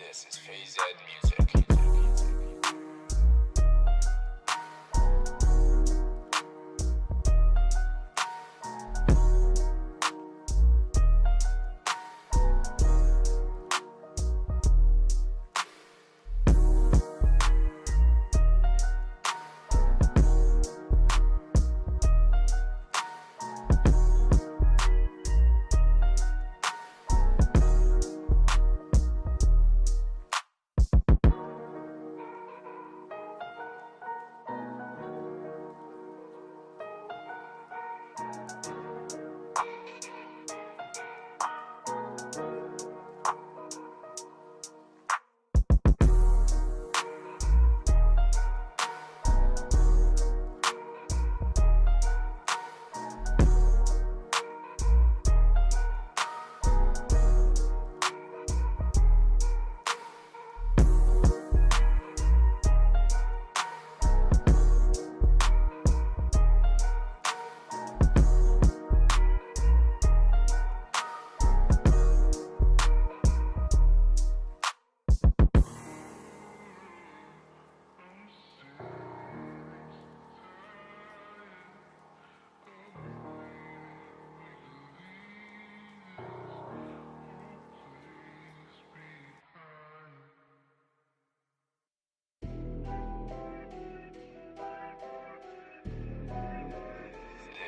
This is Phase Ed Music.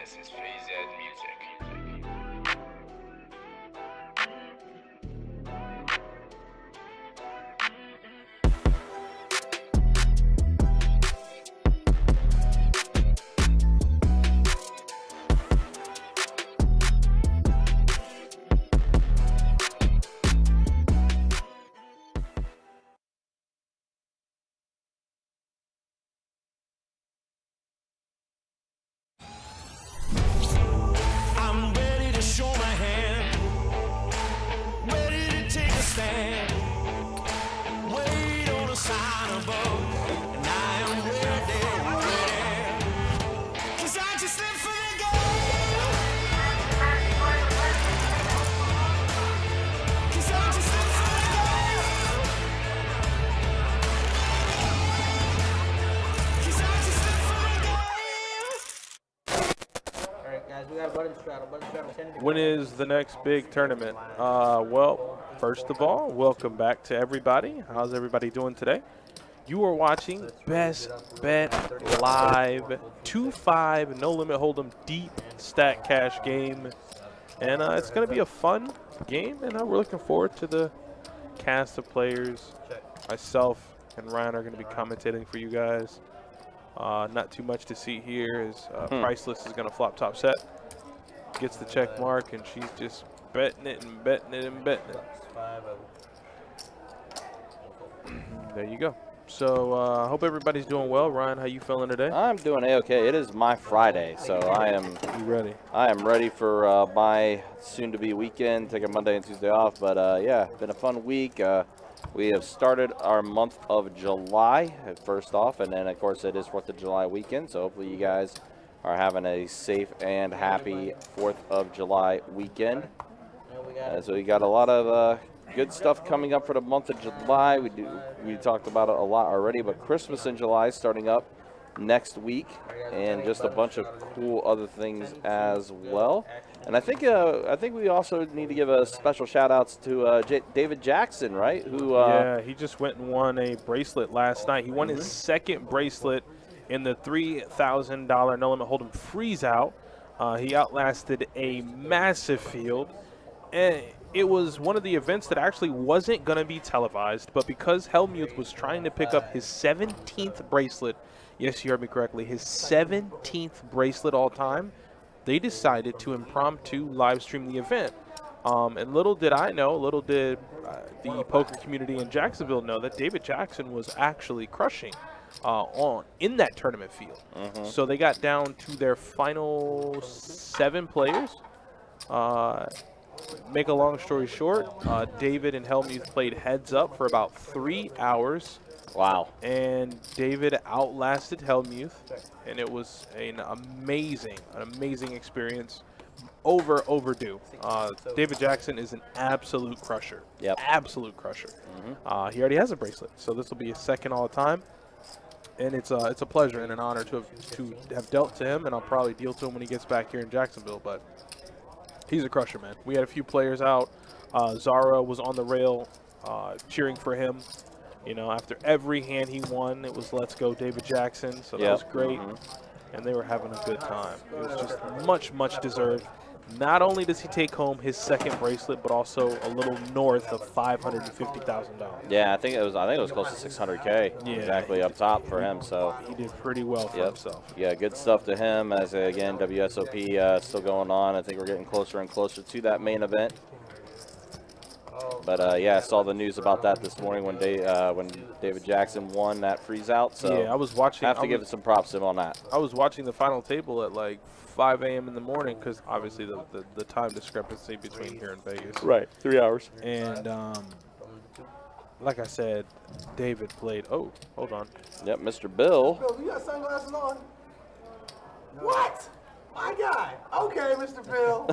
This is Phase Ed Music. I'm ready to show my hand, ready to take a stand. Wait on a sign above, and I am ready, ready. 'Cause I just live for the game. 'Cause I just live for the game. 'Cause I just live for the game. All right, guys, we got a button straddle 10 to When go. is the next big tournament? Well, first of all, welcome back to everybody. How's everybody doing today? You are watching Best Bet Live 2-5 No Limit Hold'em Deep Stack Cash game. And it's going to be a fun game, and we're looking forward to the cast of players. Myself and Ryan are going to be commentating for you guys. Not too much to see here as Priceless is going to flop top set. Gets the check mark, and she's just betting it and betting it and betting it. There you go. So I hope everybody's doing well. Ryan, how you feeling today? I'm doing A-okay. It is my Friday, so You ready? I am ready for my soon-to-be weekend. Taking Monday and Tuesday off, but yeah, been a fun week. We have started our month of July first off, and then of course it is 4th of July weekend. So hopefully you guys are having a safe and happy 4th of July weekend. So we got a lot of good stuff coming up for the month of July. We talked about it a lot already, but Christmas in July is starting up next week, and just a bunch of cool other things as well. And I think we also need to give a special shout outs to David Jackson, right? Who yeah, he just went and won a bracelet last night. He won his second bracelet in the $3,000 No Limit Hold'em freeze out. He outlasted a massive field. And it was one of the events that actually wasn't going to be televised, but because Helmuth was trying to pick up his 17th bracelet, yes, you heard me correctly, his 17th bracelet all time, they decided to impromptu live stream the event. And little did I know, little did the poker community in Jacksonville know that David Jackson was actually crushing in that tournament field. So they got down to their final 7 players. Make a long story short, David and Helmuth played heads up for about 3 hours. Wow. And David outlasted Helmuth, and it was an amazing experience. Overdue. David Jackson is an absolute crusher. Yep. Absolute crusher. He already has a bracelet, so this will be his second all time. And it's a pleasure and an honor to have dealt to him, and I'll probably deal to him when he gets back here in Jacksonville. But he's a crusher, man. We had a few players out. Zara was on the rail cheering for him. You know, after every hand he won, it was "Let's go, David Jackson." So that was great, and they were having a good time. It was just much deserved. Not only does he take home his second bracelet, but also a little north of $550,000. Yeah, I think it was close to 600K. Yeah. Exactly up top for him. So He did pretty well for himself. yeah, good stuff to him. As again, WSOP still going on. I think we're getting closer and closer to that main event. But yeah, I saw the news about that this morning when David Jackson won that freeze out. So Yeah, I was watching. have to give some props to him on that. I was watching the final table at like 5 a.m. in the morning because obviously the time discrepancy between here and Vegas. Right, 3 hours. And like I said, David played. Oh, hold on. Yep, Mr. Bill. Bill, you got sunglasses on? What? My guy. Okay, Mr. Bill.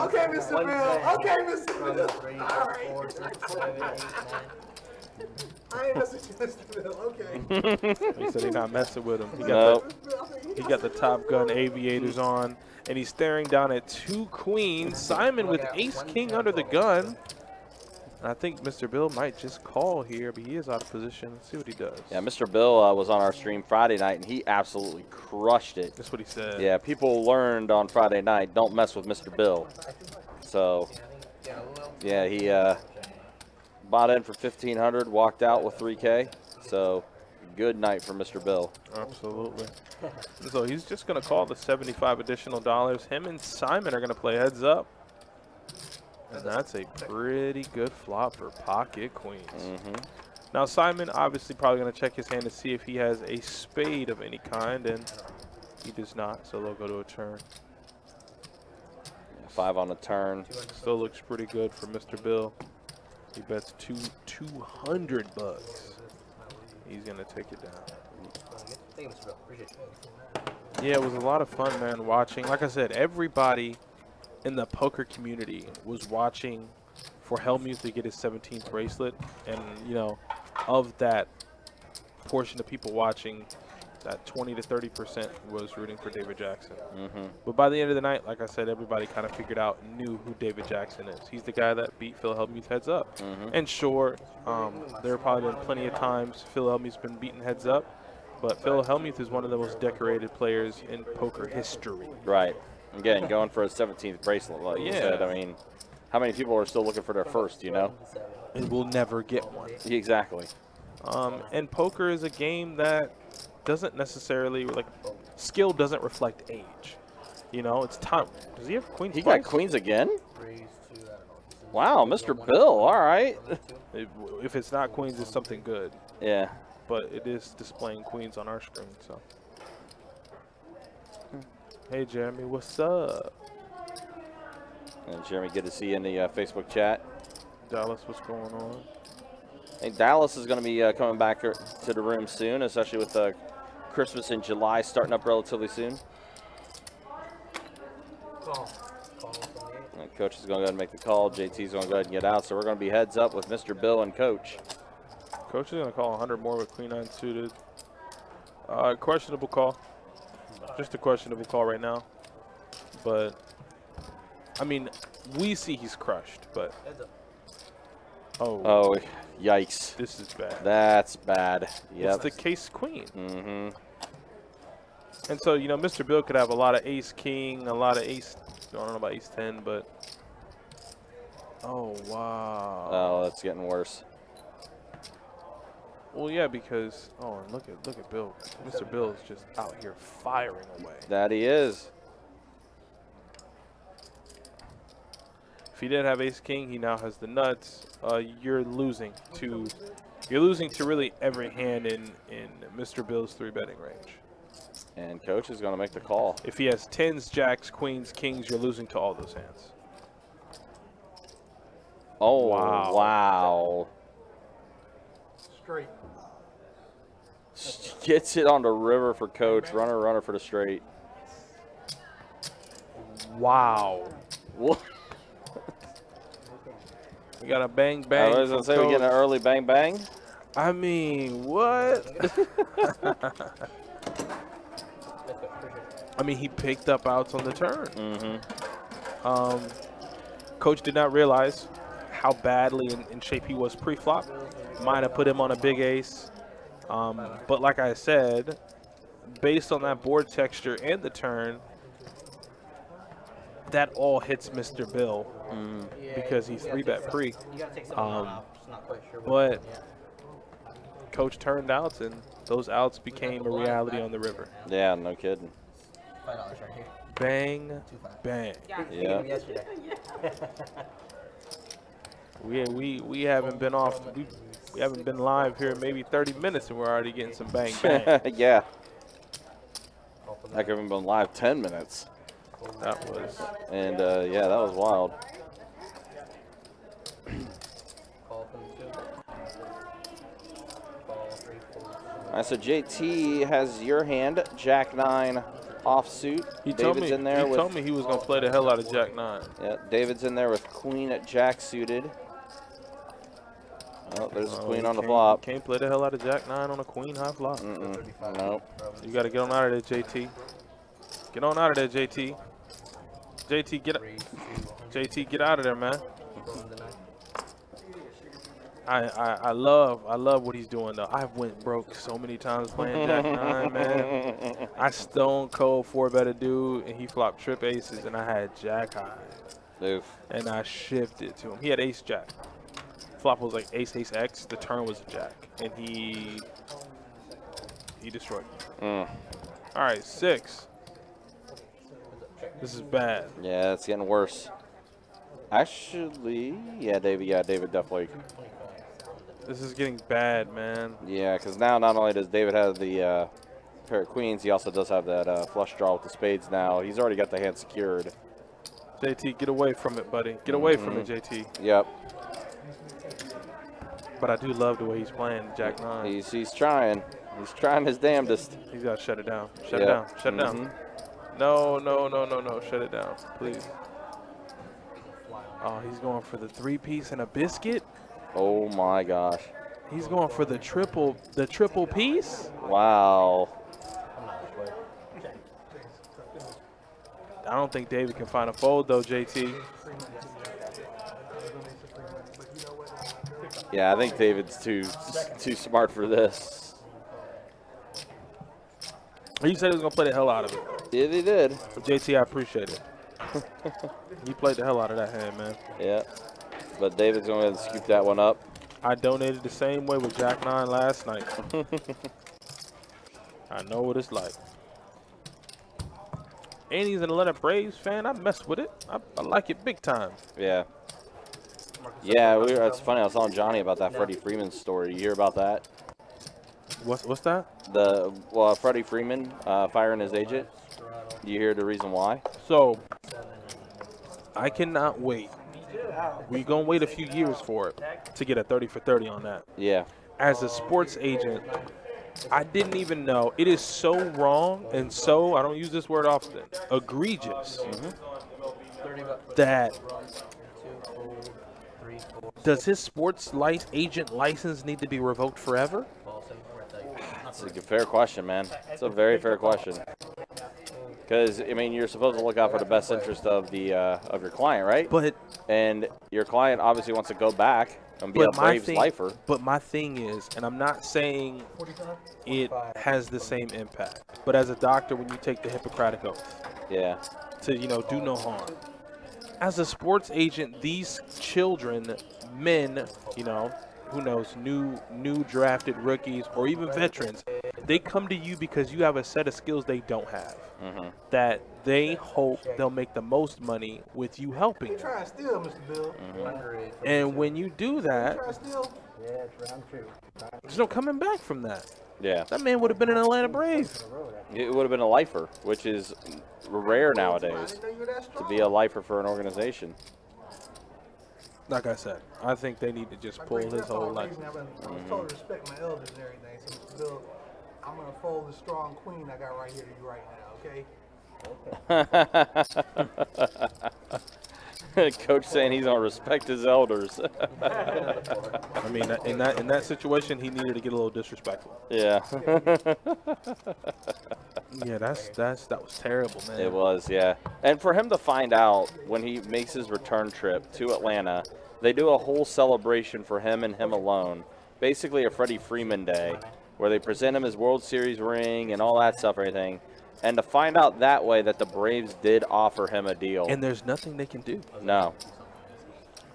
Okay, Mr. Bill. Okay, Mr. Bill. All right. I ain't messing with Mr. Bill. Okay. He said he's not messing with him. Nope. He got the Top Gun aviators on, and he's staring down at 2 queens. Simon with ace king under the gun. And I think Mr. Bill might just call here, but he is out of position. Let's see what he does. Yeah, Mr. Bill was on our stream Friday night, and he absolutely crushed it. That's what he said. Yeah, people learned on Friday night, don't mess with Mr. Bill. So, yeah, he bought in for 1,500, walked out with 3K. So, good night for Mr. Bill. Absolutely. So he's just going to call the 75 additional dollars. Him and Simon are going to play heads up. And that's a pretty good flop for pocket queens. Now Simon obviously probably going to check his hand to see if he has a spade of any kind, and he does not, so they'll go to a turn. 5 on the turn. Still looks pretty good for Mr. Bill. He bets 200 bucks. He's going to take it down. Yeah, it was a lot of fun, man, watching. Like I said, everybody in the poker community was watching for Helmuth to get his 17th bracelet. And, you know, of that portion of people watching, that 20 to 30% was rooting for David Jackson. But by the end of the night, like I said, everybody kind of figured out and knew who David Jackson is. He's the guy that beat Phil Hellmuth heads up. And sure, there have probably been plenty of times Phil Hellmuth's been beaten heads up, but Phil Hellmuth is one of the most decorated players in poker history. Right. Again, going for a 17th bracelet, like you said. I mean, how many people are still looking for their first, you know? And will never get one. Exactly. And poker is a game that doesn't necessarily, like, skill doesn't reflect age. You know, it's time. Does he have queens He twice? got queens again? Wow, Mr. Bill, all right. If it's not queens, it's something good. Yeah. But it is displaying queens on our screen, so. Hey, Jeremy, what's up? And Jeremy, good to see you in the Facebook chat. Dallas, what's going on? Hey, Dallas is going to be coming back to the room soon, especially with Christmas in July starting up relatively soon. And Coach is going to go ahead and make the call. JT's going to go ahead and get out. So we're going to be heads up with Mr. Bill and Coach. Coach is going to call 100 more with Queen 9 suited. Questionable call. Just a questionable call right now. But, I mean, we see he's crushed, but. Oh, yikes. This is bad. That's bad. It's Yep. the case queen. And so, you know, Mr. Bill could have a lot of ace king, a lot of ace, I don't know about ace 10, but Oh, wow. Oh, that's getting worse. Well, yeah, because and look at Bill. Mr. Bill is just out here firing away. That he is. If he didn't have Ace King, he now has the nuts. You're losing to really every hand in Mr. Bill's 3-betting range. And Koach is going to make the call. If he has 10s, jacks, queens, kings, you're losing to all those hands. Oh, Wow. wow. Straight. Gets it on the river for Koach. Runner for the straight. Wow. What? We got a bang bang. I was going to say we get an Koach. early bang bang. I mean, what? I mean, he picked up outs on the turn. Koach did not realize how badly in shape he was pre-flop. Might have put him on a big ace. But like I said, based on that board texture and the turn, that all hits Mr. Bill because he's 3-bet pre. You gotta take something off. Just not quite sure. But Koach turned outs, and those outs became a reality on the river. Yeah, no kidding. $5 right here. Bang, bang. Yeah. Yesterday. We haven't been off. We haven't been live here in maybe 30 minutes, and we're already getting some bang bang. Yeah. I haven't been live 10 minutes. That was. And, yeah, that was wild. Call from the 2. Call 3, 4. All right, so JT has your hand, Jack 9 offsuit. He told David's me. in there He with, told me he was gonna play the hell out of Jack 9. Yeah, David's in there with Queen at Jack suited. Oh, there's a Queen on the flop. Can't play the hell out of Jack 9 on a Queen high flop. Nope. You got to get on out of there, JT. Get on out of there, JT. JT, get out of there, man. I love what he's doing though. I've went broke so many times playing Jack 9, man. I stone cold 4-betted dude, and he flopped trip aces, and I had Jack high, Oof. and I shifted to him. He had ace Jack. Flop was like ace X. The turn was a Jack, and he destroyed me. All right, 6. This is bad. Yeah, it's getting worse. Actually, yeah, David definitely. This is getting bad, man. Yeah, because now not only does David have the pair of queens, he also does have that flush draw with the spades now. He's already got the hand secured. JT, get away from it, buddy. Get away from it, JT. Yep. But I do love the way he's playing Jack 9. He's trying. He's trying his damnedest. He's got to shut it down. Shut it down. Shut it down. No. Shut it down, please. Oh, he's going for the 3-piece and a biscuit. Oh my gosh. He's going for the triple piece. Wow. I don't think David can find a fold though, JT. Yeah, I think David's too smart for this. He said he was gonna play the hell out of it. Yeah, he did. JT, I appreciate it. He played the hell out of that hand, man. Yeah. But David's going to scoop that one up. I donated the same way with Jack 9 last night. I know what it's like. And he's an Atlanta Braves fan. I mess with it. I like it big time. Yeah. Yeah, it's funny. I was telling Johnny about that Freddie Freeman story. You hear about that? What's that? Freddie Freeman firing his agent. Do you hear the reason why? So, I cannot wait. We're going to wait a few years for it to get a 30 for 30 on that. Yeah. As a sports agent, I didn't even know. It is so wrong and so, I don't use this word often, egregious that does his sports agent license need to be revoked forever? That's a fair question, man. It's a very fair question. Because, I mean, you're supposed to look out for the best interest of your client, right? And your client obviously wants to go back and be a Braves lifer. But my thing is, and I'm not saying it has the same impact, but as a doctor, when you take the Hippocratic Oath, yeah, to do no harm, as a sports agent, these children, men, you know, who knows, new drafted rookies or even veterans, they come to you because you have a set of skills they don't have. That they hope they'll make the most money with you helping You them. trying to steal, Mr. Bill? And when you do that, Trying to steal? Yeah, it's round 2. there's no coming back from that. Yeah. That man would have been an Atlanta Brave. It would have been a lifer, which is rare I nowadays didn't know you were that to strong. be a lifer for an organization. Like I said, I think they need to just My pull great his whole grandfather life. raised me. I was told to respect my elders and everything. So, Mr. Bill, I'm gonna fold the strong queen I got right here to you right now, okay? Coach saying he's gonna respect his elders. I mean, in that situation, he needed to get a little disrespectful. Yeah. Yeah, that was terrible, man. It was, yeah. And for him to find out when he makes his return trip to Atlanta, they do a whole celebration for him and him alone. Basically a Freddie Freeman day, where they present him his World Series ring and all that stuff, everything. And to find out that way that the Braves did offer him a deal. And there's nothing they can do. No.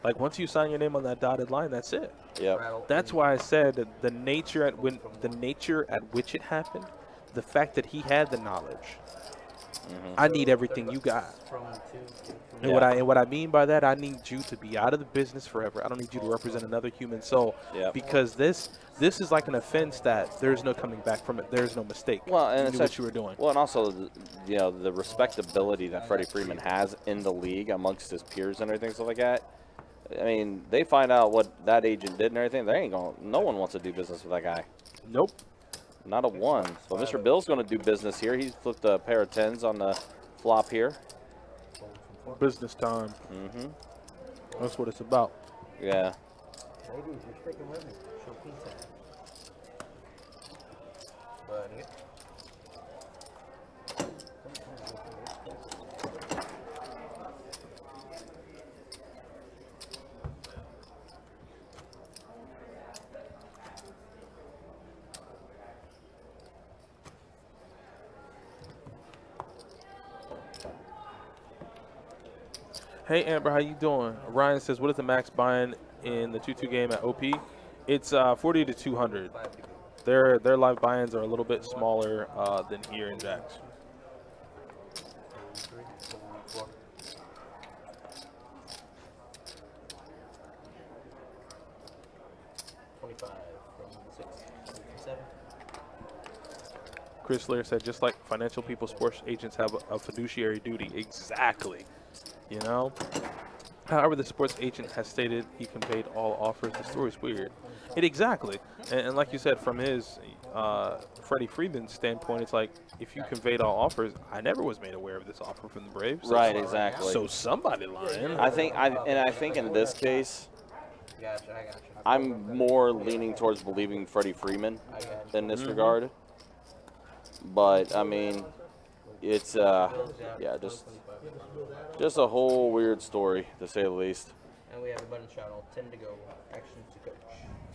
Like, once you sign your name on that dotted line, that's it. Yep. That's why I said that the nature at which it happened, the fact that he had the knowledge. I need everything you got. And what I mean by that, I need you to be out of the business forever. I don't need you to represent another human soul. Yep. Because this is like an offense that there's no coming back from it. There's no mistake. Well, and you it's knew what you were doing. Well, and also, the respectability that Freddie Freeman has in the league amongst his peers and everything, stuff like that. I mean, they find out what that agent did and everything. They ain't going. No one wants to do business with that guy. Nope. Not a one. So Mr. Bill's going to do business here. He's flipped a pair of 10s on the flop here. Business time. That's what it's about. Yeah. Ladies, you're sticking with me. Show pizza. Hey Amber, how you doing? Ryan says, what is the max buy-in in the 2-2 game at OP? It's 40 to 200. Their live buy-ins are a little bit smaller than here in Jax. Chris Lear said, just like financial people, sports agents have a fiduciary duty. Exactly. You know? However, the sports agent has stated he conveyed all offers. The story's weird. Exactly. And like you said, from his Freddie Freeman's standpoint, it's like, if you conveyed all offers, I never was made aware of this offer from the Braves. So Right, exactly. So somebody lying. I think in this case, I'm more leaning towards believing Freddie Freeman in this regard. But I mean, it's just a whole weird story, to say the least. And we have a button channel, 10 to go, action to coach.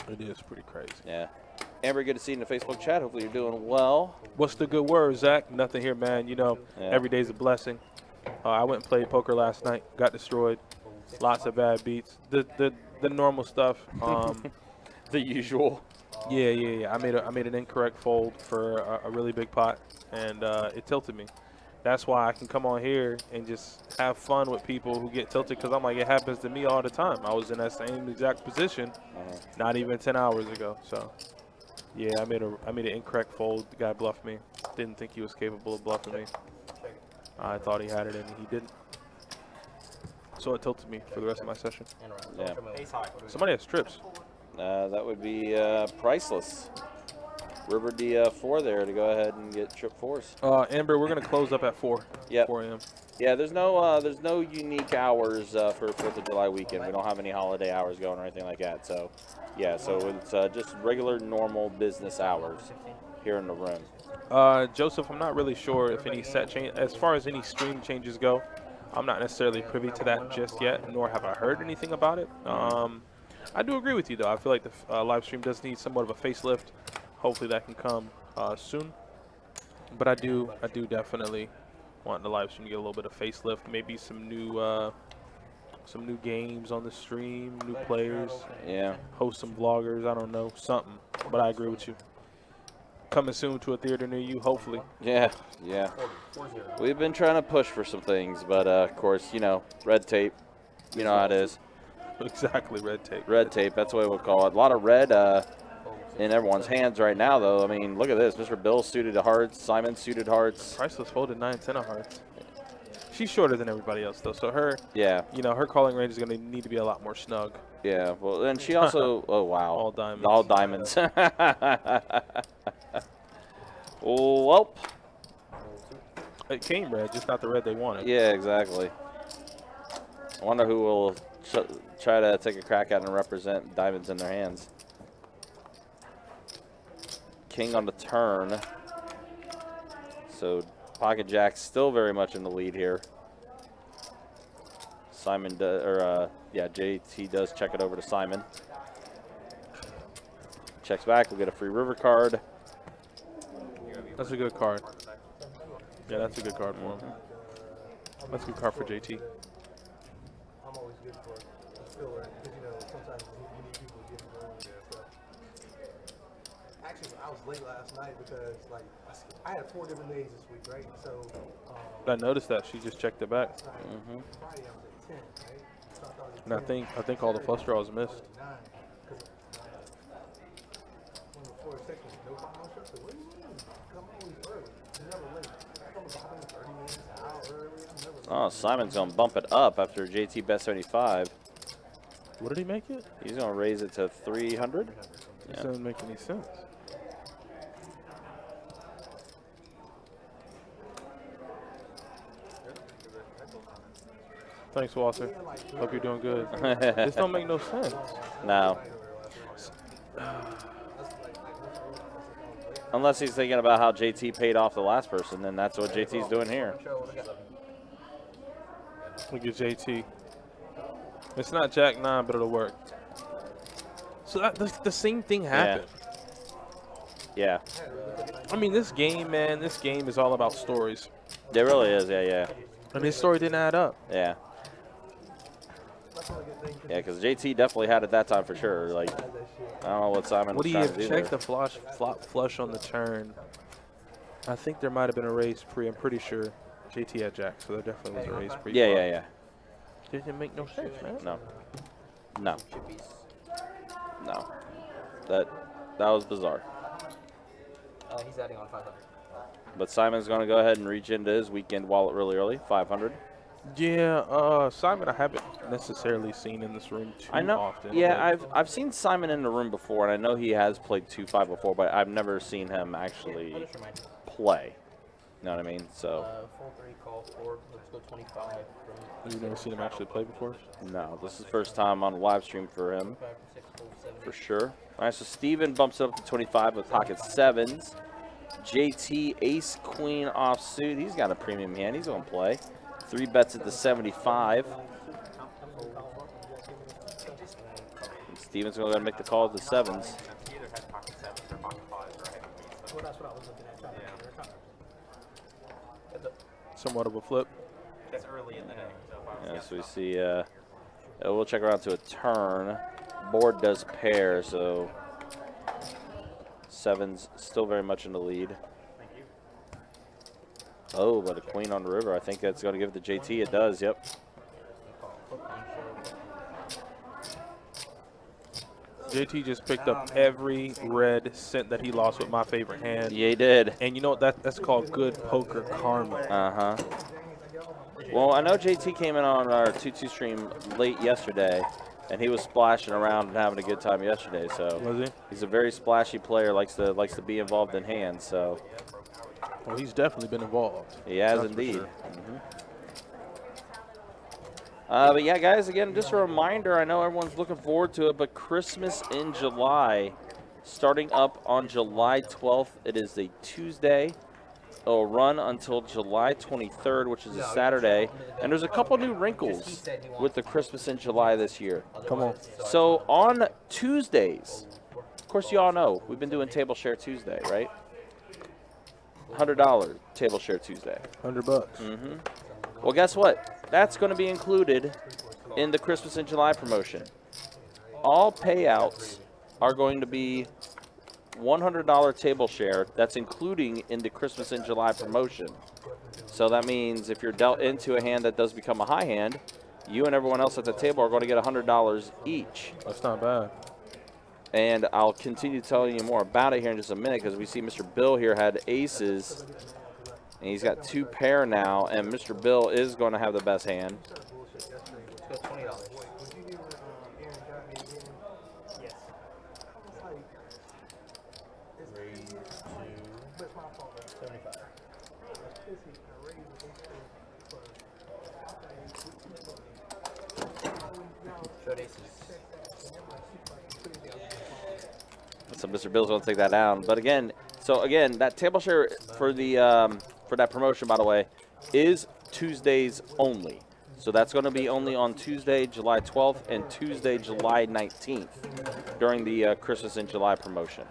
It is pretty crazy. Yeah. Amber, good to see you in the Facebook chat. Hopefully you're doing well. What's the good word, Zach? Nothing here, man. You know, every day's a blessing. I went and played poker last night. Got destroyed. Lots of bad beats. The normal stuff. The usual. Yeah. I made an incorrect fold for a really big pot, and it tilted me. That's why I can come on here and just have fun with people who get tilted, because I'm like, it happens to me all the time. I was in that same exact position not even 10 hours ago. So, yeah, I made an incorrect fold. The guy bluffed me. Didn't think he was capable of bluffing me. I thought he had it, and he didn't. So it tilted me for the rest of my session. Yeah. Somebody has trips. That would be Priceless. River D4 there to go ahead and get trip 4s. Amber, we're gonna close up at 4. Yep. 4 a.m. Yeah, there's no unique hours for 4th of July weekend. We don't have any holiday hours going or anything like that. So, yeah, so it's just regular, normal business hours here in the room. Joseph, I'm not really sure if any set change, as far as any stream changes go. I'm not necessarily privy to that just yet, nor have I heard anything about it. I do agree with you, though. I feel like the live stream does need somewhat of a facelift. Hopefully that can come soon. But I do definitely want the live stream to get a little bit of facelift, maybe some new some new games on the stream, new players, Yeah. host some vloggers. I don't know, something. But I agree with you. Coming soon to a theater near you, hopefully. Yeah, yeah. We've been trying to push for some things, but of course, you know, red tape. You know how it is. Exactly, red tape. Red tape, that's what we'll call it. A lot of red in everyone's hands right now, though. I mean, look at this. Mr. Bill suited to hearts. Simon suited hearts. Priceless folded 9-10 of hearts. She's shorter than everybody else, though, so her, Yeah, you know, her calling range is going to need to be a lot more snug. yeah. Well, and she also, oh, wow. All diamonds. All diamonds. Well, It came red, just not the red they wanted. yeah, exactly. I wonder who will try to take a crack at and represent diamonds in their hands. King on the turn. So pocket jack's still very much in the lead here. Simon yeah, JT does check it over to Simon. Checks back. We'll get a free river card. That's a good card. Yeah, that's a good card for him. That's a good card for JT. I'm always good for a filler because you know sometimes you need people to get going there. So. Actually, I was late last night because like I had 4 different days this week, right? So I noticed that she just checked it back, Friday I was at 10, right? So I thought it was and 10. I think all the flush draws missed. 9, 'cause one of the floor sections, no final show. So what do you mean? Come always early. I'm never late. I come about 30 minutes, an hour early. I'm never late. Oh, Simon's going to bump it up after JT bet 75. What did he make it? He's going to raise it to 300. This Yeah. doesn't make any sense. Thanks, Walter. Hope you're doing good. This don't make no sense. No. Unless he's thinking about how JT paid off the last person, then that's what JT's doing here. Look at JT. It's not Jack 9, but it'll work. So the same thing happened. Yeah. I mean, this game, man, this game is all about stories. It really is, yeah. And his story didn't add up. Yeah. Yeah, because JT definitely had it that time for sure. Like, I don't know what Simon Would was he trying have to do checked there. the flop flush on the turn? I think there might have been a raise pre. I'm pretty sure JT had Jack, so there definitely was a raise pre. Yeah. Didn't make no sense, man. No. That was bizarre. He's adding on 500. But Simon's going to go ahead and reach into his weekend wallet really early, 500. Yeah, Simon, I haven't necessarily seen in this room too I know. often. Yeah, but I've seen Simon in the room before, and I know he has played 2-5 before, but I've never seen him actually play. You know what I mean? So Full 3, call 4. Let's go 25. you've never seen him actually play before. no, this is first time on a live stream for him 5, 6, 7, for sure. All right, so Steven bumps it up to 25 with pocket 7s. JT ace queen offsuit. He's got a premium hand. He's going to play. 3 bets at the 75. And Steven's going to make the call at the 7s. Somewhat of a flip. That's early in the day. Yeah, so we see, we'll check around to a turn. Board does pair, so 7's still very much in the lead. Oh, but a queen on the river. I think that's going to give it to JT. It does, yep. JT just picked up every red cent that he lost with my favorite hand. Yeah, he did. And you know what? That's called good poker karma. Uh-huh. Well, I know JT came in on our 2-2 stream late yesterday, and he was splashing around and having a good time yesterday. So Was he? he's a very splashy player, likes to be involved in hands. So Well, he's definitely been involved. he has That's for indeed. sure. But yeah, guys, again, just a reminder, I know everyone's looking forward to it, but Christmas in July, starting up on July 12th. It is a Tuesday. It'll run until July 23rd, which is a Saturday. And there's a couple new wrinkles with the Christmas in July this year. Come on. So on Tuesdays, of course, you all know, we've been doing Table Share Tuesday, right? $100 Table Share Tuesday. $100. Well, guess what? That's going to be included in the Christmas in July promotion. All payouts are going to be $100 table share. That's including in the Christmas in July promotion. So that means if you're dealt into a hand that does become a high hand, you and everyone else at the table are going to get $100 each. That's not bad. And I'll continue telling you more about it here in just a minute because we see Mr. Bill here had aces. And he's got 2 pair now, and Mr. Bill is going to have the best hand. Let's go $20. Raise to 75. Showed aces. So Mr. Bill's going to take that down. But again, that table share for the for that promotion, by the way, is Tuesdays only. So that's going to be only on Tuesday, July 12th, and Tuesday, July 19th during the Christmas in July promotion.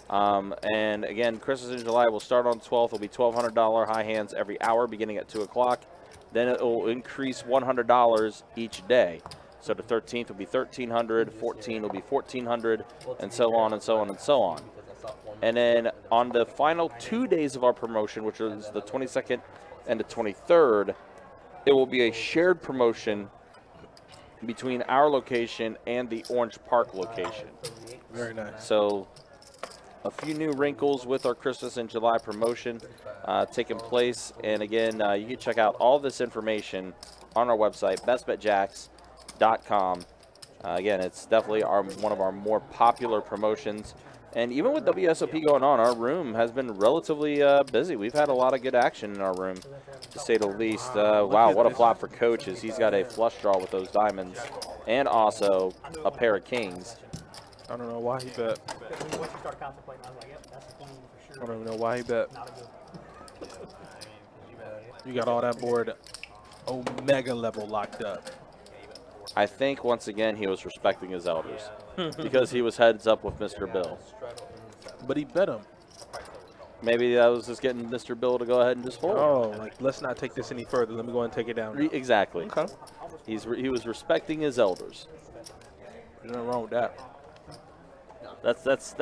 And again, Christmas in July will start on 12th. It'll be $1,200 high hands every hour beginning at 2 o'clock. Then it will increase $100 each day. So the 13th will be $1,300, 14 will be $1,400, and so on and so on and so on. And then on the final 2 days of our promotion, which is the 22nd and the 23rd, it will be a shared promotion between our location and the Orange Park location. Very nice. So a few new wrinkles with our Christmas in July promotion taking place. And again, you can check out all this information on our website, bestbetjacks.com. Again, it's definitely one of our more popular promotions. And even with WSOP going on, our room has been relatively busy. We've had a lot of good action in our room, to say the least. Wow, what a flop for Koach. He's got a flush draw with those diamonds and also a pair of kings. I don't know why he bet. Once you start contemplating, I was like, yep, that's the queen for sure. I don't even know why he bet. Not a good. You got all that board Omega level locked up. I think, once again, he was respecting his elders because he was heads up with Mr. Bill. But he bet him. Maybe that was just getting Mr. Bill to go ahead and just fold. Oh, like, let's not take this any further. Let me go ahead and take it down. Exactly. Okay. He was respecting his elders. There's nothing wrong with that. That's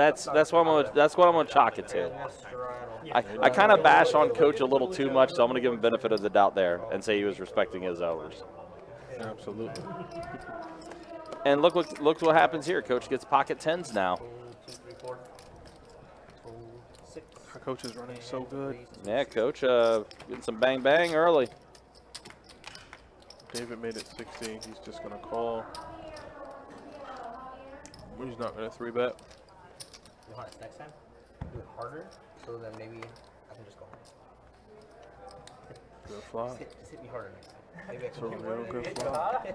what I'm gonna chalk it to. I kind of bash on Koach a little too much, so I'm gonna give him benefit of the doubt there and say he was respecting his elders. Absolutely. And look what happens here. Koach gets pocket tens now. Our coach is running so good. Yeah, Koach getting some bang bang early. David made it 16. He's just gonna call. He's not gonna 3-bet. Johannes, next time, do it harder, so then maybe I can just go home. Good flop. Just hit me harder next time. Maybe I can So get real more. good flop.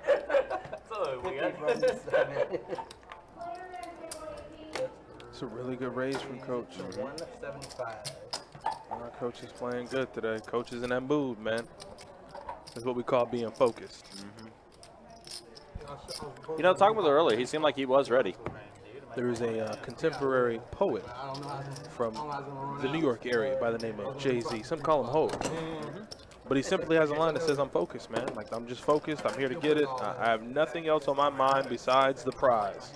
It's a really good raise from Coach. 175. Our coach is playing good today. Coach is in that mood, man. That's what we call being focused. You know, talking with him earlier, he seemed like he was ready. There is a contemporary poet from the New York area by the name of Jay-Z. Some call him Ho. But he simply has a line that says, I'm focused, man. Like, I'm just focused. I'm here to get it. I have nothing else on my mind besides the prize.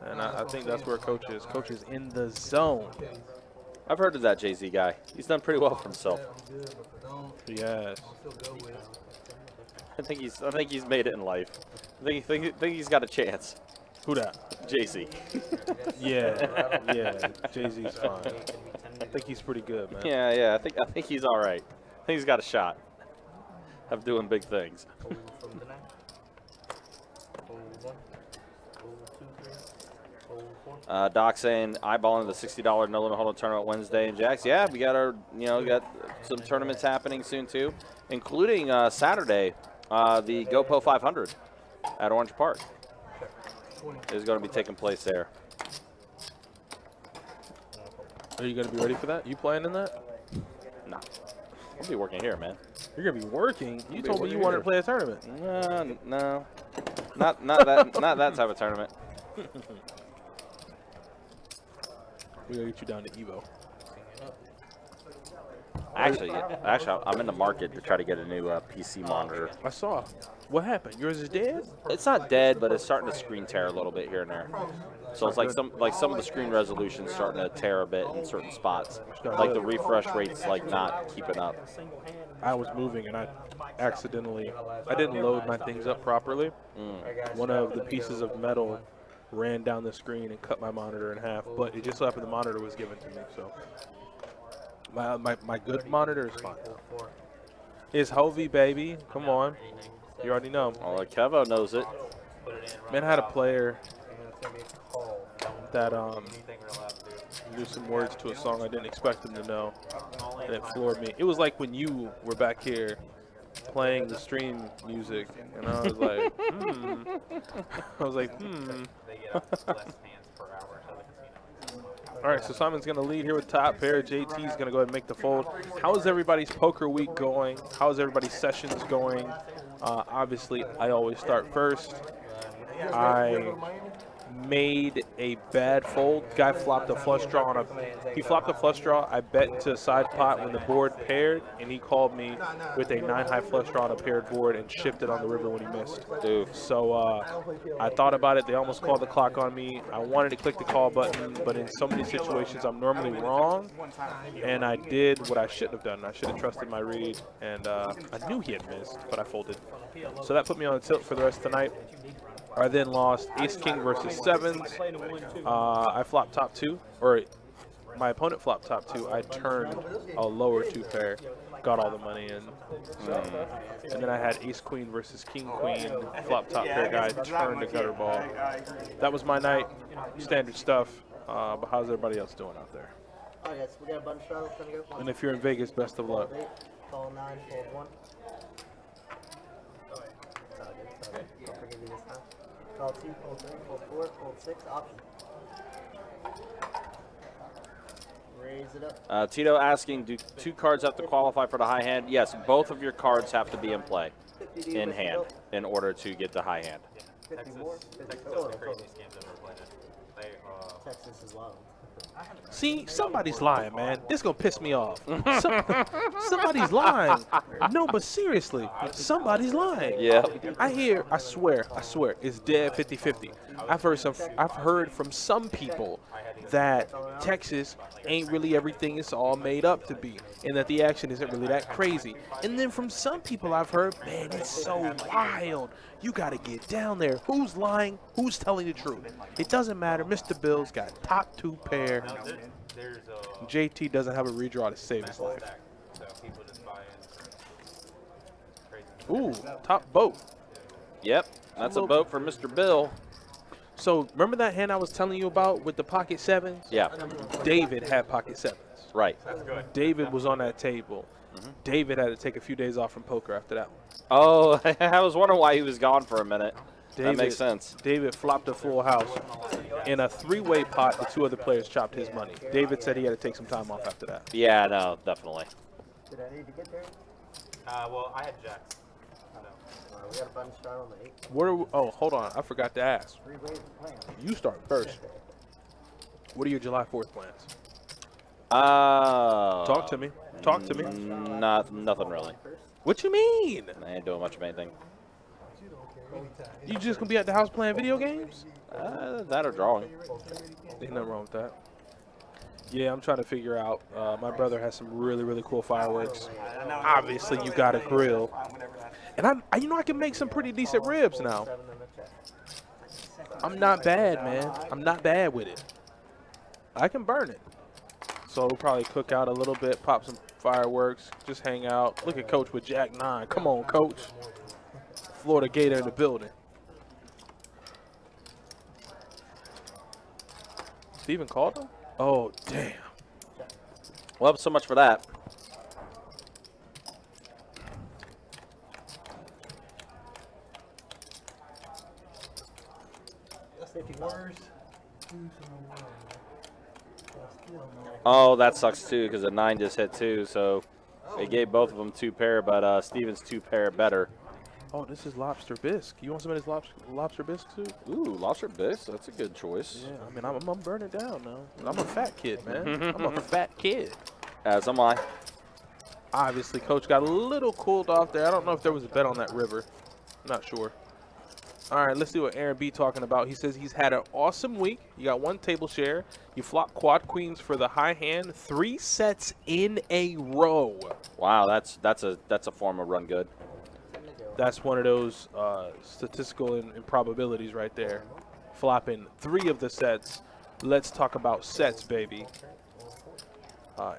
And I think that's where Coach is. Coach is in the zone. I've heard of that Jay-Z guy. He's done pretty well for himself. Yes. I think he's made it in life. I think he's got a chance. Who that? Jay-Z. Yeah, yeah. Jay-Z's fine. I think he's pretty good, man. Yeah. I think he's all right. I think he's got a shot of doing big things. Hold from the 9. Hold 1. Hold 2, 3. Hold 4. Doc saying eyeballing the $60 no limit hold'em tournament Wednesday in Jacks. Yeah, we got got some tournaments happening soon too, including Saturday, the GoPo 500 at Orange Park is going to be taking place there. Are you going to be ready for that? You playing in that? Nah, I'll be working here, man. You're going to be working? You told me you wanted to play a tournament. No, not that type of tournament. We're going to get you down to Evo. Actually, I'm in the market to try to get a new PC monitor. I saw. What happened? Yours is dead? It's not dead, but it's starting to screen tear a little bit here and there. So it's like some of the screen resolution's starting to tear a bit in certain spots. Like the refresh rate's like not keeping up. I was moving and I didn't load my things up properly. One of the pieces of metal ran down the screen and cut my monitor in half, but it just so happened the monitor was given to me, so my good monitor is fine. It's Hovey, baby. Come on. You already know. Oh, Kevo knows it. Man, I had a player that knew some words to a song I didn't expect him to know, and it floored me. It was like when you were back here playing the stream music, and I was like, I was like, All right, so Simon's going to lead here with top pair. JT's going to go ahead and make the fold. How is everybody's poker week going? How is everybody's sessions going? Obviously, I always start first. I made a bad fold. Guy flopped a flush draw on he flopped a flush draw. I bet into a side pot when the board paired, and he called me with a 9-high flush draw on a paired board and shipped it on the river when he missed. So I thought about it. They almost called the clock on me. I wanted to click the call button, but in so many situations I'm normally wrong, and I did what I shouldn't have done. I should have trusted my read, and I knew he had missed, but I folded. So that put me on a tilt for the rest of the night. I then lost ace-king versus sevens. I flopped top two, or my opponent flopped top two. I turned a lower two-pair, got all the money in. So, and then I had ace-queen versus king-queen, flop top pair guy, turned a gutter ball. That was my night, standard stuff. But how's everybody else doing out there? All right, guys, we got a bunch of straddles gonna go. And if you're in Vegas, best of luck. Call 9, fold 1. It's all good, it's all good. Don't forgive me this time. Call 2, fold 3, fold 4, fold 6, option. Raise it up. Tito asking, do 2 cards have to qualify for the high hand? Yes, both of your cards have to be in play, in hand, in order to get the high hand. 50 more, 50 total. Texas is wild. See, somebody's lying, man. This is going to piss me off. Somebody's lying. No, but seriously, somebody's lying. Yeah. I swear, it's dead 50-50. I've heard from some people that Texas ain't really everything it's all made up to be, and that the action isn't really that crazy. And then from some people I've heard, man, it's so wild. You got to get down there. Who's lying? Who's telling the truth? It doesn't matter. Mr. Bill's got top 2 pair. JT doesn't have a redraw to save his life. Ooh, top boat. Yep, that's a boat for Mr. Bill. So remember that hand I was telling you about with the pocket sevens? Yeah. David had pocket sevens. Right. David was on that table. David had to take a few days off from poker after that one. Oh, I was wondering why he was gone for a minute. That makes sense. David flopped a full house. In a 3-way pot, the 2 other players chopped his money. David said he had to take some time off after that. Yeah, no, definitely. Did I need to get there? Well, I had jacks. We got a bunch of straddle on the 8. Oh, hold on. I forgot to ask. 3 ways to plan. You start first. What are your July 4th plans? Talk to me. Talk to me. Nothing really. What you mean? I ain't doing much of anything. You just gonna be at the house playing video games? That or drawing. Ain't nothing wrong with that. Yeah, I'm trying to figure out. My brother has some really, really cool fireworks. Obviously, you got a grill. And I can make some pretty decent ribs now. I'm not bad, man. I'm not bad with it. I can burn it. So we'll probably cook out a little bit, pop some fireworks, just hang out. Look at Coach with Jack 9. Come on, Coach. Florida Gator in the building. Steven called him? Oh, damn. Well, so much for that. Oh, that sucks too, because the 9 just hit 2, so it gave both of them 2 pair, but Steven's 2 pair better. Oh, this is lobster bisque. You want some of this lobster bisque soup? Ooh, lobster bisque. That's a good choice. Yeah, I mean, I'm gonna burn it down now. I'm a fat kid, man. I'm a fat kid. As am I. Obviously, Coach got a little cooled off there. I don't know if there was a bet on that river. I'm not sure. All right, let's see what Aaron B talking about. He says he's had an awesome week. You got 1 table share. You flop quad queens for the high hand, 3 sets in a row. Wow, that's a form of run good. That's one of those statistical improbabilities right there. Flopping 3 of the sets. Let's talk about sets, baby.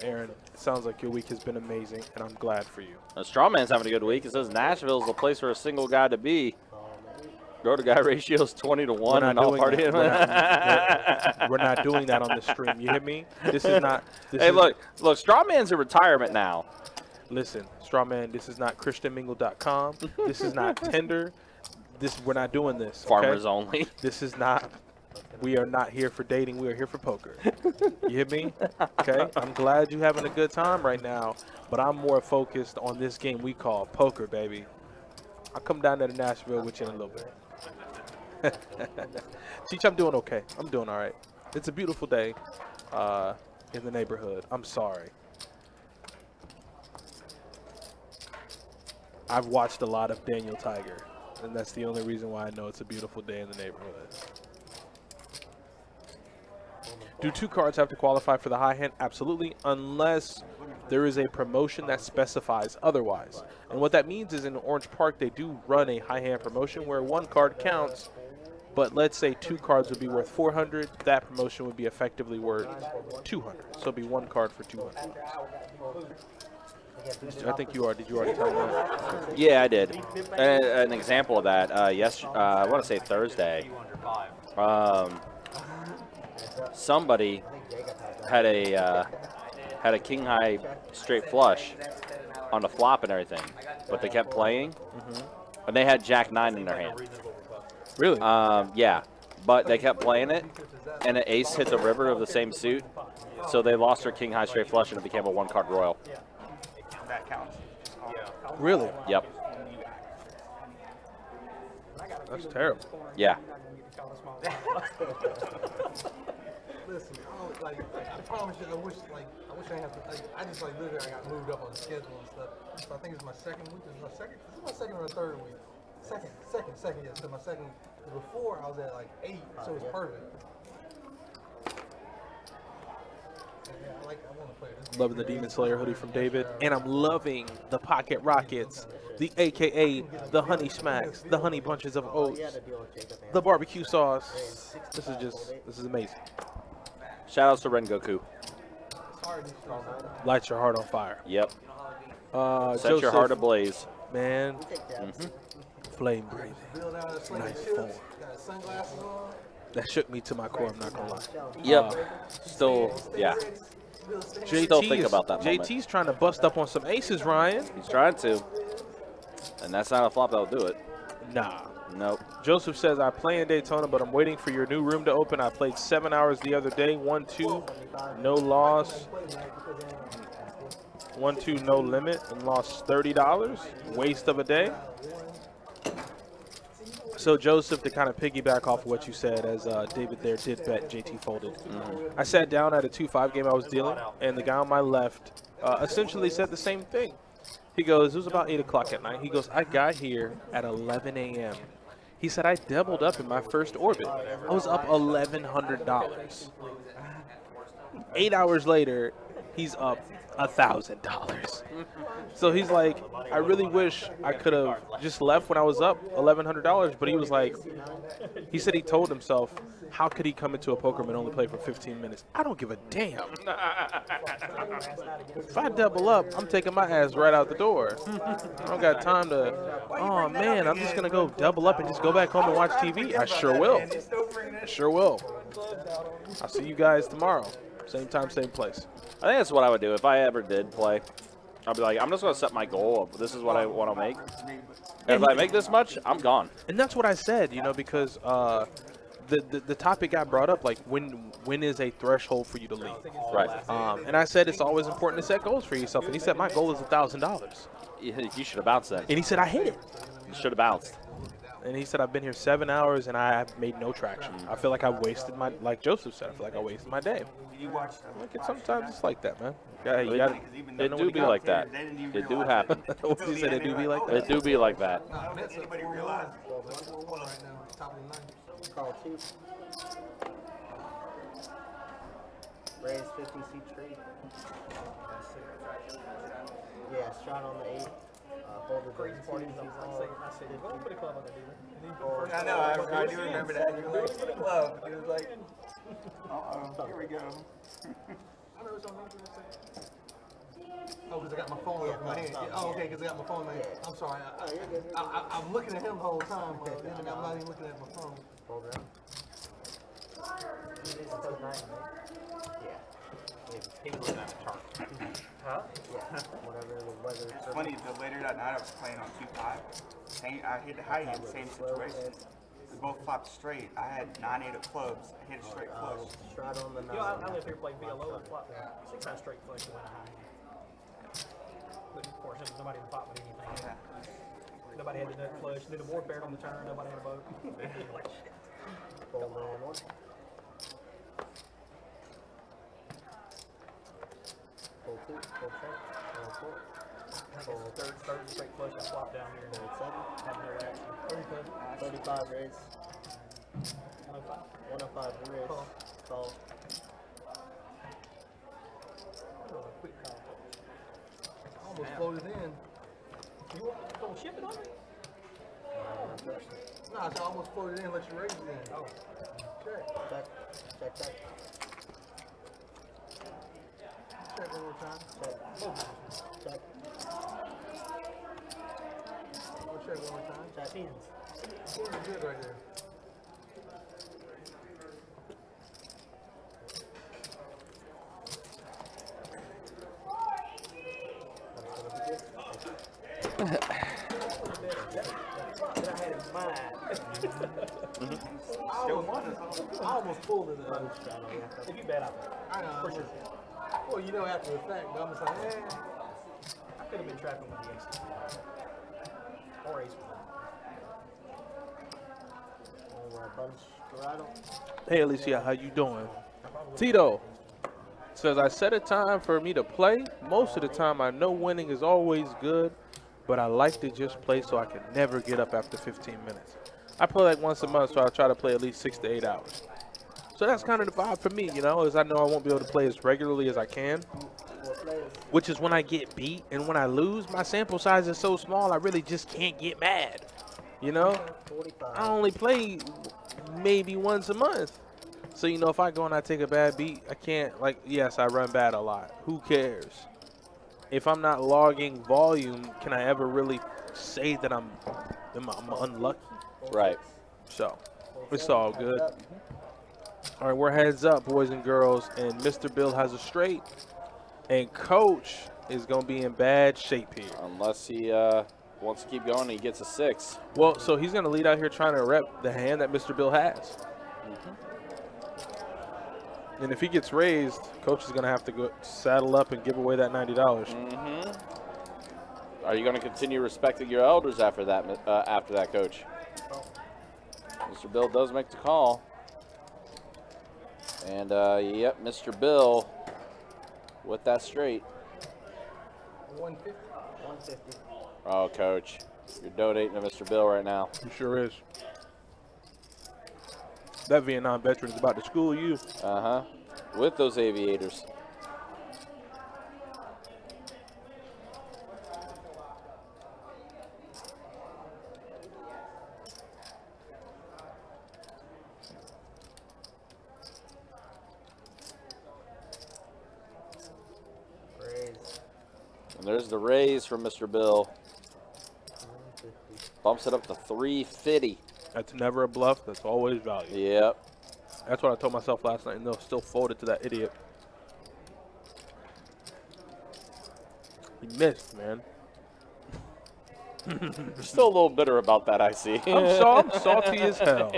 Aaron, it sounds like your week has been amazing, and I'm glad for you. Strawman's having a good week. It says Nashville's the place for a single guy to be. Grow to guy ratio is 20-1 and all partying. We're not doing that on the stream. You hear me? This is not. Look, Strawman's in retirement now. Listen, Strawman, this is not ChristianMingle.com. This is not Tinder. We're not doing this. Okay? Farmers only. This is not. We are not here for dating. We are here for poker. You hear me? Okay. I'm glad you're having a good time right now, but I'm more focused on this game we call poker, baby. I'll come down there to Nashville with you in a little bit. Teach, I'm doing okay. I'm doing all right. It's a beautiful day in the neighborhood. I'm sorry. I've watched a lot of Daniel Tiger, and that's the only reason why I know it's a beautiful day in the neighborhood. Do 2 cards have to qualify for the high hand? Absolutely, unless there is a promotion that specifies otherwise. And what that means is in Orange Park, they do run a high hand promotion where 1 card counts, but let's say 2 cards would be worth 400. That promotion would be effectively worth 200. So it'd be 1 card for 200. I think you are. Did you already tell me that? Yeah, I did. An example of that, I want to say Thursday. Somebody had a king high straight flush on the flop and everything, but they kept playing, and they had Jack 9 in their hand. Really? Yeah, but they kept playing it, and an ace hit the river of the same suit, so they lost their king high straight flush, and it became a 1-card royal. That counts. Really? Yep. That's terrible. Yeah. Listen, I promise you, I wish I had to. I just literally I got moved up on the schedule and stuff. So I think it's my second week. This is my second or third week. Second. Yeah. So my second. Before I was at 8, so it's perfect. I want to play this. Loving the Demon Slayer hoodie from David, and I'm loving the Pocket Rockets, the AKA the Honey Smacks, the Honey Bunches of Oats, the barbecue sauce. This is amazing. Shout outs to Rengoku. Lights your heart on fire. Yep. Set Joseph, your heart ablaze. man. Flame breathing. Nice form. That shook me to my core, I'm not gonna lie. Yep. Still, yeah. Still think about that moment. JT's trying to bust up on some aces, Ryan. He's trying to. And that's not a flop that'll do it. Nah. Nope. Joseph says, I play in Daytona, but I'm waiting for your new room to open. I played 7 hours the other day. 1-2, no loss. 1-2, no limit, and lost $30. Waste of a day. So, Joseph, to kind of piggyback off of what you said, as David there did bet, JT folded. I sat down at a 2-5 game I was dealing, and the guy on my left essentially said the same thing. He goes, it was about 8 o'clock at night. He goes, I got here at 11 a.m. He said, I doubled up in my first orbit. I was up $1,100. 8 hours later, he's up $1,000. So he's like, I really wish I could have just left when I was up $1,100. But he was like, he said he told himself, how could he come into a poker and only play for 15 minutes? I don't give a damn. If I double up, I'm taking my ass right out the door. I don't got time to, oh man, I'm just going to go double up and just go back home and watch TV. I sure will. I sure will. I'll see you guys tomorrow. Same time, same place. I think that's what I would do if I ever did play. I'd be like, I'm just going to set my goal of this is what I want to make. And if I make this much, I'm gone. And that's what I said, you know, because the topic got brought up, like when is a threshold for you to leave? Right. And I said it's always important to set goals for yourself. And he said, my goal is $1,000. You should have bounced that. And he said, I hit it. You should have bounced. And he said, I've been here 7 hours and I have made no traction. I feel like I wasted my, like Joseph said, I feel like I wasted my day. You watched Like sometimes it's like that, man. Yeah, you got It do be like that. It do happen. What you said, it do be like that? It do be like that. Nah, Mets are Anybody realize? 1-1 right now, top of the ninth. Call two. Raise 50 seat trade. Yeah, shot on the 8. Hold the crazy parties. I said, go put a club on the dealer. I know, I do remember that. You were like, for the club. He was like, uh-oh, here we go. I know it's on me. Oh, because I got my phone in my hand. Oh, okay, because I got my phone in my hand. I'm sorry. I'm looking at him the whole time, but then I'm not even looking at my phone. He was looking at the chart. Huh? Yeah. Whatever the weather. It's funny, the later that night I was playing on 2-5. I hit the high end, same situation. We both flopped straight. I had 9-8 of clubs. I hit a straight flush. Shot on the 9. You know, I live here playing VLO and flop 6 times straight flush to win a high. But of course, there's nobody in the pot with anything. Yeah. Nobody had the nut flush. Did a board paired on the turn. Nobody had a boat. Like shit. Full man 1. Full 2. Full check. Full 4. Third straight flush. I flopped down here. Full 7. Have no action. 35 raise. 105. 105 raise. Call. Call. Oh, quick call. I almost floated in. You want to ship it on me? Nah, I almost floated in, let you raise it in. Oh. Check. Check. Check. Check one more time. Check. I'll check one more time. Check. It's good right there. I almost pulled it. If you bet, I know. Well, you know after the fact, but I'm just like, I could have been trapping with the ace. Or ace with Hey, Alicia, how you doing? Tito says, I set a time for me to play. Most of the time, I know winning is always good, but I like to just play so I can never get up after 15 minutes. I play like once a month, so I try to play at least 6 to 8 hours. So that's kind of the vibe for me, you know, as I know I won't be able to play as regularly as I can, which is when I get beat. And when I lose, my sample size is so small, I really just can't get mad, you know? I only play maybe once a month. So, you know, if I go and I take a bad beat, I can't, like, yes, I run bad a lot. Who cares? If I'm not logging volume, can I ever really say that I'm unlucky? Right. So, it's all good. All right, we're heads up, boys and girls, and Mr. Bill has a straight, and Coach is going to be in bad shape here. Unless he wants to keep going and he gets a 6. Well, so he's going to lead out here trying to rep the hand that Mr. Bill has. And if he gets raised, Coach is going to have to go saddle up and give away that $90. Are you going to continue respecting your elders after that, Coach? Mr. Bill does make the call. And, yep, Mr. Bill with that straight. 150. 150. Oh, Coach, you're donating to Mr. Bill right now. He sure is. That Vietnam veteran is about to school you. Uh-huh. With those aviators. And there's the raise from Mr. Bill. Bumps it up to 350. That's never a bluff. That's always value. Yep. That's what I told myself last night, and they'll still fold it to that idiot. He missed, man. You're still a little bitter about that, I see. I'm salty as hell.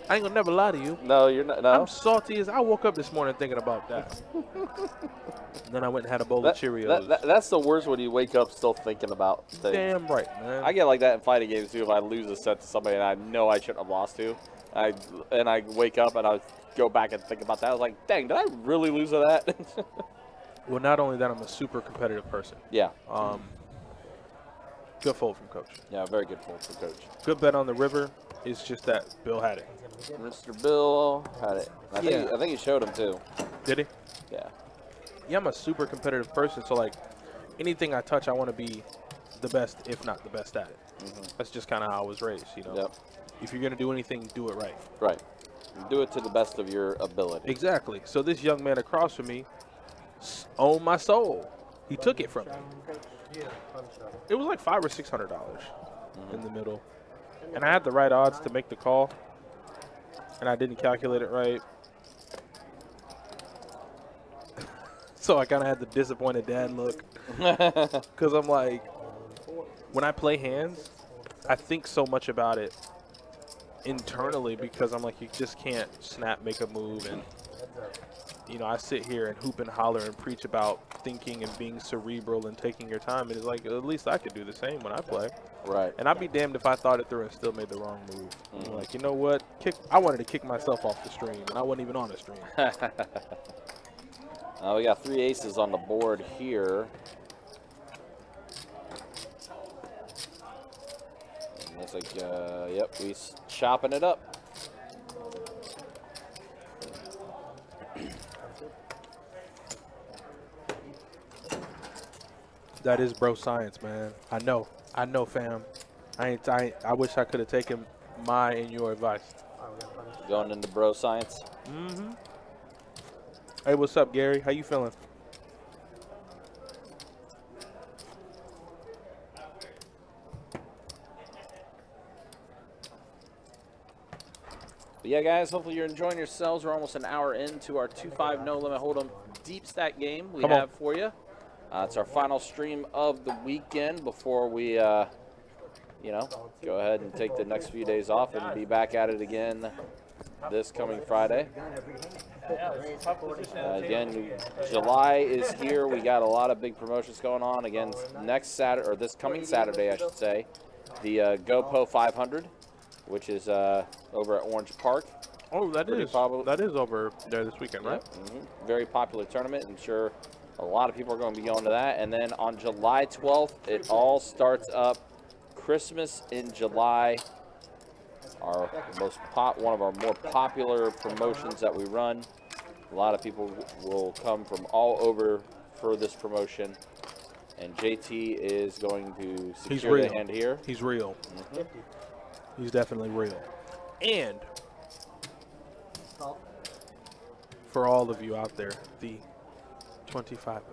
I ain't gonna never lie to you. No, you're not. No. I'm salty as I woke up this morning thinking about that. And then I went and had a bowl of Cheerios. That's the worst when you wake up still thinking about things. Damn right, man. I get like that in fighting games too. If I lose a set to somebody and I know I shouldn't have lost to, I wake up and I go back and think about that. I was like, dang, did I really lose to that? Well, not only that, I'm a super competitive person. Yeah. Good fold from Coach. Yeah, very good fold for Coach. Good bet on the river. It's just that Bill had it. Mr. Bill had it. I think he showed him too. Did he? Yeah. Yeah, I'm a super competitive person, so like anything I touch, I want to be the best, if not the best at it. That's just kind of how I was raised, you know. Yep. If you're gonna do anything, do it right. Right. Do it to the best of your ability. Exactly. So this young man across from me owned my soul. He took it from me. It was like $500 or $600 in the middle, and I had the right odds to make the call, and I didn't calculate it right. So I kind of had the disappointed dad look, because I'm like, when I play hands, I think so much about it internally, because I'm like, you just can't snap, make a move, and you know, I sit here and hoop and holler and preach about thinking and being cerebral and taking your time, and it's like, at least I could do the same when I play. Right. And I'd be damned if I thought it through and still made the wrong move. I'm like, you know what? I wanted to kick myself off the stream, and I wasn't even on the stream. We got 3 aces on the board here. And looks like, yep, we chopping it up. That is bro science, man. I know, fam. I wish I could have taken my and your advice. Going into bro science. Hey, what's up, Gary? How you feeling? But yeah, guys, hopefully you're enjoying yourselves. We're almost an hour into our 2-5 no limit hold'em deep stack game we have for you. It's our final stream of the weekend before we, you know, go ahead and take the next few days off and be back at it again this coming Friday. Again, July is here. We got a lot of big promotions going on. Again, next Saturday, or this coming Saturday, I should say, the GoPo 500, which is over at Orange Park. Oh, that is over there this weekend, right? Very popular tournament. I'm sure a lot of people are going to be going to that. And then on July 12th, it all starts up. Christmas in July, one of our more popular promotions that we run. A lot of people will come from all over for this promotion. And JT is going to secure the hand here. He's real. He's definitely real. And for all of you out there, the 25 of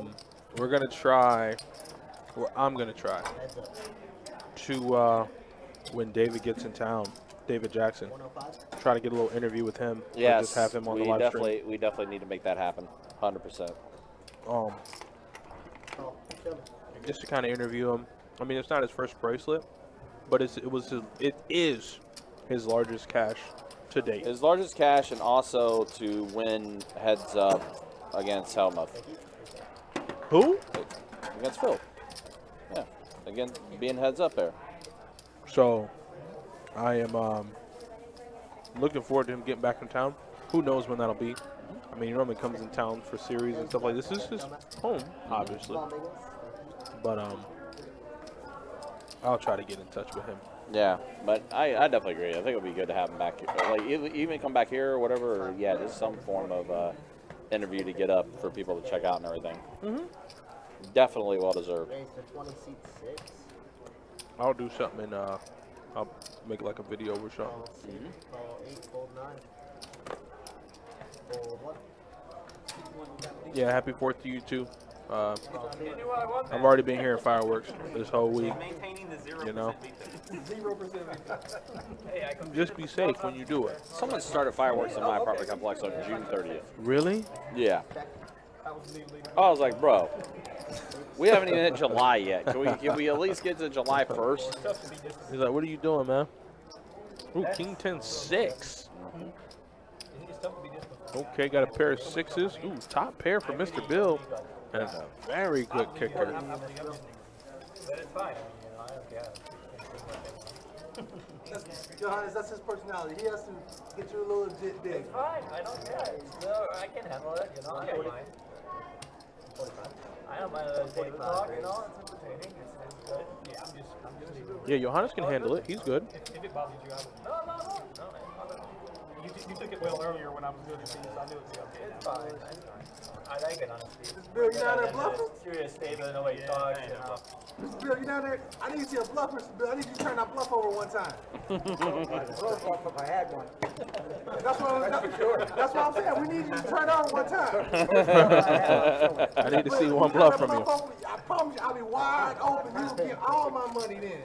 you, we're going to try, or I'm going to try, to, when David gets in town, David Jackson, try to get a little interview with him. Yes, just have him on the live stream. We definitely need to make that happen, 100%. Just to kind of interview him. I mean, it's not his first bracelet, but it is his largest cash to date. His largest cash, and also to win heads up against Helmuth. Who? Against Phil. Yeah, again, being heads up there. So, I am looking forward to him getting back in town. Who knows when that'll be? I mean, he normally comes in town for series and stuff like this. This is his home, obviously. But I'll try to get in touch with him. Yeah, but I definitely agree. I think it'll be good to have him back here. Like, even come back here or whatever, or yeah, just some form of interview to get up for people to check out and everything. Definitely well deserved. I'll do something and I'll make like a video or something. Yeah, happy 4th to you too. I've already been hearing fireworks this whole week. You know, just be safe when you do it. Someone started fireworks in my apartment complex on June 30th. Really? Yeah. I was like, bro, We haven't even hit July yet. Can we at least get to July 1st? He's like, what are you doing, man? Ooh, King 10-6. Okay, got a pair of sixes. Ooh, top pair for Mr. Bill. And a very good kicker. Johannes, that's his personality. He has to get you a little bit big. It's fine. I don't care. No, I can handle it. You know, I don't mind. I don't mind table talk. You know, it's entertaining. It's good. Yeah, I'm just. Yeah, Johannes can handle it. He's good. If it bothers you, I would. No. You took it well earlier when I was good at things. I knew it was okay. It's fine. I like it, honestly. Bill, you down there bluffing? Serious statement, the way he talks, you know. Mr. Bill, you down there? I need to see a bluff, Mr. Bill. I need you to turn that bluff over one time. If I had one. That's what I'm saying. We need you to turn it over one time. I need to see one bluff from you. I promise you, I'll be wide open. You'll get all my money then.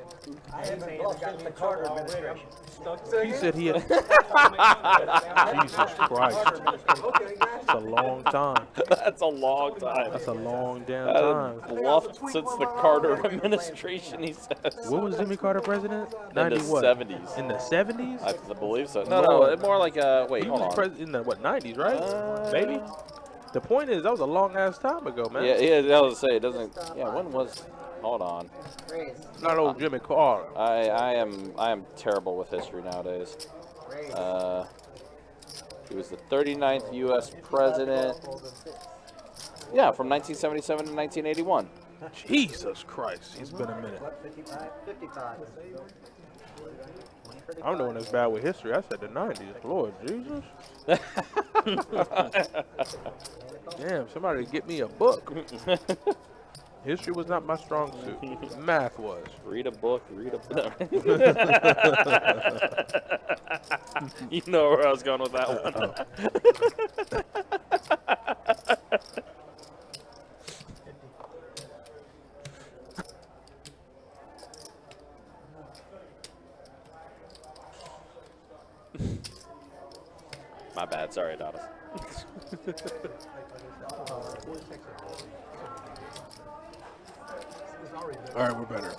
I haven't got the Carter administration. He said he had. Jesus Christ. Okay, That's a long time. That's a long time. That's a long damn time. Bluffed since the Carter administration, he says. What was Jimmy Carter president? In 90 the what? 70s. In the 70s? I believe so. No, more like, wait, He hold was on. president in the, what, 90s, right? Maybe? The point is, that was a long-ass time ago, man. Yeah, I was say it doesn't. Yeah, when was? Hold on. Not old Jimmy Carter. I am terrible with history nowadays. He was the 39th U.S. president. Yeah, from 1977 to 1981. Jesus Christ, he's been a minute. 55. I'm doing as bad with history. I said the 90s. Lord Jesus. Damn, somebody get me a book. History was not my strong suit. Math was. Read a book, read a book. You know where I was going with that one. My bad. Sorry, Adonis. All right, we're better.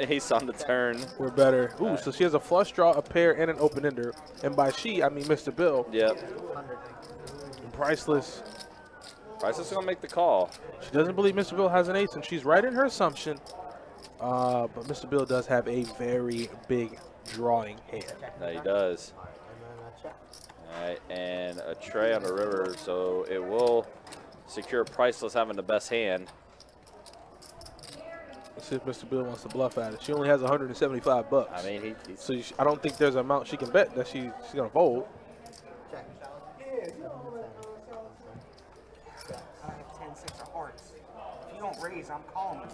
Ace on the turn. We're better. Ooh, so she has a flush draw, a pair, and an open ender. And by she, I mean Mr. Bill. Yep. And Priceless. Priceless is going to make the call. She doesn't believe Mr. Bill has an ace, and she's right in her assumption. But Mr. Bill does have a very big drawing hand. No, he does. All right, and a tray on the river, so it will secure Priceless having the best hand. Let's see if Mr. Bill wants to bluff at it. She only has 175 bucks. I mean, he's So I don't think there's an amount she can bet that she's going to fold. I have 10-6 of hearts. If you don't raise, I'm calling.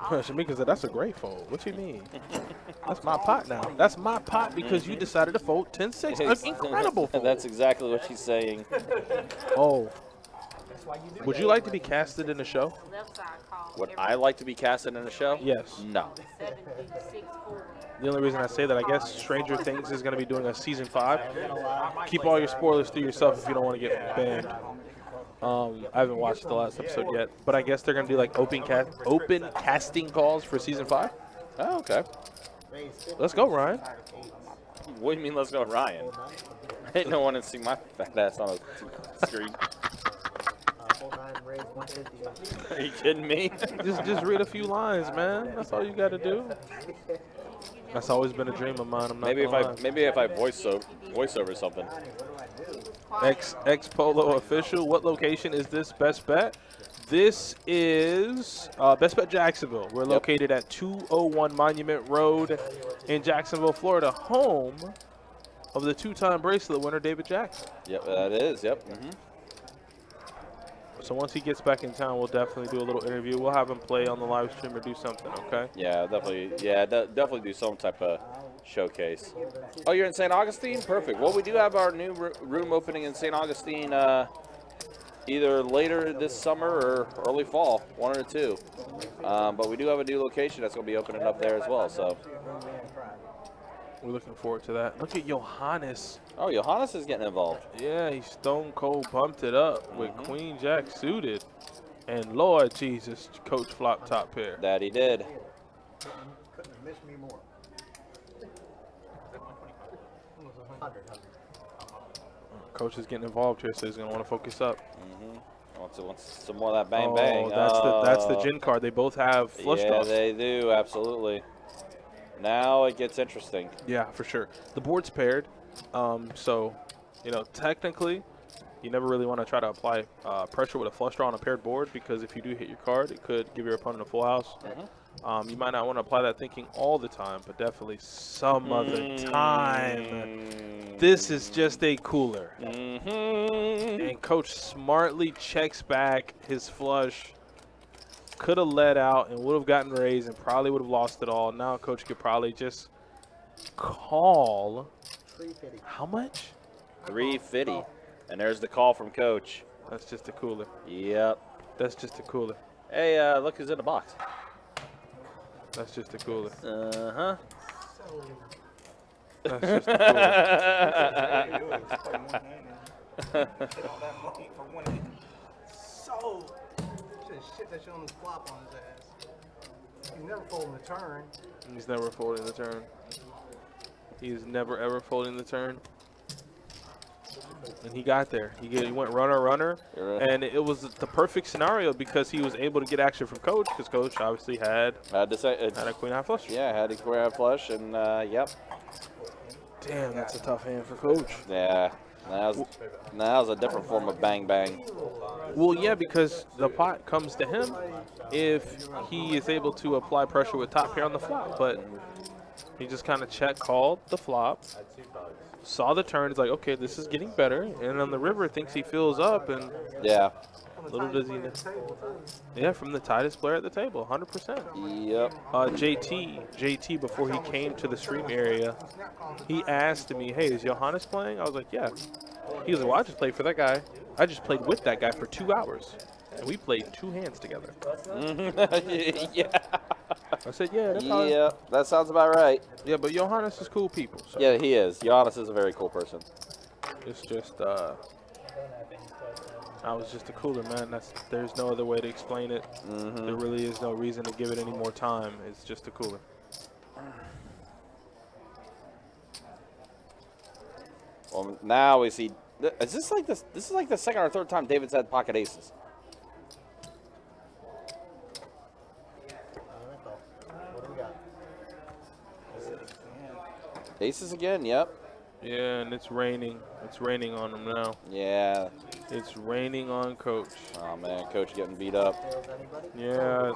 Shamika said, that's a great fold. What you mean? That's my pot now. That's my pot because you decided to fold 10-6. An incredible fold. That's exactly what she's saying. Oh. Would you like to be casted in the show? Would I like to be casted in a show? Yes. No. The only reason I say that, I guess Stranger Things is going to be doing a season 5. Keep all your spoilers to yourself if you don't want to get banned. I haven't watched the last episode yet, but I guess they're going to do like open casting calls for season 5. Oh, okay. Let's go, Ryan. What do you mean, let's go, Ryan? Ain't no one to see my fat ass on a screen. Are you kidding me? Just read a few lines, man. That's all you got to do. That's always been a dream of mine. I'm not Maybe if I voice over something. X Polo official. What location is this Best Bet? This is Best Bet Jacksonville. We're located at 201 Monument Road in Jacksonville, Florida, home of the 2-time bracelet winner David Jackson. Yep, that is. Yep. So once he gets back in town, we'll definitely do a little interview. We'll have him play on the live stream or do something, okay? Yeah, definitely. Yeah, definitely do some type of showcase. Oh, you're in St. Augustine? Perfect. Well, we do have our new room opening in St. Augustine either later this summer or early fall, one or two. But we do have a new location that's going to be opening up there as well. So We're looking forward to that. Look at Johannes. Oh, Johannes is getting involved. Yeah, he stone cold bumped it up with Queen Jack suited. And Lord Jesus, Coach flop top pair. That he did. Couldn't have missed me more. Coach is getting involved here, so he's going to want to focus up. Wants some more of that bang bang. That's the gin card. They both have flush draws. Yeah, they do, absolutely. Now it gets interesting. Yeah, for sure. The board's paired, so, you know, technically, you never really want to try to apply pressure with a flush draw on a paired board because if you do hit your card, it could give your opponent a full house. You might not want to apply that thinking all the time, but definitely some other time. This is just a cooler. And Coach smartly checks back his flush. Could have let out and would have gotten raised and probably would have lost it all. Now Coach could probably just call. How much? 350. And there's the call from Coach. That's just a cooler. Yep. That's just a cooler. Hey, look who's in the box. That's just a cooler. Uh-huh. That's just a cooler. So, shit that you on the flop on his ass. He's never folding the turn. He's never folding the turn. He's never ever folding the turn. And he got there. He went runner, and it was the perfect scenario because he was able to get action from Coach because Coach obviously had a queen high flush. Yeah, had a queen high flush, and yep. Damn, that's a tough hand for Coach. Yeah, now's a different form of bang bang. Well, yeah, because the pot comes to him if he is able to apply pressure with top pair on the flop, but he just kind of called the flop. Saw the turn, he's like, okay, this is getting better. And on the river, thinks he fills up, and yeah, little does he know. Yeah, from the tightest player at the table, 100%. Yep. JT, before he came to the stream area, he asked me, hey, is Johannes playing? I was like, yeah. He was like, well, I just played for that guy. I just played with that guy for 2 hours. And we played 2 hands together. Yeah. I said, yeah, that sounds about right. Yeah, but Johannes is cool people. So. Yeah, he is. Johannes is a very cool person. It's just, I was just a cooler, man. There's no other way to explain it. There really is no reason to give it any more time. It's just a cooler. Well, now we see. Is this like this? This is like the second or third time David's had pocket aces. Aces again, yep. Yeah, and it's raining. It's raining on him now. Yeah. It's raining on Coach. Oh, man, Coach getting beat up. Yeah.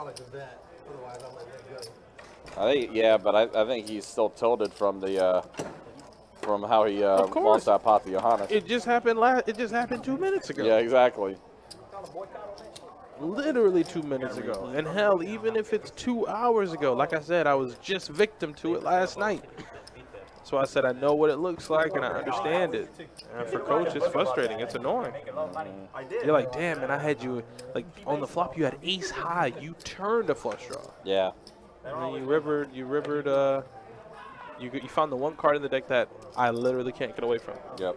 I think, yeah, but I think he's still tilted from the from how he lost that pot to Johannes. It just happened. It just happened 2 minutes ago. Yeah, exactly. Literally 2 minutes ago. And hell, even if it's 2 hours ago, like I said, I was just victim to it last night. So I said I know what it looks like and I understand it. And for Coach, it's frustrating. It's annoying. You're like, damn, man, I had you like on the flop. You had ace high. You turned a flush draw. Yeah. And then you rivered. You found the one card in the deck that I literally can't get away from. Yep.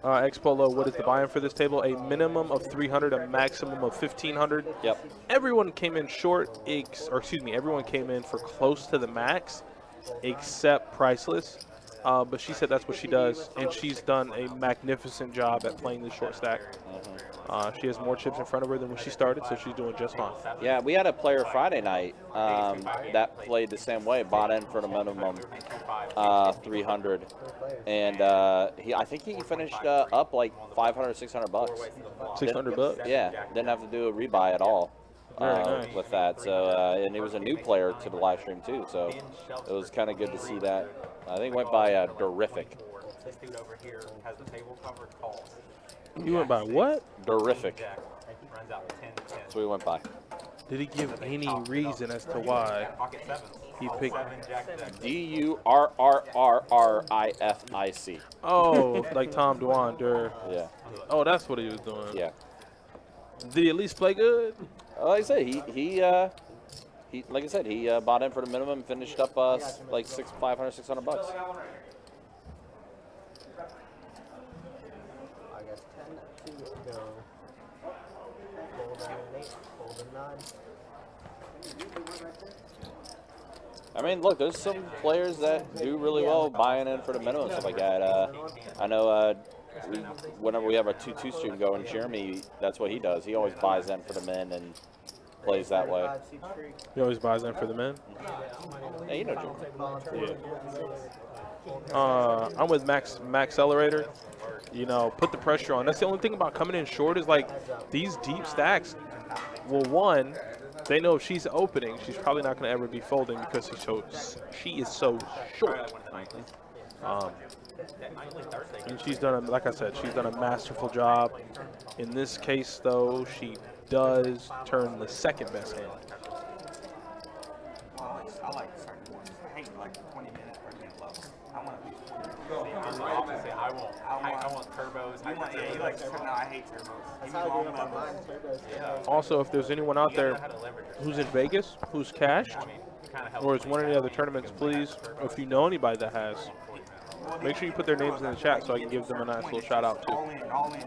X-Polo, what is the buy-in for this table? A minimum of 300, a maximum of 1,500. Yep. Everyone came in short, everyone came in for close to the max, except Priceless. But she said that's what she does, and she's done a magnificent job at playing the short stack. She has more chips in front of her than when she started, so she's doing just fine. Yeah, we had a player Friday night that played the same way, bought in for the minimum 300, and I think he finished up like 500, 600 bucks. 600 bucks? Yeah, didn't have to do a rebuy at all. Very nice. With that, so and he was a new player to the live stream too, so it was kind of good to see that. I think went by Derific. This dude over here has the table covered calls. You went by what? Derific. Runs out 10 to 10. That's what we went by. Did he give any reason as to why he picked DURRRRRIFIC? Oh, like Tom Dwan, Yeah. Oh, that's what he was doing. Yeah. Did he at least play good? Like I say, he he, like I said, he bought in for the minimum, finished up like $500, $600 bucks. I guess 10 to go. Fold an 8, fold a 9. I mean, look, there's some players that do really well buying in for the minimum and stuff like that. I know whenever we have a 2-2 stream going, Jeremy, that's what he does. He always buys in for the men and plays that way. He always buys in for the men. Yeah, you know Jeremy. Yeah. I'm with Max Accelerator. You know, put the pressure on. That's the only thing about coming in short is like these deep stacks. Well, one, they know if she's opening, she's probably not going to ever be folding because she is so short. And she's done, like I said, she's done a masterful job. In this case, though, she does turn the second best hand. I like certain ones. I hate like 20 minutes per minute low. I want to be. I want turbos. Yeah, you like turbos. No, I hate turbos. Give me long levels. Also, if there's anyone out there who's in Vegas, who's cashed, or is winning any other tournaments, please, if you know anybody that has, make sure you put their names in the chat so I can give them a nice little shout out too. All in.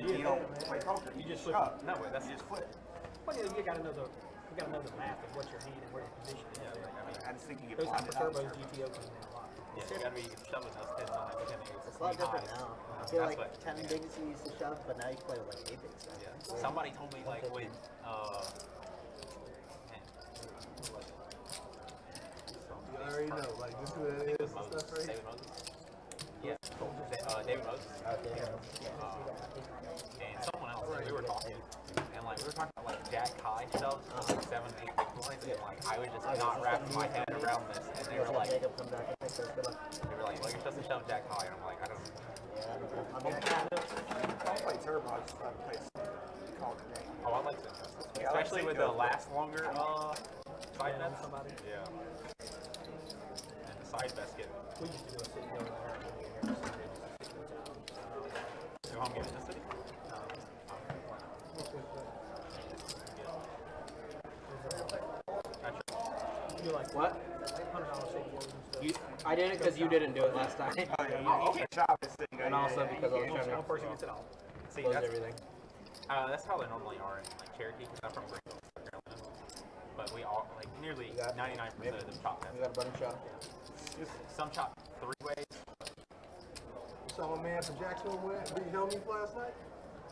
You don't play poker. You just flip. No, that's just flip. Well, yeah, you got to know the math of what your hand and where your position is. I just think you get Those blinded turbos out. GTO can now a lot. Yeah, you gotta be shoving those 10 9 It's a lot different now. I feel like 10 bigs you used to shove, but now you play with like 8 bigs. Yeah. Somebody told me like when You already know, like this is what it is. Stuff right. David Moses. Yeah, David Moses. And someone else, we were talking, and like we were talking about like Jack High shoves, like 7, 8 big blinds, and like I was just not wrapping my head around this, and they were like, well, you're supposed to shove Jack High, and I'm like, I don't. I play turbo. I just play call it a day. Oh, I like that. Especially with the last longer side bets. Yeah. And the side bets get. We used to do a city over there. So I'm giving this city. You're like, What? $100 city goes and stuff. You, I did it because you didn't do it last time. Oh, yeah, you can't shop this thing. And also because I was trying One to person gets it all. See, close that's everything. That's how they normally are in like Cherokee, because I'm from Greenville, South Carolina. But we all like nearly 99% of them chop You that. got a button shot. Some chop 3 ways. You saw my man from Jacksonville beat Helmuth last night?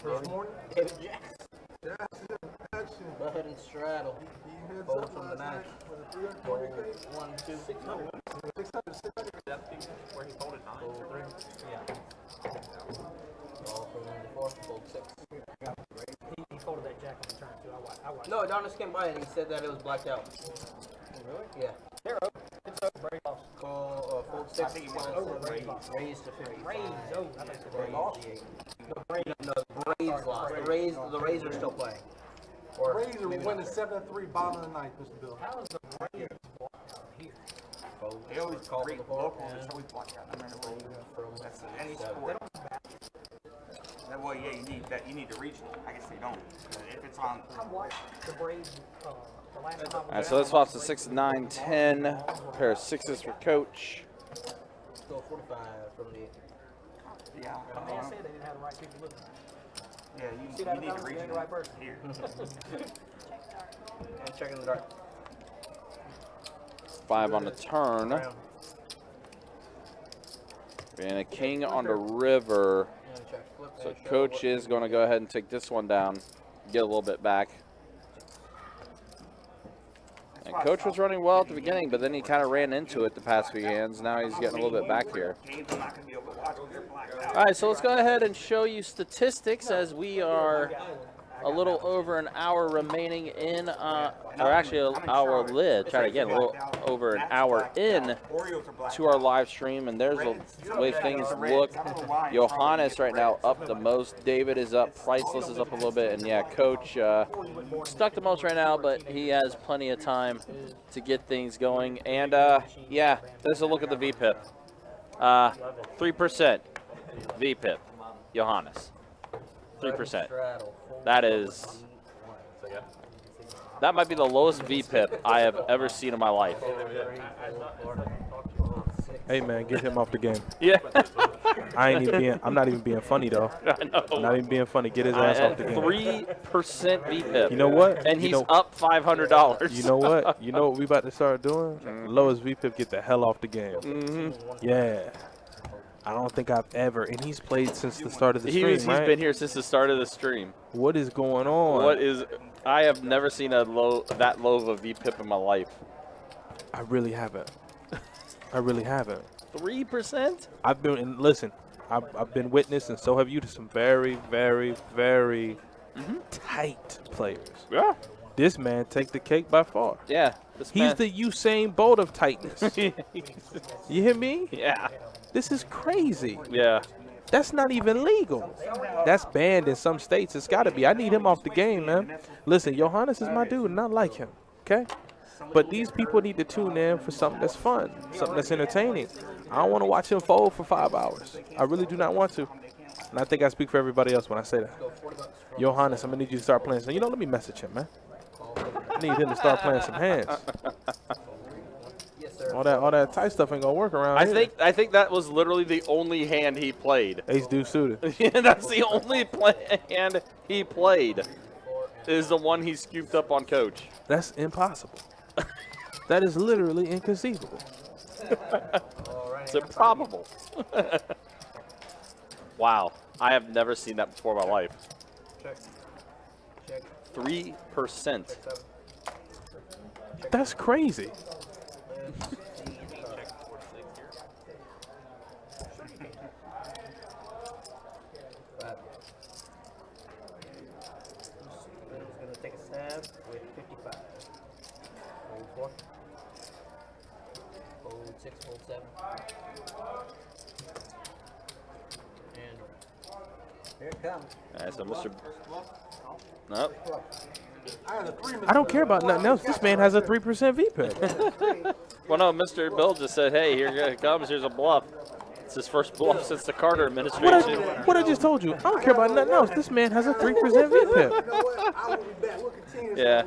This morning? David Jackson. Jackson, action. Go ahead and straddle. He heads Fold up from the last night knife. with a 320 crate. 1, 2, 600. 600. That's where he folded 9. Fold 3. Yeah. All from 1 to 4. Fold 6. He folded that jack on the turn too. I watched. No, Adonis came by and he said that it was blacked out. Really? Yeah. They're open. It's open. Break off. Fold 6. I think he wants to raise. Raise to 55. Raise. Oh, I think the Raise. No, the Rays lost. The Rays are still playing. Or Razor maybe winning not. 7-3, bottom of the ninth, Mr. Bill. How is the Rays blocked out here? Fold. They always Call great for the four. locals. It's always blocked out. No matter what. That's any sport. Well, yeah, you need to reach it. I guess they don't. If it's on. I watched the Braves. The last time. All right, so let's swap to 6, 9, 10. Pair of 6s for Coach. Go 45 from the. Yeah. They said they didn't have the right people looking. Yeah, See you that need to about reach the it right person. here. And checking the dark. 5 on the turn. And a king on the river. And check. Flip So and show Coach what- is going to go ahead and take this one down. Get a little bit back. And Coach was running well at the beginning, but then he kind of ran into it the past few hands. Now he's getting a little bit back here. Games I'm not going to be able to watch when they're blacked out. All right, so let's go ahead and show you statistics as we are a little over an hour remaining in, or actually an hour lid. Try it again, a little over an hour in to our live stream, and there's the way things look. Johannes right now up the most. David is up. Priceless is up a little bit, and yeah, Coach stuck the most right now, but he has plenty of time to get things going. And yeah, there's a look at the VPIP. 3% VPIP, Johannes. 3%. That is That might be the lowest VPIP I have ever seen in my life. Hey man, get him off the game. Yeah. I'm not even being funny though. I know. I'm not even being funny. Get his ass off the game. 3% VPIP. You know what? And he's know, up $500. You know what? You know what we about to start doing? Lowest VPIP, get the hell off the game. Yeah. I don't think I've ever, and he's played since the start of the stream, He's right? been here since the start of the stream. What is going on? I have never seen that low of a VPIP in my life. I really haven't. I really haven't. 3%? I've been, and listen, I've been witness, and so have you, to some very, very, very tight players. Yeah. This man take the cake by far. Yeah. He's the Usain Bolt of tightness. You hear me? Yeah. This is crazy. Yeah. That's not even legal. That's banned in some states. It's got to be. I need him off the game, man. Listen, Johannes is my dude, and I like him, okay? But these people need to tune in for something that's fun, something that's entertaining. I don't want to watch him fold for 5 hours. I really do not want to. And I think I speak for everybody else when I say that. Johannes, I'm going to need you to start playing some. Let me message him, man. I need him to start playing some hands. All that tight stuff ain't gonna work around here. I think that was literally the only hand he played. Ace deuce suited. Yeah, that's the only hand he played. Is the one he scooped up on Coach. That's impossible. That is literally inconceivable. It's improbable. Wow, I have never seen that before in my life. 3%. That's crazy. Take a stab with 55. Hold 4. Hold 6, hold 7. And here it comes. All right, so Mr. Nope. I don't care about nothing else. This man has a 3% VPIP. Well, no, Mr. Bill just said, hey, here it comes. Here's a bluff. It's his first bluff since the Carter administration. What I just told you. I don't care about nothing else. This man has a 3% VPIP. Yeah.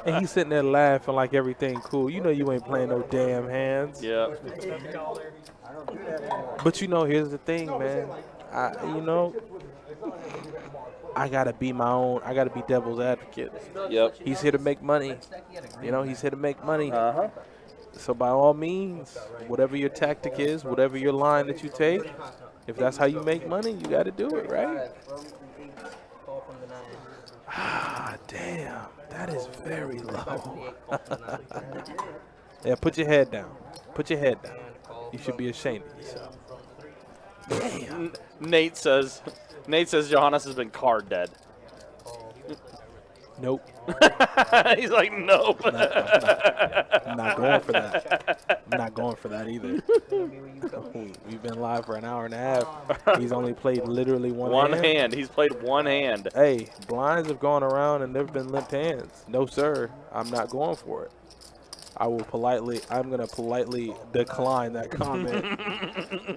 And he's sitting there laughing like everything cool. You know you ain't playing no damn hands. Yeah. But here's the thing, man. I gotta be my own. I gotta be devil's advocate. Yep. He's here to make money. He's here to make money. So by all means, whatever your tactic is, whatever your line that you take, if that's how you make money, you got to do it, right? Ah, damn. That is very low. Yeah, put your head down. Put your head down. You should be ashamed of yourself. Damn. Nate says Johannes has been card dead. Nope. He's like, nope. I'm not going for that. I'm not going for that either. We've been live for an hour and a half. He's only played literally one hand. He's played one hand. Hey, blinds have gone around and there have been limped hands. No, sir. I'm not going for it. I'm going to politely decline that comment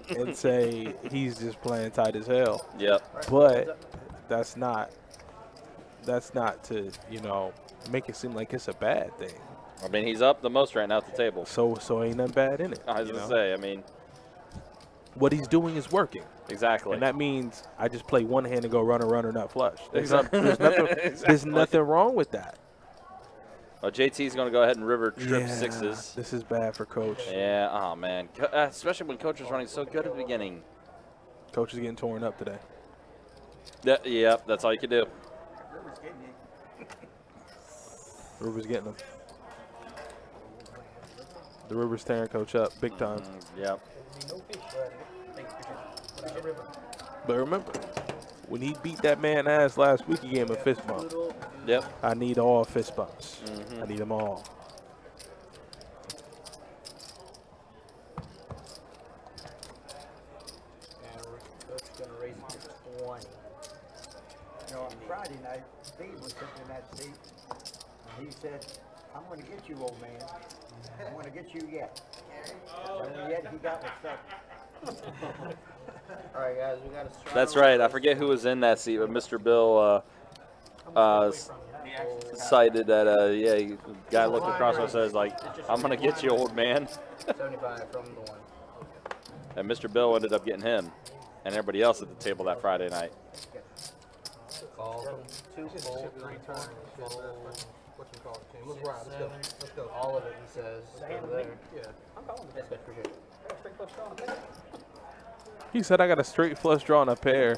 and say he's just playing tight as hell. Yep. But that's not to, make it seem like it's a bad thing. I mean, he's up the most right now at the table. So ain't nothing bad in it. I was going to say, I mean. What he's doing is working. Exactly. And that means I just play one hand and go runner, not flush. There's nothing wrong with that. Well, JT's going to go ahead and river trip sixes. This is bad for Coach. Yeah, oh, man. Especially when Coach was running so good at the beginning. Coach is getting torn up today. Yep, that's all you can do. River's getting him. The River's tearing Coach up big time. Yep. But remember, when he beat that man ass last week, he gave him a fist bump. Yep. I need all fist bumps. I need them all. And Coach's going to raise it to 20. On Friday night, Steve was sitting in that seat, and he said, I'm going to get you, old man. I'm going to get you yet. And yet he got what's up. All right, guys, we got to start. That's right. I forget who was in that seat, but Mr. Bill cited that, yeah, guy looked across and says, like, I'm going to get you, old man. 75 from the one. And Mr. Bill ended up getting him and everybody else at the table that Friday night. Call from 2, fold, 3 turns, fold. What you call it, King? Let's ride. Let's go. All of it, he says. Over there. Yeah. I'm calling That's this. good for sure. Straight flush draw. He said I got a straight flush draw and a pair.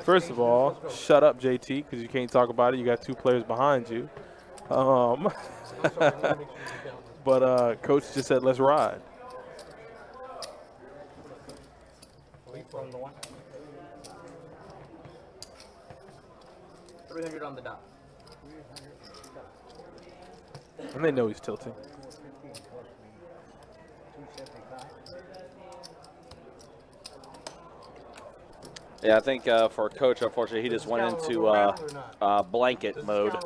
First of all, shut up, JT, because you can't talk about it. You got 2 players behind you. But Coach just said, let's ride. From the one. 300 on the dot. And they know he's tilting. Yeah, I think for Coach, unfortunately, he just went into blanket mode.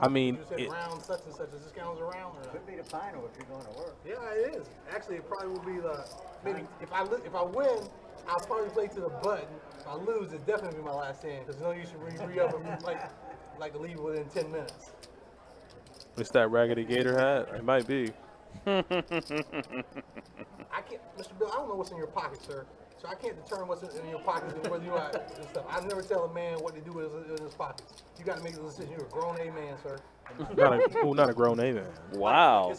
I mean, you said round such and such. Does this count as a round or not? Could be the final if you're going to work. Yeah, it is. Actually, it probably will be the maybe if I win, I'll probably play to the button. If I lose, it's definitely be my last hand because no use to re-up and like to leave within 10 minutes. It's that raggedy gator hat. It might be. I can't, Mr. Bill. I don't know what's in your pocket, sir. So I can't determine what's in your pockets and whether you are and stuff. I never tell a man what to do with his pockets. You got to make a decision. You're a grown A man, sir. Not a grown A man. Wow.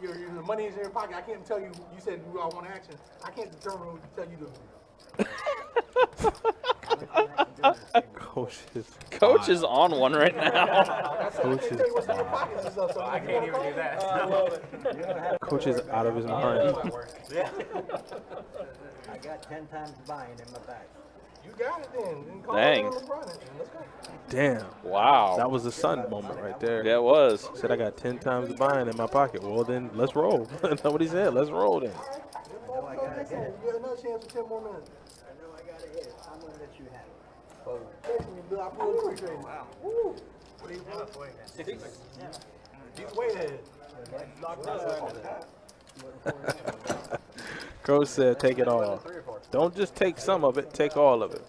Your money is in your pocket. I can't tell you. You said you all want action. I can't determine what to tell you to do. Coach is on one right now. Coach is I can't even do that. Coach is out of his mind. I got 10 times buying in my bag. You got it then. Call Dang. it on LeBron and let's go. Damn. Wow. That was the sun moment right there. Yeah, it was. Said I got 10 times the buying in my pocket. Well, then let's roll. That's what he said. Let's roll then. You got another chance for 10 more minutes. I know I got to hit it. I'm going to let you have it. Thank you, Bill. I really appreciate it. Wow. Woo. What do you think? He's way ahead. Coach said take it all. Don't just take some of it, take all of it.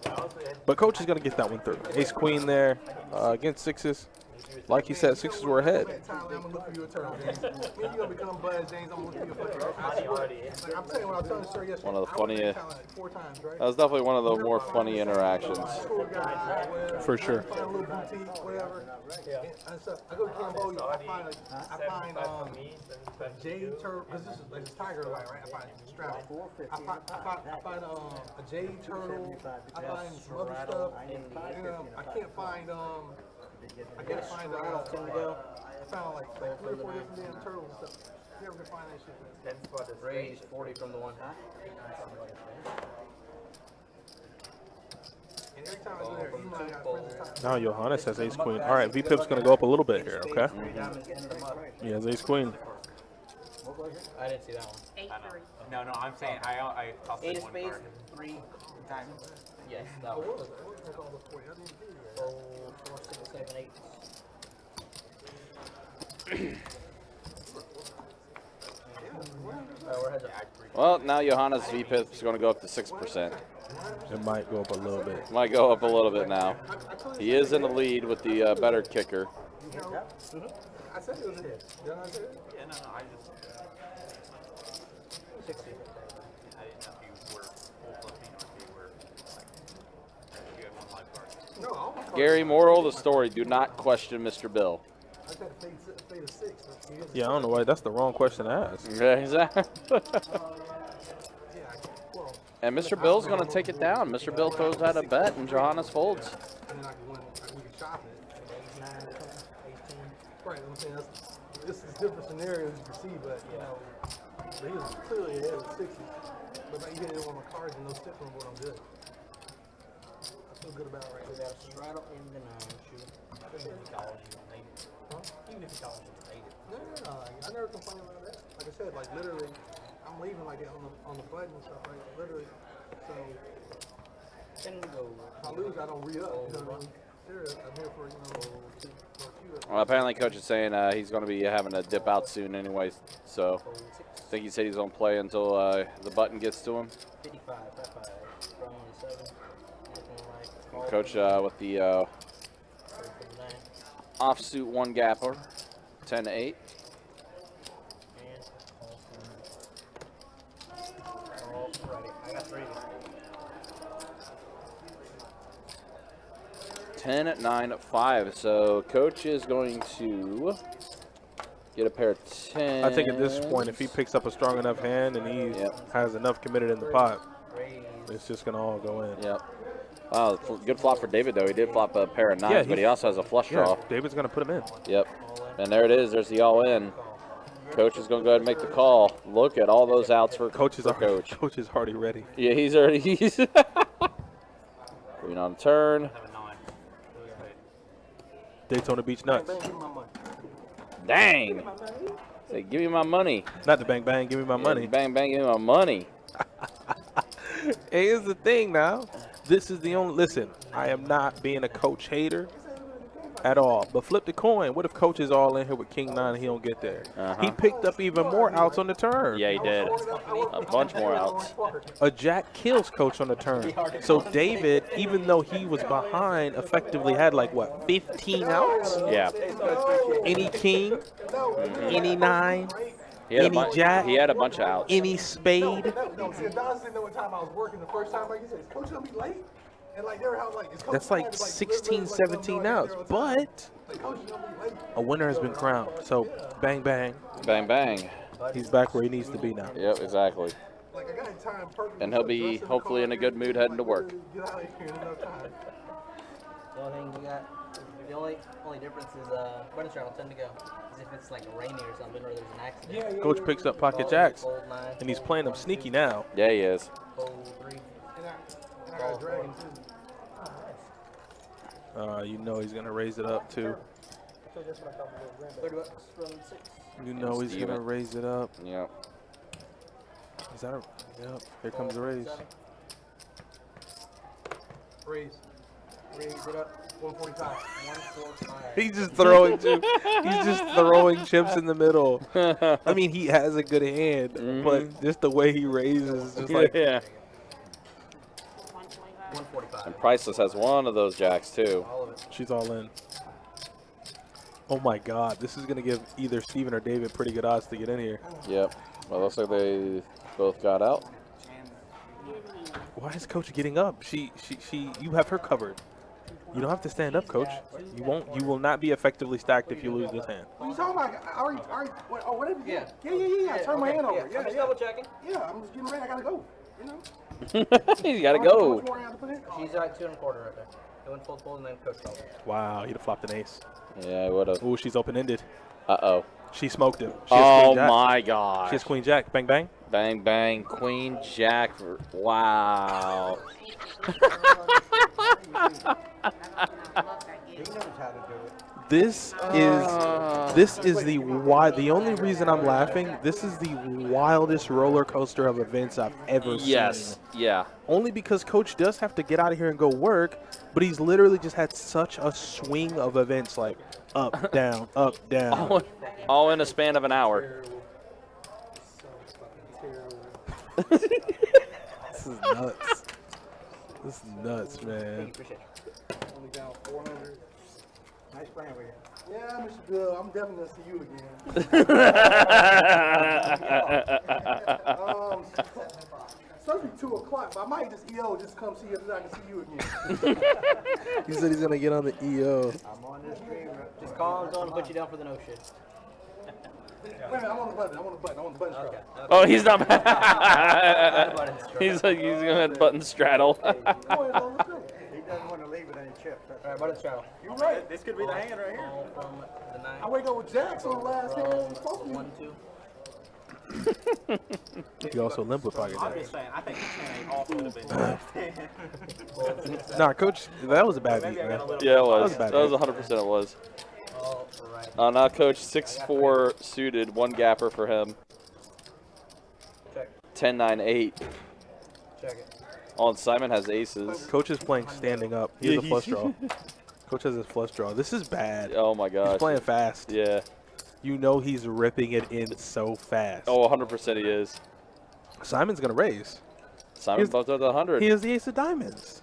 But Coach is going to get that one through. Ace Queen there against sixes. Like he said, sixes were ahead. I'm going to look for you a turn, James. You're going to become Buzz, James. I'm going to look for you a fucking like, I'm telling you what I was telling sir yesterday. One of the funniest. Like 4 times, right? That was definitely one of the more funny interactions. For sure. Find a little boutique, whatever. And so I go to Cambodia. I find a jade turtle, because this is like this tiger light, right? I find strap. I find a jade turtle. I find some other stuff. I can't find I gotta find I found like 3 or 4 different damn turtles and stuff. You never can find that shit. Raise 40 from the one. And every time I go there, even though I got friends at the time, Now Johannes has ace queen. All right, VPIP's going to go up a little bit here, okay? He has ace queen. I didn't see that one. 8-3. No, I'm saying I tossed 8 it of one spades, card. 3 diamonds. Yes, that I one. was like all the 40. I didn't do that. 4, 6, 7, 8. Well, now Johannes' VPIP is going to go up to 6%. It might go up a little bit. Might go up a little bit now. He is in the lead with the better kicker. I said it was a hit. Didn't I say it? Yeah, no, I just 60. I didn't know if you were full flipping or if you were like if you had one live card. No, all my cards. Gary, moral of the story, do not question Mr. Bill. I just had to fade a 6. Yeah, I don't know why. That's the wrong question to ask. Yeah, exactly. Yeah, well, And Mr. Bill's going to take it down. Mr. Bill throws out a bet and Johannes folds. and then I can win. We can shop it. 8, 9, 10, 18. Right, I'm saying this is different scenarios you can see, but you know, but he was clearly ahead with 60. But like, you hit it on my cards and no stiff on what I'm good. I feel good about it right now. Straddle in the 9, shoot. Even if he calls you, made it. Even if he calls you, made it. No. I never complain about that. Like I said, like literally, I'm leaving like that on the button and stuff, right? Literally. So Then we go. if I lose, I don't re-up. You know what I mean? Serious. I'm here for for a few. Well, apparently Coach is saying he's going to be having to dip out soon anyways. So I think he said he's going to play until the button gets to him. 55, 5, from the 7. Looking like Coach with the offsuit one gapper, 10-8. Alrighty, I got 3 of these. 10-9-5. So Coach is going to get a pair of 10s. I think at this point, if he picks up a strong enough hand and he has enough committed in the pot, it's just going to all go in. Yep. Wow, good flop for David, though. He did flop a pair of 9s, but he also has a flush draw. David's going to put him in. Yep. And there it is. There's the all-in. Coach is going to go ahead and make the call. Look at all those outs for Coach. Coach is already ready. Yeah, he's already. Queen on turn. Daytona Beach nuts. Dang. Say, give me my money. Not the bang bang, give me my money. Bang bang, give me my money. Hey, here's the thing now. This is the only, listen, I am not being a Coach hater at all. But flip the coin. What if Coach is all in here with King 9 and he don't get there? He picked up even more outs on the turn. Yeah, he did. A bunch more outs. A jack kills Coach on the turn. So David, even though he was behind, effectively had like, what, 15 outs? Yeah. Any king, any 9, any jack, he had a bunch of outs. any spade. No, see, Adonis didn't know what time I was working the first time. Like he said, is Coach going to be late? And like, they were how, like, is Coach That's like tired? 16, 17 outs. But a winner has been crowned. So bang, bang. Bang, bang. He's back where he needs to be now. Yep, exactly. Like, I got time perfect. And he'll be hopefully in a good mood heading to work. Get out of here in no time. The only thing we got, the only difference is bonus round will tend to go. Is if it's like rainy or something, or there's an accident. Coach picks up pocket jacks, and he's playing them sneaky now. Yeah, he is. Fold 3. And I got a dragon, too. You know he's going to raise it up, too. $30 from 6. You know he's going to raise it up. Yep. Is that a... Yep, here comes the raise. Raise it up. 145. 145. He's just throwing chips. He's just throwing chips in the middle. I mean, he has a good hand, but just the way he raises is just like... Yeah. 145. And Priceless has one of those jacks, too. All of it. She's all in. Oh, my God. This is going to give either Steven or David pretty good odds to get in here. Yep. Well, looks like they both got out. Why is Coach getting up? You have her covered. You don't have to stand up, Coach. You will not be effectively stacked if you lose this hand. What are you talking about? I already, whatever. Yeah. Yeah. Turn my hand over. I'm just double checking. Yeah, I'm just getting ready. I gotta go. You know. He's got to go. She's at 2 1/4 right there. It went fold, and then Coach fold. Wow, he'd have flopped an ace. Yeah, I would have. Ooh, she's open-ended. Uh-oh. She smoked him. She has Oh, queen jack. my gosh. She has queen jack. Bang, bang. Bang, bang. Queen, jack. Wow. He knows how to do it. This is the only reason I'm laughing. This is the wildest roller coaster of events I've ever seen. Yes. Yeah. Only because Coach does have to get out of here and go work, but he's literally just had such a swing of events, like up, down, up, down. All in a span of an hour. This is nuts. This is nuts, man. Only down 400. Nice playing with you. Yeah, Mr. Bill, I'm definitely gonna see you again. It's supposed to be 2 o'clock, but I might just EO just come see you so I can see you again. He said he's gonna get on the EO. I'm on this stream. Just call him on and put you down for the no shit. Wait a minute, I want the button. I want the button strap. Okay. Oh, he's not. He's he's going to button straddle. He doesn't want to leave with any chips. All right, button straddle. You're right. This could be the hand right here. All from the 9. I wake up with jacks on the last hand. It's supposed to be. 1 2. He also limp with pocket I'm jack. just saying, I think this hand also would have been. Nah, Coach, that was a bad beat, man. Yeah, it was. That That was was bad. 100% it was. All right. Now, Coach, 6'4", suited, 1 gapper for him. Check. 10-9-8. Check it. Oh, and Simon has aces. Coach is playing standing up. He has a flush draw. Coach has his flush draw. This is bad. Oh, my gosh. He's playing fast. Yeah. You know he's ripping it in so fast. Oh, 100% he is. Simon's going to raise. Simon bumped up to 100. He has the ace of diamonds.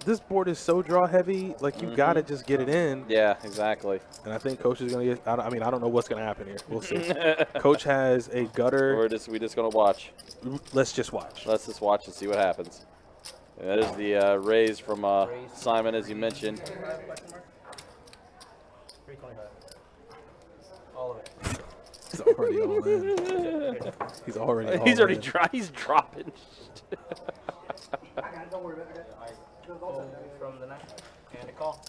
this board is so draw heavy. Like you gotta just get it in. Yeah, exactly. And I think Coach is gonna get. I mean, I don't know what's gonna happen here. We'll see. Coach has a gutter. We just gonna watch. Let's just watch. Let's just watch and see what happens. And that is the raise from Simon, as you mentioned. 325. All of it. He's already all in. He's already. All He's already in. he's dropping. Fold from the 9. And a call.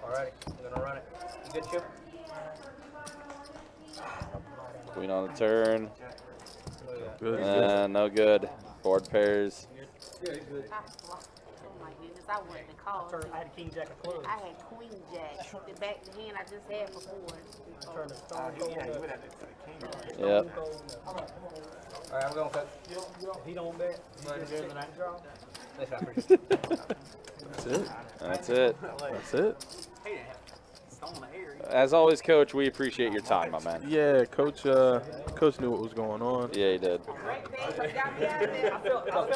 Alrighty, I'm gonna run it. You good, Chip? Queen on the turn. Good. No good. Board pairs. Oh my goodness, I wanted to call. I had a king jack of clubs. I had queen jack. The back the hand I just had before. Turn the stone cold up. Yep. Alright, I'm going coach. If he don't bet, Go ahead and do the 9 draw. Thanks, I appreciate it. That's it. That's it. That's it. As always, Coach, we appreciate your time, my man. Yeah, Coach. Coach knew what was going on. Yeah, he did. I felt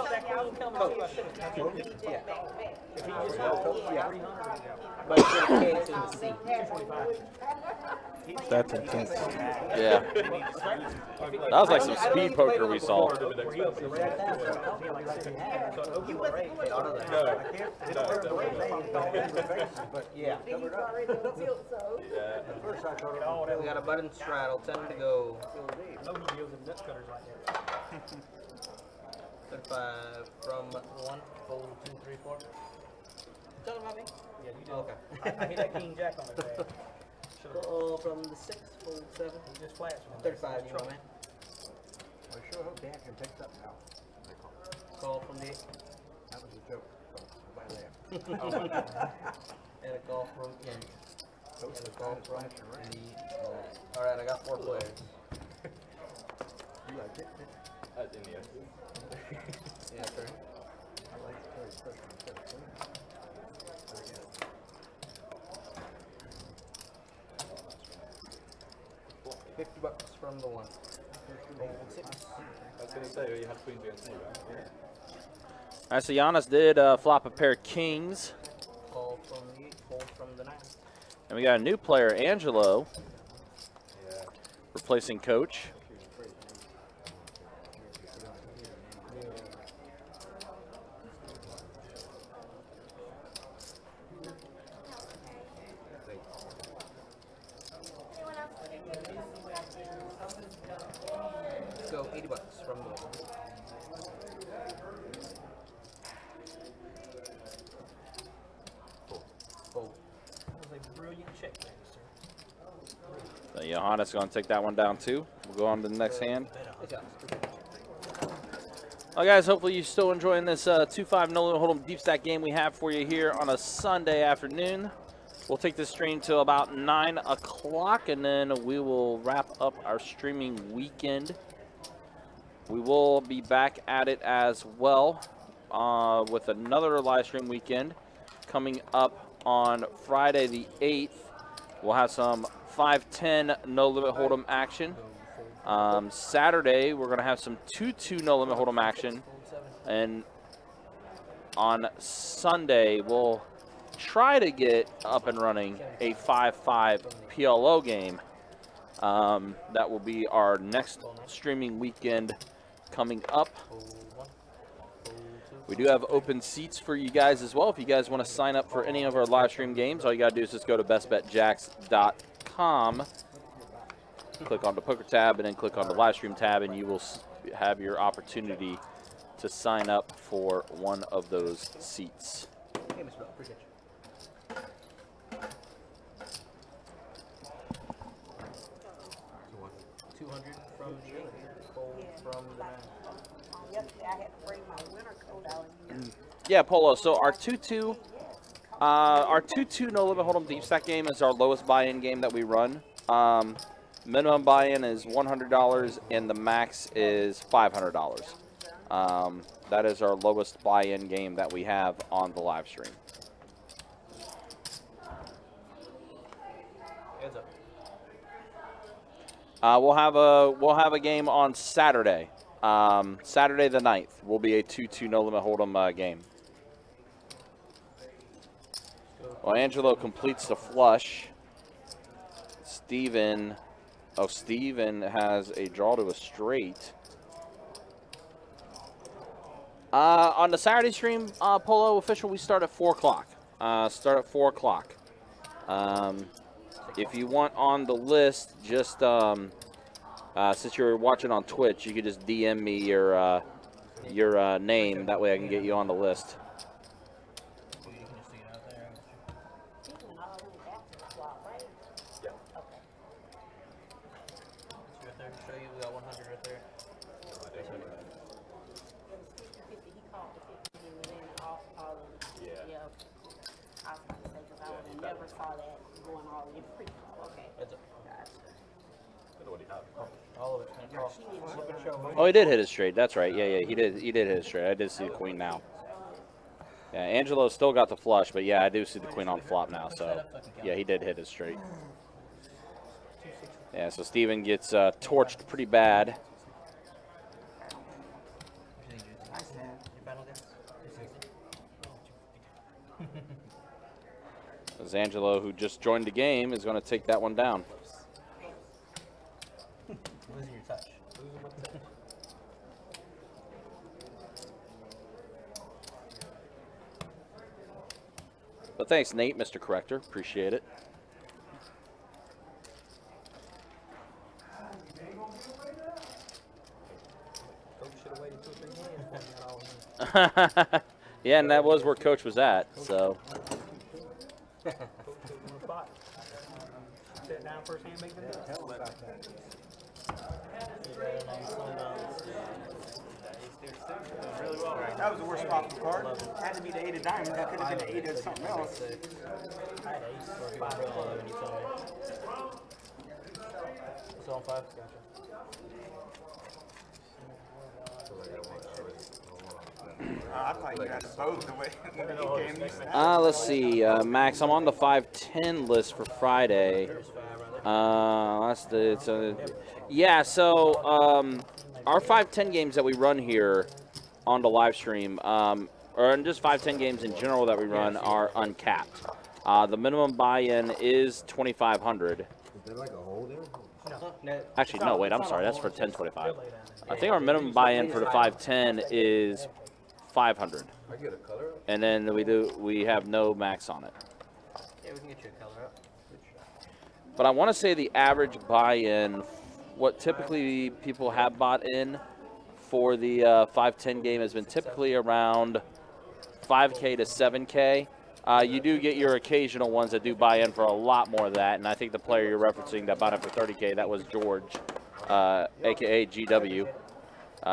that crowd coming too. I should have Queen jack back to back. If he just had 300. But it's in the C. That's intense. Yeah. That was like some speed poker we saw. But yeah. We got a button straddle, 10 to go. I know he deals in nuts cutters like that. 35 from 1, fold 2, 3, 4. Tell him about me. Yeah, you do. Okay. I hit that king jack on the bag. From the 6, fold 7. He just flats from 35, you know, man. I sure hope Dan can take something out. Call from the 8. That was a joke. By there. And a call from in. And a call from the. Alright, I got 4 players. You like it? Yeah, sure. I like it very special. 50 bucks from the 1. 6. I was going to say, you had queen against me, right? Yeah. All right, so Johannes did flop a pair of kings. Call from the 8, fold from the 9. And we got a new player, Angelo, replacing Coach. Let's go 80 bucks from the 1. Fold. That was a brilliant check, sir. So Johannes is going to take that one down too. We'll go on to the next hand. Well, guys, hopefully you're still enjoying this 2-5 no limit hold'em deep stack game we have for you here on a Sunday afternoon. We'll take this stream till about 9 o'clock, and then we will wrap up our streaming weekend. We will be back at it as well with another live stream weekend coming up on Friday the 8th. We'll have some 5-10 no limit hold'em action. Saturday, we're going to have some 2-2 no limit hold'em action, and on Sunday, we'll try to get up and running a 5-5 PLO game. That will be our next streaming weekend coming up. We do have open seats for you guys as well. If you guys want to sign up for any of our live stream games, all you got to do is just go to bestbetjacks.com. Click on the poker tab and then click on the live stream tab, and you will have your opportunity to sign up for one of those seats. Hey, Mr. Bell, appreciate you. $200 from the 8, fold from the 9. Yesterday I had to bring my winter coat out. Yeah, Polo. So our 2-2 no limit hold'em deep stack game is our lowest buy-in game that we run. Minimum buy-in is $100 and the max is $500. That is our lowest buy-in game that we have on the live stream. Heads up. We'll have a game on Saturday. Saturday the 9th will be a 2-2 no limit hold'em game. Well, Angelo completes the flush. Steven has a draw to a straight. On the Saturday stream, Polo Official, we start at 4 o'clock. Start at 4 o'clock. If you want on the list, just since you're watching on Twitch, you could just DM me your name. That way I can get you on the list. Oh, he did hit it straight. That's right. Yeah, he did. He did hit it straight. I did see the queen now. Yeah, Angelo still got the flush, but yeah, I do see the queen on flop now. So yeah, he did hit it straight. Yeah, so Steven gets torched pretty bad. As Angelo, who just joined the game, is going to take that one down. Losing your touch. But thanks, Nate, Mr. Corrector. Appreciate it. Yeah, and that was where Coach was at, so. Sit down first hand, make the Really well. That was the worst possible card. Had to be the 8 of diamonds. That could have been the 8 of something else. I had ace or 5 when you told me. It's on 5. I thought you had both the way the game used to Let's see, Max. I'm on the 5-10 list for Friday. Yeah. So our 5-10 games that we run here on the live stream, or just 5-10 games in general that we run, are uncapped. The minimum buy-in is $2,500. Is there like a hole there? Actually, no. Wait, I'm sorry. That's for 1025. I think our minimum buy-in for the 5-10 is $500. I get a color? And then we have no max on it. Yeah, we can get you a color up. But I want to say the average buy-in, what typically people have bought in for the 5-10 game has been typically around 5K to 7K. You do get your occasional ones that do buy in for a lot more of that, and I think the player you're referencing that bought in for 30K, that was George, aka GW.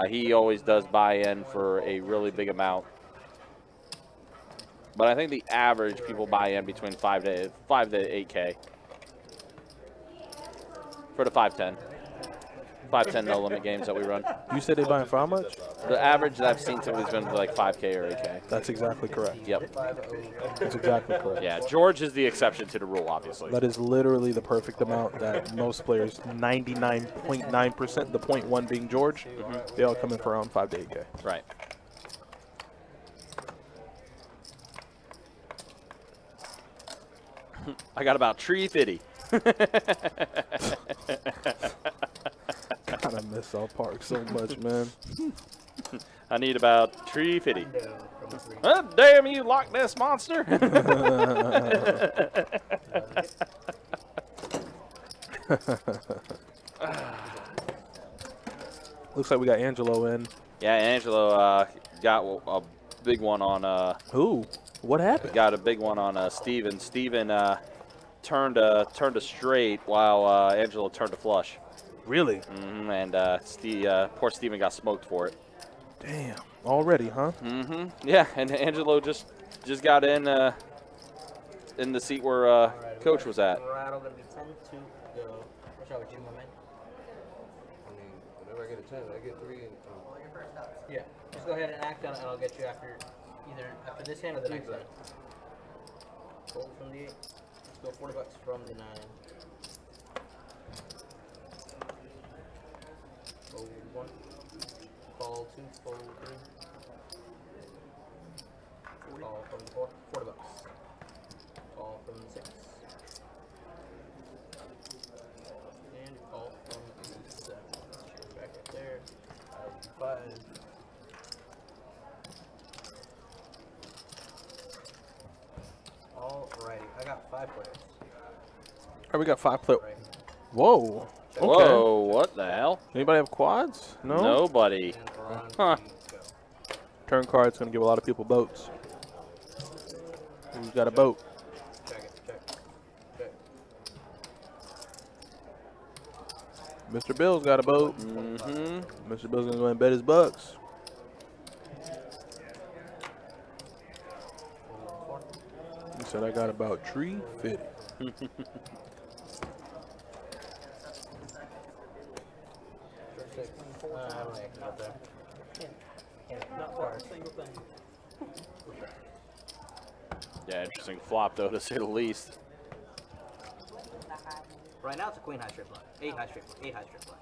He always does buy in for a really big amount. But I think the average people buy in between 5 to 8K for the 5-10. 5-10 no limit games that we run. You said they buying for how much? The average that I've seen typically has been like 5K or 8K. That's exactly correct. Yep. That's exactly correct. Yeah, George is the exception to the rule, obviously. That is literally the perfect amount that most players, 99.9%, the 0.1 being George, they all come in for around 5 to 8K. Right. I got about 350. God, I miss South Park so much, man. I need about 350. Oh, damn you, Loch Ness Monster. Looks like we got Angelo in. Yeah, Angelo got a big one on. Who? What happened? Got a big one on Steven. Steven turned a straight while Angelo turned a flush. Really? Mm-hmm. And poor Steven got smoked for it. Damn. Already, huh? Mm-hmm. Yeah, and Angelo just got in the seat where Coach was at. Rattle gonna be 10 to go. What's wrong with you, my man? I mean, whenever I get a 10, I get 3 and 2. Yeah. Just go ahead and act on it, and I'll get you after this hand or the next hand. Fold from the 8. Let's go $40 from the 9. Fold 1. Call 2. Fold 3. Call from the 4. $40. Call from the 6. And you call from the 7. Back up there. 5. Alrighty, I got 5 players. All right, we got 5 players. Whoa. Okay. Whoa, what the hell? Anybody have quads? No? Nobody. Huh. Turn card's going to give a lot of people boats. Who's got a boat? Check it, check. Mr. Bill's got a boat. Mm-hmm. Mr. Bill's going to go and bet his bucks. He said, I got about 350. I don't think I can get there. Not far, a single thing. Yeah, interesting flop, though, to say the least. Right now it's a queen high straight flush. 8 high straight flush. 8 high straight flush.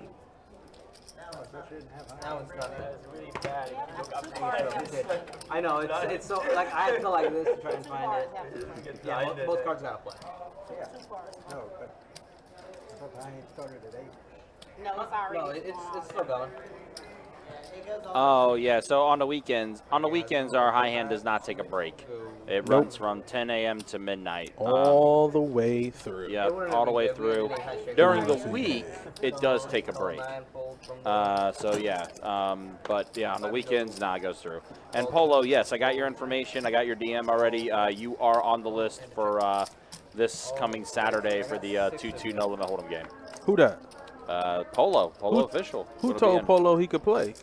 That one's not bad. It's really bad. I know, it's so, like, I have to like this to try and find it. Yeah, both cards gotta play. Yeah. No, but I ain't started at 8. No, it's already. No, it's still going. Oh, yeah, so on the weekends, our high hand does not take a break. It runs from 10 a.m. to midnight. All the way through. Yeah, all the way through. During the week, it does take a break. So, yeah. But, yeah, on the weekends, nah, it goes through. And Polo, yes, I got your information. I got your DM already. You are on the list for this coming Saturday for the 2-2 No Limit Hold'em game. Who that? Polo official. Who told Polo he could play?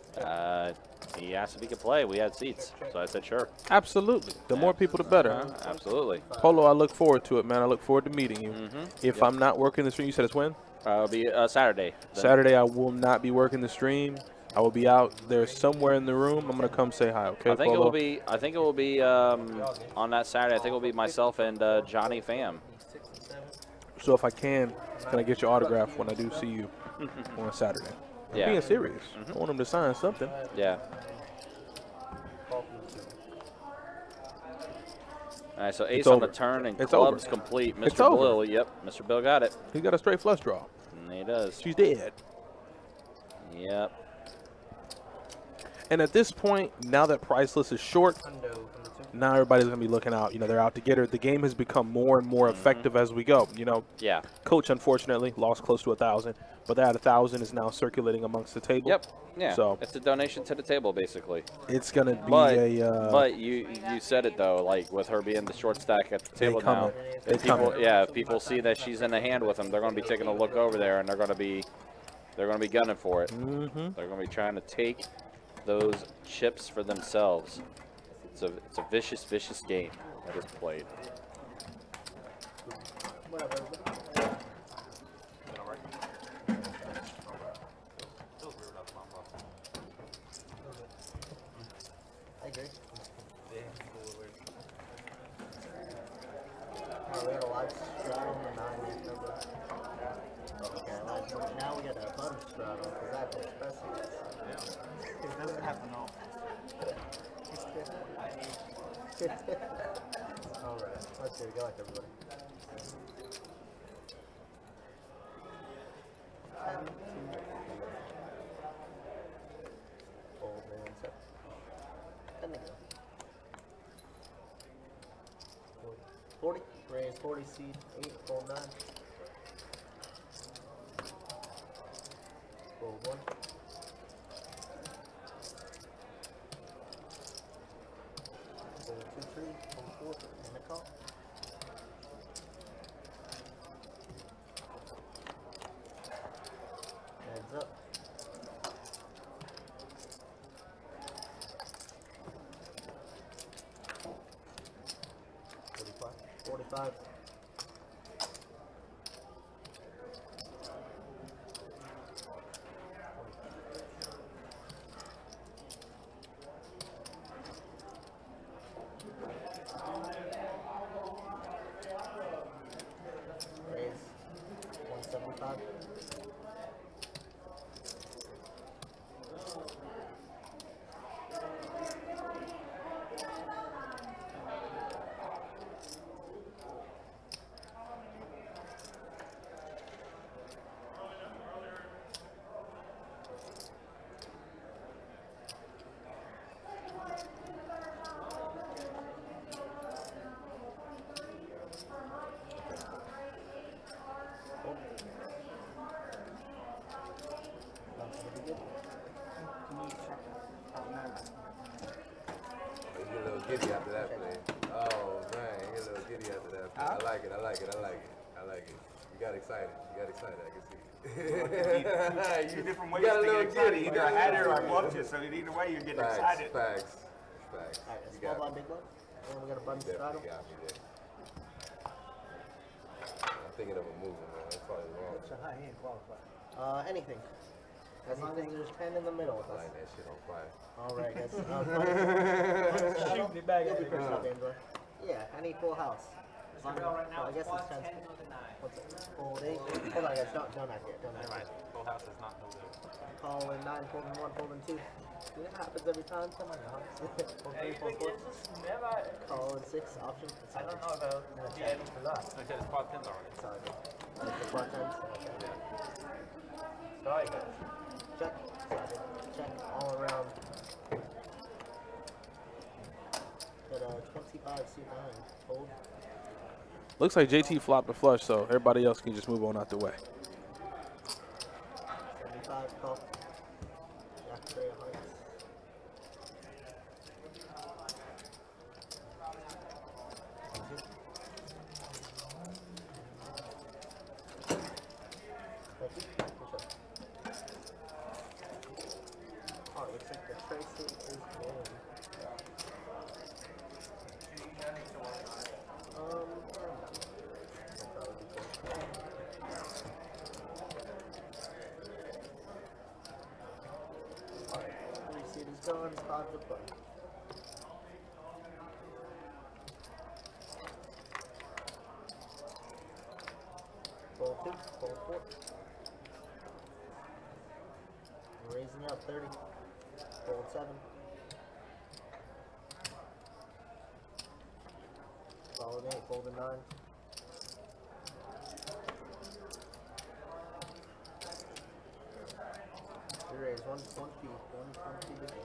He asked if he could play. We had seats, so I said sure. Absolutely. The more people, the better. Absolutely. Polo, I look forward to it, man. I look forward to meeting you. If I'm not working the stream, you said it's when? It'll be Saturday. Saturday, I will not be working the stream. I will be out there somewhere in the room. I'm gonna come say hi. Okay, I think Polo? it will be on that Saturday. I think it will be myself and Johnny Pham. So if I can I get your autograph when I do see you on Saturday? I'm Yeah. being serious. I want him to sign something. Yeah. All right, so ace It's on over. the turn and It's clubs over. complete. It's Mr. over. Bill, yep, Mr. Bill got it. He got a straight flush draw. And he does. She's dead. Yep. And at this point, now that Priceless is short, now everybody's going to be looking out. You know, they're out to get her. The game has become more and more effective as we go. You know, Yeah. Koach, unfortunately, lost close to 1,000, but that 1,000 is now circulating amongst the table. Yep. Yeah. So it's a donation to the table, basically. it's going to be But you said it though, like with her being the short stack at the table now. They If people, coming. yeah, if people see that she's in the hand with them, they're going to be taking a look over there, and they're going to be gunning for it. Mm-hmm. They're going to be trying to take those chips for themselves. It's a vicious, vicious game that is played. I agree. Oh, we had a live straddle and a 9-man number. Okay, now we got a bottom straddle because that's expressive. It doesn't happen often. Alright, let's see, we got like everybody. Old man set. 40, raise 40, seed 8, fold 9. Fold 1. Fold 2, 3, fold 4, and a call. Heads up. 45. giddy after that play. Oh, man, he get a little giddy after that play. I like it. You got excited. I can see it. Two different ways to get excited. Either I had it or I bluffed you. So either way, you're getting excited. Facts. Alright, You small got blind, me. big blind. And we got a button straddle. Definitely got me there. I'm thinking of a movement, man. That's probably wrong. What's a high hand qualifier? Anything. As long as there's 10 in the middle with us. Lighting that shit on fire. Alright, guys. Shooting it back You'll at be you. first up, Angelo. Yeah, any full house. As long as, Right now, well, I guess it's it's 10. 10 with a 9. What's it? Fold 8. Hold on, guys. Don't act yet. Don't act Never yet. mind. Full house is not moving. Call in 9, folding 1, folding 2. That happens every time. Come on, now. Fold 3, fold 4. Call in 6. Option. I don't know about the ending for that. I said it's quad 10s already. Sorry. Like the quad tens. Okay. Sorry, guys. Check. Check all around. Got a 25 suit 9. Fold. Looks like JT flopped the flush, so everybody else can just move on out the way. 75 call. Jack tray of hearts. Thank you. Good shot. Oh, it looks like the tray suit is in. That'll probably be cool. Alright, 3 seat is gone, 5 to play. Fold 2, fold 4. Raising up 30. Fold 7. Fold 8, fold a 9. Raise 120, 120 to go.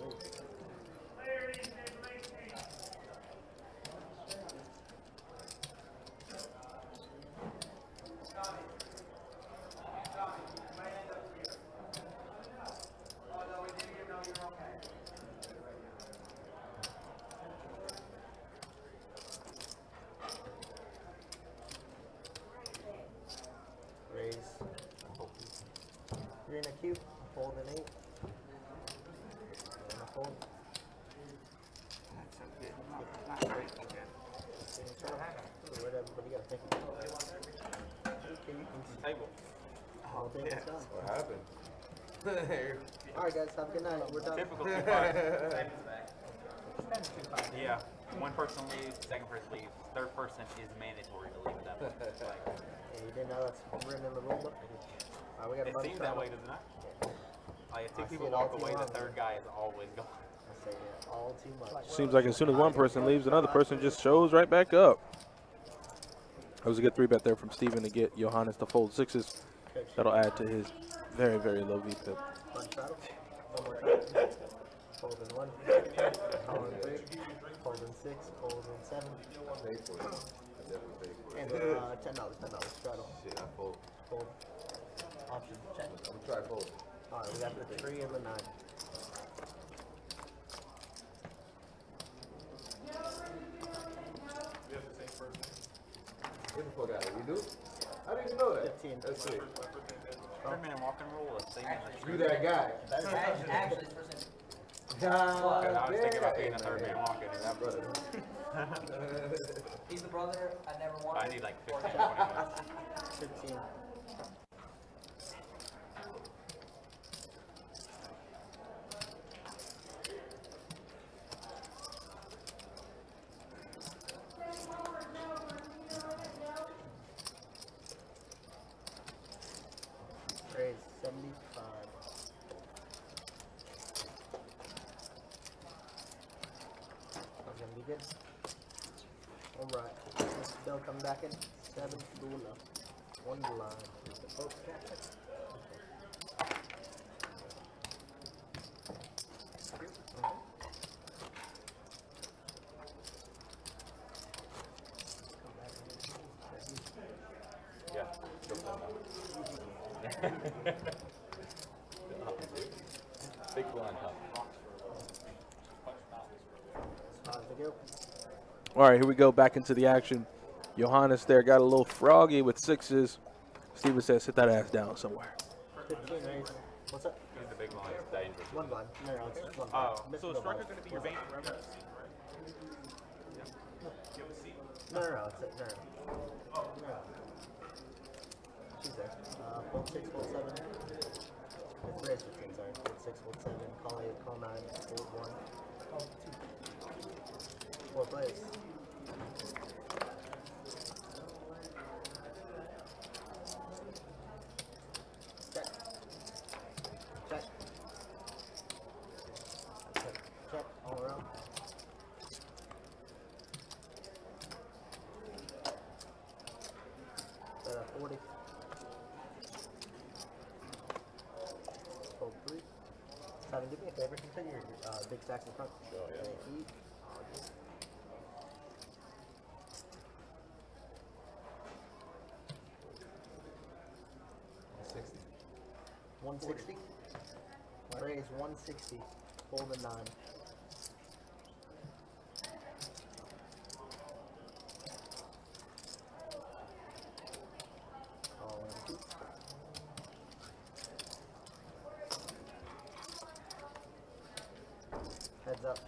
Raise. You're in a cube. Fold an 8. And a fold. That's so good. Not great, but good. Where'd everybody go? Thank you. Okay, you can Table. all take this down. What happened? Alright guys, have a good night. We're done. Typical 2-5. Yeah. One person leaves, second person leaves, third person is mandatory to leave at that point. Like, Yeah, you didn't know that's written in the rule book? Alright, we got a it bunch seems of that way, doesn't it? Like, if I two see people it all walk too away, the long, third guy is always gone. I say it all too much. Seems like as soon as one person leaves, another person just shows right back up. That was a good 3-bet there from Steven to get Johannes to fold 6s. That'll add to his very, very low VPIP. One straddle. One more time. Fold in 1. Call in 3. Fold in 6. Fold in 7. Pay for it. I definitely pay for it. And $10. Straddle. Shit, I fold. Fold. Option. Check. I'm gonna try fold. Alright, we got the 3 and the 9. Get the fuck out of here. You do? I didn't even know that. 15. That's it. Third man walking rule, the same as the You that guy. Actually, this person. I was thinking about being a third man walking, and that brother. He's the brother I never wanted. I need like 15, 20 minutes. 15. Raise 75. That's gonna be good. Alright, Mr. Bill coming back in. 7 Luna. 1 line. The boat captain. Yeah. Big blind, huh? Time to go. All right, here we go back into the action. Johannes there got a little froggy with 6s. Steven says, sit that ass down somewhere. 15 raise. What's up? The big blind is dangerous. One blind. No, it's just one blind. Oh, so is striker going to be your bait forever? No, it's no. She's there. Hold 6, hold 7. It's raised 15, sorry. Hold 6, hold 7. Call 8, call 9, hold 1. 4 plays. Check. Check. Check. All around. Set up 40. Hold 3. 7. Do me a favor. Can you put your big stacks in front? Oh, yeah. Thank you. 160. Raise 160. Hold a 9. All in 2. Heads up.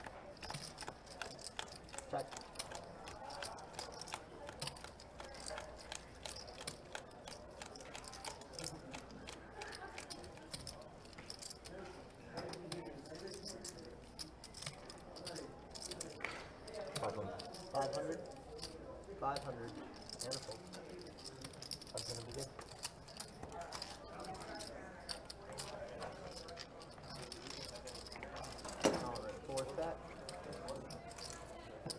Check. And a fold. That's gonna be good. Alright, 4th bet.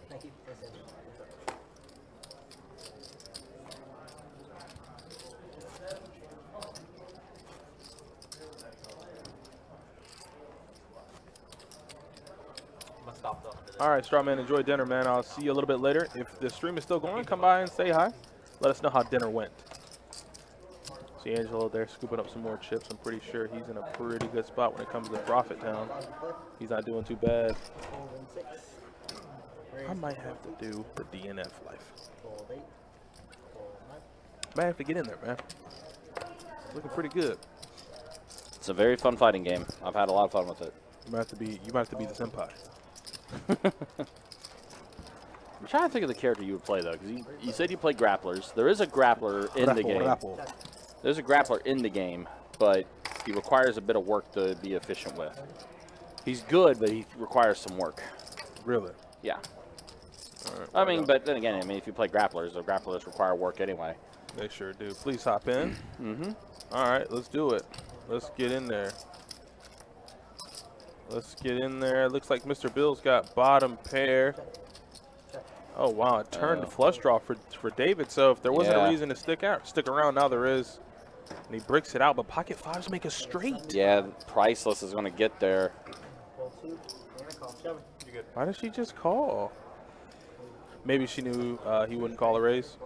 Thank you. That's it. All right, Strawman, enjoy dinner, man. I'll see you a little bit later. If the stream is still going, come by and say hi. Let us know how dinner went. See Angelo there scooping up some more chips. I'm pretty sure he's in a pretty good spot when it comes to Profit Town. He's not doing too bad. I might have to do the DNF life. Might have to get in there, man. Looking pretty good. It's a very fun fighting game. I've had a lot of fun with it. You might have to be the senpai. I'm trying to think of the character you would play, though, because you said you play grapplers. There is a grappler in the game. There's a grappler in the game, but he requires a bit of work to be efficient with. He's good, but he requires some work. Really? Yeah. Right, I mean, but then again, if you play grapplers, the grapplers require work anyway. They sure do. Please hop in. Mm-hmm. All right, let's do it. Let's get in there. Let's get in there. Looks like Mr. Bill's got bottom pair. Oh, wow. It turned flush draw for David. So if there wasn't a reason to stick around, now there is. And he bricks it out, but pocket fives make a straight. Yeah, Priceless is going to get there. Why did she just call? Maybe she knew he wouldn't call a raise.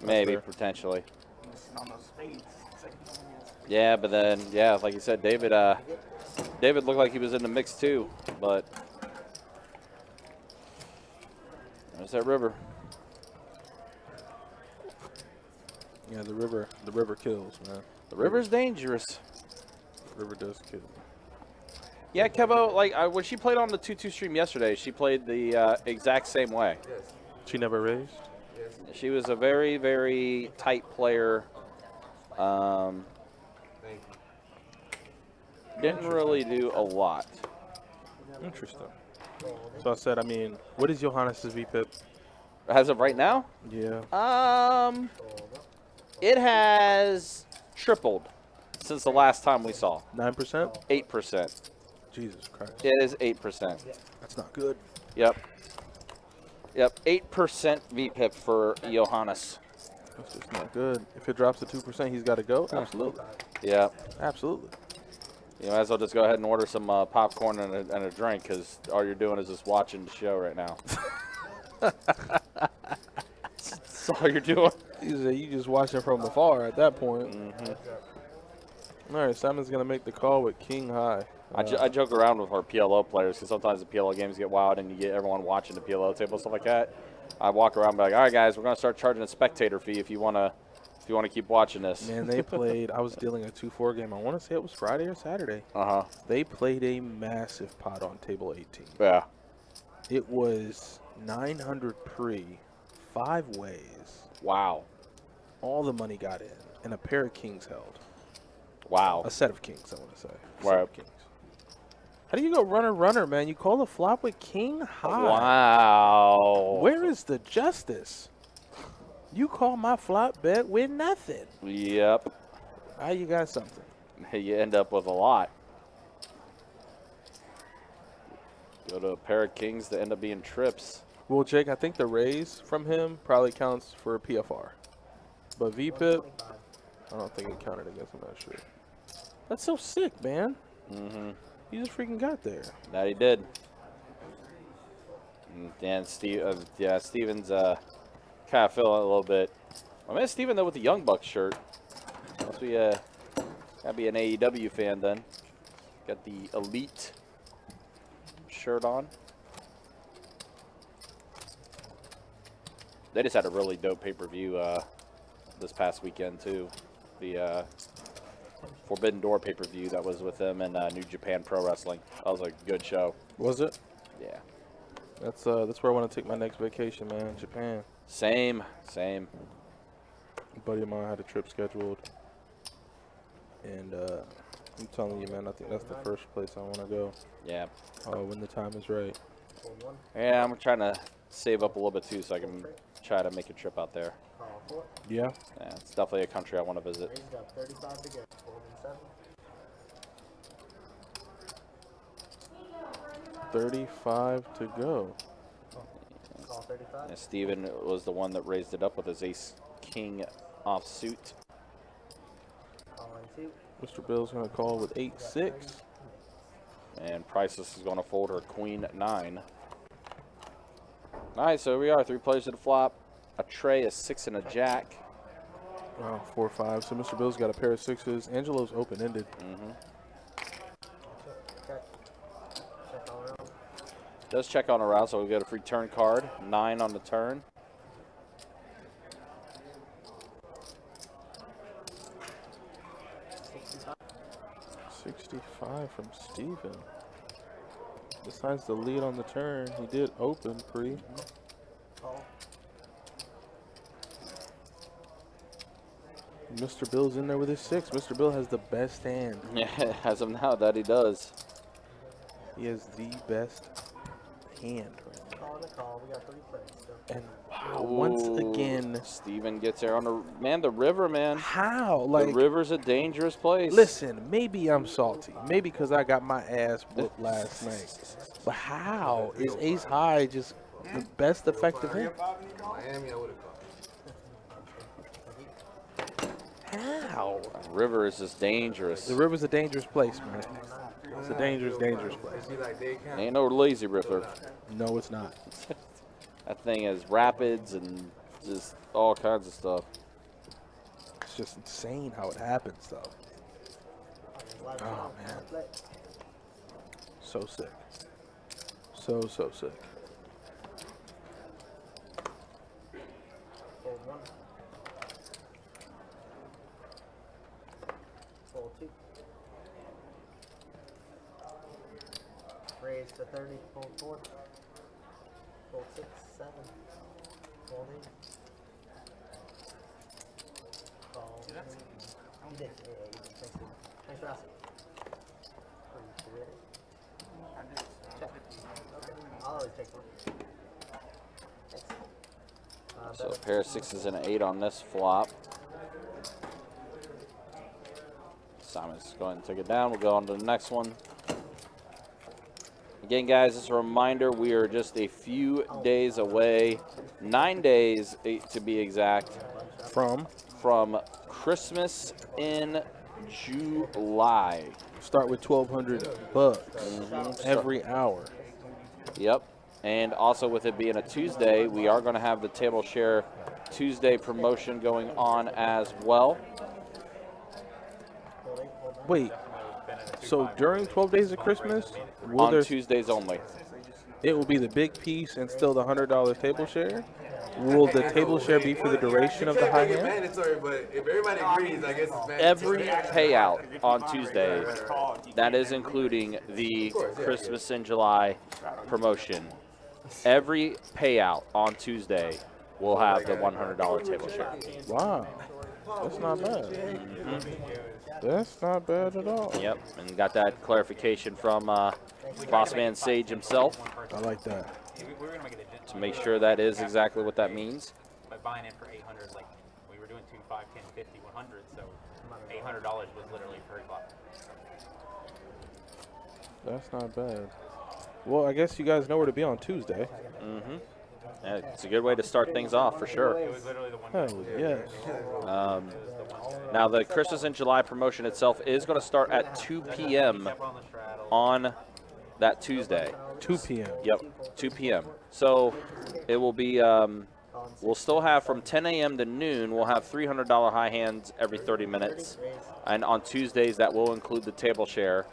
Maybe, potentially. Yeah, but then, like you said, David looked like he was in the mix too, but there's that river. Yeah, the river kills, man. The river's dangerous. The river does kill. Yeah, Kevo, like when she played on the 2-2 stream yesterday, she played the exact same way. Yes. She never raised? Yes. She was a very, very tight player. Thank you. Didn't really do a lot. Interesting. So I said, I mean, what is Johannes' VPIP? As of right now? Yeah. It has tripled since the last time we saw. 9%? 8%. Jesus Christ. It is 8%. That's not good. Yep. 8% VPIP for Johannes. That's just not good. If it drops to 2%, he's got to go? Absolutely. Yeah. Absolutely. You might as well just go ahead and order some popcorn and a drink, because all you're doing is just watching the show right now. That's all you're doing. You just watching from afar at that point. All right, Simon's going to make the call with King High. I joke around with our PLO players, because sometimes the PLO games get wild and you get everyone watching the PLO table, stuff like that. I walk around and be like, all right, guys, we're going to start charging a spectator fee if you want to keep watching this. Man, they played. I was dealing a 2-4 game. I want to say it was Friday or Saturday. Uh-huh. They played a massive pot on table 18. Yeah. It was 900 pre, 5 ways. Wow. All the money got in, and a pair of kings held. Wow. A set of kings, I want to say. A set Right. of kings. How do you go runner, man? You call the flop with king high. Wow. Where is the justice? You call my flop bet with nothing. Yep. Now you got something. You end up with a lot. Go to a pair of kings that end up being trips. Well, Jake, I think the raise from him probably counts for a PFR. But VPIP, I don't think it counted against him, I'm not sure. That's so sick, man. Mm-hmm. He just freaking got there. That he did. And Steven's kind of feeling a little bit. I mean, Steven, though, with the Young Bucks shirt. Must be gotta be an AEW fan then. Got the Elite shirt on. They just had a really dope pay-per-view this past weekend, too. The Forbidden Door pay-per-view that was with them and New Japan Pro Wrestling. That was a good show. Was it? Yeah. That's where I want to take my next vacation, man. Japan. Same. A buddy of mine had a trip scheduled, and I'm telling you, man, I think that's the first place I want to go. Yeah. When the time is right. Yeah, I'm trying to save up a little bit too, so I can try to make a trip out there. Yeah. Yeah, it's definitely a country I want to visit. He's got 35 to go. 35 to go. Call 35. Yeah, Steven was the one that raised it up with his ace-king offsuit. Calling 2. Mr. Bill's going to call with 8-6. And Priceless is going to fold her queen 9. All right, so here we are. 3 players to the flop. A tray, a 6, and a jack. Wow, 4-5. So Mr. Bill's got a pair of 6s. Angelo's open-ended. Mm-hmm. Check all around. Does check on a round, so we get a free turn card. 9 on the turn. $65 from Steven. Besides the lead on the turn, he did open pre. Call. Mr. Bill's in there with his 6. Mr. Bill has the best hand. Yeah, as of now, that he does. He has the best hand right now. Call the call. We got 3 plays. So. And wow, once again, Steven gets there on the river, man. How? Like, the river's a dangerous place. Listen, maybe I'm salty. Maybe because I got my ass whooped last night. But how is ace high just the best effective hand? Miami, I would have called. How? The river is just dangerous. The river's a dangerous place, man. It's a dangerous place. Ain't no lazy river. No, it's not. That thing has rapids and just all kinds of stuff. It's just insane how it happens, though. Oh, man. So sick. So sick. Fold 1. Fold 2. Raise to 30. Fold 4. Fold 6, 7. Fold 8. Call. You did. Yeah, you did. Thanks for asking. Appreciate it. Check. Okay. I'll always take one. Thanks. So a pair of 6s and an 8 on this flop. Simon's going to take it down. We'll go on to the next one. Again, guys, just a reminder, we are just a few days away, 9 days to be exact, from Christmas in July. Start with $1,200 every hour. Yep. And also with it being a Tuesday, we are going to have the Table Share Tuesday promotion going on as well. Wait, so during 12 days of Christmas, will on there, Tuesdays only. it will be the big piece and still the $100 table share? Will the table share be for the duration of the high hand? Mandatory, but if everybody agrees, I guess it's mandatory. Every payout on Tuesday, that is including the Christmas in July promotion. Every payout on Tuesday will have the $100 table share. Wow. That's not bad. That's not bad at all. Yep, and got that clarification from Bossman Sage himself. I like that. To make sure that is exactly what that means. By buying in for 800, like we were doing 2, 5, 10, 50, 100, so $800 was literally per clock. That's not bad. Well, I guess you guys know where to be on Tuesday. Mm-hmm. Yeah, it's a good way to start things off for sure. It was literally the one. Hell yes. Now the Christmas in July promotion itself is going to start at 2 p.m. on that Tuesday. 2 p.m. Yep, 2 p.m. So it will be, we'll still have from 10 a.m. to noon, we'll have $300 high hands every 30 minutes. And on Tuesdays, that will include the table share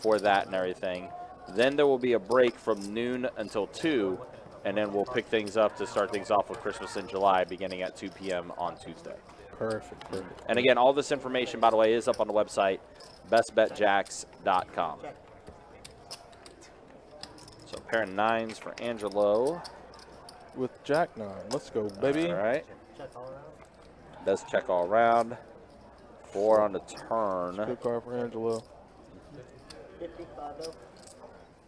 for that and everything. Then there will be a break from noon until 2, and then we'll pick things up to start things off with Christmas in July beginning at 2 p.m. on Tuesday. Perfect. And again, all this information, by the way, is up on the website, bestbetjacks.com. So pair of 9s for Angelo. With Jack 9. Let's go, baby. All right. Does check all around. 4 on the turn. Good card for Angelo.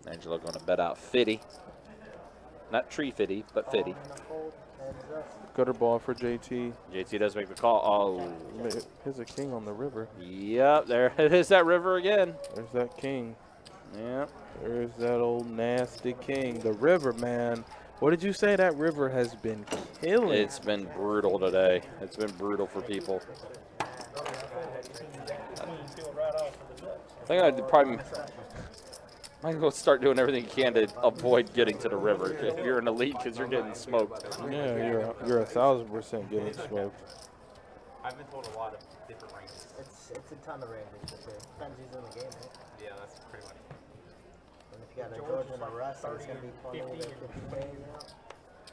Angelo going to bet out 50. Not tree 50, but 50. Gutter ball for JT. JT does make the call. Oh. Here's a king on the river. Yep, there it is, that river again. There's that king. Yep. There's that old nasty king. The river, man. What did you say? That river has been killing. It's been brutal today. It's been brutal for people. I think I'd probably might go start doing everything you can to avoid getting to the river if you're in the league because you're getting smoked. Yeah, you're 1,000% getting smoked. I've been told a lot of different ranges. It's a ton of ranges for sure. Depends who's in the game, right? Yeah, that's pretty much. And if you got a George and a Russ, it's going to be 20 to 50K now.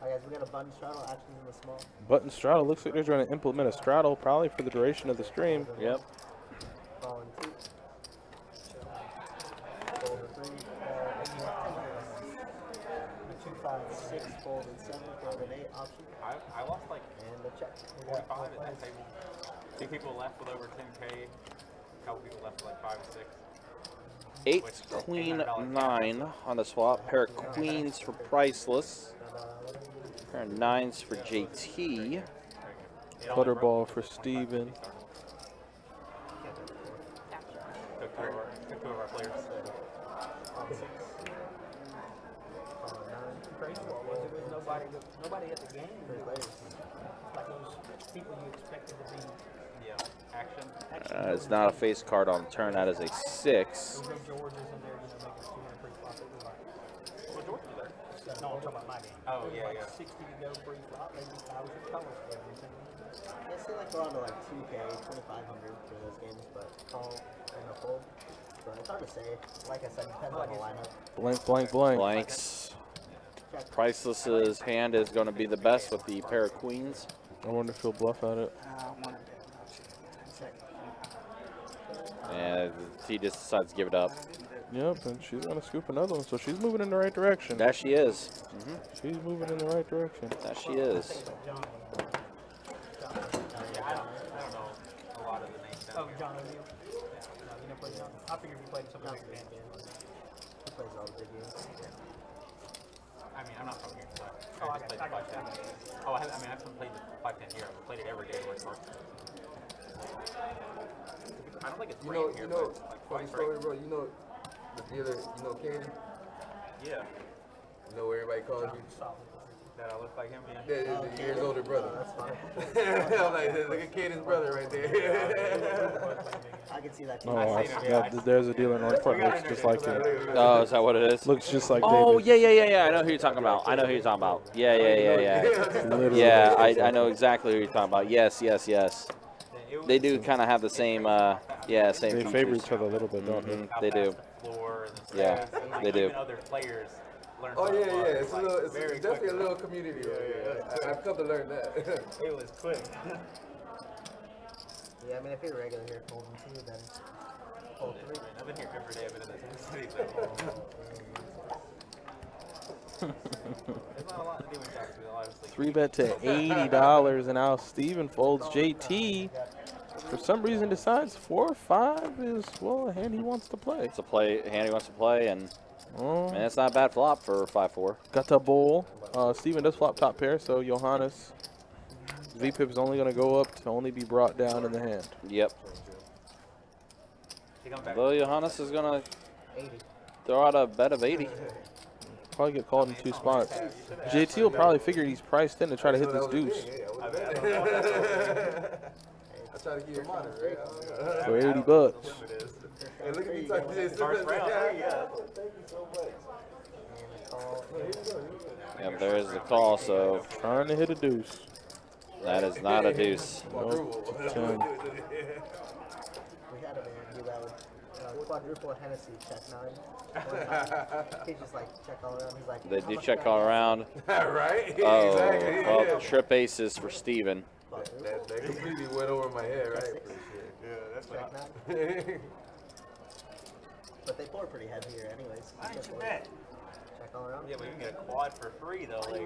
All right, guys, we got a button straddle, actions in the small. Button straddle. Looks like they're trying to implement a straddle probably for the duration of the stream. Yep. Falling 2. Fold 3. 2, 5, 6. Fold 7. Fold 8. Option. I lost like and the check. 45 at that table. 2 people left with over 10K. A couple people left with like 5 or 6. 8, queen, 9 on the swap. Pair of queens for Priceless. Pair of 9s for JT. Butterball for Steven. Took two of our players. Crazy what was it? Was nobody at the game. Like those people you expected to be. Yeah. Action. It's not a face card on turn. That is a 6. George is in there, making 200 pre-flop. Well, George was there. No, I'm talking about my game. Oh, yeah, yeah. 60 to go pre-flop. Maybe 1,000 colors for everything. I see like we're on to like 2K, 2,500 for those games, but call and a fold. But it's hard to say. Like I said, depends on the lineup. Blank, blank, blank. Blanks. Priceless's hand is going to be the best with the pair of queens. I wonder if he'll bluff at it. And he just decides to give it up. Yep, and she's going to scoop another one, so she's moving in the right direction. That she is. She's moving in the right direction. That she is. I don't know a lot of the names down here. John O'Neill. No, you never played John? I figured you played some of the big band games. He plays all the big games. I mean, I'm not from here, so Oh, I just played the 510. Oh, I haven't played the 510 here. I've played it every day in my car. I don't think it's rain here, but it's like funny twice, story, right? bro. You know the dealer, you know Katie? Yeah. You know where everybody calls you? That I look like him, yeah. The years older brother. That's fine. I'm like, look at Katie's brother right there. I can see that too. Oh, I forgot. There's a dealer in North Park. Looks just like him. Oh, is that what it is? Looks just like Oh, David. yeah. I know who you're talking about. Yeah. Yeah, I know exactly who you're talking about. Yes. They do kind of have the same, same They features. favor each other a little bit, don't they? They do. Floor and the Yeah, stairs, and, like, they do. Even other players learned Oh what yeah, it yeah. was, It's a like, little. It's very definitely a quickly. little community. Yeah. I've come to learn that. It was quick. Yeah, I mean, if you're regular here, fold them 2, then fold 3. I've been here every day. I've been in this city, so. There's not a lot to do in Jacksonville, obviously. 3-bet to $80, and now Steven folds JT. For some reason, decides 4-5 is, well, a hand he wants to play. It's a hand he wants to play, and Oh, man, it's not a bad flop for 5-4. got to bowl. Steven does flop top pair, so Johannes VPIP is only going to go up to only be brought down in the hand. Yep. Though Johannes is going to throw out a bet of 80. Probably get called in 2 spots. JT will probably figure he's priced in to try to hit this deuce. I try to keep your money, right? For 80 bucks. Hey, look at me talking to this. First round, yeah. Thank you so much. Yep, there's the call, so Trying to hit a deuce. that is not a deuce. Nope. 10. We had a man do that with quadruple Hennessy check 9. One time. He just like check all around. He's like, They how do much check do I all get? around. Right? Oh, Exactly. well, Yeah. trip aces for Steven. That completely went over my head, right? Yeah, that's Check 9. But they pour pretty heavy here anyways. Why didn't you Check bet? all around. Yeah, but you can get a quad for free, though. Like,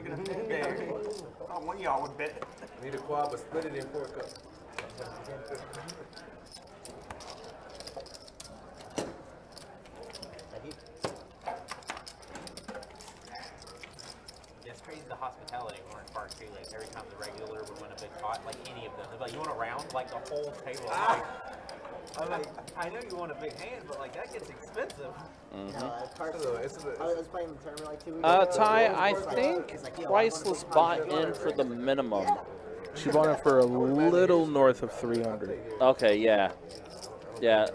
Oh, one of y'all would bet. Need a quad, but split it in 4 cups. Yeah, it's crazy the hospitality in Orange Park too. Like every time the regular would win a big pot, like any of them, they're like, "You want a round?" Like the whole table. I'm like, I know you want a big hand, but like that gets expensive. I was playing the tournament like 2 weeks ago. Ty, I It's like- think it's like, yo, Priceless I wanna bought go in for the minimum. She bought it for a little north of 300. Okay, yeah. Yeah.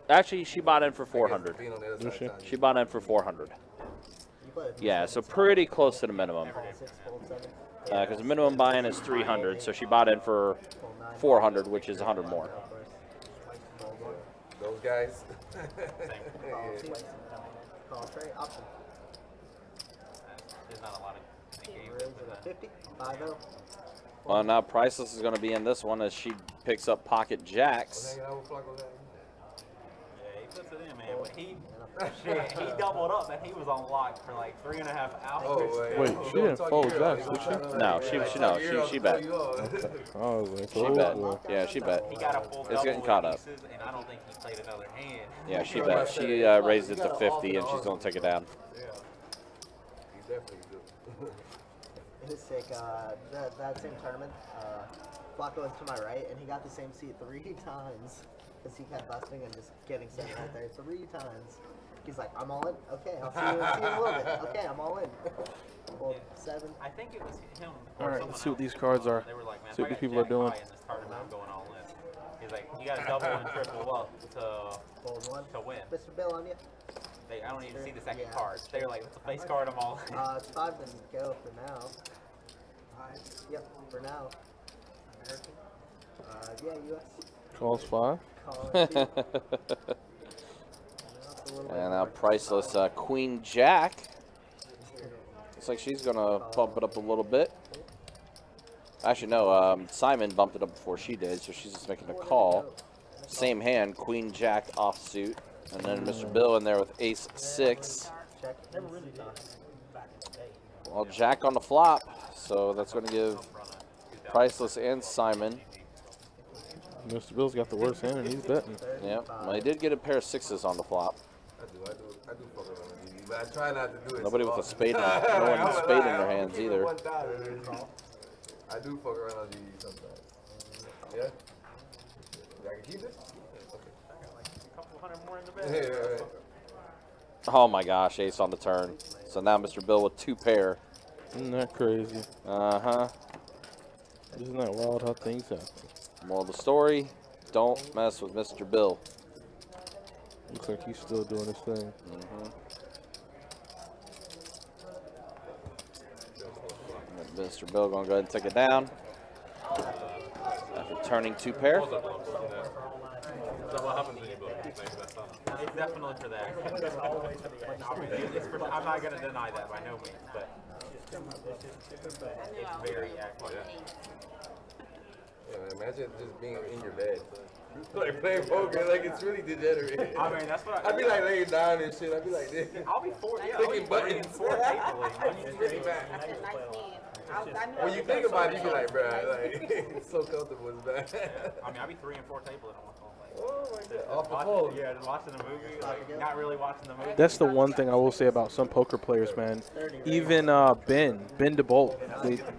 Actually, she bought in for 400. Did she? She bought in for 400. Yeah, so pretty close to the minimum. Because the minimum buy-in is 300, so she bought in for 400, which is 100 more. Those guys. Call trade option. There's not a lot of games for that. 50, 5-0. Well, now Priceless is going to be in this one as she picks up pocket jacks. Yeah, he puts it in, man. But he doubled up and he was on lock for like 3.5 hours. Wait, she didn't fold jacks, did she? No, she bet. Okay. I was like, She oh, bet. boy. Yeah, she bet. He got a full It's double getting with caught up. pieces, and I don't think he played another hand. Yeah, she bet. She raised it to 50, and she's going to take it down. It was sick. That same tournament, Flacco was to my right, and he got the same seat 3 times because he kept busting and just getting set right there 3 times. He's like, I'm all in. Okay, I'll see you in a little bit. Okay, I'm all in. Well, 7. I think it was him. All right, let's see what these cards are. They were like, man, See what if these I people are got doing. Jack high in this tournament, I'm going all in. He's like, you got to double and triple up Fold 1. to win. Mr. Bill on you. I don't even see the second card. They were like, it's a face card, I'm all in. It's 5 then go for now. 5? Yep, for now. American. Yeah, US. Calls 5. Call it 2. And now Priceless Queen Jack. Looks like she's going to bump it up a little bit. Actually, no, Simon bumped it up before she did, so she's just making a call. Same hand, Queen Jack offsuit. And then Mr. Bill in there with Ace 6. Check. Never really thought back in the day. Well, Jack on the flop, so that's going to give Priceless and Simon. Mr. Bill's got the worst hand, and he's betting. Yep. Well, he did get a pair of 6s on the flop. I do fuck around on DD, but I try not to do it. Nobody so with a often. spade, no one with a spade in their hands Keep it either. 1,000. I do fuck around on DD sometimes. Yeah? I can keep this? A couple hundred more in the Okay. bed. Yeah. Oh my gosh, ace on the turn. So now Mr. Bill with 2 pair. Isn't that crazy? Uh-huh. Isn't that wild how things happen? Moral of the story, don't mess with Mr. Bill. Looks like he's still doing his thing. Mr. Bill gonna go ahead and take it down. After turning 2 pair. It's definitely definitely for that. I'm not going to deny that by no means, but it's very active. Yeah, imagine just being in your bed. Like playing poker, like it's really degenerate. I mean, that's what I'd be like laying down and shit. I'd be like this. I'll be clicking buttons. It's really bad. When you think about it, you be like, bruh, like it's so comfortable, it's bad. I mean, I'll be 3 and 4 table in one call. Oh my god, off the Watching, phone. yeah, just watching the movie, like not really watching the movie. That's the one thing I will say about some poker players, man. Even Ben DeBolt,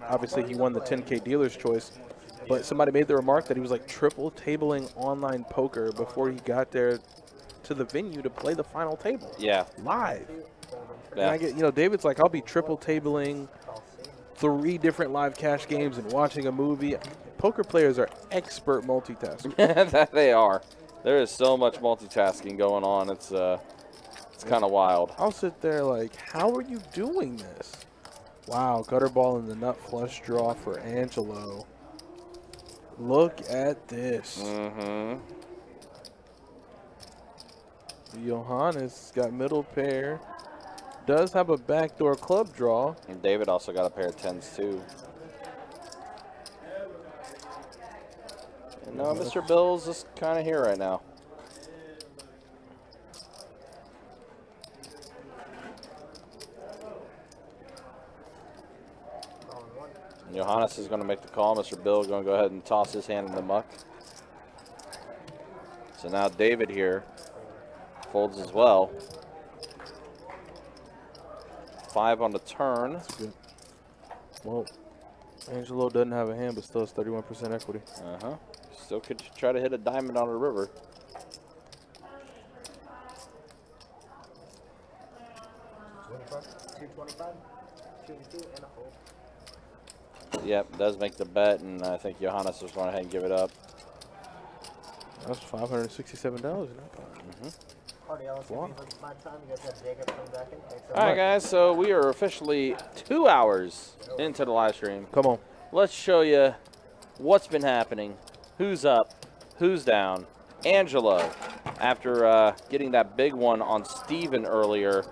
obviously he won the 10K dealer's choice, but somebody made the remark that he was like triple tabling online poker before he got there to the venue to play the final table. Yeah. Live. Yeah. And I get, you know, David's like, I'll be triple tabling 3 different live cash games and watching a movie. Poker players are expert multitaskers. That they are. There is so much multitasking going on. It's kind of wild. I'll sit there like, how are you doing this? Wow, gutter ball in the nut flush draw for Angelo. Look at this. Mm-hmm. Johannes got middle pair. Does have a backdoor club draw. And David also got a pair of 10s too. And no, Mr. Bill's just kind of here right now. And Johannes is going to make the call. Mr. Bill is going to go ahead and toss his hand in the muck. So now David here folds as well. 5 on the turn. That's good. Well, Angelo doesn't have a hand, but still has 31% equity. Uh-huh. Still could try to hit a diamond on a river. $225, 2 and a fold. Yep, does make the bet, and I think Johannes just went ahead and give it up. That's $567 in that pot. Party, I'll see you my time. You guys have Jacob come back in. All right, guys, so we are officially 2 hours into the live stream. Come on. Let's show you what's been happening, who's up, who's down. Angelo, after getting that big one on Steven earlier,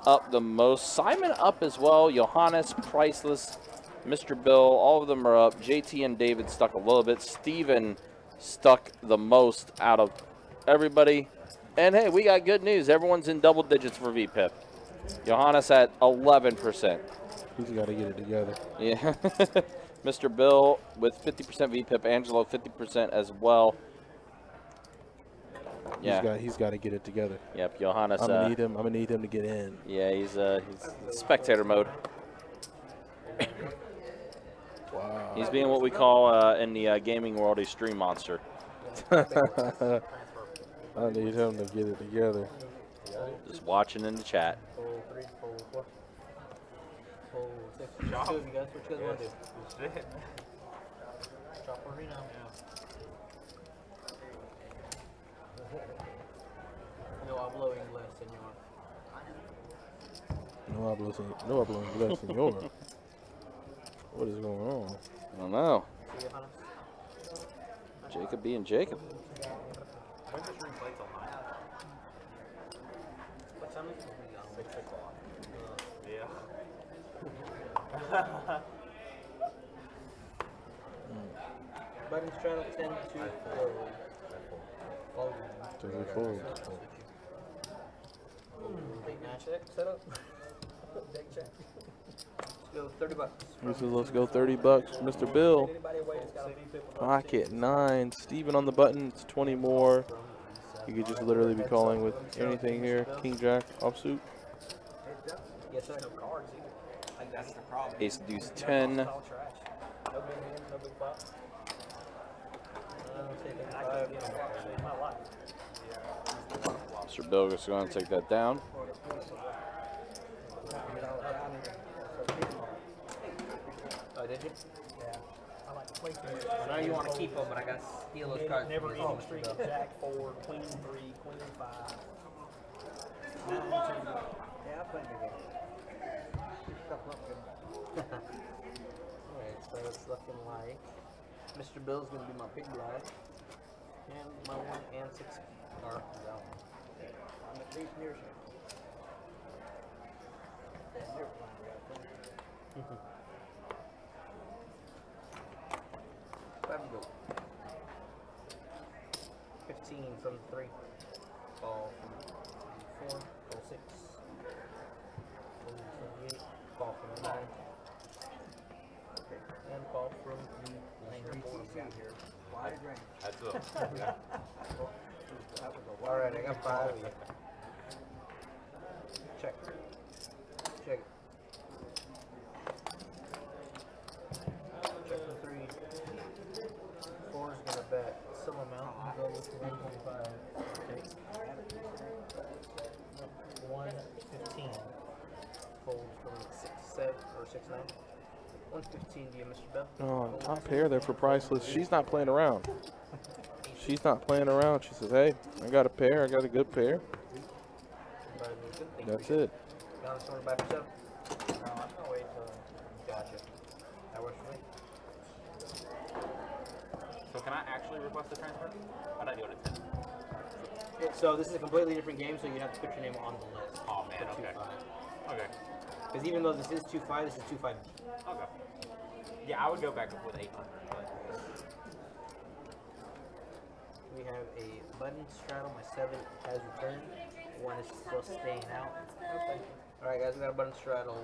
up the most. Simon up as well. Johannes, Priceless, Mr. Bill, all of them are up. JT and David stuck a little bit. Steven stuck the most out of everybody. And hey, we got good news. Everyone's in double digits for VPIP. Johannes at 11%. He's got to get it together. Yeah. Mr. Bill with 50% VPIP. Angelo 50% as well. Yeah. He's got to get it together. Yep, Johannes. I'm gonna need him to get in. Yeah, he's spectator mode. Wow. He's being what we call in the gaming world a stream monster. I need him to get it together. Just watching in the chat. Fold 3, fold 4. Fold 6. Two of you guys, what you guys want to do? Drop one right now. No hablo inglés, señor. No hablo inglés, señor. What is going on? I don't know. Jacob being Jacob. When does replay till 9? What time is it? 6 o'clock. Yeah. Button straddle 10 to fold. Does he fold? Big match set up. Big check. Let's go $30. He says, let's go $30, Mr. Bill. Pocket 9. Steven on the button. It's 20 more. You could just literally be calling with anything here. King Jack offsuit. Yes, sir. Like that's the problem. Ace deuce 10. No big hand, no big flop. Mr. Bill is going to take that down. Oh, did you? Yeah. I like to play things. I know you want to keep them, but I got to steal those cards. Never ending streak of Jack 4, Queen 3, Queen 5. 9, 2. Yeah, I played the game. Alright, so it's looking like Mr. Bill's going to be my big blind. And my 1 and 6 are down. I'm at least near some. Near flying guy. 15 from 3. Ball from 4. Ball 6. Ball from 8. Ball from 9. Okay. And ball from the 94 down here. Wide range. That's up. That was a wide Alright, I got 5 of you. Check. Check it. Check for 3. 4 is gonna bet some amount and go with 125. Okay. 115. Fold from 6-7 or 6-9. 115 to you, Mr. Bell. Oh, top pair there for Priceless. She's not playing around. She's not playing around. She says, hey, I got a pair. I got a good pair. That's it. Down sorted by yourself? No, I'm gonna wait till. Gotcha. That works for me. So can I actually request a transfer? How do I do it at 10? So this is a completely different game, so you have to put your name on the list. Oh man, for okay. 2-5. Okay. Because even though this is 2-5, this is 2-5. Okay. Yeah, I would go back with 800. But We have a button straddle. My 7 has returned. 1 is still staying out. Okay. Alright guys, we got a button straddle.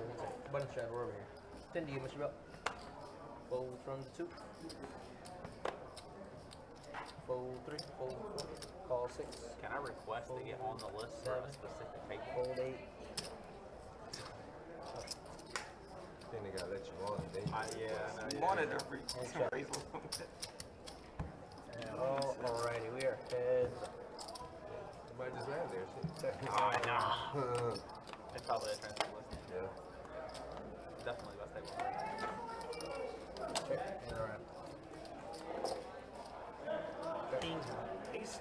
Button straddle over here. 10 to you, Mr. Bell. Fold from the 2. Fold 3. Fold 4. Call 6. can I request to get on the list for a specific paper? Fold 8. Then they gotta let you on. You wanted to raise a little bit. Oh, alrighty, we are heads. Might just land there, shit. Oh, no. It's probably a transfer list. Yeah. Definitely best table. Check. And around. Ace.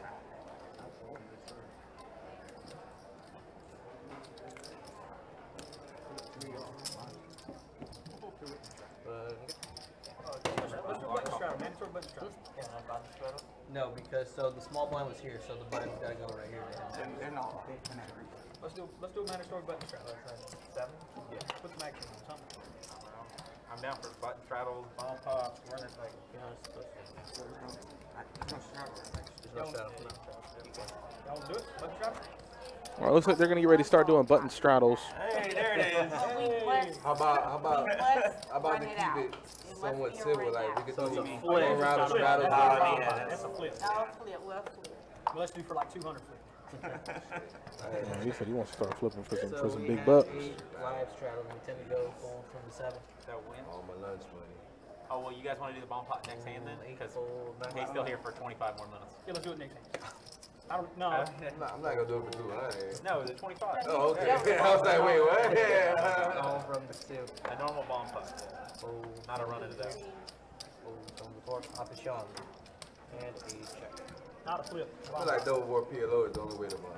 No, because so the small blind was here, so the button's gotta go right here to him. They're not big. Let's do a mandatory button straddle. 7. Yeah. Put the maximum on something. I'm down for button straddles, bomb pops, running like. There's no straddle. Y'all wanna do it? Button straddle? Well, it looks like they're going to get ready to start doing button straddles. Hey, there it is. How about to keep it somewhat simple? Like we could do it's a one round of straddles. That's a flip. Oh, flip, well, flip. Well, let's do for like 200 flip. He said he wants to start flipping for So some we big have bucks. 8 live straddles. We tend to go full from the 7. That wins. All my lunch money. Oh, well, you guys want to do the bomb pot next hand then? Because Fold, he's still here for 25 more minutes. Yeah, let's do it next hand. I don't know. I'm not gonna do it for 200. No, the 25. Oh, okay. I was like, wait, what? All from the 2. A normal bomb pot. Fold. Not a run into that. Fold from the 4. Off the Sean. And a check. Not a flip. I feel like double board PLO is the only way to buy.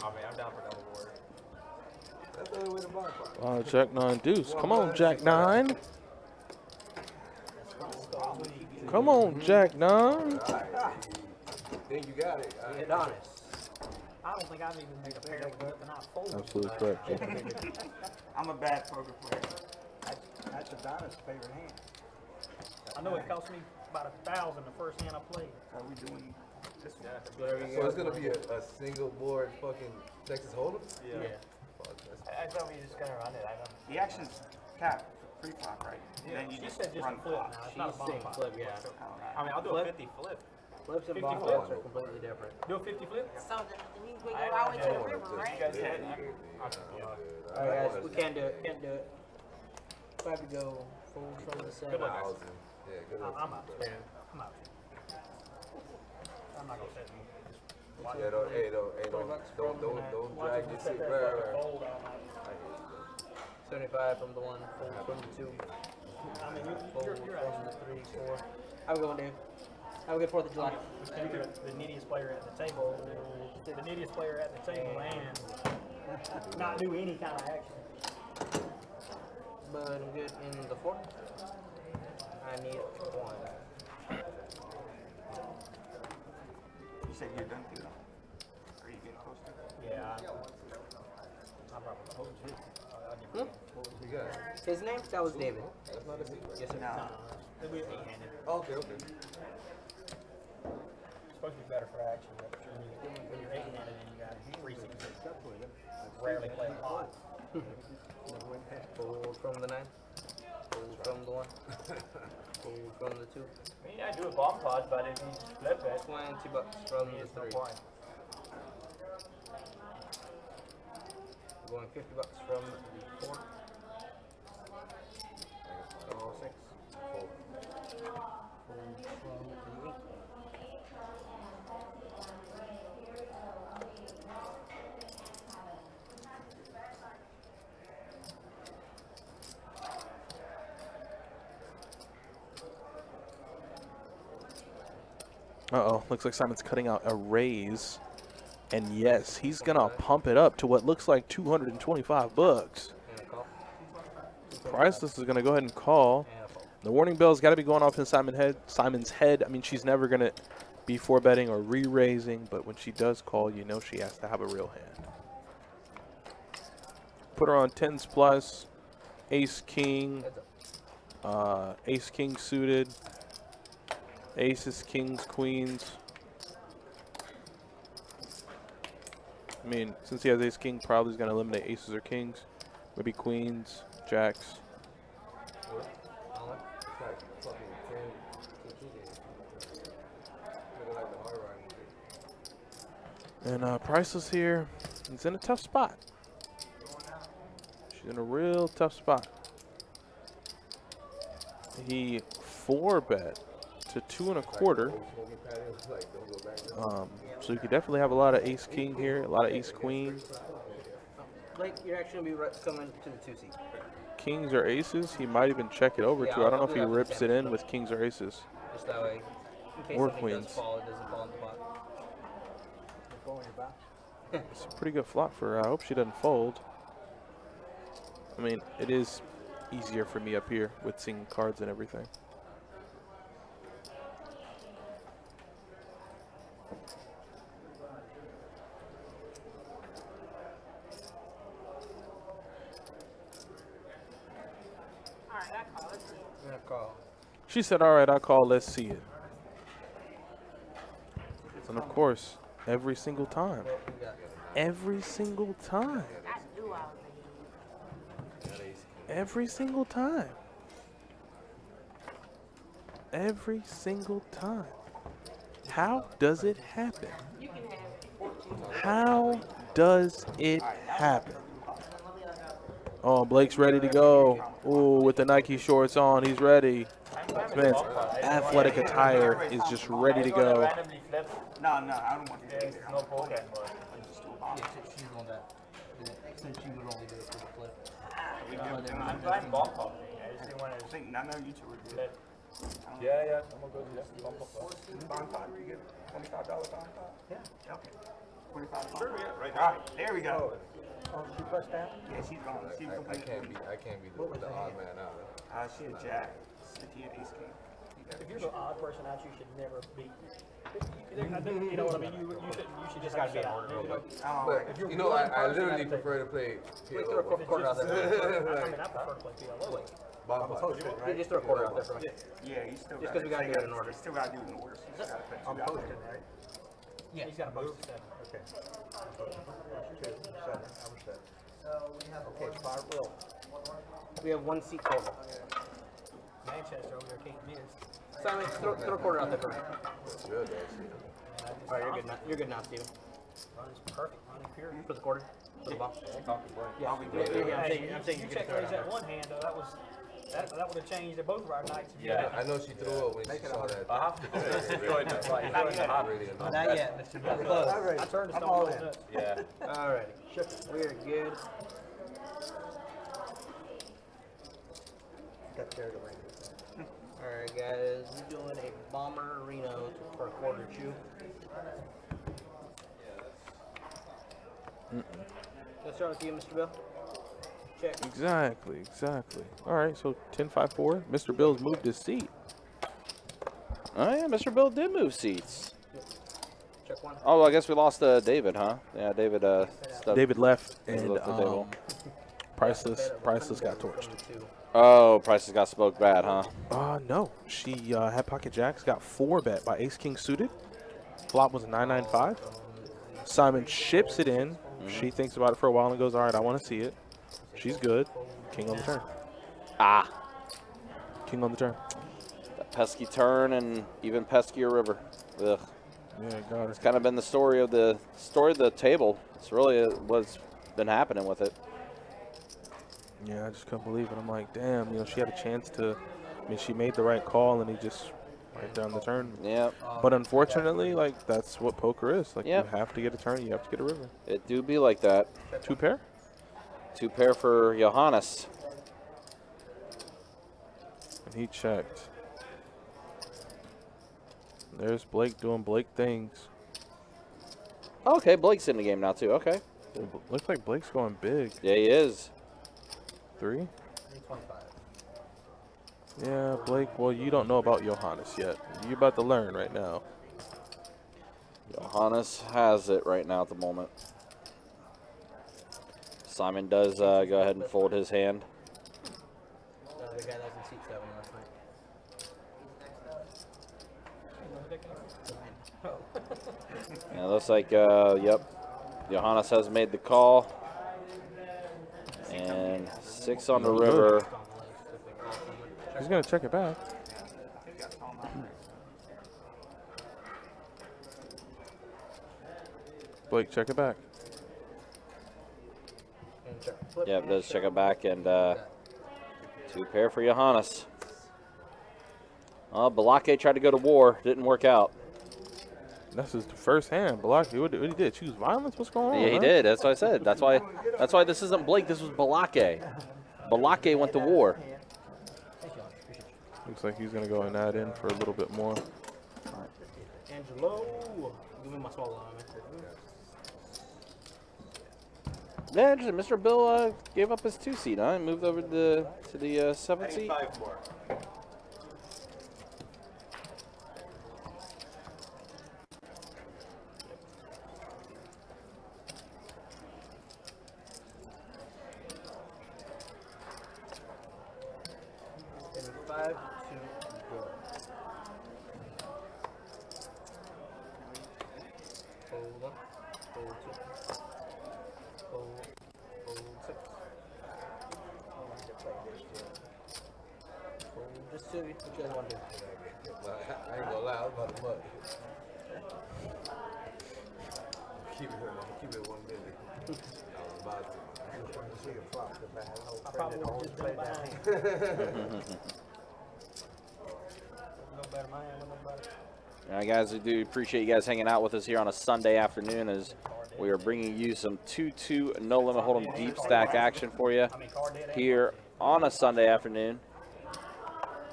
I mean, I'm down for double board. That's the only way to buy. Jack 9 deuce. Come on, Jack 9. Come on, Jack 9. Then you got it. Adonis. I don't think I've even made a pair with it and I fold. Absolutely correct. I'm a bad poker player. That's Adonis' favorite hand. I know it cost me about 1,000 the first hand I played. Are we doing this one? Whatever you So got. it's gonna be a single board fucking Texas Hold'em? Yeah. Fuck, that's I thought we were just going to run it. I don't. The action's cap pre-flop, right? Yeah, Then you she just said just a run flip flop. now. It's not a bomb Saying pot. flip, yeah. I mean, I'll do a 50 flip. Flips and 50 bomb flips. flips are completely different. Do a 50 flip? So we go all the way to the river, You right? guys had Alright guys, we can't do it. Can't do it. 5 to go. Fold from the 7. Good luck, guys. Yeah, good luck. I'm out. I'm out. I'm not gonna set Yeah, don't drag your shit. Right. 75 from the 1. Fold from the 2. I mean, Fold you're from out. the 3, 4. Have a good one, Dave. Have a good 4th of July. You're the neediest player at the table. The neediest player at the table and not do any kind of action. But I'm good in the 4. I need 1. You said you're done, Tito? Are you getting close to it? Hmm? What was he got? His name? That was David. That's not a secret. Yes, sir. No. It'll be 8-handed. Oh, okay, okay. It's supposed to be better for action, but when you're 8-handed and you got 3 6s, rarely play a pot. Fold from the 9. Fold from the 1. Fold from the 2. I mean, I do a bomb pod, but if you flip it, $20 from the it's no 3. point. Going $50 from the 4. So 6. Fold. Fold from the 8. Uh-oh, looks like Simon's cutting out a raise. And yes, he's going to pump it up to what looks like $225. And a call. Priceless is going to go ahead and call. And a fold. The warning bell's got to be going off in Simon's head. I mean, she's never going to be 4-betting or re-raising, but when she does call, you know she has to have a real hand. Put her on 10s plus, ace king, ace king suited, aces, kings, queens. I mean, since he has ace king, probably he's going to eliminate aces or kings, maybe queens, jacks. It's like fucking 10 to 2 games. Looking like the hard riding. And Priceless here, he's in a tough spot. She's in a real tough spot. He 4-bet to 2 1/4. Smoking patios, like, don't go back there. So you could definitely have a lot of ace king here, a lot of ace queen. Blake, you're actually going to be coming to the 2 seat. Kings or aces, he might even check it over to. I don't know if he rips it in with kings or aces. Just that way, in case Or something queens. does fall, it doesn't fall in the pot. It's a pretty good flop for her. I hope she doesn't fold. I mean, it is easier for me up here with seeing cards and everything. Alright, I call. Let's see. I'm going to call. She said, all right, I'll call, let's see it. And of course, every single time. What we got? Every single time. I knew I was Every single time. Every single time. How does it happen? You can have 14. How does it happen? Oh, Blake's ready to go. Ooh, with the Nike shorts on, he's ready. This man's athletic attire is just ready to go. Randomly flip. No, I don't want to do There's that. no poker anymore. Yeah, she's on that. Since she would only do it for the flip. I'm playing ball call. I just didn't want I to think none of you two would do flip. it. Yeah, I'm gonna go to that. Bond pod, where you get $25 bond pod? Yeah. Okay. $25. Sure, yeah. Right. All right, there we go. Oh, she pressed down? Yeah, she's gone. She's I can't be the odd man out. She's a jack. She had ace king. If you're the odd person out, you should never be. You know what I mean? You should just gotta be in order. But, you know, I literally prefer to play Wait, throw a quarter out there. I mean, I prefer to play PLO. You just throw a quarter out there for me. Yeah, you still Just got 'cause we gotta do it in order. You still gotta do it in order. So you gotta put I'm $2 posting, in. right? Yeah, he's got a post to 7. Okay. 2, 7, I was 7. Okay, 5 will. We have 1 seat total. Manchester over there can't miss. Simon, throw a quarter out there for me. That's good, actually. Alright, you're good now. You're good now, Steven. Run is perfect. Running pure. For the quarter. For the ball. Yeah, I'll be I'm good. saying You you check can throw it raise out that one hand, though. That would have changed both of our nights. Yeah, I know she threw up when she saw that. I have to do it. Really annoying. Not yet, Mr. Bill. Close. I turned to I'm all stone in. nuts. Yeah. Alrighty. We're good. Got carried away. Alright, guys. We're doing a Bomber Reno for a quarter chew. Let's start with you, Mr. Bill. Check. Exactly. All right, so 10-5-4. Mr. Bill's moved his seat. Oh, yeah, Mr. Bill did move seats. Check 1. Oh, I guess we lost David, huh? Yeah, David stepped. David left, David and left the table. Priceless got torched. Oh, Priceless got smoked bad, huh? No. She had pocket jacks, got 4-bet by Ace King suited. Flop was 995. Simon ships it in. She thinks about it for a while and goes, all right, I want to see it. She's good. King on the turn. Ah. King on the turn. That pesky turn and even peskier river. Ugh. Yeah, got It's it. kind of been the story of the table. It's really what's been happening with it. Yeah, I just couldn't believe it. I'm like, damn, you know, she had a chance to, I mean, she made the right call and he just right down the turn. Yeah. But unfortunately, like, that's what poker is. Like, Yep. you have to get a turn, you have to get a river. It do be like that. 2 pair? 2 pair for Johannes. And he checked. There's Blake doing Blake things. Okay, Blake's in the game now too. Okay. Looks like Blake's going big. Yeah, he is. 3? Yeah, Blake, well, you don't know about Johannes yet. You're about to learn right now. Johannes has it right now at the moment. Simon does go ahead and fold his hand. The guy that was in seat 7 last night. Yeah, looks like, yep, Johannes has made the call. And 6 on the river. He's going to check it back. Blake, check it back. Yep, does check it back, and 2 pair for Johannes. Balake tried to go to war, didn't work out. That's his first hand. Balake, what he did? Choose violence? What's going on? Yeah, he did. That's what I said. That's why this isn't Blake. This was Balake. Balake went to war. Looks like he's gonna go and add in for a little bit more. Angelo, give me my small line, Yeah, interesting. Mr. Bill gave up his 2 seat, huh? And moved over to the 7th seat. 5 more. I ain't gonna lie, I was about to mud. Keep it 1 minute. I was about to. I probably would just play that. All right, guys, we do appreciate you guys hanging out with us here on a Sunday afternoon as we are bringing you some 2-2 no limit hold'em deep stack action for you here on a Sunday afternoon.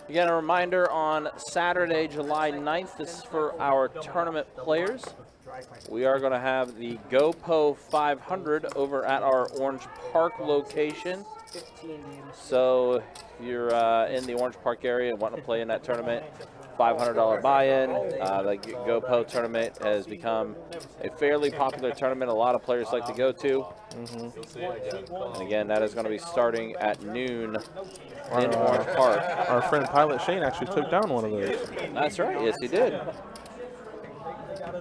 Again, a reminder on Saturday, July 9th, this is for our tournament players. We are going to have the GoPo 500 over at our Orange Park location. So if you're in the Orange Park area and want to play in that tournament, $500 buy-in. The GoPo tournament has become a fairly popular tournament a lot of players like to go to. And again, that is going to be starting at noon in Orange Park. Our friend Pilot Shane actually took down one of those. That's right. Yes, he did. All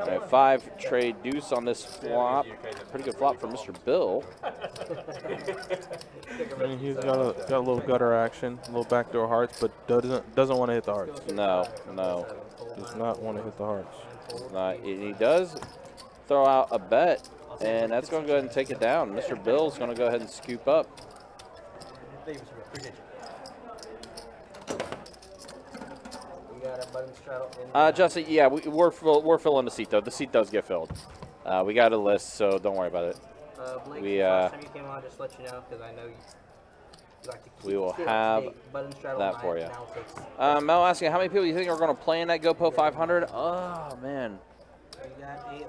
right, 5 trade deuce on this flop. Pretty good flop for Mr. Bill. I mean, he's got a little gutter action, a little backdoor hearts, but doesn't want to hit the hearts. No. Does not want to hit the hearts. He does throw out a bet, and that's going to go ahead and take it down. Mr. Bill's going to go ahead and scoop up. Justin, yeah, we're filling the seat though. The seat does get filled. We got a list, so don't worry about it. Blake, last time you came on, just to let you know, because I know you like to keep We will have that for you. Now Mel asking, how many people do you think are going to play in that GoPo 500? Oh, man.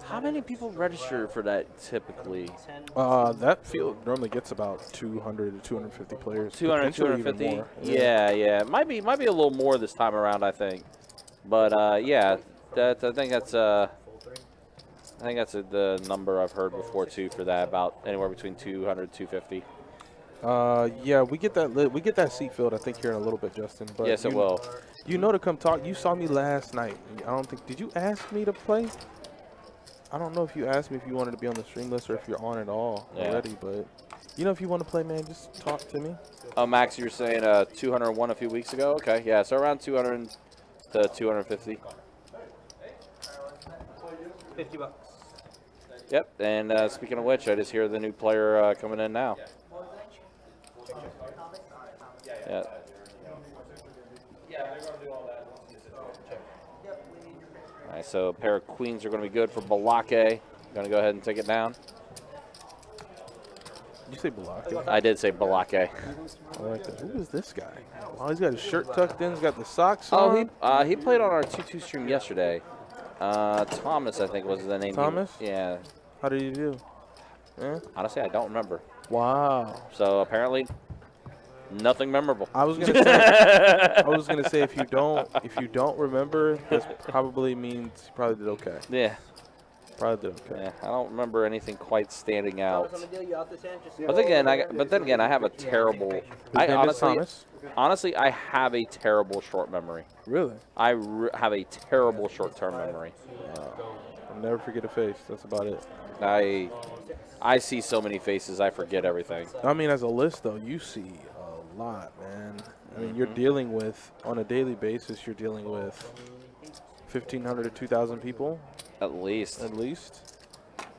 How many people register for that typically? That field normally gets about 200 to 250 players. 200, potentially even 250? more. Yeah. It might be a little more this time around, I think. But, yeah, I think that's I think that's the number I've heard before too for that, about anywhere between 200, 250. Yeah, we get that seat filled, I think, here in a little bit, Justin. But Yes, it will. You know to come talk. You saw me last night. I don't think. Did you ask me to play? I don't know if you asked me if you wanted to be on the stream list or if you're on at all already. But you know, if you want to play, man, just talk to me. Oh, Max, you were saying 201 a few weeks ago. Okay, yeah, so around 200 to 250. $50. Yep. And speaking of which, I just hear the new player coming in now. Yeah. All right, so a pair of queens are going to be good for Balake. Going to go ahead and take it down. Did you say Balake? I did say Balake. I like that. Who is this guy? Oh, he's got his shirt tucked in. He's got the socks on. Oh, he played on our 2-2 stream yesterday. Thomas, I think, was the name. Thomas? Yeah. How did you do? Yeah? Honestly, I don't remember. Wow. So apparently, nothing memorable. I was gonna say, if you don't remember, this probably means you probably did okay. Yeah. Probably did okay. Yeah, I don't remember anything quite standing out. Thomas, I'm gonna deal you out this hand, just But then again, I have a terrible. Honestly, I have a terrible short memory. Really? I have a terrible short-term memory. I'll never forget a face. That's about it. I see so many faces, I forget everything. I mean, as a list, though, you see a lot, man. I mean, you're dealing with, on a daily basis, you're dealing with 1,500 to 2,000 people. At least. At least.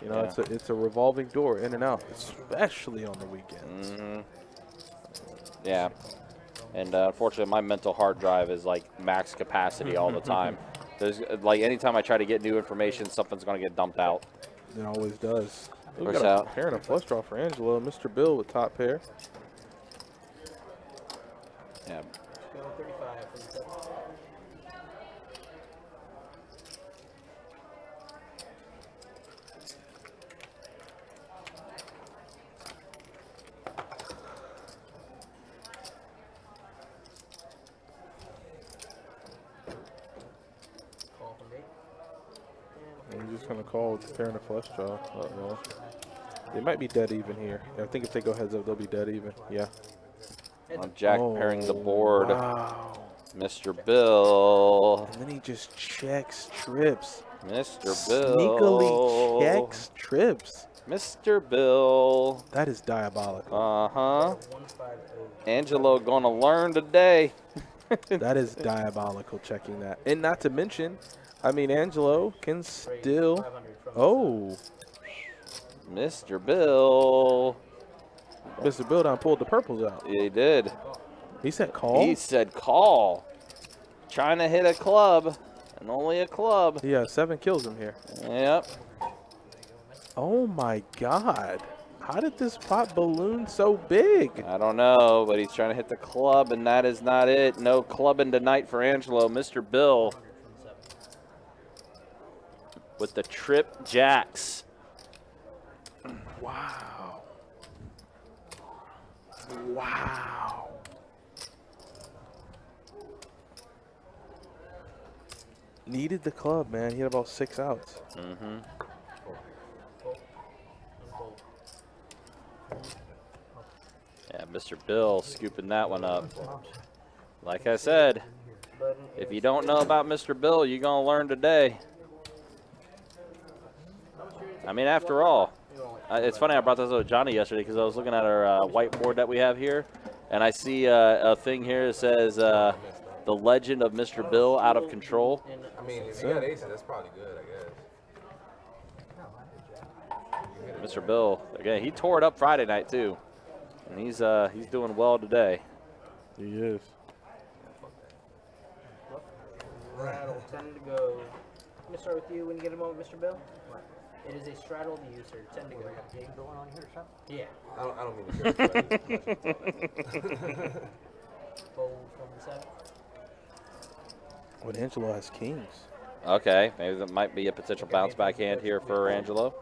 You know, it's a revolving door, in and out, especially on the weekends. Mm-hmm. Yeah. And unfortunately, my mental hard drive is like max capacity all the time. There's like anytime I try to get new information, something's going to get dumped out. It always does. We Works got out. a pair and a flush draw for Angelo. Mr. Bill with top pair. Yeah. Go 35 for the seven. Call from me. I'm just going to call with the pair and a flush draw. Uh-oh. They might be dead even here. I think if they go heads up, they'll be dead even. Yeah. Jack pairing the board. Wow. Mr. Bill. And then he just checks trips. Mr. Bill. Sneakily checks trips. Mr. Bill. That is diabolical. Uh-huh. Angelo gonna learn today. That is diabolical checking that. And not to mention, I mean, Angelo can still... Oh. Mr. Bill. Mr. Bill done pulled the purples out. Yeah, he did. He said call? He said call. Trying to hit a club, and only a club. Yeah, 7 kills him here. Yep. Oh, my God. How did this pot balloon so big? I don't know, but he's trying to hit the club, and that is not it. No clubbing tonight for Angelo. Mr. Bill with the trip jacks. Wow. Wow. Needed the club, man. He had about 6 outs. Mm-hmm. Yeah, Mr. Bill scooping that one up. Like I said, if you don't know about Mr. Bill, you're going to learn today. I mean, after all, it's funny I brought this up with Johnny yesterday because I was looking at our whiteboard that we have here, and I see a thing here that says the legend of Mr. Bill out of control. I mean, if you got aces, that's probably good, I guess. Mr. Bill, again, he tore it up Friday night too, and he's doing well today. He is. Straddle, 10 to go. I'm going to start with you when you get a moment, Mr. Bill. It is a straddle to you, sir. 10 to go. Game going on here, son? Yeah. I don't mean to Fold from the 7. When Angelo has kings. Okay, maybe that might be a potential bounce back hand here for Angelo.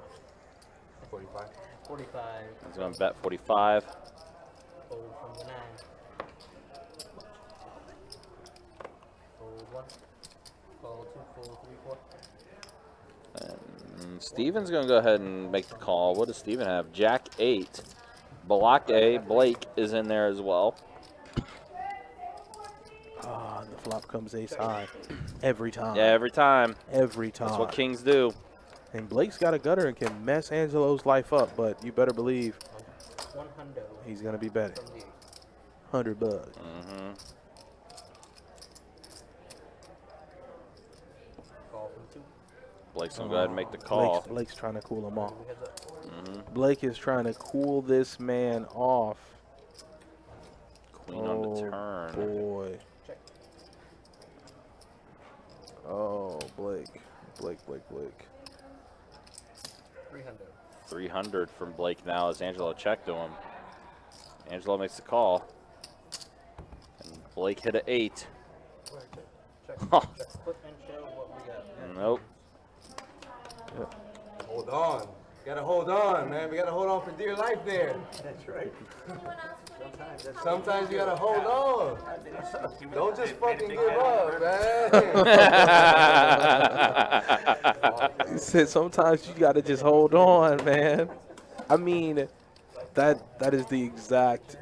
45. 45. He's going to bet 45. Fold from the 9. Fold 1. Fold 2. Fold 3, 4. Steven's going to go ahead and make the call. What does Steven have? Jack 8. Block A. Blake is in there as well. Ah, the flop comes ace high. Every time. Yeah, every time. Every time. That's what kings do. And Blake's got a gutter and can mess Angelo's life up, but you better believe he's going to be betting. $100 bucks. Blake's going to go ahead and make the call. Blake's trying to cool him off. Blake is trying to cool this man off. Queen on the turn. Boy. Oh, Blake. Blake. 300 from Blake now as Angelo checked to him. Angelo makes the call. And Blake hit an 8. Nope. Hold on. Gotta hold on, man. We gotta hold on for dear life there. That's right. Sometimes you gotta hold on. Don't just fucking give up, man. He said sometimes you gotta just hold on, man. I mean, that is the exact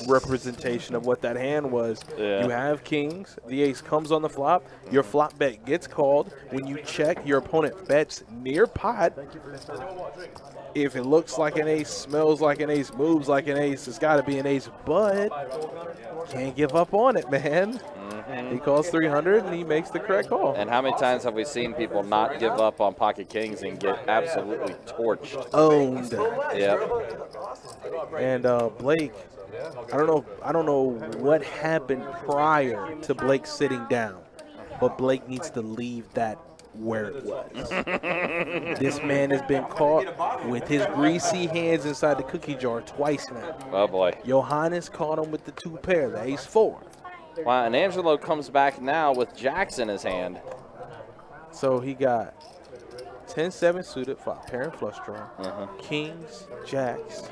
representation of what that hand was. Yeah. You have kings, the ace comes on the flop, your flop bet gets called. When you check, your opponent bets near pot. If it looks like an ace, smells like an ace, moves like an ace, it's got to be an ace, but can't give up on it, man. He calls 300 and he makes the correct call. And how many times have we seen people not give up on pocket kings and get absolutely torched? Owned. Yep. And Blake, I don't know what happened prior to Blake sitting down, but Blake needs to leave that where it was. This man has been caught with his greasy hands inside the cookie jar twice now. Oh boy. Johannes caught him with the 2 pair, the ace-4. Wow, and Angelo comes back now with jacks in his hand. So he got 10-7 suited, 5 pair and flush draw, kings, jacks.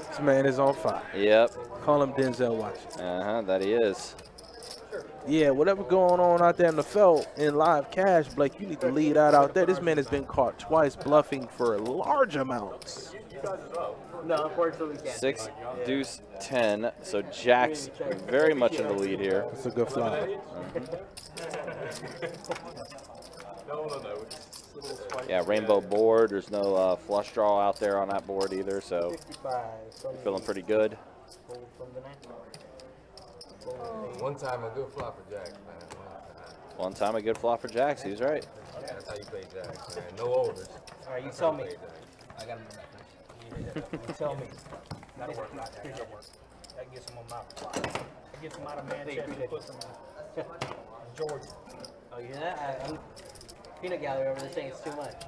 This man is on fire. Yep. Call him Denzel Washington. That he is. Yeah, whatever going on out there in the felt in live cash, Blake, you need to lead out there. This man has been caught twice bluffing for large amounts. No, unfortunately we can't. 6, deuce, 10. So Jack's very much in the lead here. It's a good flop. Yeah, rainbow board. There's no flush draw out there on that board either, so feeling pretty good. One time a good flop for Jack, man. One time a good flop for Jacks. He's right. That's how you play Jack, man. No overs. All right, you tell me. I got him back. You tell me. That'll work. That'll work. That gets him on my flop. That gets him out of Manchester and puts him in Georgia. Oh, you hear that? I'm peanut gallery over there saying it's too much.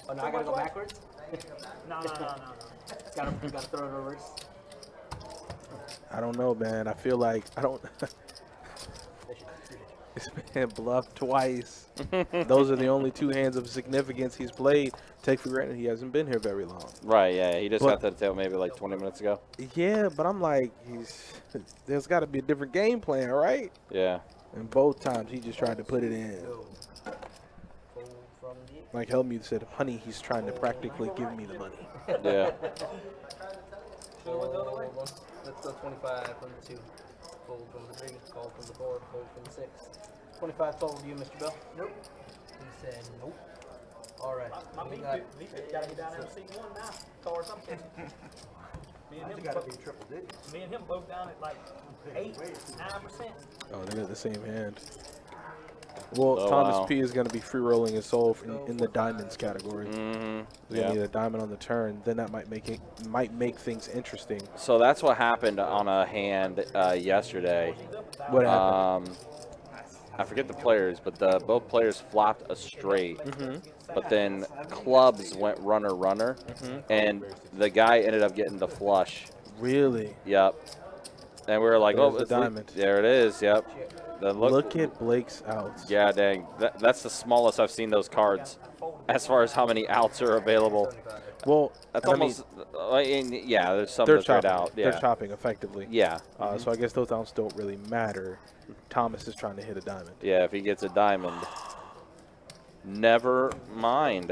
Oh, no, I gotta go backwards? No. Gotta throw it reverse. I don't know, man. I feel like this man bluffed twice. Those are the only 2 hands of significance he's played. Take for granted he hasn't been here very long. Right, yeah. He just got to the table maybe like 20 minutes ago. Yeah, but I'm like, there's got to be a different game plan, right? Yeah. And both times he just tried to put it in. Like Helmuth said, honey, he's trying to practically give me the money. Yeah. Let's go 25 from the 2. Fold from the 3. Call from the 4. Fold from the 6. 25 total to you, Mr. Bell? Nope. He said nope. All right. My beat gotta get down there to C1 now. Call or something. Me and him gotta be triple digits. Me and him both down at like 8-9%. Oh, they got the same hand. Well, Oh, Thomas wow. P is going to be free rolling his soul in the diamonds category. He's Yeah. going to need a diamond on the turn. Then that might make things interesting. So that's what happened on a hand yesterday. What happened? I forget the players, but both players flopped a straight. But then clubs went runner, and the guy ended up getting the flush. Really? Yep. And we were like, There's oh, the diamond. There it is. Yep. Then Look at Blake's outs. Yeah, dang. That's the smallest I've seen those cards as far as how many outs are available. Well, that's I almost, yeah, there's some they're that's right chopping. out. Yeah. They're chopping effectively. Yeah. So I guess those outs don't really matter. Thomas is trying to hit a diamond. Yeah, if he gets a diamond. Never mind.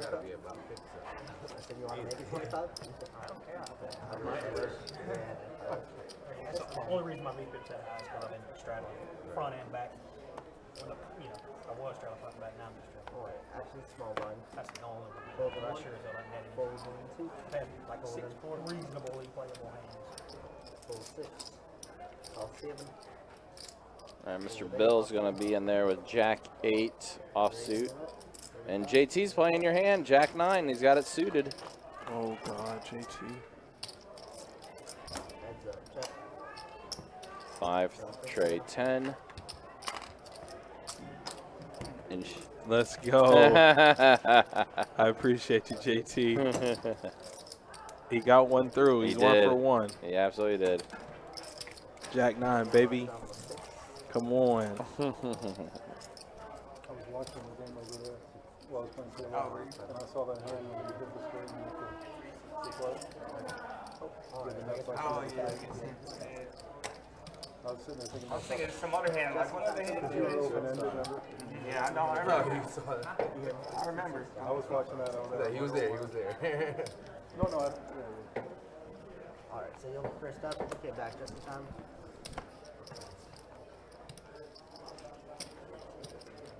gotta be about 50 something. I said, you want to make it 25? I don't care. That's the only reason my meat pit's that high is because I've been straddling front and back. When I was straddling front and back, now I'm just straddling. Alright, actually, small blind. That's the only one. Fold But I one. sure as hell haven't had any. Fold 1, 2. I've had like 6 reasonably playable hands. Fold 6. All 7. All right, Mr. Bill's going to be in there with Jack 8 offsuit. And JT's playing your hand, Jack 9. He's got it suited. Oh, God, JT. Heads up, check. 5, tray 10. And Let's go. I appreciate you, JT. He got one through. He's 1 for 1. He absolutely did. Jack 9, baby. Come on. I was watching the game over there while I was playing Koach, and I saw that hand when you hit the screen and you could I was sitting there thinking, I was thinking some other hand, like what other hand did you hit? remember? Yeah, I know, I No, remember. you saw that. I remember. I was watching that over there. He was there. He was there. No, Alright, so you'll be first up. Get back just in time.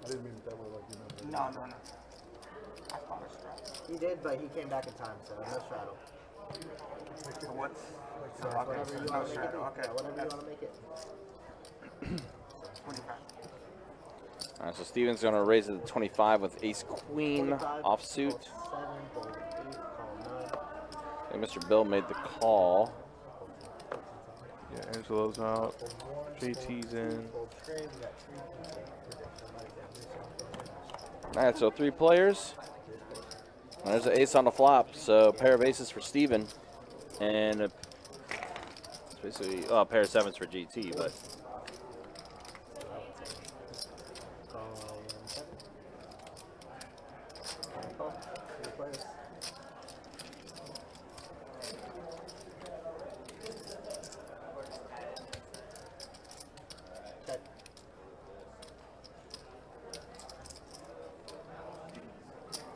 I didn't mean it that way like you meant. No. I caught a strike. He did, but he came back in time, so no straddle. So what's... So okay, whatever so you no want to make it. straddle, okay. Yeah, whatever you want to make it. 25. All right, so Steven's going to raise it to 25 with ace queen 25, offsuit. fold 7, fold 8, call 9. And Mr. Bill made the call. Yeah, Angelo's out. JT's in. Fold straight, we got 3 All right, so 3 players. And there's an ace on the flop, so pair of aces for Steven. And it's basically, a pair of 7s for GT, but Call 7. Call. 3 players. Check.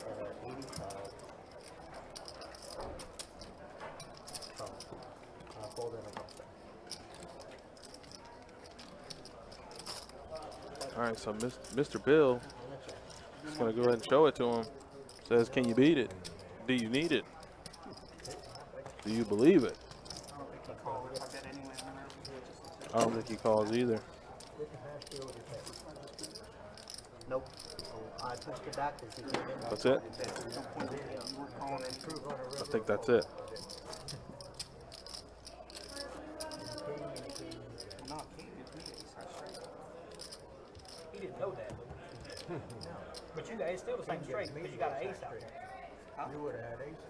And 85. Call. Fold in a call. All right, so Mr. Bill is going to go ahead and show it to him. Says, can you beat it? Do you need it? Do you believe it? I don't think he calls either. Nope. Oh, I pushed it back because he came in. That's it? I think that's it. He didn't know that. But you guys still the same straight because you got an ace out there. You would have had ace.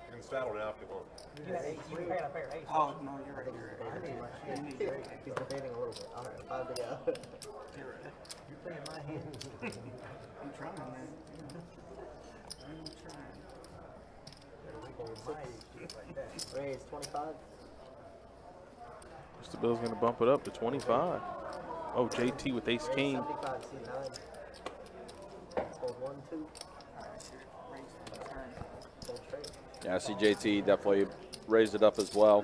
You can straddle now if you want. You had ace. You had a pair of aces. Oh, no, you're right. He's debating a little bit. Alright, 5 to go. You're playing my hand. I'm trying, man. I'm trying. Raise 25. Mr. Bill's going to bump it up to 25. Oh, JT with ace Raise king. 75, C9. Fold 1, 2. Fold straight. yeah, I see JT definitely raised it up as well.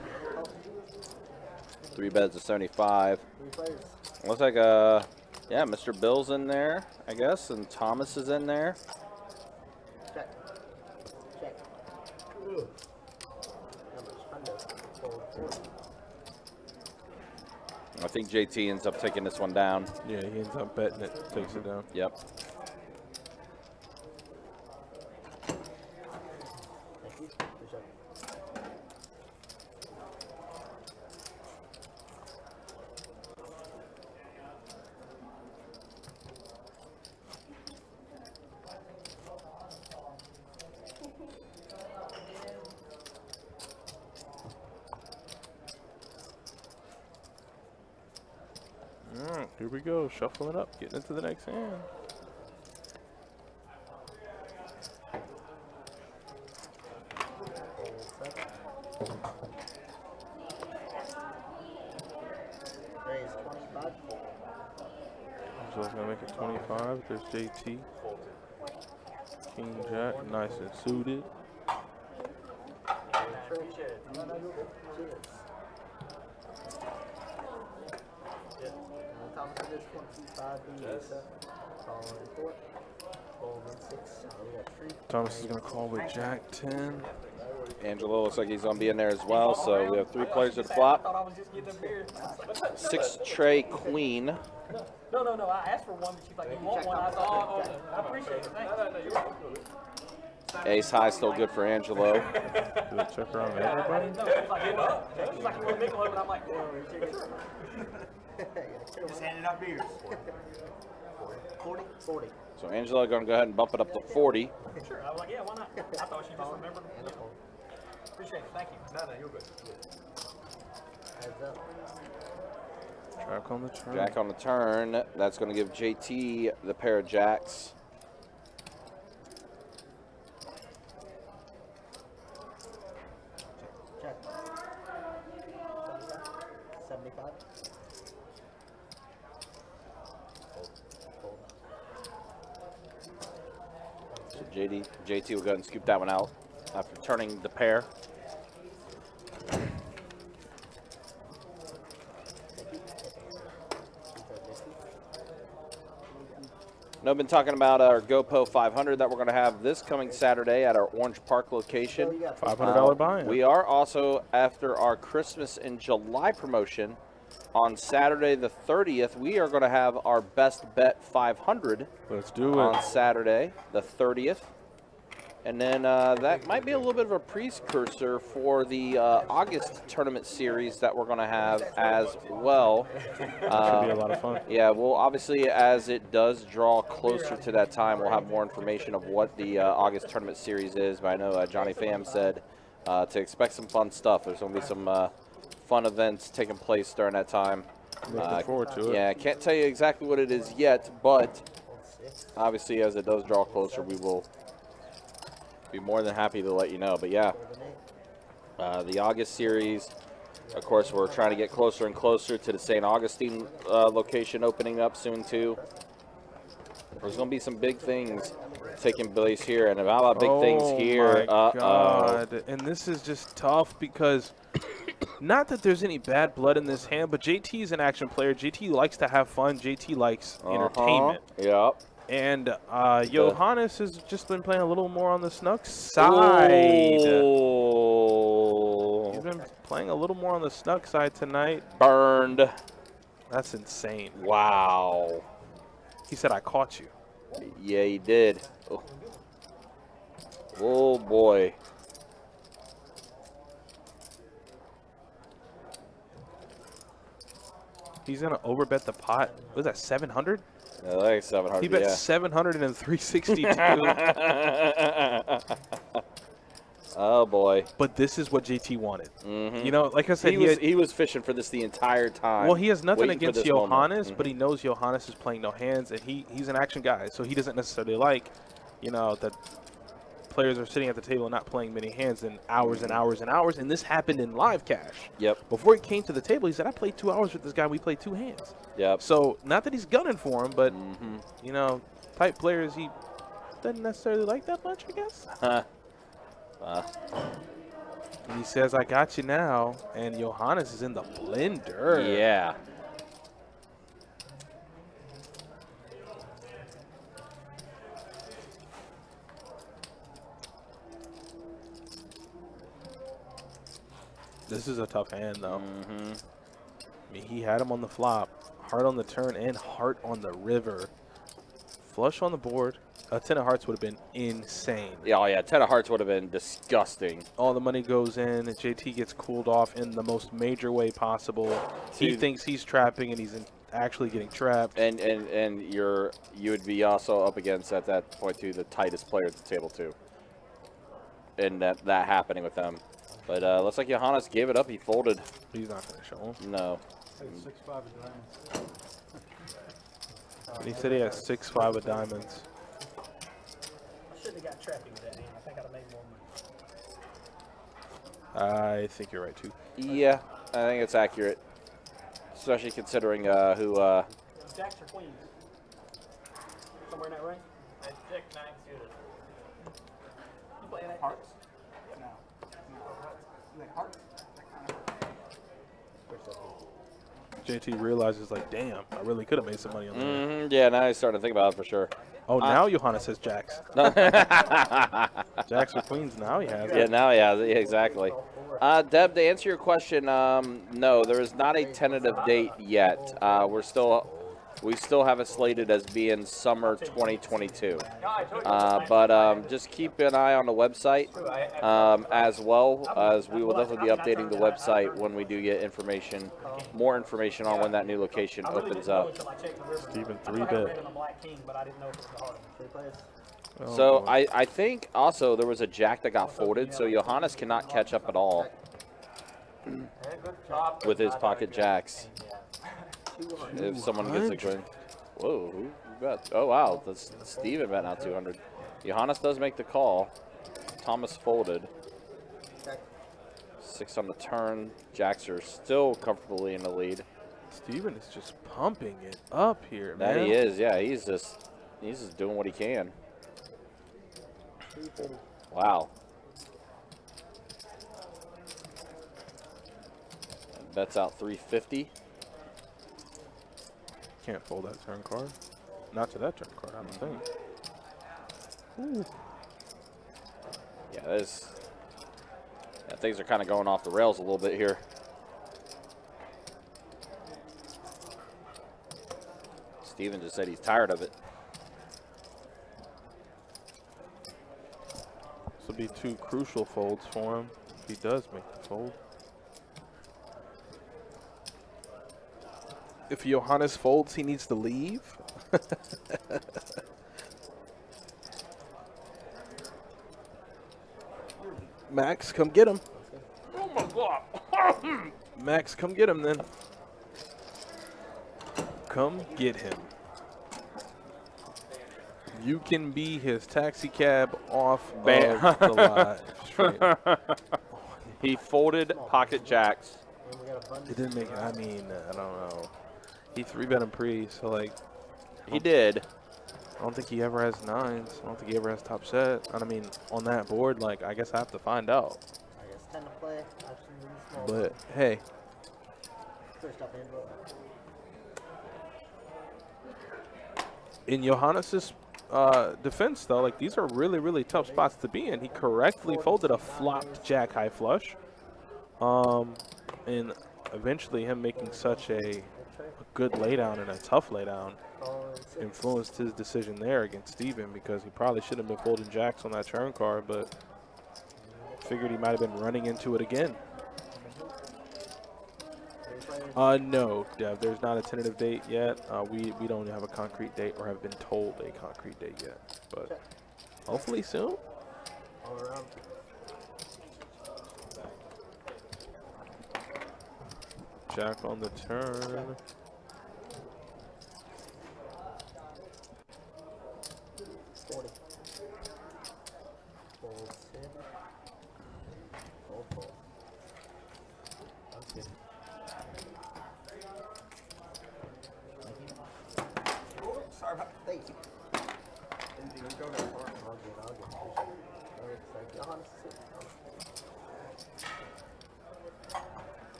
3 bets of 75. 3 players. Looks like, yeah, Mr. Bill's in there, I guess, and Thomas is in there. Check. Check. How much? Under. Fold 4. I think JT ends up taking this one down. Yeah, he ends up betting it, takes it down. Yep. Thank you. Good job. All right, here we go. Shuffling up, getting into the next hand. Raise 25. So it's going to make it 25. There's JT. King Jack, nice and suited. Appreciate it. Cheers. Thomas is 25 B. Calling 4. Folding 6. We got 3. Thomas is going to call with Jack 10. Angelo looks like he's going to be in there as well. So we have 3 players at the flop. I was just getting a beer. 6 tray queen. No. I asked for one, but she's like, you want one? I thought, I appreciate it. Thanks. Ace high still good for Angelo. Do a check around everybody. She's like, give up. She's like, you want nickel over? And I'm like, Just handing out beers. 40? 40. So Angelo going to go ahead and bump it up to 40. Sure. I was like, yeah, why not? I thought she just remembered. Appreciate it. Thank you. No, you're good. Heads up. Jack on the turn. Jack on the turn. That's going to give JT the pair of jacks. Check. 75. So JT will go ahead and scoop that one out after turning the pair. Now, I've been talking about our GoPro 500 that we're going to have this coming Saturday at our Orange Park location. $500 buy-in. We are also, after our Christmas in July promotion, on Saturday the 30th, we are going to have our Best Bet 500. Let's do it. On Saturday the 30th. And then that might be a little bit of a precursor for the August tournament series that we're going to have as well. Should be a lot of fun. Yeah, well, obviously, as it does draw closer to that time, we'll have more information of what the August tournament series is. But I know Johnny Pham said to expect some fun stuff. There's going to be some fun events taking place during that time. Looking forward to it. Yeah, I can't tell you exactly what it is yet, but obviously, as it does draw closer, we will be more than happy to let you know. But yeah, the August series, of course, we're trying to get closer and closer to the St. Augustine location opening up soon too. There's going to be some big things taking place here, and a lot of big things here. Oh my God! And this is just tough because, not that there's any bad blood in this hand, but JT is an action player. JT likes to have fun. JT likes entertainment. Yep. And Johannes has just been playing a little more on the snuck side. Oh. He's been playing a little more on the snuck side tonight. Burned. That's insane. Wow. He said, I caught you. Yeah, he did. Oh boy. He's going to overbet the pot. What is that, 700? Yeah, like 700. He bet 700 and 362. Oh boy! But this is what JT wanted. Mm-hmm. You know, like I said, he was fishing for this the entire time. Well, he has nothing against Johannes, moment. but he knows Johannes is playing no hands, and he's an action guy, so he doesn't necessarily like, you know, that players are sitting at the table and not playing many hands in hours and hours and hours. And this happened in live cash. Yep. Before he came to the table, he said, "I played 2 hours with this guy. We played 2 hands." Yep. So not that he's gunning for him, but you know, type players he doesn't necessarily like that much, I guess. And he says, I got you now, and Johannes is in the blender. Yeah. This is a tough hand, though. I mean, he had him on the flop, heart on the turn, and heart on the river. Flush on the board. A 10 of hearts would have been insane. Yeah, oh yeah, 10 of hearts would have been disgusting. All the money goes in. JT gets cooled off in the most major way possible. He thinks he's trapping, and he's actually getting trapped. And you would be also up against at that point too the tightest player at the table too. And that happening with them. But looks like Johannes gave it up. He folded. He's not going to show him. No. 6-5 of diamonds. He said he has 6-5 of diamonds. I should have got trapping with that hand. I think I'd have made more money. I think you're right, too. Yeah, I think it's accurate. Especially considering who... Jacks or queens? Somewhere in that range? Jack 9 suited. You playing that? Hearts? No. You like hearts? JT realizes, like, damn, I really could have made some money on that. Yeah, now he's starting to think about it for sure. Oh, now Johannes has jacks. Jacks or queens now he has. Yeah, now he has it. Yeah, exactly. Deb, to answer your question, no, there is not a tentative date yet. We still have it slated as being summer 2022. But just keep an eye on the website as well, as we will definitely be updating the website when we do get more information on when that new location opens up. Steven 3-bit. So I think also there was a jack that got folded, so Johannes cannot catch up at all with his pocket jacks. If someone gets a queen. Whoa, who bet? Oh, wow. That's Steven bet now 200. Johannes does make the call. Thomas folded. 6 on the turn. Jacks are still comfortably in the lead. Steven is just pumping it up here, man. That he is, yeah. He's just doing what he can. Wow. Bets out 350. Can't fold that turn card. Not to that turn card, I don't think. Ooh. Yeah, things are kind of going off the rails a little bit here. Steven just said he's tired of it. This will be 2 crucial folds for him if he does make the fold. If Johannes folds, he needs to leave. Max, come get him. Oh my God. Max, come get him then. Come get him. You can be his taxi cab off of the lot. Straight. He folded pocket jacks. It didn't make it. I mean, I don't know. He 3-bet him pre, so like. He did. I don't think he ever has 9s. I don't think he ever has top set. I mean, on that board, like, I guess I have to find out. I guess 10 to play. But hey. First up, Angelo. In Johannes's defense, though, like, these are really, really tough spots to be in. He correctly folded a flopped jack high flush. And eventually him making such a good laydown and a tough laydown influenced his decision there against Steven, because he probably shouldn't have been folding jacks on that turn card, but figured he might have been running into it again. No, Dev, there's not a tentative date yet. We don't have a concrete date or have been told a concrete date yet, but hopefully soon. All around. Jack on the turn. Sorry about that. Thank you. Didn't even go that far. I'll get. Johannes.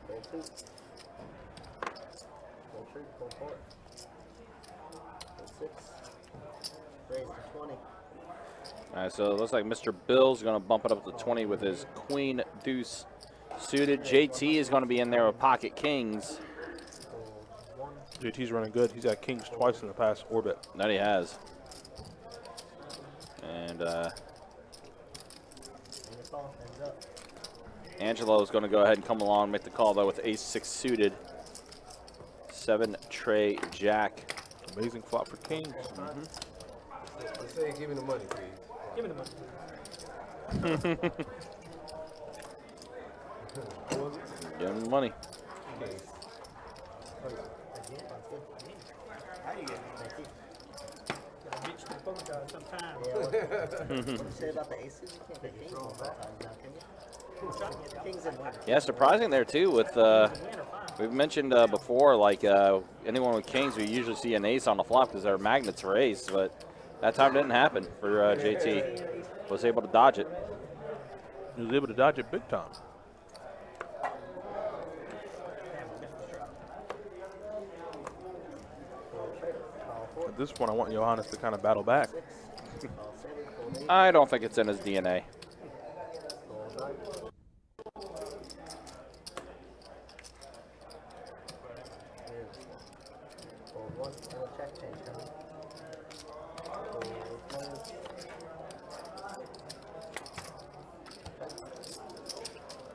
Full 2. Full 3, full 4. Full 6. Raise to 20. All right, so it looks like Mr. Bill's going to bump it up to 20 with his queen deuce suited. JT is going to be in there with pocket kings. JT's running good. He's had kings twice in the past orbit. That he has. And Angelo is going to go ahead and come along and make the call, though, with ace-6 suited. 7 tray jack. Amazing flop for kings. Let's say, give me the money, please. Give me the money. Give him the money. you get? Gotta get you the poker card sometime. Yeah, what do you say about the aces? You can't get kings sometimes now, can you? Kings and winners. Yeah, surprising there too. With we've mentioned before, like anyone with kings, we usually see an ace on the flop because they're magnets for ace, but that time didn't happen for JT. Was able to dodge it. He was able to dodge it big time. At this point, I want Johannes to kind of battle back. I don't think it's in his DNA. Fold one, and a check change coming.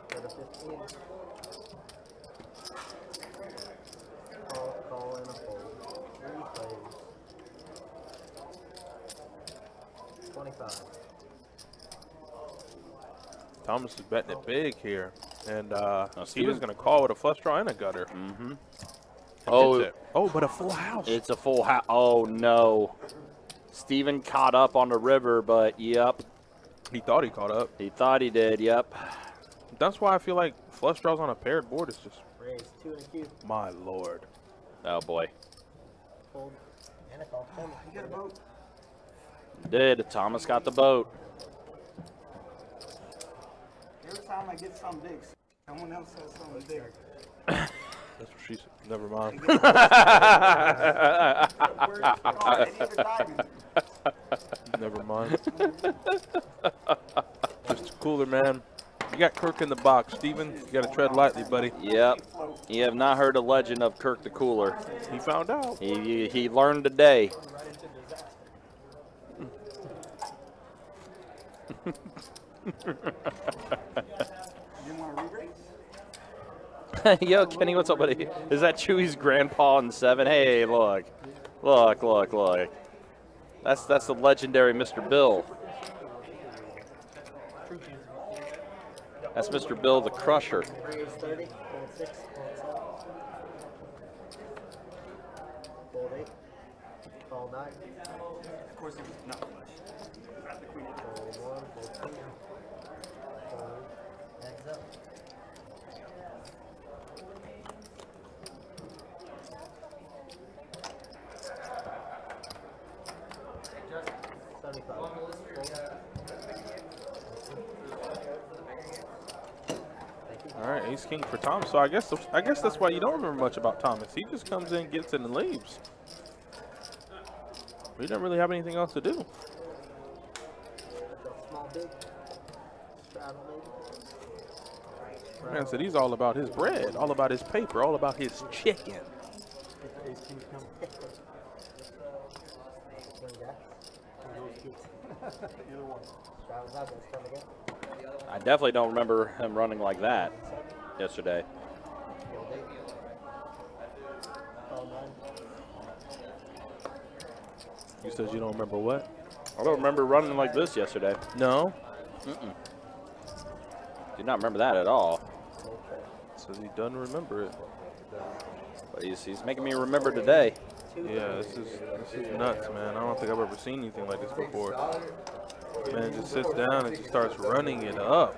Go to 15. Call and a fold. 3 plays. 25. Thomas is betting it big here. And Steven's going to call with a flush draw and a gutter. Mm-hmm. Oh, but a full house. It's a full house. Oh, no. Steven caught up on the river, but yep. He thought he caught up. He thought he did, yep. That's why I feel like flush draws on a paired board is just... Raise 2 and a cube. My lord. Oh, boy. Fold. And a call. You got a boat? Did. Thomas got the boat. Every time I get something big, someone else has something bigger. That's what she said. Never mind. Never mind. Just cooler, man. You got Kirk in the box, Steven. You got to tread lightly, buddy. Yep. You have not heard the legend of Kirk the Cooler. He found out. He learned today. Yo, Kenny, what's up, buddy? Is that Chewy's grandpa in 7? Hey, look. Look. That's the legendary Mr. Bill. That's Mr. Bill the Crusher. Raise 30. Fold 6. Fold 8. Call 9. Of course, it was not much. Fold 1. Fold 2. Fold. Eggs up. All right, ace king for Tom. So I guess that's why you don't remember much about Thomas. He just comes in, gets it, and leaves. We don't really have anything else to do. Small, big. Straddle, maybe. Man said he's all about his bread, all about his paper, all about his chicken. I definitely don't remember him running like that yesterday. You said you don't remember what? I don't remember running like this yesterday. No? Mm-mm. Do not remember that at all. Says he doesn't remember it. But he's making me remember today. Yeah, this is nuts, man. I don't think I've ever seen anything like this before. Man just sits down and just starts running it up.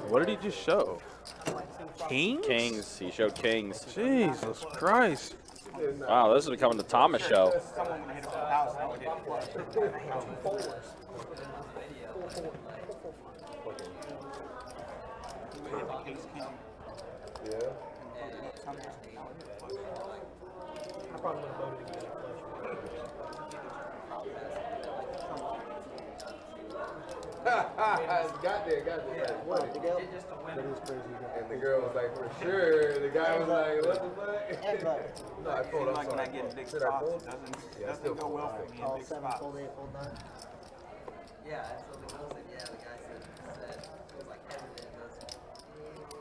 What did he just show? Kings? Kings. He showed kings. Jesus Christ. Wow, this is becoming the Thomas show. Yeah. I probably would have voted against Got there. What? And the girl was like, for sure. The guy was like, what the fuck? No, I pulled up. Like when I get in big spots, it doesn't go well for me in Call big 7, spots. fold 8, fold 9. Yeah, so the girl said, yeah, the guy said it was like hesitant.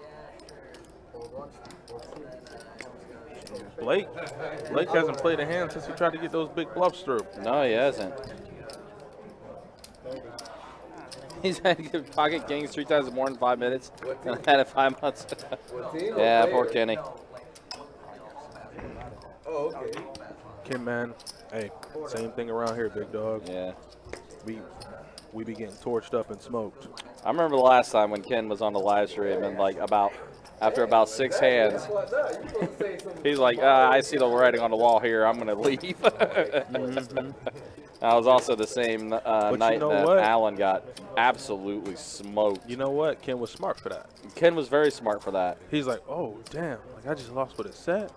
Yeah, sure. Fold 1, fold 2. Blake hasn't played a hand since he tried to get those big bluffs through. No, he hasn't. 30. He's had to give pocket kings 3 times in more than 5 minutes. And I had it 5 months. What team? Yeah, poor Kenny. Oh, okay. Ken, man. Hey, same thing around here, big dog. Yeah. We be getting torched up and smoked. I remember the last time when Ken was on the live stream and like after about 6 hands, he's like, I see the writing on the wall here. I'm gonna leave. That was also the same night that Alan got absolutely smoked. You know what? Ken was smart for that. Ken was very smart for that. He's like, oh, damn. Like, I just lost what it said.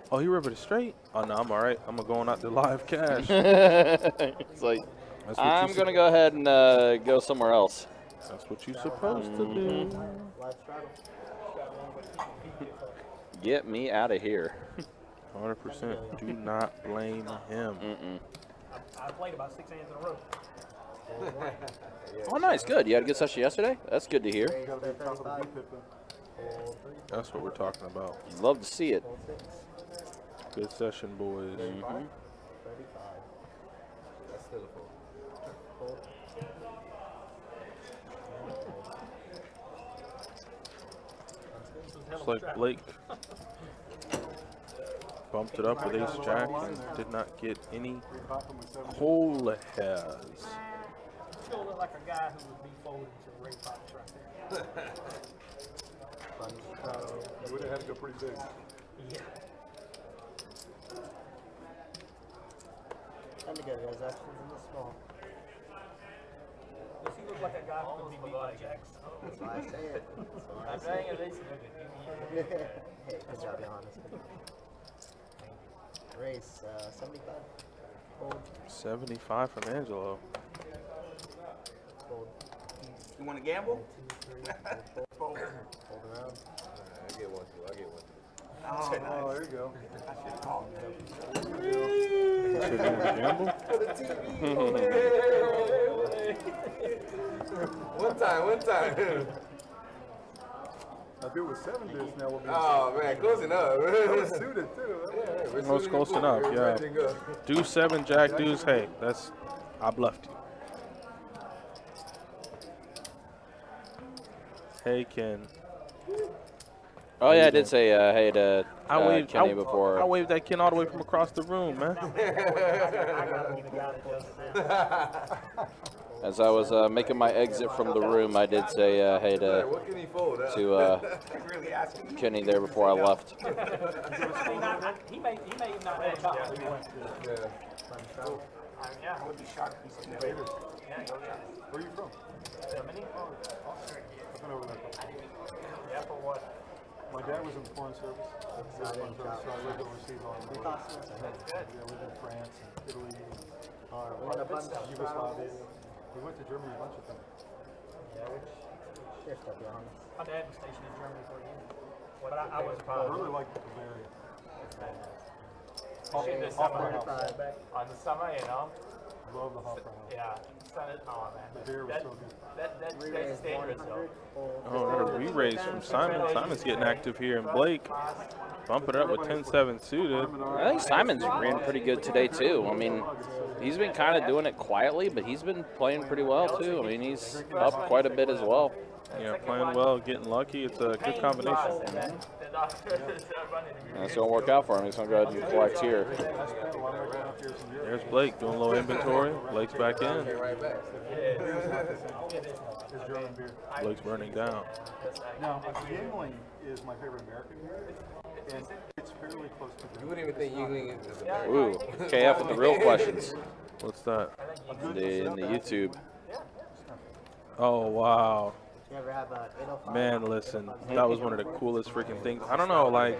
Oh, he rivered it straight? Oh, no, I'm all right. I'm going out to live cash. It's like, I'm going to go ahead and go somewhere else. That's what you're supposed to do. Get me out of here. 100%. Do not blame him. I played about 6 hands in a row. Oh, nice. Good. You had a good session yesterday? That's good to hear. That's what we're talking about. Love to see it. Good session, boys. That's still a fold. It's like Blake bumped it up with ace jack and did not get any whole has. Still look like a guy who would be folding to the rate pops right there. You would have had to go pretty big. Yeah. Time to get guys. Actions in the small. Does he look like a guy who would be beat by jacks? That's why I say it. I'm saying at least Hey, good job, Johannes. Race 75. Fold. 75 from Angelo. Fold. You want to gamble? Fold around. I get one too. Oh, there you go. I should have called. Should you want to gamble? One time. I do with 7 bids now. We'll be Oh man, close enough. suited too. Most close enough, yeah. Deuce 7, Jack deuce. Hey, I bluffed you. Hey, Ken. Oh, yeah, I did say hey to Kenny before. I waved that Ken all the way from across the room, man. As I was making my exit from the room, I did say hey to Kenny there before I left. he may not have shot. Yeah, I would be shocked if he's in the favor. Yeah, go yeah. Where are you from? Germany. I've been over there. Yeah, for what? My dad was in the Foreign Service. So I lived overseas all the time. I lived in France and Italy and Yugoslavia. We went to Germany a bunch of times. My dad was stationed in Germany for a year. But I was I really liked the Bavaria. In the summer, on the summer, you know. Love the Hofbrauhaus. Yeah. Oh man. The beer was so good. That's dangerous though. Oh, a re-raise from Simon. Simon's getting active here, and Blake bumping it up with 10-7 suited. I think Simon's ran pretty good today too. I mean, he's been kind of doing it quietly, but he's been playing pretty well too. I mean, he's up quite a bit as well. Yeah, playing well, getting lucky. It's a good combination. And it's going to work out for him. He's going to go ahead and collect here. There's Blake doing a little inventory. Blake's back in. Blake's burning down. Now, Yingling is my favorite American beer, and it's fairly close to the. You wouldn't even think Yingling is a beer. Ooh, KF with the real questions. What's that? In the YouTube. Oh, wow. You ever have a 805? Man, listen, that was one of the coolest freaking things. I don't know, like,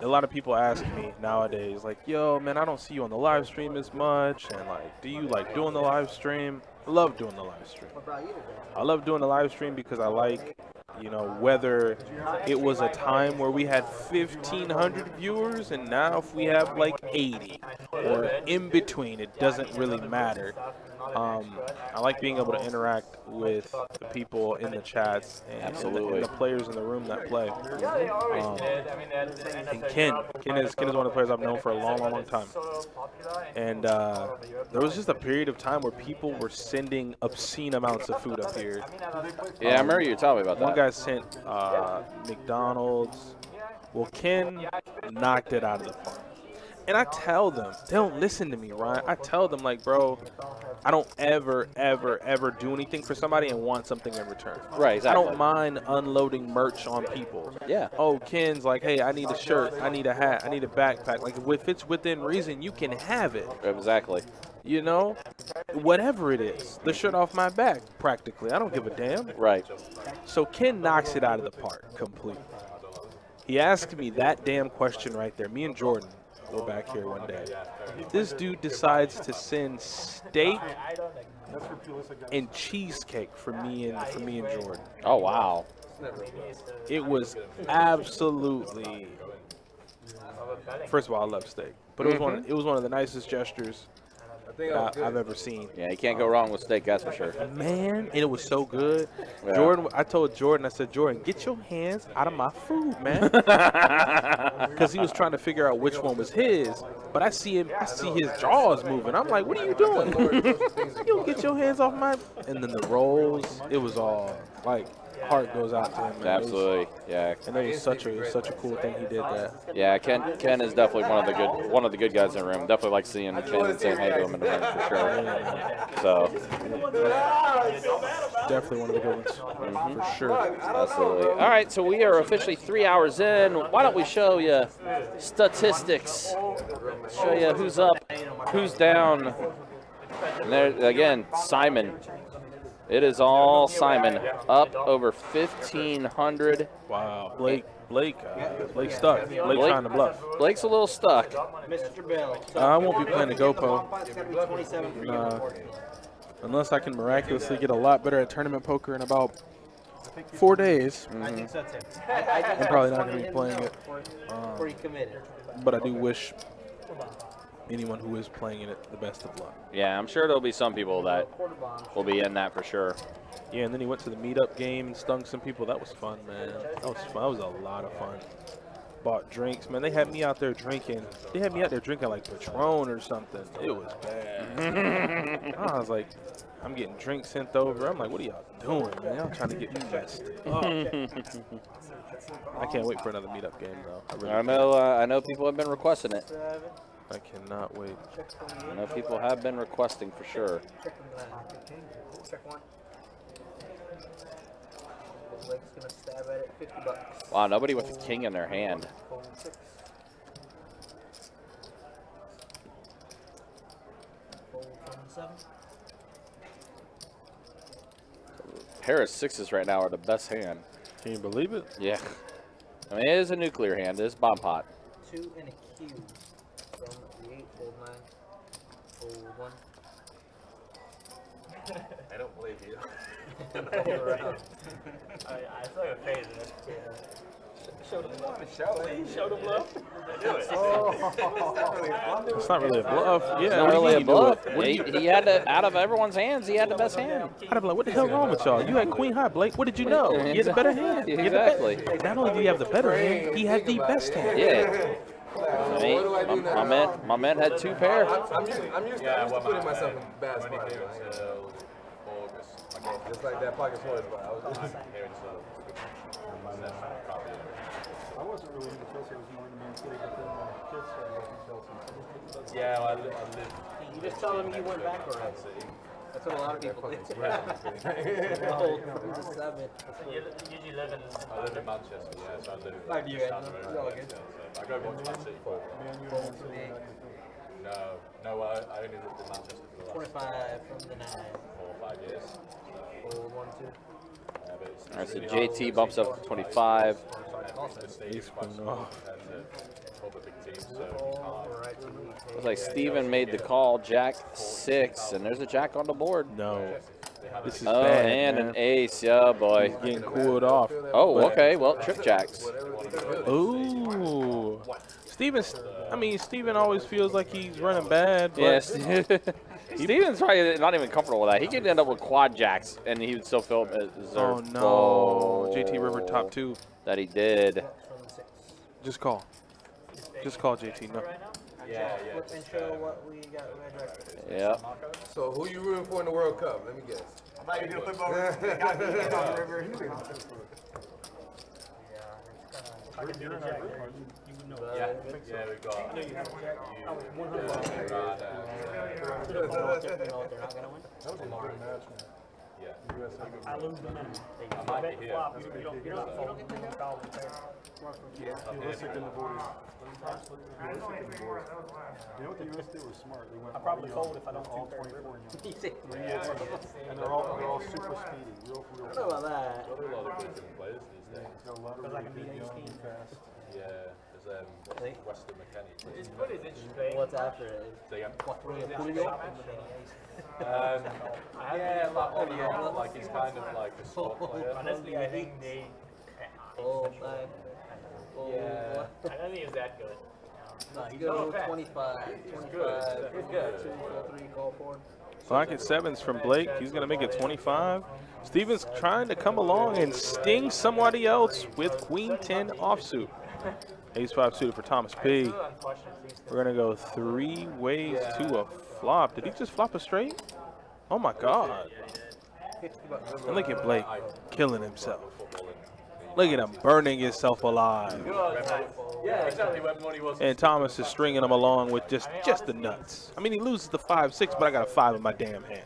a lot of people ask me nowadays, like, yo, man, I don't see you on the live stream as much, and, like, do you like doing the live stream? I love doing the live stream. What brought you today? I love doing the live stream because I like, you know, whether it was a time where we had 1,500 viewers and now if we have like 80 or in between, it doesn't really matter. I like being able to interact with the people in the chats and the players in the room that play. And Ken is one of the players I've known for a long time. And there was just a period of time where people were sending obscene amounts of food up here. Yeah, I remember you telling me about that. One guy sent McDonald's. Well, Ken knocked it out of the park. And I tell them, they don't listen to me, Ryan. I tell them, like, bro, I don't ever do anything for somebody and want something in return. Right, exactly. I don't mind unloading merch on people. Yeah. Oh, Ken's like, hey, I need a shirt, I need a hat, I need a backpack. Like, if it's within reason, you can have it. Exactly. You know, whatever it is, the shirt off my back, practically. I don't give a damn. Right. So Ken knocks it out of the park completely. He asked me that damn question right there. Me and Jordan were back here one day. This dude decides to send steak and cheesecake for me and Jordan. Oh wow. It was absolutely. First of all, I love steak, but it was one of the nicest gestures I've ever seen. Yeah, you can't go wrong with steak, that's for sure. Man, and it was so good. Yeah. Jordan, I told Jordan, I said, Jordan, get your hands out of my food, man. Because he was trying to figure out which one was his. But I see his jaws moving. I'm like, what are you doing? You don't get your hands off my. And then the rolls, it was all like. Heart goes out to him, man. Absolutely, yeah. And it was such a cool thing he did that. Yeah, Ken is definitely one of the good guys in the room. Definitely like seeing Ken and saying hey to him in the room for sure. So definitely one of the good ones for sure. Absolutely. All right, so we are officially 3 hours in. Why don't we show you statistics? Show you who's up, who's down. And there again, Simon. It is all Simon, up over 1,500. Wow, Blake's stuck. Blake trying to bluff. Blake's a little stuck. Mr. Bill. I won't be playing the GoPro. It's going to be 27 for you. Unless I can miraculously get a lot better at tournament poker in about 4 days. I think so too. I'm probably not going to be playing it. Before you committed. But I do wish anyone who is playing it the best of luck. Yeah, I'm sure there'll be some people that will be in that for sure. Yeah, and then he went to the meetup game and stung some people. That was fun, man. That was fun. That was a lot of fun. Bought drinks, man. They had me out there drinking. They had me out there drinking like Patron or something. It was bad. I was like, I'm getting drinks sent over. I'm like, what are y'all doing, man? Y'all trying to get me messed up. I can't wait for another meetup game, though. I know people have been requesting it. I cannot wait. I know people have been requesting for sure. Check one. Blake's gonna stab at it. $50. Wow, nobody with the king in their hand. Fold 6. Fold 7. Pair of sixes right now are the best hand. Can you believe it? Yeah. I mean, it is a nuclear hand. It is bomb pot. 2 and a cube. From the 8, fold 9. Fold 1. I don't believe you. I saw your face. Showed him love. Showed him love. It's not really a bluff. Yeah, It's not really a bluff. He had to, out of everyone's hands, he had the best hand. I'd be like, what the hell wrong with y'all? You had queen high, Blake. What did you know? He had the better hand. Exactly. Not only did he have the better hand, he had the best hand. Yeah. What do I do now? My man had 2 pair. I'm used to putting myself in bad spots. Just like that pocket forward spot. I wasn't really into Chelsea. I was more in Man City, but then kids started liking Chelsea. Yeah, well, I live. You just tell them you went back already. That's what a lot of people do. Fold from the 7. You usually live in. I live in Manchester, yeah, so I live. How do you end up? You're all good. I go watch Man City. Fold from the 8. No, I only lived in Manchester for the last 25 from the 9. 4 or 5 years. Fold 1, 2. All right, so JT bumps up to 25. He's going off. Looks like Steven made the call, Jack 6, and there's a Jack on the board. No. This is Oh, bad, and man. an ace, yeah, boy. He's getting cooled off. Oh, But- okay, well, trip jacks. Ooh. Steven always feels like he's running bad. But Yes. Steven's probably not even comfortable with that. He could end up with quad jacks, and he would still feel deserved. Oh, no. JT River top 2. That he did. Just call. Just call JT. No. Yeah. Flip and show what we got red. Yeah. So who you rooting for in the World Cup? Let me guess. I thought you were going to flip over. They got me on the river. I can do the jack there. You Yeah, we've got. I knew you had a jack. I was 100. You know what they're not gonna win? That was a good match, man. Yeah. USA good. I lose the minimum. I might Bet be the here. flop. You're not folding. You don't call it fair. USA in the boys. USA in the boys. You know what the US did was smart. They went I probably all fold if I don't all two pair 24 river. young. You say And they're all super speedy, real. I don't know about that. There are a lot of good young players these days. It's got a lot of Because I really can beat good young 18. and fast. Yeah, there's Western McKenny. What is it? What's after it? Say again? Yeah, like on and off, like he's kind of like a spot player. Honestly, I think they. Oh, man. Yeah. I don't think it's that good. No, you go 25. 25. It's good. 2, 4, 3, call 4. Pocket sevens from Blake. He's going to make it 25. Steven's trying to come along and sting somebody else with Queen 10 offsuit. Ace 5 suited for Thomas P. We're going to go 3 ways to a flop. Did he just flop a straight? Oh my God. And look at Blake killing himself. Look at him burning himself alive. Yeah, exactly where money was. And Thomas is stringing him along with just the nuts. I mean, he loses the 5-6, but I got a 5 in my damn hand.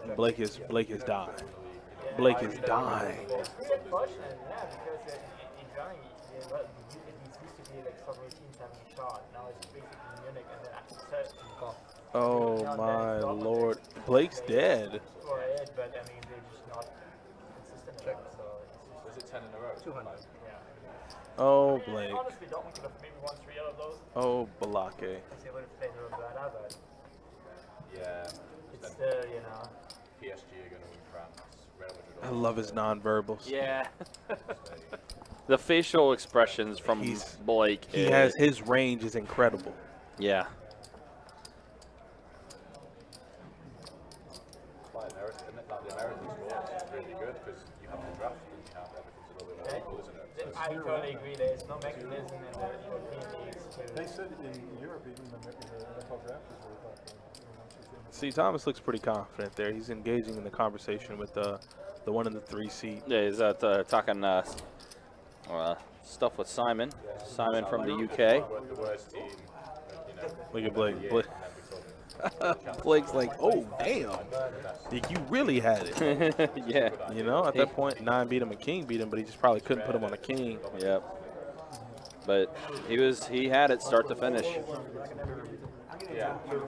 And Blake is dying. Blake is dying. Oh my Lord. Blake's dead. Was it 10 in a row? 200. Oh, Blake. Honestly, don't we could have maybe won 3 out of those? Oh, Balake. Yeah. It's still, you know. PSG are going to win France. Real Madrid. I love his nonverbals. Yeah. The facial expressions from Blake. He has his range is incredible. Yeah. Like the American sports is really good because you have the draft and you have everything's a little bit more local, isn't it? So I totally agree. There's no mechanism in the European leagues to. They said in Europe, even the NFL draft is really popular. See, Thomas looks pretty confident there. He's engaging in the conversation with the one in the 3 seat. Yeah, he's talking stuff with Simon. Simon from the UK. the worst team, you know. Look at Blake. Blake's like, oh, damn. You really had it. Yeah. You know, at that point, 9 beat him and King beat him, but he just probably couldn't put him on a King. Yep. But he had it start to finish. Yeah. It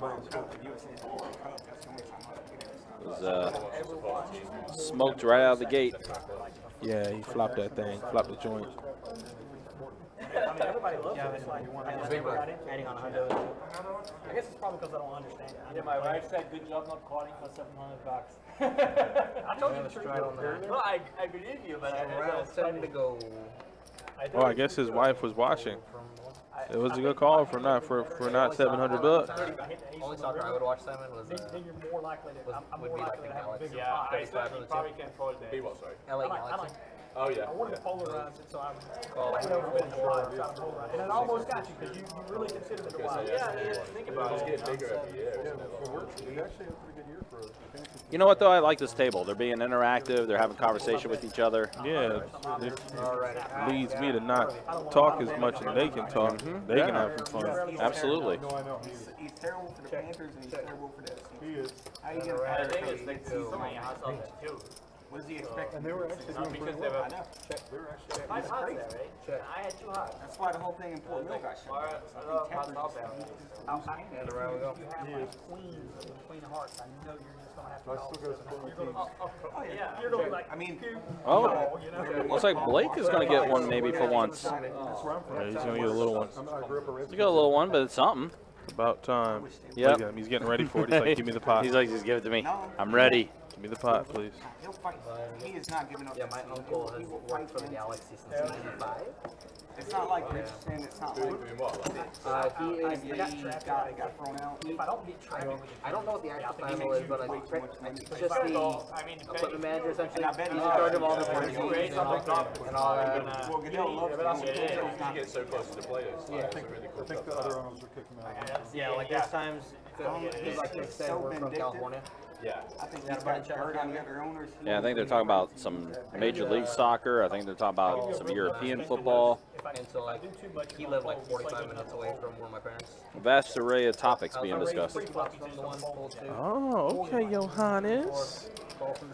was smoked right out of the gate. Yeah, he flopped that thing, flopped the joint. I mean, everybody loves it. It's like, Adding on 100. I guess it's probably because I don't understand it. Yeah, my wife said, good job not calling for $700. I told you the truth. Well, I believe you, but Round 7 to go. Oh, I guess his wife was watching. It was a good call for not $700. Only soccer I would watch, Simon, was Then you're more likely to. I'm would more be like likely the to have a Galaxy. bigger yeah, pot. I certainly probably can fold that. Be what, sorry? LA I Galaxy. like. Oh, yeah. I wanted to polarize it, so I'm. Oh, I never been polarize. And it almost got you because you really considered it a while. Yeah, think about It's it. getting bigger every year. isn't it? We actually had a pretty good year for fantasy. You know what, though? I like this table. They're being interactive. They're having conversation with each other. Yeah, it leads me to not talk as much as they can talk. They can have some fun. Absolutely. No, I know. He's terrible for the Panthers and he's terrible for this. He is. How you gonna I think it's like so many hots on that too. What does he expect? And they were actually Not doing because pretty they well. were. I know. They were actually. 5 hots there, right? I had 2 hots. That's why the whole thing in Fort Mill got shut down. I think Temper's And around we go. You have like queens and queen of hearts. I know you're just gonna have to. I still got to support my team. Oh yeah. You're gonna be like. I mean, Oh, looks like Blake is going to get one maybe for once. That's where I'm from. Yeah, he's going to get a little one. I grew up a Redskins. He got a little one, but it's something. About time. Yep. Look at him. He's getting ready for it. He's like, give me the pot. He's like, just give it to me. I'm ready. Give me the pot, please. he'll fight. He is not giving up. Yeah, my uncle has worked for the Galaxy since 1995. It's not like Richardson. It's not like. Doing what? He is He got thrown out. If I don't get traded, I don't know what the actual title is, but it's just the I mean, equipment manager essentially. And I bet He's in he's charge of all the He's board great meetings on the top. and all that. Well, Goodell loves him. You get so close to the players. Yeah, it's a really I cool think stuff. the other owners are kicking him out. Yeah, like there's times, like they said, we're from California. Yeah. I think he's got dirt on the other owners. Yeah, I think they're talking about some Major League Soccer. I think they're talking about some European football. And so, like, he lived like 45 minutes away from where my parents. Vast array of topics being discussed. Oh, okay, Johannes.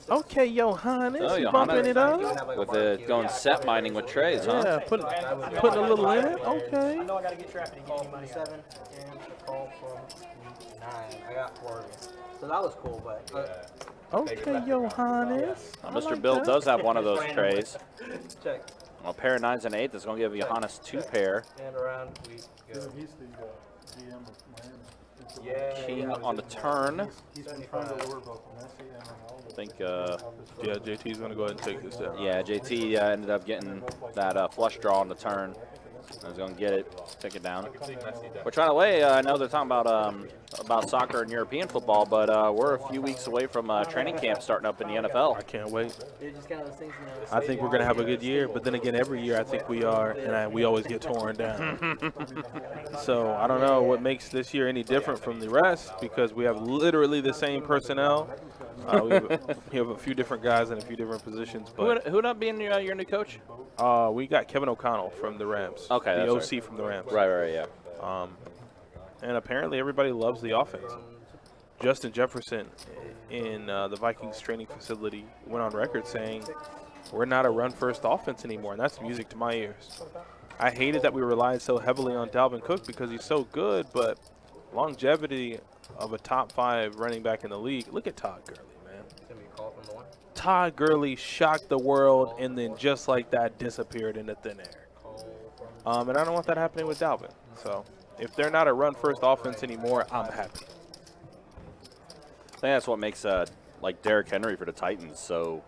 Okay, Johannes. Oh, You bumping it up? With the going set mining with trays, huh? Yeah, putting a little in it. Okay. I know I gotta get trapped and Call get money. 7 and a call from 9. I got 4 of them. So that was cool, but. Okay, Johannes. Mr. Bill does have one of those trays. Check. A pair of 9s and 8s is going to give Johannes 2 pair. And around we go. He's the GM of Miami. Yeah. King on the turn. He's been trying to lure both Messi and Ronaldo. I think, Yeah, JT's going to go ahead and take this down. yeah, JT ended up getting that flush draw on the turn. I was going to get it, take it down. Which, by the way, I know they're talking about soccer and European football, but we're a few weeks away from training camp starting up in the NFL. I can't wait. It's just kind of those things, you know. I think we're going to have a good year, but then again, every year I think we are, and we always get torn down. So I don't know what makes this year any different from the rest, because we have literally the same personnel. We have a few different guys in a few different positions. But Who would up being your new coach? we got Kevin O'Connell from the Rams. Okay, the that's OC right. from the Rams. Right, yeah. And apparently everybody loves the offense. Justin Jefferson in the Vikings training facility went on record saying, we're not a run-first offense anymore, and that's music to my ears. I hated that we relied so heavily on Dalvin Cook because he's so good, but longevity of a top 5 running back in the league. Look at Todd Gurley, man. Todd Gurley shocked the world and then just like that disappeared into thin air. And I don't want that happening with Dalvin. So if they're not a run-first offense anymore, I'm happy. I think that's what makes like Derrick Henry for the Titans so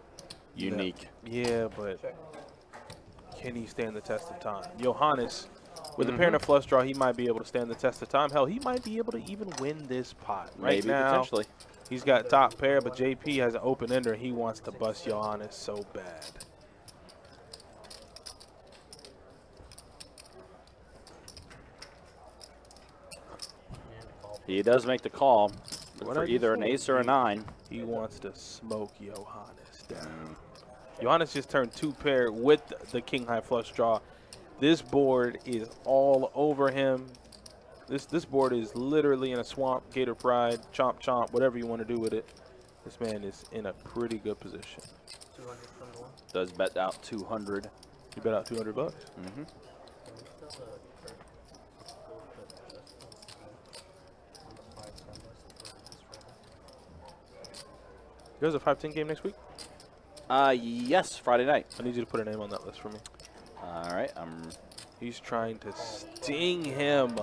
unique. Yeah, but can he stand the test of time? Johannes, with a pair and a flush draw, he might be able to stand the test of time. Hell, he might be able to even win this pot. Right Maybe, now, potentially. He's got top pair, but JP has an open ender. He wants to bust Johannes so bad. He does make the call for either an ace or a 9. He wants to smoke Johannes down. Johannes just turned 2 pair with the king high flush draw. This board is all over him. This board is literally in a swamp, Gator Pride, chomp chomp, whatever you want to do with it. This man is in a pretty good position. Does bet out 200. You bet out 200 bucks? Mm-hmm. There's a 5-10 game next week? Yes, Friday night. I need you to put a name on that list for me. All right, He's trying to sting him.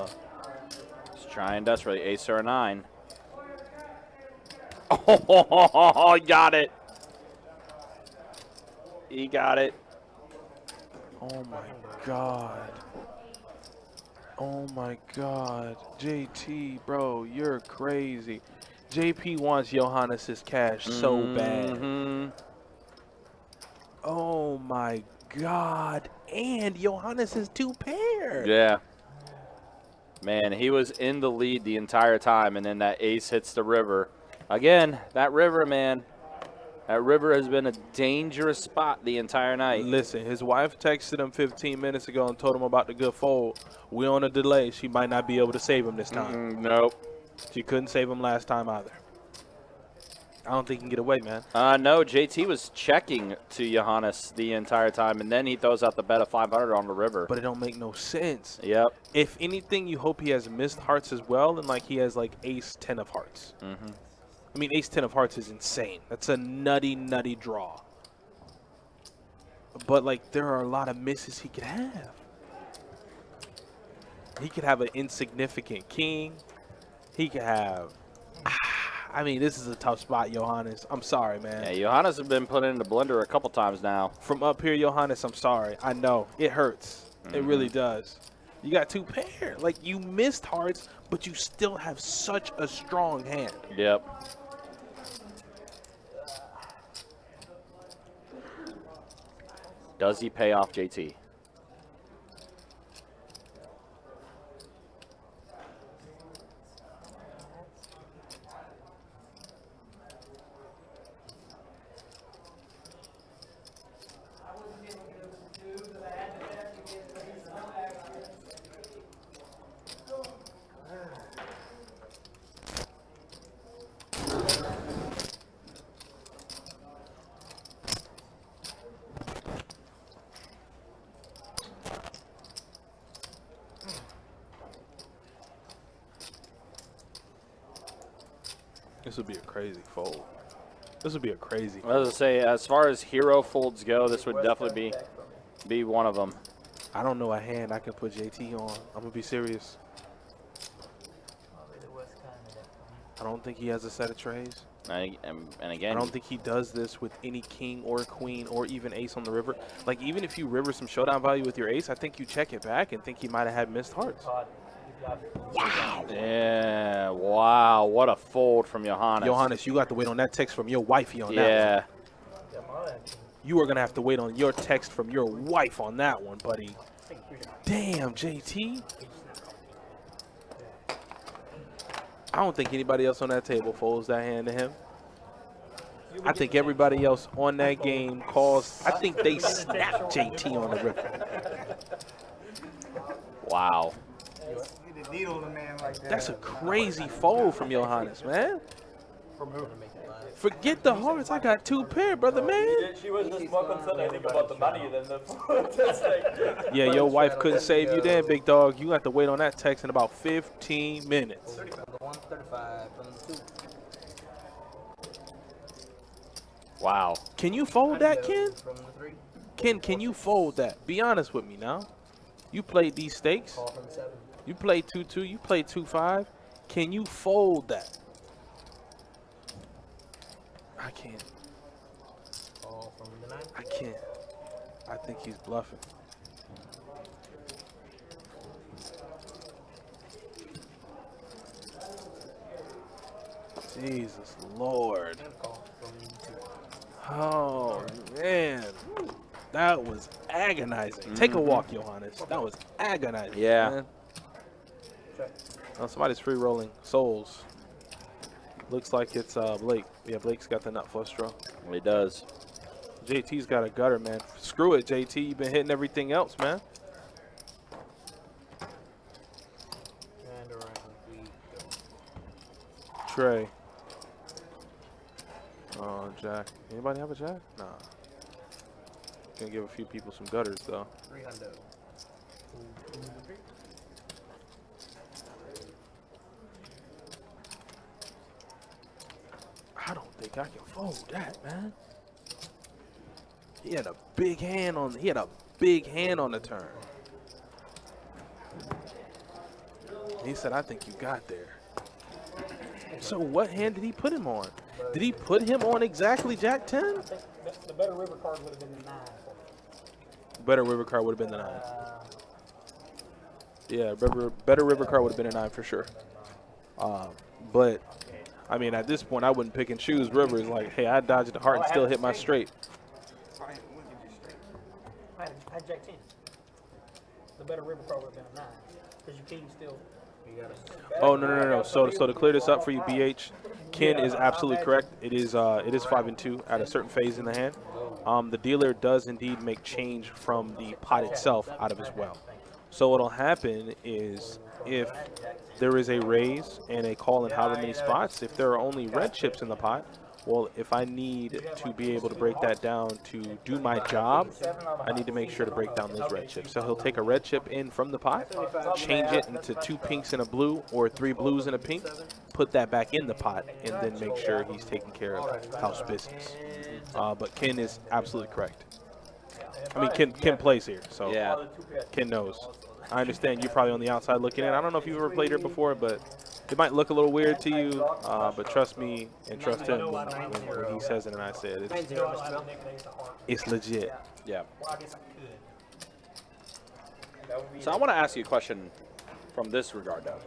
He's trying desperately. Ace or a 9. Oh, he got it. He got it. Oh my God. Oh my God. JT, bro, you're crazy. JP wants Johannes' cash so bad. Oh my God. And Johannes is 2 pair. Yeah. Man, he was in the lead the entire time, and then that ace hits the river. Again, that river, man. That river has been a dangerous spot the entire night. Listen, his wife texted him 15 minutes ago and told him about the good fold. We on a delay. She might not be able to save him this time. Nope. She couldn't save him last time either. I don't think he can get away, man. No, JT was checking to Johannes the entire time, and then he throws out the bet of 500 on the river. But it don't make no sense. Yep. If anything, you hope he has missed hearts as well, and like he has like ace 10 of hearts. I mean, ace 10 of hearts is insane. That's a nutty, nutty draw. But like, there are a lot of misses he could have. He could have an insignificant king. He could have. I mean, this is a tough spot, Johannes. I'm sorry, man. Yeah, Johannes has been put in the blender a couple times now. From up here, Johannes, I'm sorry. I know. It hurts. It really does. You got 2 pair. Like, you missed hearts, but you still have such a strong hand. Yep. Does he pay off JT? This would be a crazy fold. This would be a crazy I was gonna say, as far as hero folds go, this would definitely be one of them. I don't know a hand I can put JT on. I'm gonna be serious. I don't think he has a set of trays. And again, I don't think he does this with any king or queen or even ace on the river. Like, even if you river some showdown value with your ace, I think you check it back and think he might have had missed hearts. Wow. Yeah, wow. What a fold from Johannes. Johannes, you got to wait on that text from your wifey on that one. You are going to have to wait on your text from your wife on that one, buddy. Damn, JT. I don't think anybody else on that table folds that hand to him. I think everybody else on that game calls. I think they snap JT on the river. Wow. That's a crazy fold from Johannes, man. Forget the hearts. I got 2 pair, brother, man. She was just welcome to think about the money than the Yeah, your wife couldn't save you then, big dog. You have to wait on that text in about 15 minutes. 135 from the 2. Wow. Can you fold that, Ken? From the 3. Ken, can you fold that? Be honest with me now. You played these stakes. Call from the 7. You played 2-2. You played 2-5. Can you fold that? I can't. Call from the 9. I can't. I think he's bluffing. Jesus Lord. Oh, man. That was agonizing. Take a walk, Johannes. That was agonizing. Yeah. Man. Oh, somebody's free rolling souls. Looks like it's Blake. Yeah, Blake's got the nut flush draw. He does. JT's got a gutter, man. Screw it, JT. You've been hitting everything else, man. And around we go. Trey. Oh, Jack. Anybody have a Jack? Nah. Gonna give a few people some gutters, though. 300. I don't think I can fold that, man. He had a big hand on. He had a big hand on the turn. He said, "I think you got there." So what hand did he put him on? Did he put him on exactly Jack 10? I think the better river card would have been the 9. Better river card would have been the 9. Yeah, better river card would have been a 9 for sure. But I mean, at this point, I wouldn't pick and choose rivers. Like, hey, I dodged the heart and still hit my straight. I had Jack 10. The better river card would have been a 9. Because you king still. Oh no. So to clear this up for you, BH, Ken is absolutely correct. It is 5 and 2 at a certain phase in the hand. The dealer does indeed make change from the pot itself out of his well. So what'll happen is if there is a raise and a call in however many spots, if there are only red chips in the pot, well, if I need to be able to break that down to do my job, I need to make sure to break down those red chips. So he'll take a red chip in from the pot, change it into 2 pinks and a blue or 3 blues and a pink, put that back in the pot, and then make sure he's taking care of house business. But Ken is absolutely correct. I mean, Ken plays here, so yeah. Ken knows. I understand you're probably on the outside looking in. I don't know if you've ever played here before, but it might look a little weird to you. But trust me and trust him when he says it and I say it. It's legit. Yeah. So I want to ask you a question from this regard, though.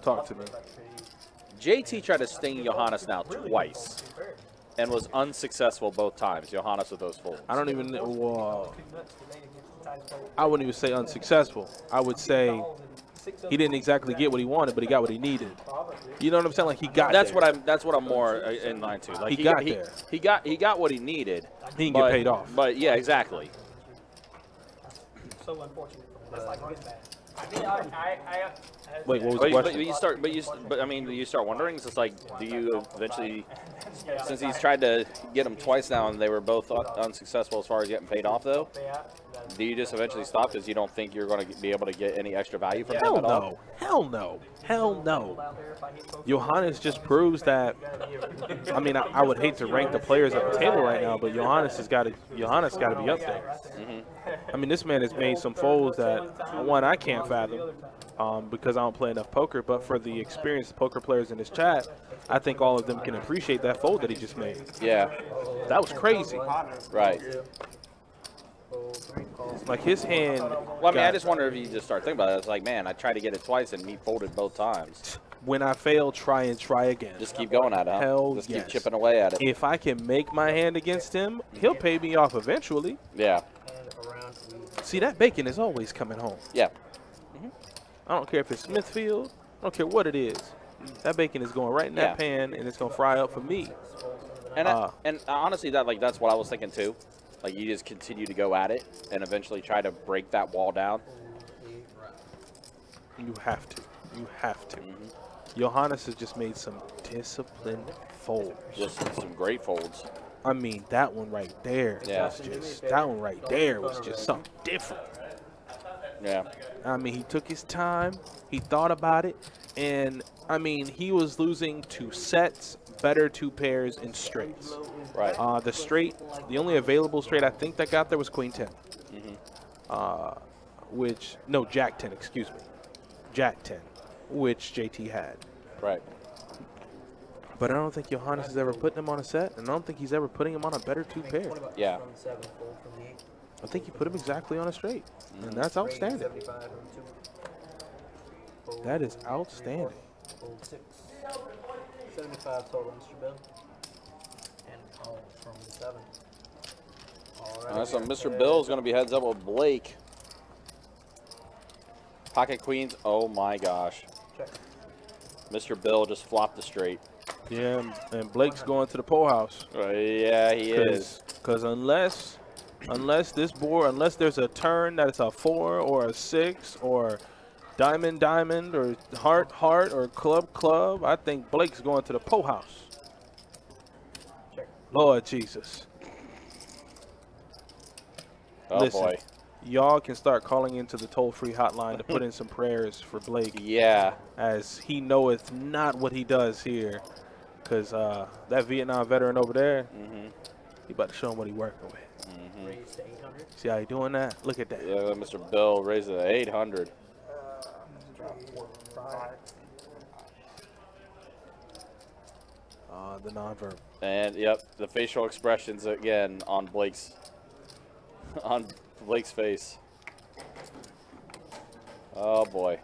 Talk to me. JT tried to sting Johannes now twice and was unsuccessful both times. Johannes with those folds. I don't even I wouldn't even say unsuccessful. I would say he didn't exactly get what he wanted, but he got what he needed. You know what I'm saying? Like, he got That's there. what I'm more in line to. Like, he got there. He got what he needed. He didn't get paid off. But yeah, exactly. So unfortunate. That's like running back. I Wait, what was But, the you- question? but I mean, you start wondering. It's just like, do you eventually, since he's tried to get them twice now and they were both unsuccessful as far as getting paid off, though, do you just eventually stop because you don't think you're going to be able to get any extra value from him Hell at all? no. Hell no. Hell no. Johannes just proves that. I mean, I would hate to rank the players at the table right now, but Johannes got to be up there. I mean, this man has made some folds that one I can't fathom because I don't play enough poker. But for the experienced poker players in this chat, I think all of them can appreciate that fold that he just made. Yeah, that was crazy. Right. Like his hand. Well, I mean, I just wonder if you just start thinking about it. It's like, man, I tried to get it twice and he folded both times. When I fail, try again. Just keep going at it. Huh? Hell just yes. keep chipping away at it. If I can make my hand against him, he'll pay me off eventually. Yeah. See, that bacon is always coming home. Yeah. I don't care if it's Smithfield. I don't care what it is. That bacon is going right in that pan, and it's going to fry up for me. And honestly, that's what I was thinking too. Like, you just continue to go at it and eventually try to break that wall down. You have to. You have to. Johannes has just made some disciplined folds. Just some great folds. I mean, that one right there. Yeah. That one right there was just something different. Yeah. I mean, he took his time. He thought about it. And, I mean, he was losing to sets, better two pairs, and straights. Right. The only available straight I think that got there was Queen 10. No, Jack 10, excuse me. Jack 10, which JT had. Right. But I don't think Johannes is ever putting him on a set, and I don't think he's ever putting him on a better two pair. Yeah. I think he put him exactly on a straight, and that's outstanding. That is outstanding. 75 total, Mr. Bill. And all from the 7. All right, so Mr. Bill's going to be heads up with Blake. Pocket queens. Oh my gosh. Check. Mr. Bill just flopped the straight. Yeah, and Blake's going to the pole house. Yeah, he is. Because unless there's a turn that it's a 4 or a 6 or diamond or heart or club, I think Blake's going to the pole house. Check. Lord Jesus. Oh, listen, boy. Y'all can start calling into the toll-free hotline to put in some prayers for Blake. Yeah. As he knoweth not what he does here. Because that Vietnam veteran over there, he about to show him what he working with. Raised to 800. See how he doing that? Look at that. Yeah, Mr. Bill raised it to 800. The non-verbal. And, yep, the facial expressions again on Blake's face. Oh, boy.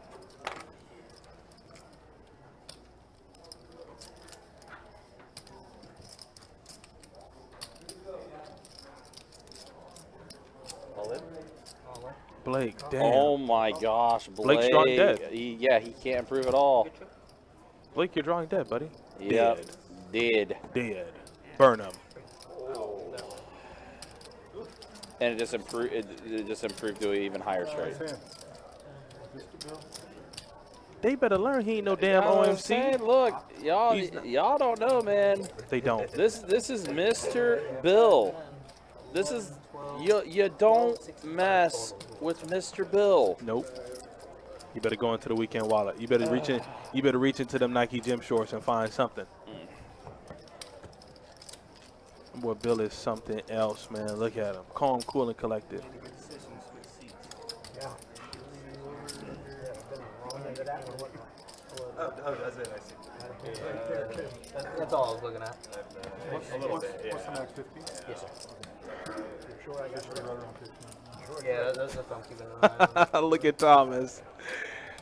Blake, damn. Oh, my gosh, Blake. Blake's drawing dead. He can't improve at all. Blake, you're drawing dead, buddy. Yep. Dead. Burn him. And it just improved. It just improved to an even higher straight. They better learn he ain't no damn You know what I'm OMC. saying? Look, y'all don't know, man. They don't. This is Mr. Bill. This is you don't mess with Mr. Bill. Nope. You better go into the weekend wallet. You better reach in. You better reach into them Nike gym shorts and find something. Boy, Bill is something else, man. Look at him. Calm, cool, and collected. Yeah. That's it. I see. That's all I was looking at. A little bit, yeah. What's the max 50? Yes, sir. You're sure I guess you're right around 15. Yeah, that's what I'm keeping in mind. Look at Thomas.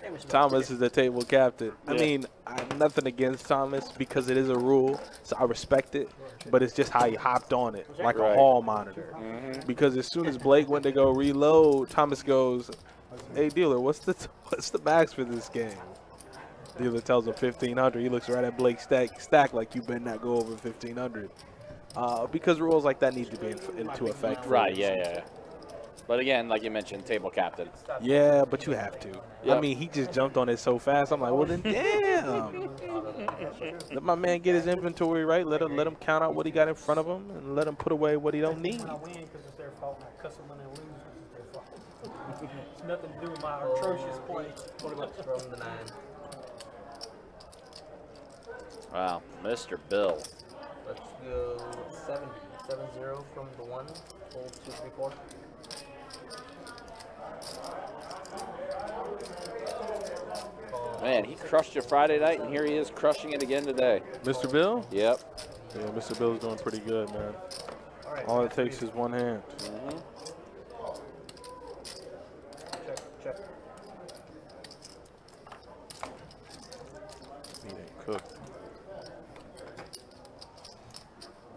Hey, Mr. Thomas is the table captain. I Yeah. mean, I have nothing against Thomas because it is a rule, so I respect it. But it's just how he hopped on it, like Right. a hall monitor. Because as soon as Blake went to go reload, Thomas goes, "Hey dealer, what's the max for this game?" Dealer tells him 1,500. He looks right at Blake's stack like you better not go over 1,500. Because rules like that need to be into effect. Right? Yeah. But again, like you mentioned, table captain. Yeah, but you have to. I Yep. mean, he just jumped on it so fast. I'm like, well then, damn. Let my man get his inventory right. Let him count out what he got in front of him, and let him put away what he don't need. When I win because it's their fault, and I cuss them when they lose because it's their fault. It's nothing to do with my atrocious play. $20 from the 9. Wow, Mr. Bill. Let's go 7-0 from the 1. Hold 2, 3, 4. Man, he crushed you Friday night, and here he is crushing it again today. Mr. Bill? Yep. Yeah, Mr. Bill's doing pretty good, man. Alright, All it takes is one hand. Mm-hmm. Check. He ain't cooked.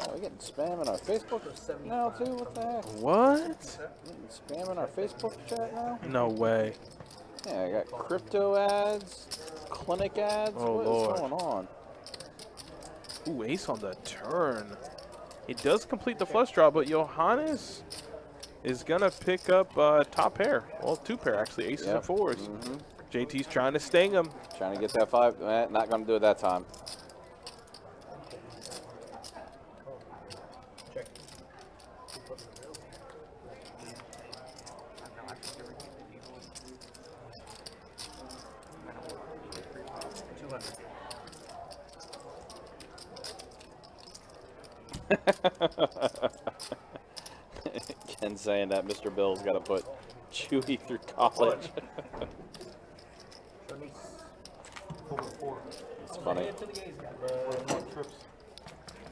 Oh, we getting spam in our Facebook now too? What the heck? What? Getting spam in our Facebook chat now? No way. Yeah, I got crypto ads, clinic ads. Oh, what Lord. is going on? Ooh, ace on the turn. It does complete the flush draw, but Johannes is going to pick up top pair. Well, 2 pair, actually, aces and 4s. Mm-hmm. JT's trying to sting him. Trying to get that 5. Not going to do it that time. Check. Ken saying that Mr. Bill's got to put Chewy through college. It's funny.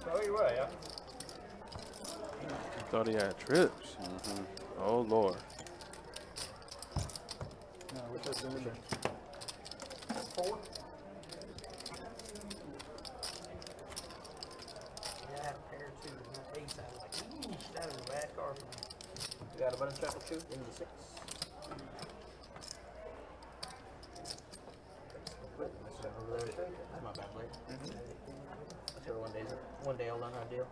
Oh, you're right, yeah. Thought he had trips. Mm-hmm. Oh, Lord. No, which is the 4? Yeah, I had a pair too. And that ace, I was like, eesh, that was a bad card for me. You got a button shuffle 2 into the 6. Over there. That's my bad play. Let's hear one day I'll learn how to deal.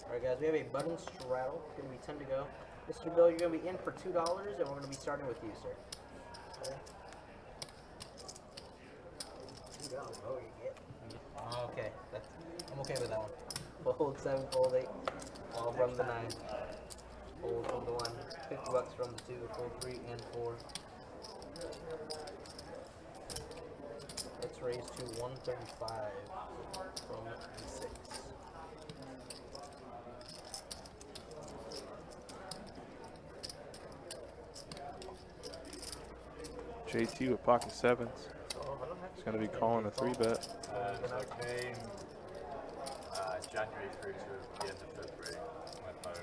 Alright guys, we have a button straddle. It's gonna be 10 to go. Mr. Bill, you're gonna be in for $2 and we're gonna be starting with you, sir. Okay. Okay, I'm okay with that one. Fold 7, fold 8, all from the 9. Fold from the 1, $50 from the 2, fold 3 and 4. Let's raise to 135 from the 6. JT with pocket 7s. He's going to be calling a 3-bet. So came January through to the end of February. Went home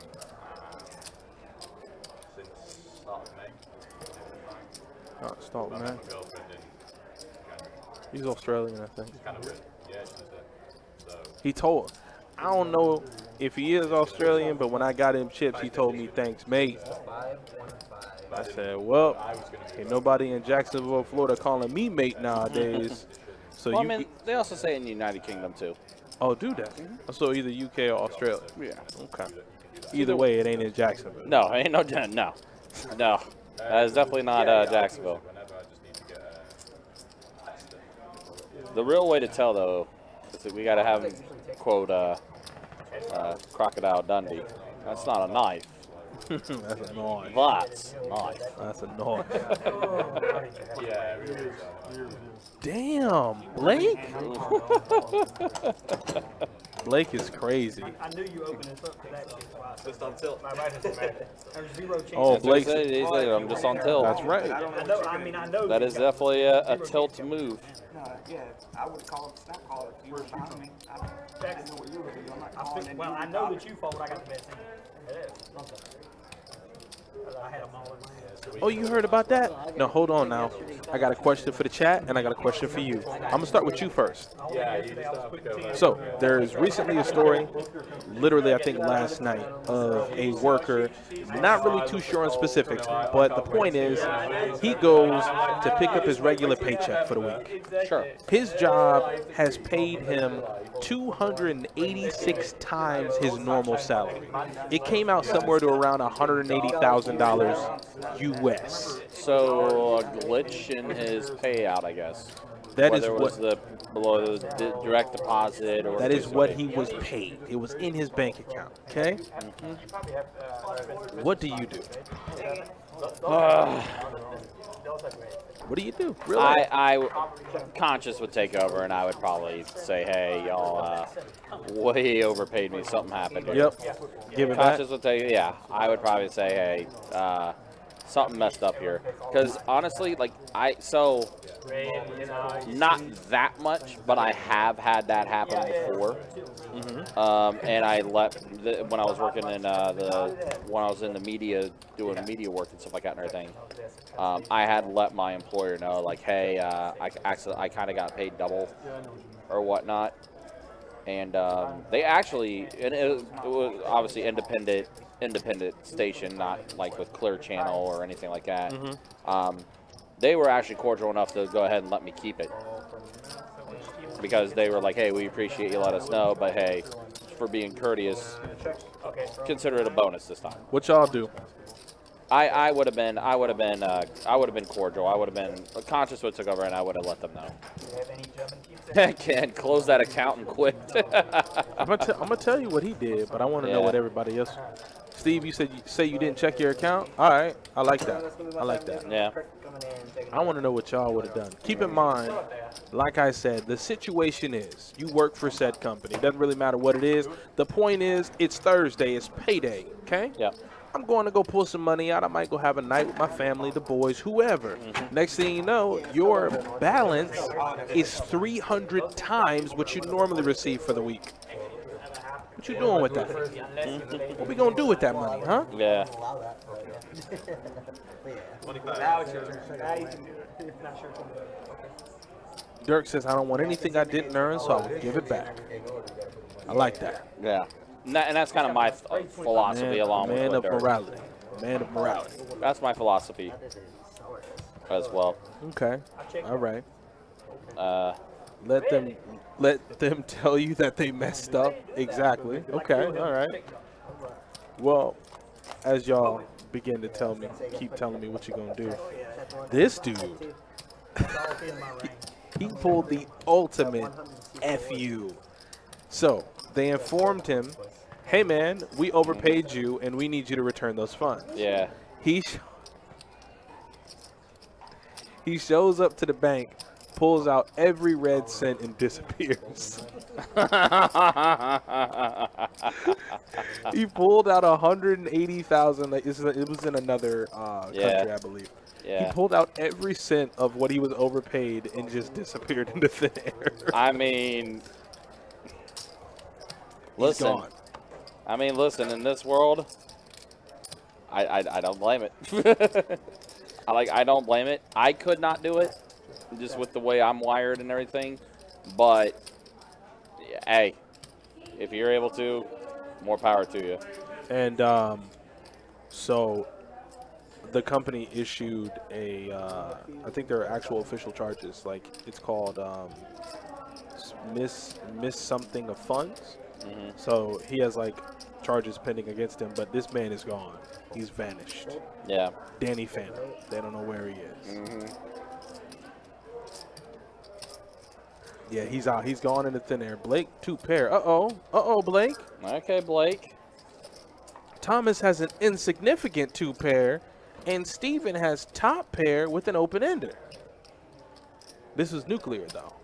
since start of May. Start with I met man. my girlfriend in January. He's Australian, I think. It's kind of weird. Yeah, she's so He told, I don't know if he is Australian, but when I got him chips, he told me, thanks, mate. I said, well, ain't nobody in Jacksonville, Florida calling me mate nowadays. So Well, you, I mean, they also say in the United Kingdom too. oh, do that. So either UK or Australia. Yeah. Okay. Either way, it ain't in Jacksonville. No, ain't no, no. That is definitely not Jacksonville. whenever I just need to get The real way to tell though is that we got to have him quote Crocodile Dundee. That's not a knife. That's a knife. That's a knife. That's a knife. yeah, Damn, Blake? Blake is crazy. I knew you opened this up to that shit. just on tilt. My right is mad. There's 0 chance. Oh, Blake. I'm just on tilt. That's right. I know. That is definitely a tilt move. No, yeah, I would call it snap call if you were behind me. I don't know what you would do. I'm not calling it. Well, I know that you fold. I got the best hand. It is. I had them all in my head. Oh, you heard about that? No, hold on now. I got a question for the chat, and I got a question for you. I'm going to start with you first. Yeah, you just have to go. So, there's recently a story, literally I think last night, of a worker, not really too sure on specifics, but the point is, he goes to pick up his regular paycheck for the week. Sure. His job has paid him 286 times his normal salary. It came out somewhere to around $180,000 $100,000 US. So a glitch in his payout, I guess. That Whether is it was below the direct deposit or that is what he was paid. It was in his bank account. Okay. What do you do? What do you do? Really? I conscious would take over, and I would probably say, "Hey, y'all, way overpaid me. Something happened here." Yep. Give it back. Conscious would take. Yeah, I would probably say, "Hey, something messed up here." Because honestly, like not that much, but I have had that happen before. And I let when I was working in when I was in the media doing media work and stuff like that and everything. I had let my employer know, like, hey, I kind of got paid double or whatnot, and they actually, and it was obviously independent station, not like with Clear Channel or anything like that. They were actually cordial enough to go ahead and let me keep it because they were like, hey, we appreciate you let us know, but hey, for being courteous, consider it a bonus this time. What y'all do? I would have been cordial. I would have been conscious what took over, and I would have let them know. Can close that account and quit. I'm gonna tell you what he did, but I want to know what everybody else. Steve, you say you didn't check your account. All right, I like that. I like that. Yeah. I want to know what y'all would have done. Keep in mind, like I said, the situation is you work for said company. It doesn't really matter what it is. The point is, it's Thursday. It's payday. Okay. Yeah. I'm going to go pull some money out. I might go have a night with my family, the boys, whoever. Next thing you know, your balance is 300 times what you normally receive for the week. What you doing with that? What we gonna do with that money, huh? Yeah. Dirk says, I don't want anything I didn't earn, so I will give it back. I like that. Yeah. And that's kind of my philosophy along with Man of Dirk. morality. Man of morality. That's my philosophy as well. Okay. All right. Let them tell you that they messed up. Exactly. Okay. All right. Well, as y'all begin to keep telling me what you're gonna do. This dude, he pulled the ultimate FU. So they informed him, hey man, we overpaid you and we need you to return those funds. Yeah. He shows up to the bank, pulls out every red cent and disappears. He pulled out 180,000. Like it was in another country, I believe. Yeah. He pulled out every cent of what he was overpaid and just disappeared into thin air. I mean, listen. Gone. I mean, listen. In this world, I don't blame it. I don't blame it. I could not do it, just with the way I'm wired and everything. But hey, if you're able to, more power to you. And so the company issued I think there are actual official charges. Like it's called miss something of funds. So he has like charges pending against him, but this man is gone. He's vanished. Yeah. Danny Phantom. They don't know where he is. Yeah, he's out. He's gone into thin air. Blake, 2 pair. Uh-oh, Blake. Okay, Blake. Thomas has an insignificant 2 pair, and Steven has top pair with an open ender. This is nuclear, though.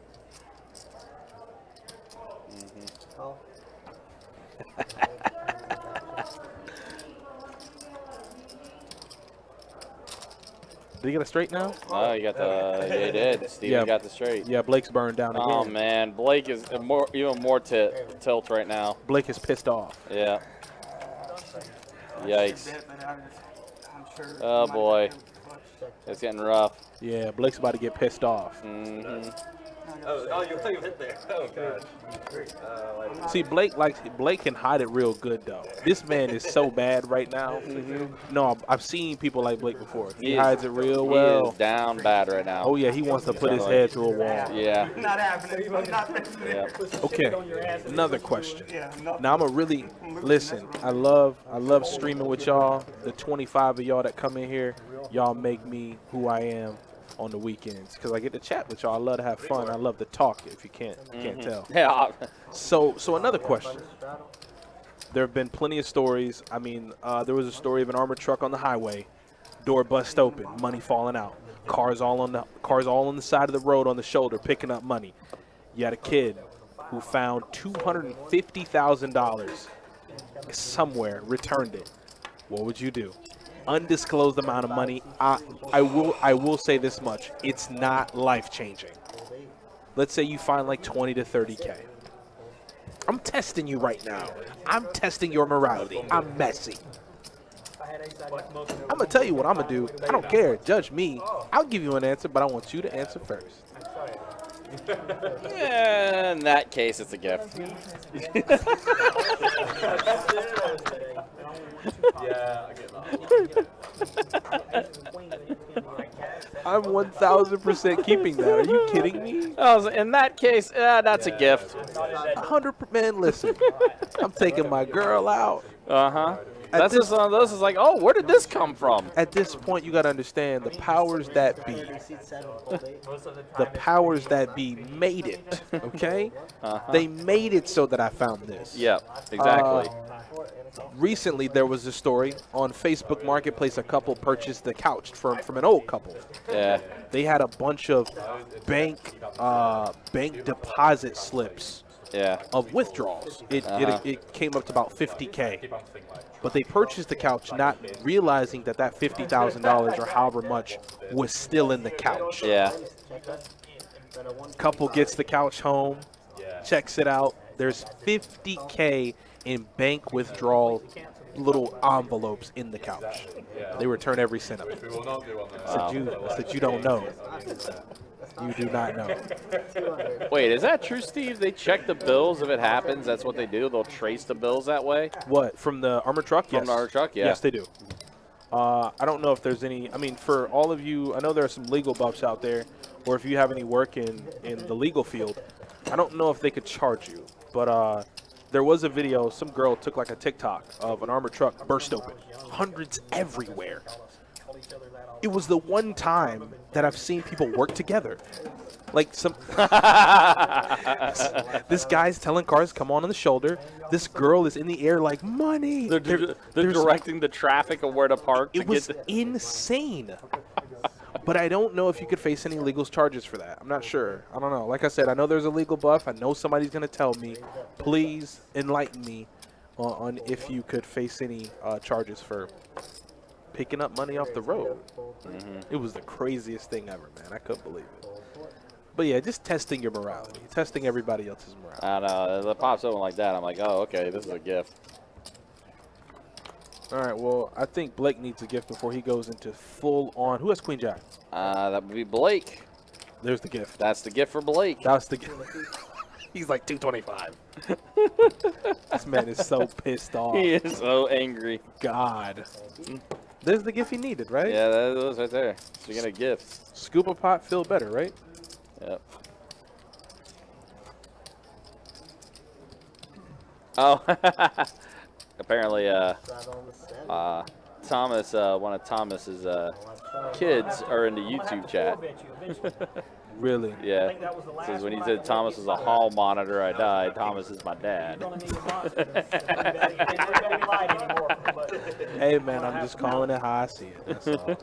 Did he get a straight now? Oh, you got the. Yeah, he did. Steven got the straight. Yeah, Blake's burned down again. Oh man, Blake is even more tilt right now. Blake is pissed off. Yeah. Yikes. Oh boy, it's getting rough. Yeah, Blake's about to get pissed off. Oh, you hit there. Oh, God. See, Blake can hide it real good though. This man is so bad right now. No, I've seen people like Blake before. He hides it real well. He is down bad right now. Oh yeah, he wants to put his head through a wall. Yeah. Not happening. Nothing. Yeah. Okay, another question. Now I'm a really listen. I love streaming with y'all. The 25 of y'all that come in here, y'all make me who I am on the weekends because I get to chat with y'all. I love to have fun. I love to talk. If you can't tell. Yeah. So another question. There have been plenty of stories. I mean, there was a story of an armored truck on the highway, door bust open, money falling out, cars all on the side of the road on the shoulder picking up money. You had a kid who found $250,000 somewhere, returned it. What would you do? Undisclosed amount of money. I will say this much: it's not life changing. Let's say you find like 20 to 30K. I'm testing you right now. I'm testing your morality. I'm messy. I'm gonna tell you what I'm gonna do. I don't care. Judge me. I'll give you an answer, but I want you to answer first. Yeah, in that case, it's a gift. Yeah, I get that. I'm 1,000% keeping that. Are you kidding me? In that case, that's a gift. 100%. Man, listen. I'm taking my girl out. That's just one of those. Is like, oh, where did this come from? At this point, you got to understand the powers that be. The powers that be made it. Okay? They made it so that I found this. Yeah, exactly. Recently, there was a story on Facebook Marketplace. A couple purchased the couch from an old couple. Yeah. They had a bunch of bank deposit slips. Yeah. Of withdrawals. It came up to about 50K. But they purchased the couch not realizing that $50,000 or however much was still in the couch. Yeah. Couple gets the couch home, checks it out. There's 50K in bank withdrawal little envelopes in the couch. They return every cent of it. I said, you don't know. You do not know. Wait, is that true, Steve? They check the bills if it happens? That's what they do? They'll trace the bills that way? What, from the armored truck? From the armored truck, yeah. Yes, they do. I don't know if there's any, I mean, for all of you, I know there are some legal buffs out there, or if you have any work in the legal field, I don't know if they could charge you. But there was a video, some girl took like a TikTok of an armored truck burst open. Hundreds everywhere. It was the one time that I've seen people work together. Like some this guy's telling cars come on the shoulder. This girl is in the air like money. They're directing the traffic of where to park. It was insane. But I don't know if you could face any legal charges for that. I'm not sure. I don't know. Like I said, I know there's a legal buff. I know somebody's going to tell me. Please enlighten me on if you could face any charges for picking up money off the road. It was the craziest thing ever, man. I couldn't believe it. But yeah, just testing your morality, testing everybody else's morality. I know. If it pops open like that, I'm like, oh, okay, this is a gift. All right, well, I think Blake needs a gift before he goes into full-on. Who has Queen Jack? That would be Blake. There's the gift. That's the gift for Blake. That's the gift. He's like 225. This man is so pissed off. He is so angry. God. There's the gift he needed, right? Yeah, that was right there. So you get a gift. Scoop a pot, feel better, right? Yep. Oh. Apparently, Thomas, one of Thomas's kids are in the YouTube chat. Really? Yeah. Says when he said Thomas was a hall monitor, I died. Thomas is my dad. Hey, man, I'm just calling it how I see it. That's all.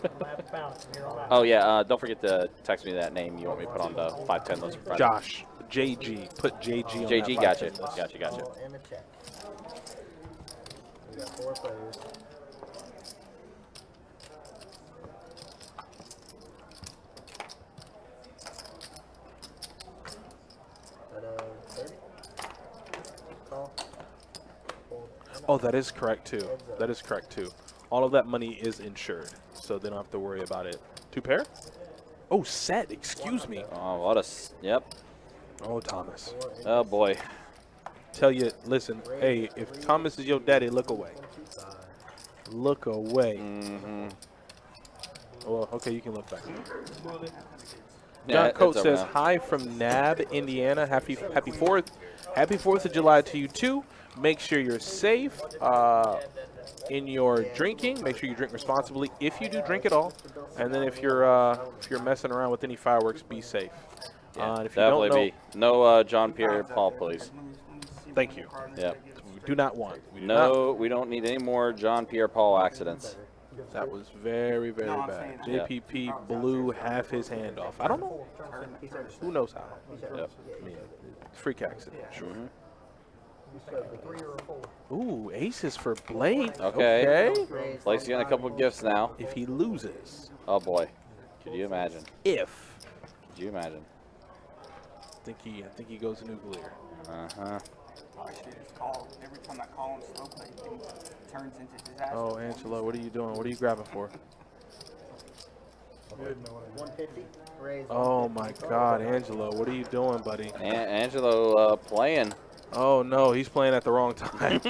Oh, yeah. Don't forget to text me that name you want me to put on the 510 list for Friday. Josh. JG. Put JG on JG, that gotcha. 510 list. Gotcha. And a check. We got 4 players. Oh, that is correct, too. That is correct, too. All of that money is insured, so they don't have to worry about it. 2 pair? Oh, set. Excuse me. Oh, what a... Yep. Oh, Thomas. Oh boy. Tell you, listen, hey, if Thomas is your daddy, look away. Look away. Mm-hmm. Well, okay, you can look back. Yeah, John Coates it's over says, now. hi from Nab, Indiana. Happy 4th. Happy 4th of July to you, too. Make sure you're safe in your drinking. Make sure you drink responsibly if you do drink at all. And then if you're messing around with any fireworks, be safe. Yeah, if you don't definitely know, be. No John Pierre Paul, please. Thank you. Yep. We do not want. No, we don't need any more John Pierre Paul accidents. That was very, very bad. JPP blew half his hand off. I don't know. Who knows how? Yep. I mean, freak accident. Sure. Mm-hmm. Ooh, aces for Blake. Okay. Okay. Blake's getting a couple gifts now. If he loses. Oh boy. Could you imagine? If. Could you imagine? I think he goes nuclear. Uh-huh. I should just call every time I call him slow play, it turns into disaster. Oh, Angelo, what are you doing? What are you grabbing for? 150. Raise. Oh my God, Angelo, what are you doing, buddy? Angelo playing. Oh no, he's playing at the wrong time.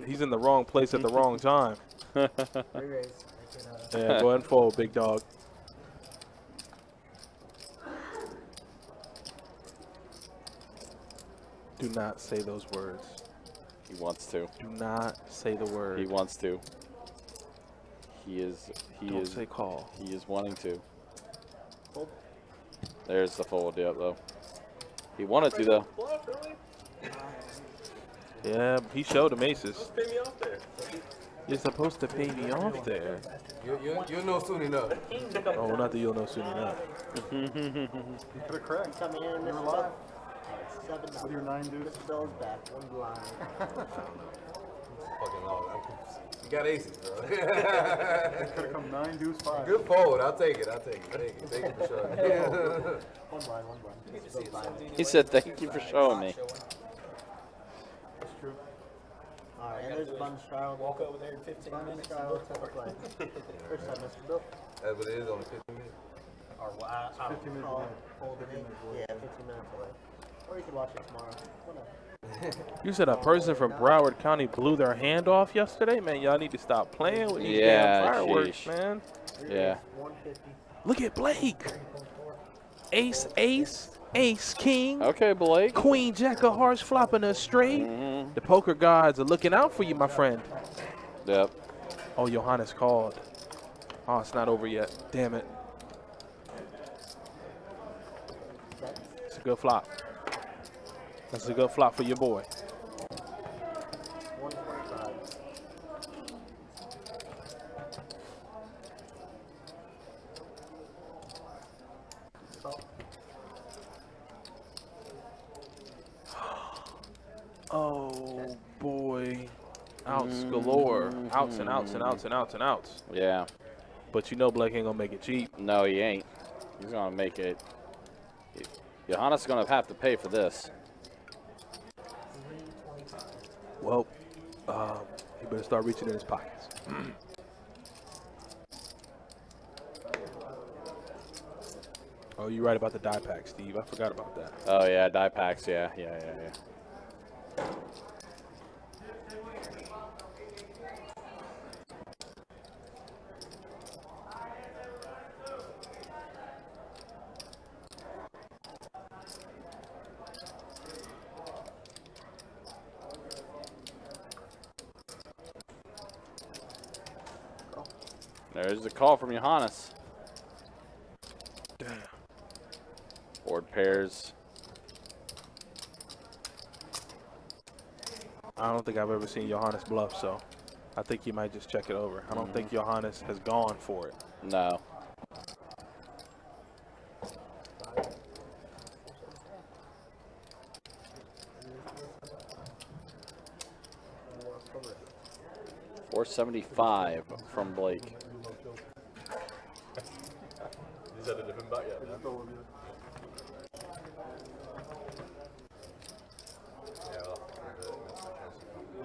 He's in the wrong place at the wrong time. Yeah, go ahead and fold, big dog. Do not say those words. He wants to. Do not say the word. He wants to. Don't say call. He is wanting to. There's the fold, yep, though. He wanted to, though. Yeah, he showed him aces. You're supposed to pay me off there. You'll know soon enough. Oh, not that you'll know soon enough. You could have cracked. Come in, You were Mr. live. $7. With your 9 deuce. Mr. Bill's back. One blind. Fucking long. You got aces, bro. Could have come 9 deuce 5. Good fold. I'll take it. Take it for sure. One blind. Mr. Bill's blind. He said, thank you for showing me. That's true. Alright, and there's a bunch trial. Walk over there in 15 minutes. Trial, time to play. First time, Mr. Bill. That's what it is, only 15 minutes. Or, well, I 15 minutes. Oh, away. hold it in. Yeah, 15 minutes away. Or you can watch it tomorrow. Whatever. You said a person from Broward County blew their hand off yesterday? Man, y'all need to stop playing with these damn fireworks, sheesh. man. Yeah. 150. Look at Blake. Ace, ace, ace, king. Okay, Blake. Queen, jack of hearts flopping us straight. Mm-hmm. The poker gods are looking out for you, my friend. Yep. Oh, Johannes called. Oh, it's not over yet. Damn it. It's a good flop. That's a good flop for your boy. 125. Oh, boy. Outs galore. Outs and outs and outs and outs and outs. Yeah. But you know Blake ain't going to make it cheap. No, he ain't. He's going to make it. Johannes is going to have to pay for this. Well, he better start reaching in his pockets. Oh, you're right about the die pack, Steve. I forgot about that. Oh, yeah, die packs. Yeah. There's the call from Johannes. Damn. Board pairs. I don't think I've ever seen Johannes bluff, so I think he might just check it over. I don't think Johannes has gone for it. No. $475 from Blake. Is that a different back yet? They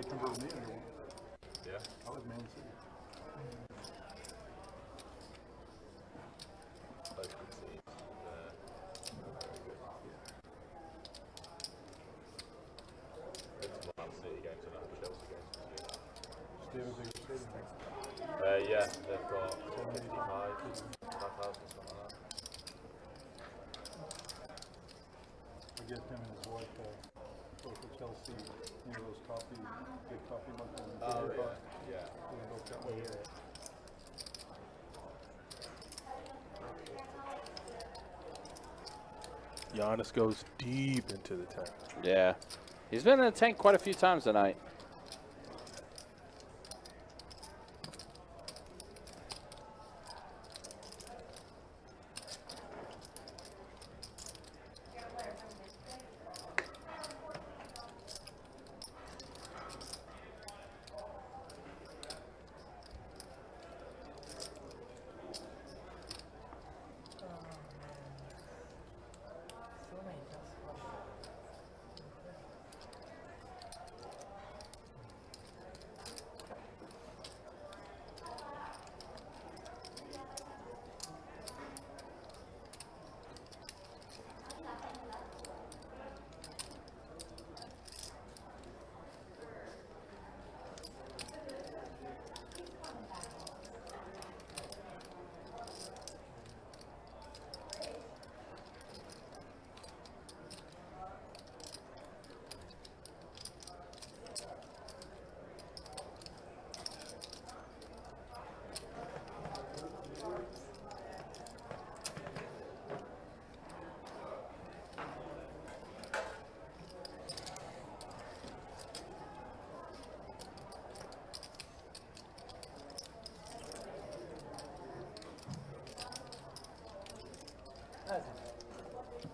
converted me into one. Yeah. I was Man City. Yeah, they've got 5,000, something like that. I guess him and his wife go for Chelsea, you know, those coffee, big coffee mugs. Oh, yeah. Giannis goes deep into the tank. Yeah. He's been in the tank quite a few times tonight.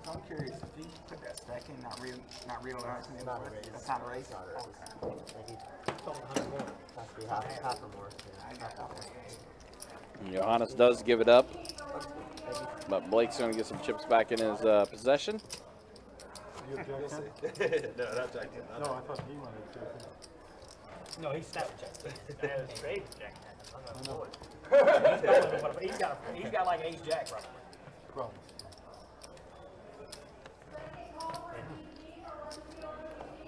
I'm curious if he took that second, not realizing it was that's not a race. Okay. Has to be half or more. Johannes does give it up, but Blake's going to get some chips back in his possession. You object him? No, not Jack. No, I thought he wanted to. No, he snapped Jack. Straight Jack. He's got like ace Jack right now. Problem.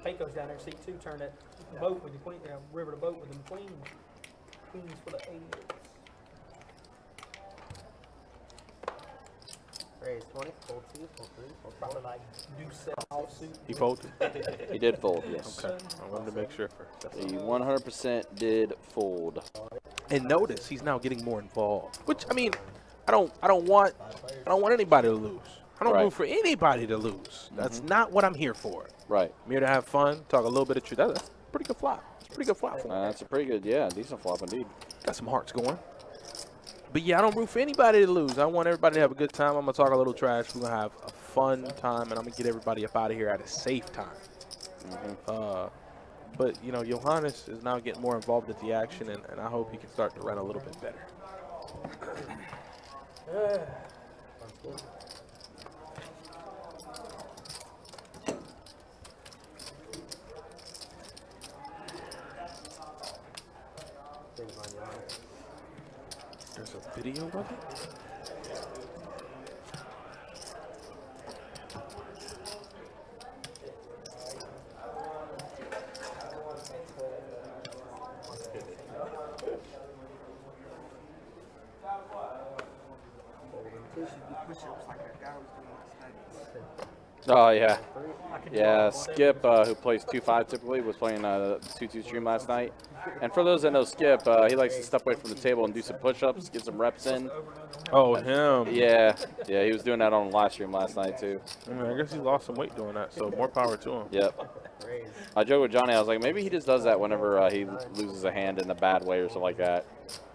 Fate goes down there, seat 2, turn that boat with the queen, river to boat with the queens. Queens for the 8. Raise 20, fold 2, fold 3, fold 4. Probably like deuce 7 offsuit. He folded? He did fold, yes. Okay. I wanted to make sure first. He 100% did fold. And notice he's now getting more involved. Which I mean, I don't want anybody to lose. I don't root for anybody to lose. That's not what I'm here for. Right. I'm here to have fun, talk a little bit of truth. That's a pretty good flop. It's a pretty good flop for me. That's a pretty good, yeah, decent flop indeed. Got some hearts going. But yeah, I don't root for anybody to lose. I want everybody to have a good time. I'm going to talk a little trash. We're going to have a fun time, and I'm going to get everybody up out of here at a safe time. But, you know, Johannes is now getting more involved with the action, and I hope he can start to run a little bit better. There's a video of it? Oh, yeah. Yeah, Skip, who plays 2-5 typically, was playing 2-2 stream last night. And for those that know Skip, he likes to step away from the table and do some push-ups, get some reps in. Oh, him. Yeah, he was doing that on the live stream last night, too. I mean, I guess he lost some weight doing that, so more power to him. Yep. I joke with Johnny, I was like, maybe he just does that whenever he loses a hand in a bad way or something like that.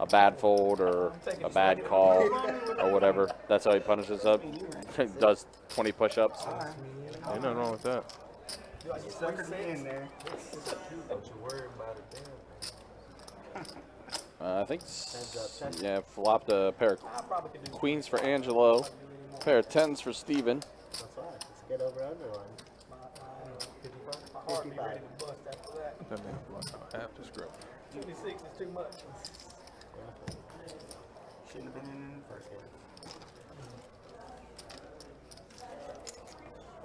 A bad fold or a bad call or whatever. That's how he punishes up. Does 20 push-ups. Ain't nothing wrong with that. Suckered me in there. Don't you worry about it, I think, yeah, flopped a pair of queens for Angelo, pair of 10s for Steven. That's right. Let's get over underline. 55. That man blocked out half the script. 26 is too much. Shouldn't have been in the first game.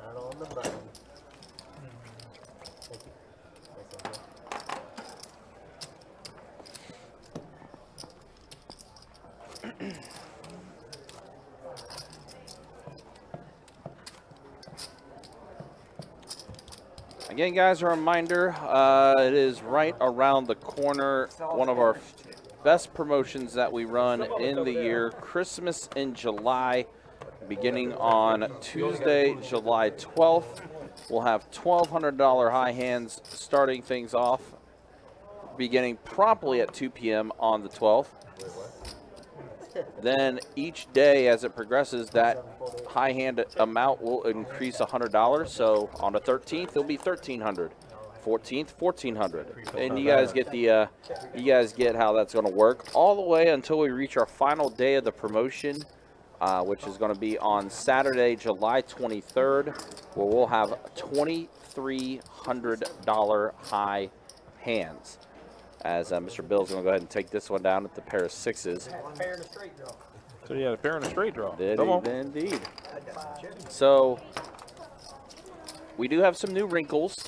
Not on the button. Thank you. Thanks, Angelo. Again, guys, a reminder, it is right around the corner. One of our best promotions that we run in the year, Christmas in July, beginning on Tuesday, July 12th. We'll have $1,200 high hands starting things off, beginning promptly at 2 p.m. on the 12th. Then each day as it progresses, that high hand amount will increase $100. So on the 13th, it'll be $1,300. 14th, $1,400. And you guys get the you guys get how that's going to work all the way until we reach our final day of the promotion, which is going to be on Saturday, July 23rd, where we'll have $2,300 high hands. As Mr. Bill's going to go ahead and take this one down at the pair of sixes. Pair in a straight draw. So you had a pair and a straight draw. Come on. Indeed. So we do have some new wrinkles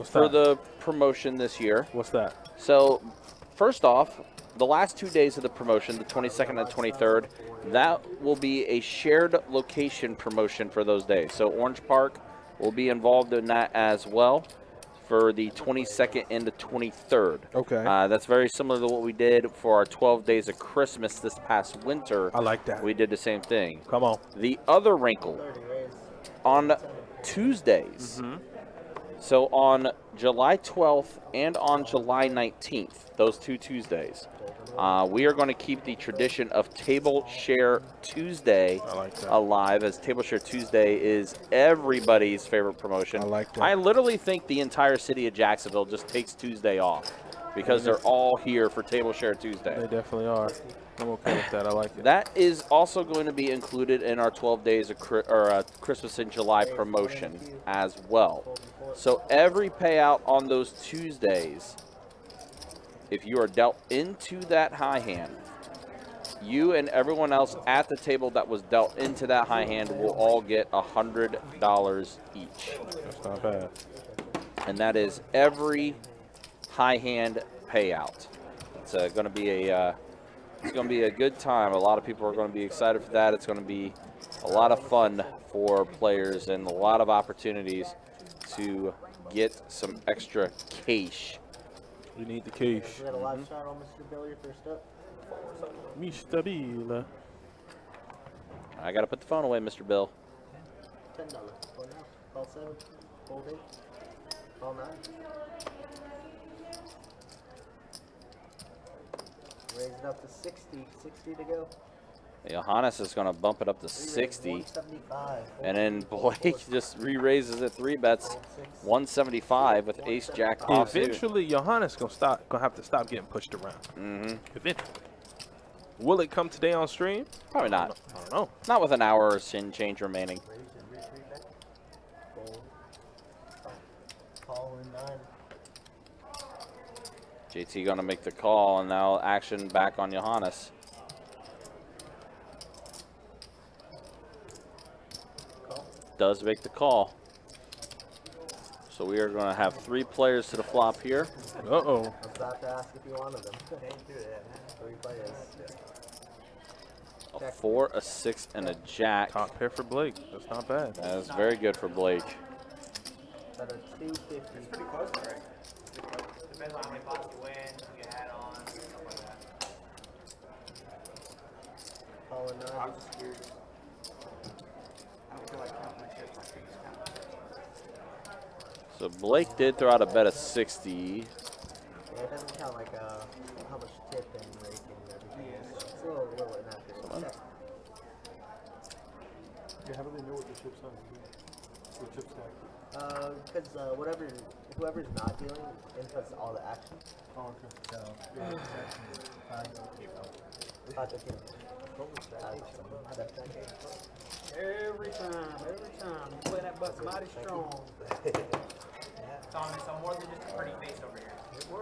for the promotion this year. What's that? So first off, the last 2 days of the promotion, the 22nd and 23rd, that will be a shared location promotion for those days. So Orange Park will be involved in that as well for the 22nd and the 23rd. Okay. That's very similar to what we did for our 12 days of Christmas this past winter. I like that. We did the same thing. Come on. The other wrinkle, on Tuesdays, so on July 12th and on July 19th, those 2 Tuesdays, we are going to keep the tradition of Table Share Tuesday alive, as Table Share Tuesday is everybody's favorite promotion. I like that. I literally think the entire city of Jacksonville just takes Tuesday off because they're all here for Table Share Tuesday. They definitely are. I'm okay with that. I like it. That is also going to be included in our 12 days of Christmas in July promotion as well. So every payout on those Tuesdays, if you are dealt into that high hand, you and everyone else at the table that was dealt into that high hand will all get $100 each. That's not bad. And that is every high hand payout. It's going to be a good time. A lot of people are going to be excited for that. It's going to be a lot of fun for players and a lot of opportunities to get some extra cash. We need the cash. We got a live shot on Mr. Bill, your first up. Mr. Bill. I got to put the phone away, Mr. Bill. $10. Call now. Call 7. Hold 8. Call 9. Raise it up to 60. 60 to go. Johannes is going to bump it up to 60. 175. And then Blake just re-raises it 3 bets. 175 with ace jack off. Eventually, Johannes gonna have to stop getting pushed around. Eventually. Will it come today on stream? Probably not. I don't know. Not with an hour or sin change remaining. Call in 9. JT going to make the call, and now action back on Johannes. Does make the call. So we are going to have 3 players to the flop here. I Uh-oh. was about to ask if you wanted them. 3 players. A 4, a 6, and a jack. Top pair for Blake. That's not bad. That is very good for Blake. That are 250. It's pretty close, right? Depends on how many pots you win, who you had on, stuff like that. Call in 9. I was just curious. I don't feel like counting my chips like these count. So Blake did throw out a bet of 60. Yeah, it doesn't count like how much tip and rake and everything. It's a little inaccurate. Yeah, how do they know what the chip size is? What chip stack? Because whoever's not dealing inputs all the action. Oh, okay. So, Every time you play that button mighty strong. Tommy, so more than just a pretty face over here.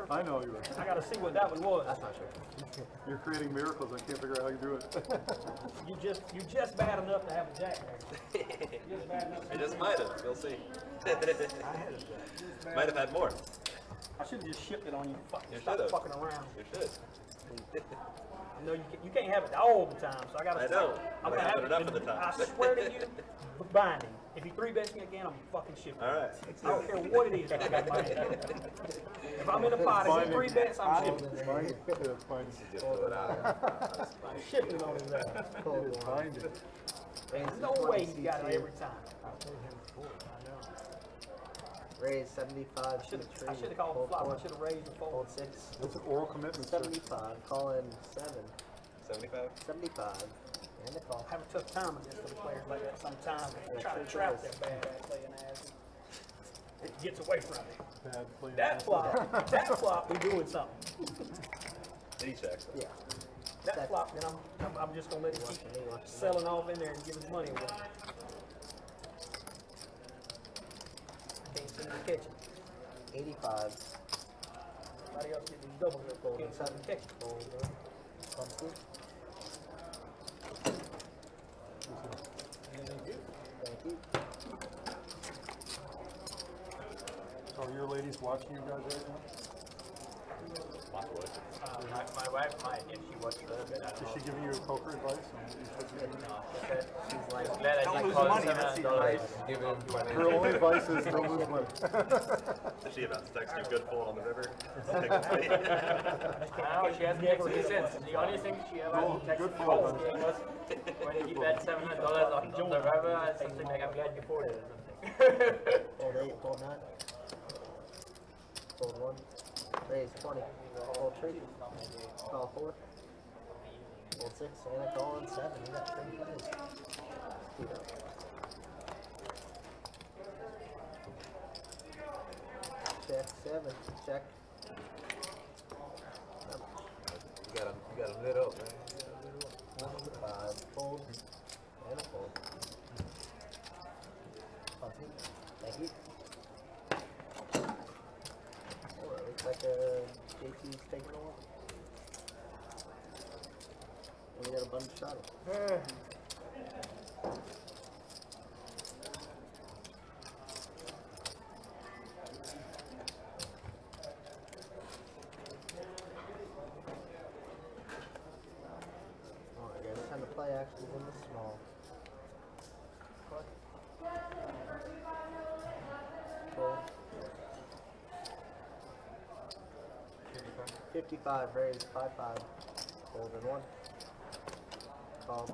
I know you're. I gotta see what that one was. That's not sure. You're creating miracles. I can't figure out how you do it. You just bad enough to have a jack there. I just might have. We'll see. Might have had more. I should have just shipped it on you. You Stop should've. fucking around. You should. No, you can't have it all the time. So I gotta. I know. I'm We're gonna having have enough of the time. I swear to you, binding. If he 3-bets me again, I'm fucking shit. All right. I don't care what it is that I got in my hand. If I'm in a pot and he 3-bets, I'm shipping. I'm shipping on his ass. There's no way he got it every time. Raise 75. I should have called the flop. I should have raised the fold. Fold 6. That's an oral commitment. 75. Call in 7. 75? 75. And a call. I have a tough time against the players like that sometimes. They try to trap their bad ass playing ass. It gets away from me. That flop, we doing something. He checks. Yeah. That flop, then I'm just gonna let it keep selling off in there and give his money away. I can't seem to catch it. 85. Somebody else get these double here. Fold Can't seem to catch it. Fold. Pump two. Thank you. So are your ladies watching you guys right now? My wife might, if she watched a little bit. Is she giving you poker advice on what you're supposed to do? No, she said she's like, glad I Don't didn't lose call money, it that's the $7. Give him Her only advice is don't lose money. Is she about to text you good fold on the river? Take a fight. I know, she hasn't texted me since. The only thing she ever texted me was because when you bet $700 on the river, something like, I'm glad you folded or something. Fold 8. Fold 9. Fold 1. Raise 20. Fold 3. Call 4. Fold 6. And a call in 7. You got 3 plays. Check 7. Check. You got him lit up, man. 5. Fold. And a fold. Pumping. Thank you. Oh, it looks like JT's taking a while. And we got a bunch of shot. Alright guys, time to play actually in the small. Fold. 55, raise 5-5. Fold in 1. Call 2.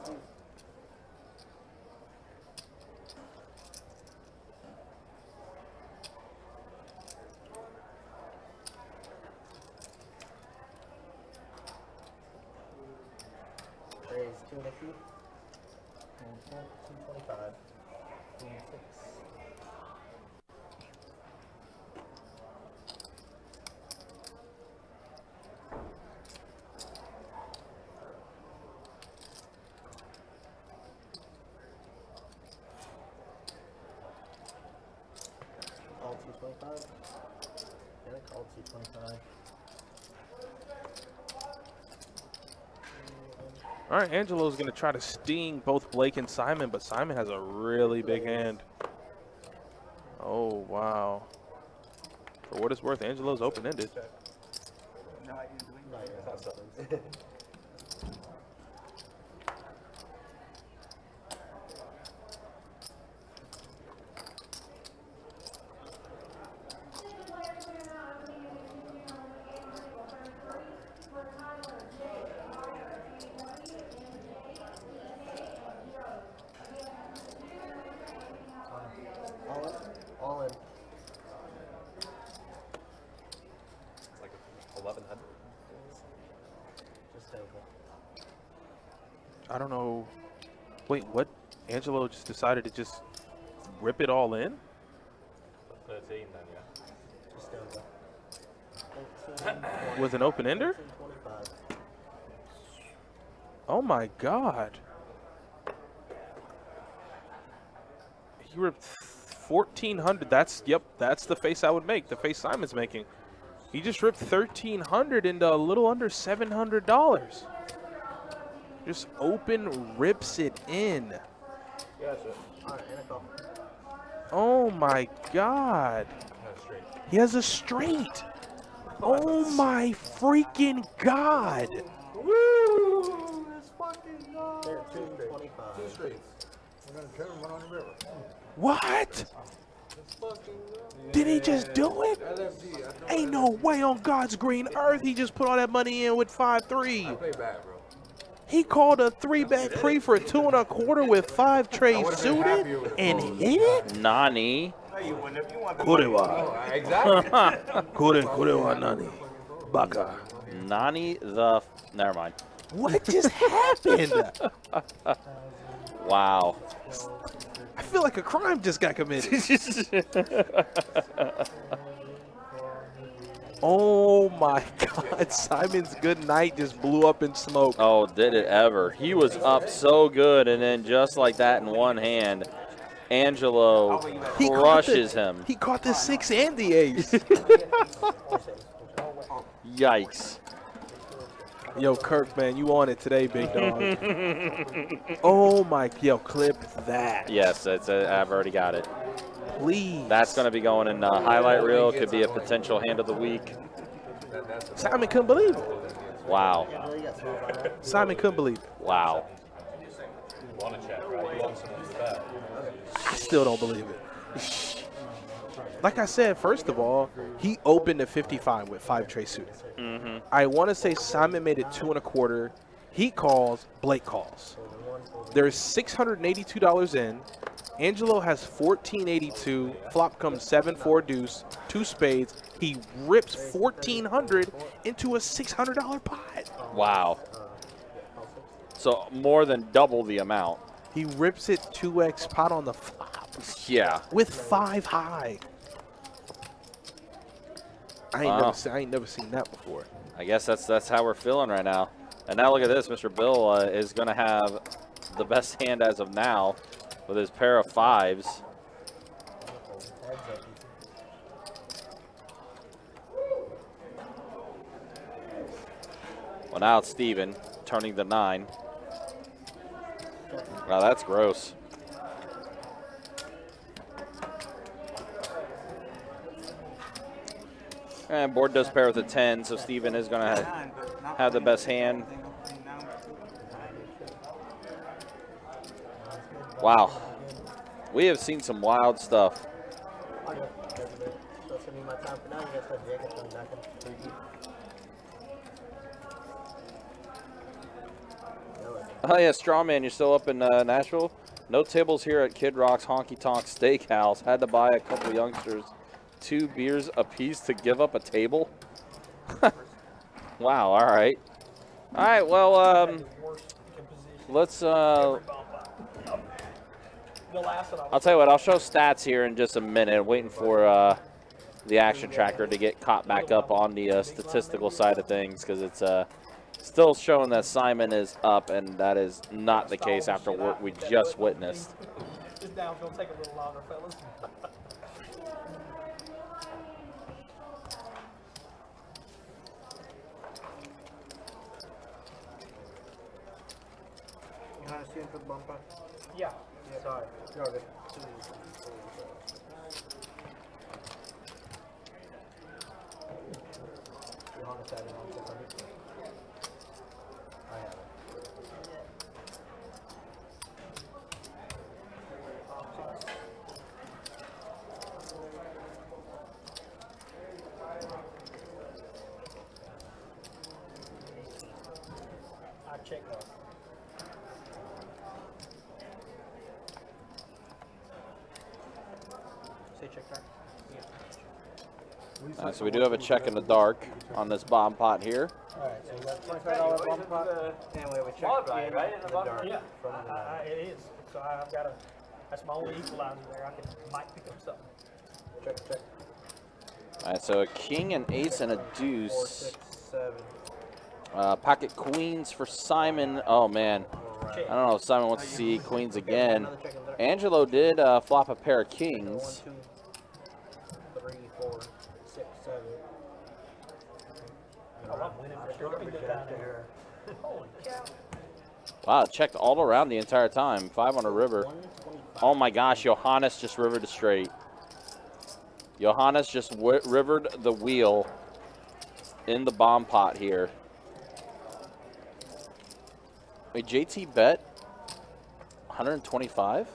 Raise 2 and a few. 225. 2 and 6. Call 225. And I called 225. All right, Angelo's going to try to sting both Blake and Simon, but Simon has a really big hand. Oh, wow. For what it's worth, Angelo's open-ended. No, I didn't do No, anything. yeah. All in. It's like 1100. Just over. I don't know. Wait, what? Angelo just decided to just rip it all in? 13 then, yeah. Just over. With an open-ender? 25. Oh my God. He ripped 1,400. That's the face I would make. The face Simon's making. He just ripped 1,300 into a little under $700. Just open rips it in. Alright, and a call. Oh my God. He has a straight. Oh my freaking God. Woo! That's fucking 13.25. Two straights. We're gonna turn one on the river. What? Did he just do it? Ain't no way on God's green earth he just put all that money in with 5-3. I play bad, bro. He called a 3-bet pre for 2 1/4 with 5 trays suited and hit it? Nani. Kurewa. Exactly. Kurewa Nani. Baka. Nani the. Never mind. What just happened? Wow. I feel like a crime just got committed. Oh my God, Simon's good night just blew up in smoke. Oh, did it ever. He was up so good, and then just like that in one hand, Angelo crushes him. He caught the 6 and the ace. Yikes. Yo, Kirk, man, you on it today, big dog. Oh my, yo, clip that. Yes, I've already got it. Please. That's going to be going in highlight reel. Could be a potential hand of the week. Simon couldn't believe it. Wow. Simon couldn't believe it. Wow. I still don't believe it. Like I said, first of all, he opened at 55 with 5 trays suited. I want to say Simon made it 2 1/4. He calls, Blake calls. There's $682 in. Angelo has $1482. Flop comes 7-4 deuce, 2 spades. He rips $1,400 into a $600 pot. Wow. So more than double the amount. He rips it 2x pot on the flop. Yeah. With 5 high. I ain't never seen that before. I guess that's how we're feeling right now. And now look at this. Mr. Bill is going to have the best hand as of now with his pair of 5s. Well, now it's Steven turning the 9. Wow, that's gross. And board does pair with a 10, so Steven is going to have the best hand. Wow. We have seen some wild stuff. Oh, yeah, Strawman, you're still up in Nashville? No tables here at Kid Rock's Honky Tonk Steakhouse. Had to buy a couple youngsters 2 beers apiece to give up a table? Wow, all right. All right, well, let's, I'll tell you what, I'll show stats here in just a minute. Waiting for the action tracker to get caught back up on the statistical side of things, because it's still showing that Simon is up, and that is not the case after what we just witnessed. This down's going to take a little longer, fellas. You want to see him for the bumper? Yeah. Sorry. You're all good. Johannes had it on 600. I have it. I check that. Say check that. So we do have a check in the dark on this bomb pot here. Alright, so we got $25 bump pot, and we have a check in the dark. Yeah, From the it is. So I've got that's my only equalizer there. I might pick up something. check. All right, so a king, an ace, and a 4, deuce. 6, 7. Pocket queens for Simon. Oh, man. I don't know if Simon wants to see queens again. Angelo did flop a pair of kings. 1, 2, 3, 4, 6, 7. I'm winning for sure. Let me look down there. Holy cow. Wow, checked all around the entire time. 5 on a river. Oh, my gosh. Johannes just rivered a straight. Johannes just rivered the wheel in the bomb pot here. Wait, JT bet 125?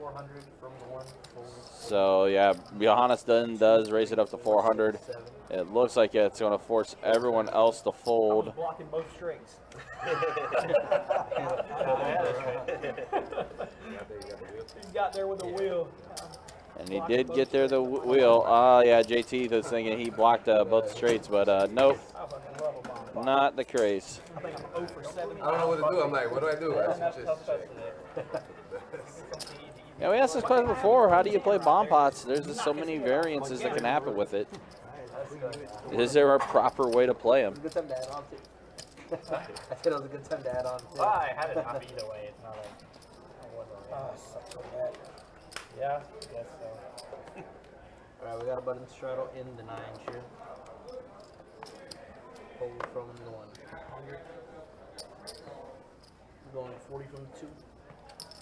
400 from the one. So yeah, Johannes then does raise it up to 400. It looks like it's going to force everyone else to fold. Blocking both straights. He got there with the wheel. And he did get there the wheel. Yeah, JT was thinking he blocked both straights, but nope. Not the craze. I think I'm 0 for 7. I don't know what to do. I'm like, what do I do? I just check. Yeah, we asked this question before. How do you play bomb pots? There's just so many variances that can happen with it. Is there a proper way to play them? Good time to add on too. I said it was a good time to add on too. I had it up either way. It's not like I wasn't. Yeah, I guess so. Alright, we got a button straddle in the 9 here. Fold from the 1. We're going 40 from the 2.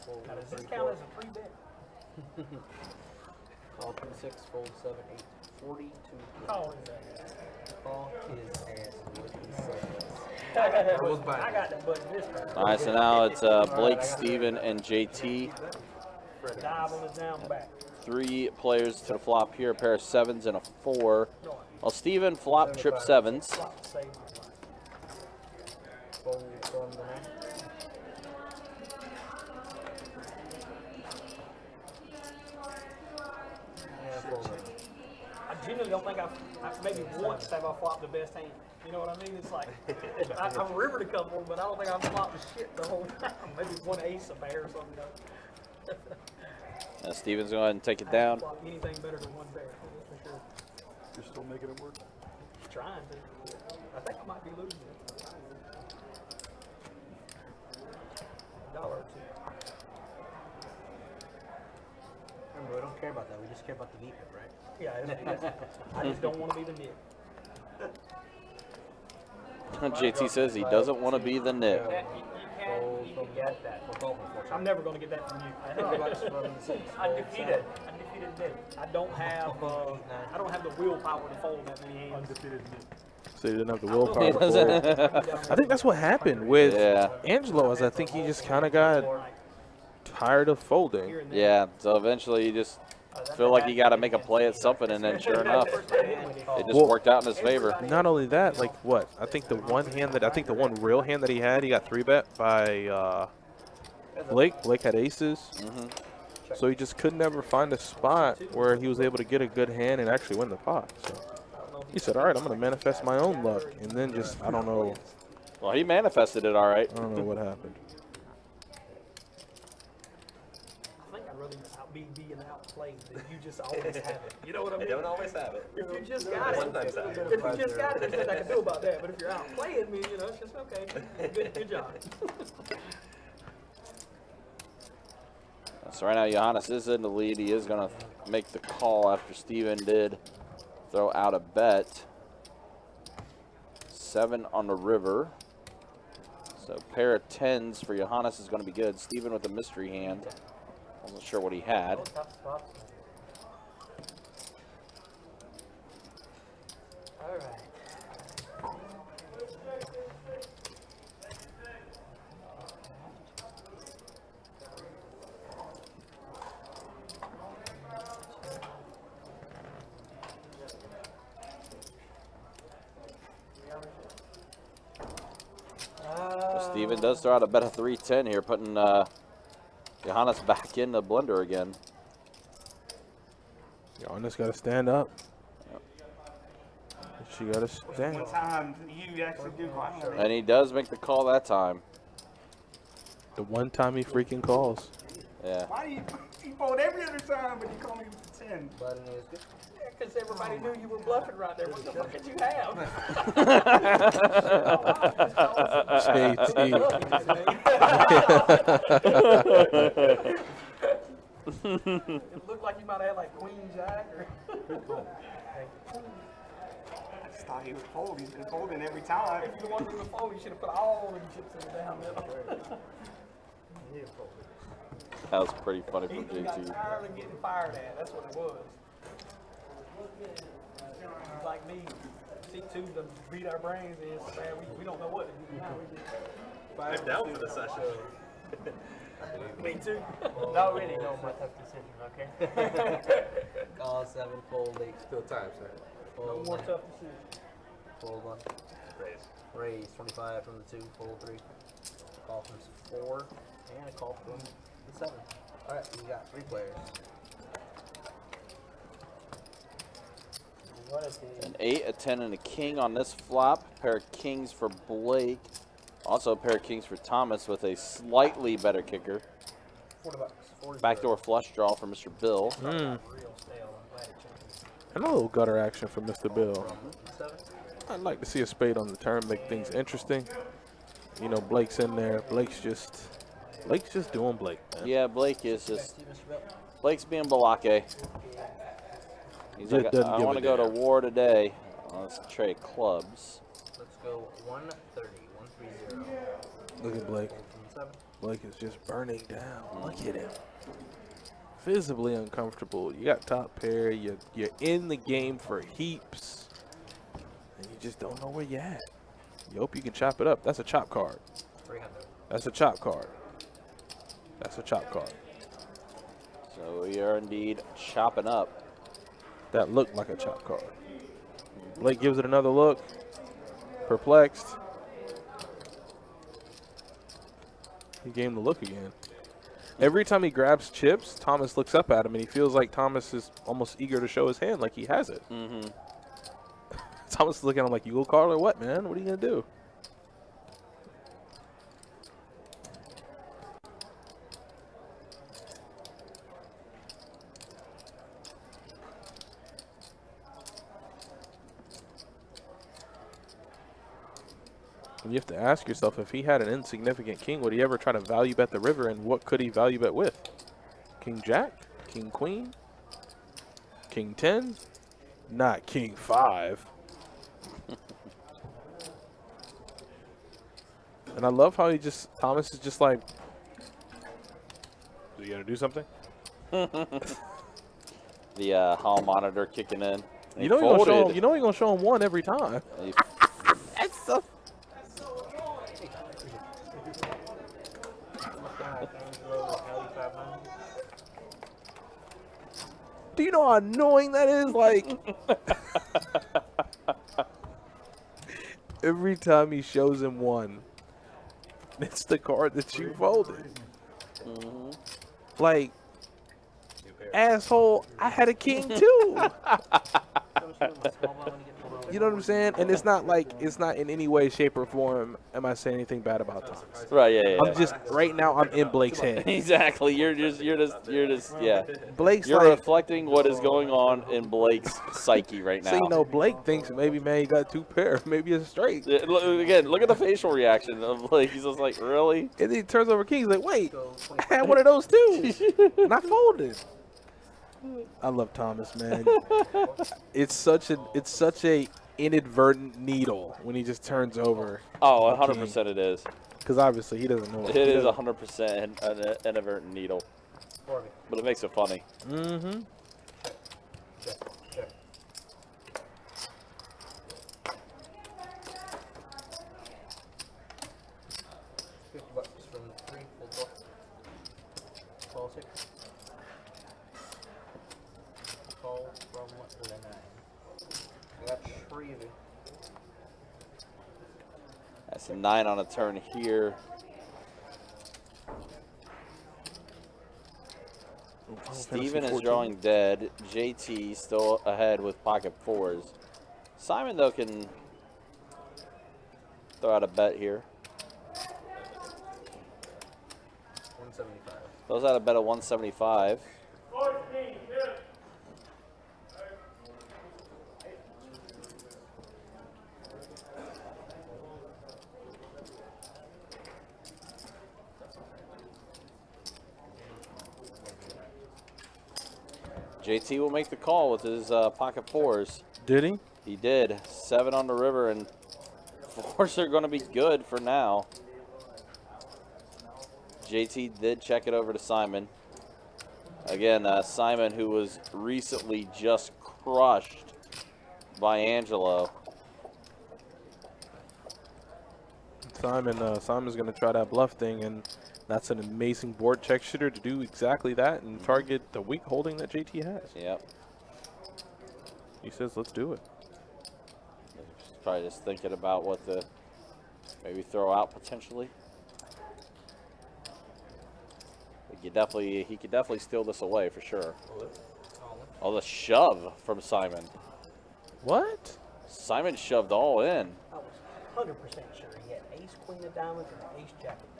Fold Now, does this 3, count 4. as a free bet? Call 3, 6, fold 7, 8, 40, 2. Call is that? Call is as what he says. I got that button this time. All right, so now it's Blake, Steven, and JT. Dive on his down back. 3 players to the flop here, a pair of 7s and a 4. Well, Steven flop trip 7s. Fold from the 9. I genuinely don't think I've maybe once have I flopped the best hand. You know what I mean? It's like, I've rivered a couple, but I don't think I've flopped the shit the whole time. Maybe one ace a pair or something. Now Steven's going to go ahead and take it I down. haven't flopped anything better than one pair, that's for sure. You're still making it work? Trying to. I think I might be losing it. $1 or $2. Remember, we don't care about that. We just care about the VPIP, right? Yeah, I just don't want to be the nit. JT says he doesn't want to be the nit. You can get that. I'm never going to get that from you. Undefeated. Undefeated nit. I don't have the willpower to fold that many hands. Undefeated nit. So he didn't have the willpower to fold. I think that's what happened with Angelo, is I think he just kind of got tired of folding. Yeah, so eventually you just feel like you got to make a play at something, and then sure enough, it just worked out in his favor. Not only that, like what? I think the one real hand that he had, he got 3-bet by Blake. Blake had aces. So he just could never find a spot where he was able to get a good hand and actually win the pot. So he said, all right, I'm going to manifest my own luck. And then just, I don't know. Well, he manifested it all right. I don't know what happened. I think I'd rather be being outplayed than you just always have it. You know what I mean? You don't always have it. If you just got it, Sometimes have it. if you just got it, there's nothing I can do about that. But if you're outplaying me, you know, it's just okay. Good job. So right now, Johannes is in the lead. He is going to make the call after Steven did throw out a bet. 7 on the river. So pair of 10s for Johannes is going to be good. Steven with a mystery hand. Wasn't sure what he had. All right. Steven does throw out a bet of 3-10 here, putting Johannes back in the blender again. Johannes got to stand up. She got to stand. One time you actually do finally. And he does make the call that time. The one time he freaking calls. Yeah. Why do you fold every other time, but you call me for 10? Button is good. Because everybody knew you were bluffing right there. What the fuck did you have? It looked like you might have had like Queen Jack or. I just thought he would fold. He's been folding every time. If you wanted him to fold, you should have put all the chips in the down middle. That was pretty funny from He got JT. tired of getting fired at. That's what it was. He's like me. C2 to beat our brains in. Man, we don't know what to do now. I'm down for the session. Me too. Not really know my tough decisions, okay? Call 7, fold 8. Still time, sir. No Fold more 1. tough decisions. Fold 1. Raise 25 from the 2, fold 3. Call from 4, and a call from the 7. Alright, we got 3 players. An 8, a 10, and a king on this flop. Pair of kings for Blake. Also a pair of kings for Thomas with a slightly better kicker. $40. Backdoor flush draw for Mr. Bill. And a little gutter action for Mr. Bill. I'd like to see a spade on the turn, make things interesting. You know, Blake's in there. Blake's just doing Blake, man. Yeah, Blake is just. Blake's being Balake. He's like, I want to go to war today. Let's trade clubs. Let's go 130, 130. Look at Blake. Blake is just burning down. Look at him. Visibly uncomfortable. You got top pair. You're in the game for heaps. And you just don't know where you're at. You hope you can chop it up. That's a chop card. 300. That's a chop card. That's a chop card. So we are indeed chopping up. That looked like a chop card. Blake gives it another look. Perplexed. He gave him the look again. Every time he grabs chips, Thomas looks up at him, and he feels like Thomas is almost eager to show his hand like he has it. Mm-hmm. Thomas is looking at him like, you go call or what, man? What are you going to do? You have to ask yourself, if he had an insignificant king, would he ever try to value bet the river, and what could he value bet with? King Jack? King Queen? King 10? Not King 5. And I love how Thomas is just like, do you got to do something? The hall monitor kicking in. You know you're going to show him one every time. That's so. Do you know how annoying that is? Like, every time he shows him one, it's the card that you folded. Mm-hmm. Like, asshole, I had a king too. You know what I'm saying? And it's not like, it's not in any way, shape, or form am I saying anything bad about Thomas. Right, yeah. I'm just, right now, I'm in Blake's head. Exactly. You're just, yeah. Blake's You're like, reflecting what is going on in Blake's psyche right now. So, you know, Blake thinks maybe, man, he got 2 pair. Maybe it's straight. Again, look at the facial reaction of Blake. He's just like, really? And then he turns over king. He's like, wait, I had one of those too. And I folded. I love Thomas, man. It's such a inadvertent needle when he just turns over. Oh, 100% it is. Because obviously he doesn't know. It is 100% an inadvertent needle. But it makes it funny. Mm-hmm. $50 from 3, full 12. Call 6. Call from 9. I got Shrevey. That's a 9 on a turn here. Steven is drawing dead. JT still ahead with pocket 4s. Simon, though, can throw out a bet here. 175. Throws out a bet of 175. JT will make the call with his pocket 4s. Did he? He did. 7 on the river, and 4s are going to be good for now. JT did check it over to Simon. Again, Simon, who was recently just crushed by Angelo. Simon's going to try that bluff thing, and That's an amazing board check shooter to do exactly that and target the weak holding that JT has. Yep. He says, let's do it. Probably just thinking about what to maybe throw out potentially. He could definitely steal this away for sure. Oh, the shove from Simon. What? Simon shoved all in. I was 100% sure he had ace queen of diamonds and ace jack of diamonds.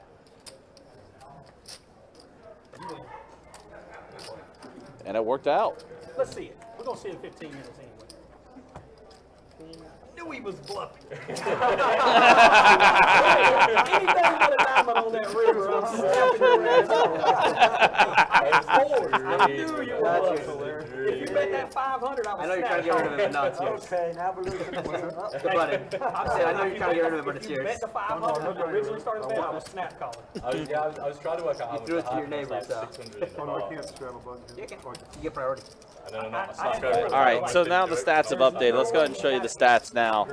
And it worked out. Let's see it. We're going to see it in 15 minutes anyway. Knew he was bluffing. Anything but a diamond on that river, I'm snapping your ass off. I knew you were bluffing. If you bet that 500, I was I know you're trying to get rid of it, but now it's yours. Okay, now we're losing. Good buddy. I know you're trying to get rid of it, but it's If you yours. bet the 500 when you originally started the bet, I was snap calling. I was trying to work out how You much threw it I to your had, neighbor, like so. 600 in the Oh, no, I bar. can't straddle button. You get priority. And then I'm All right, so now the stats have updated. Let's go ahead and show you the stats now.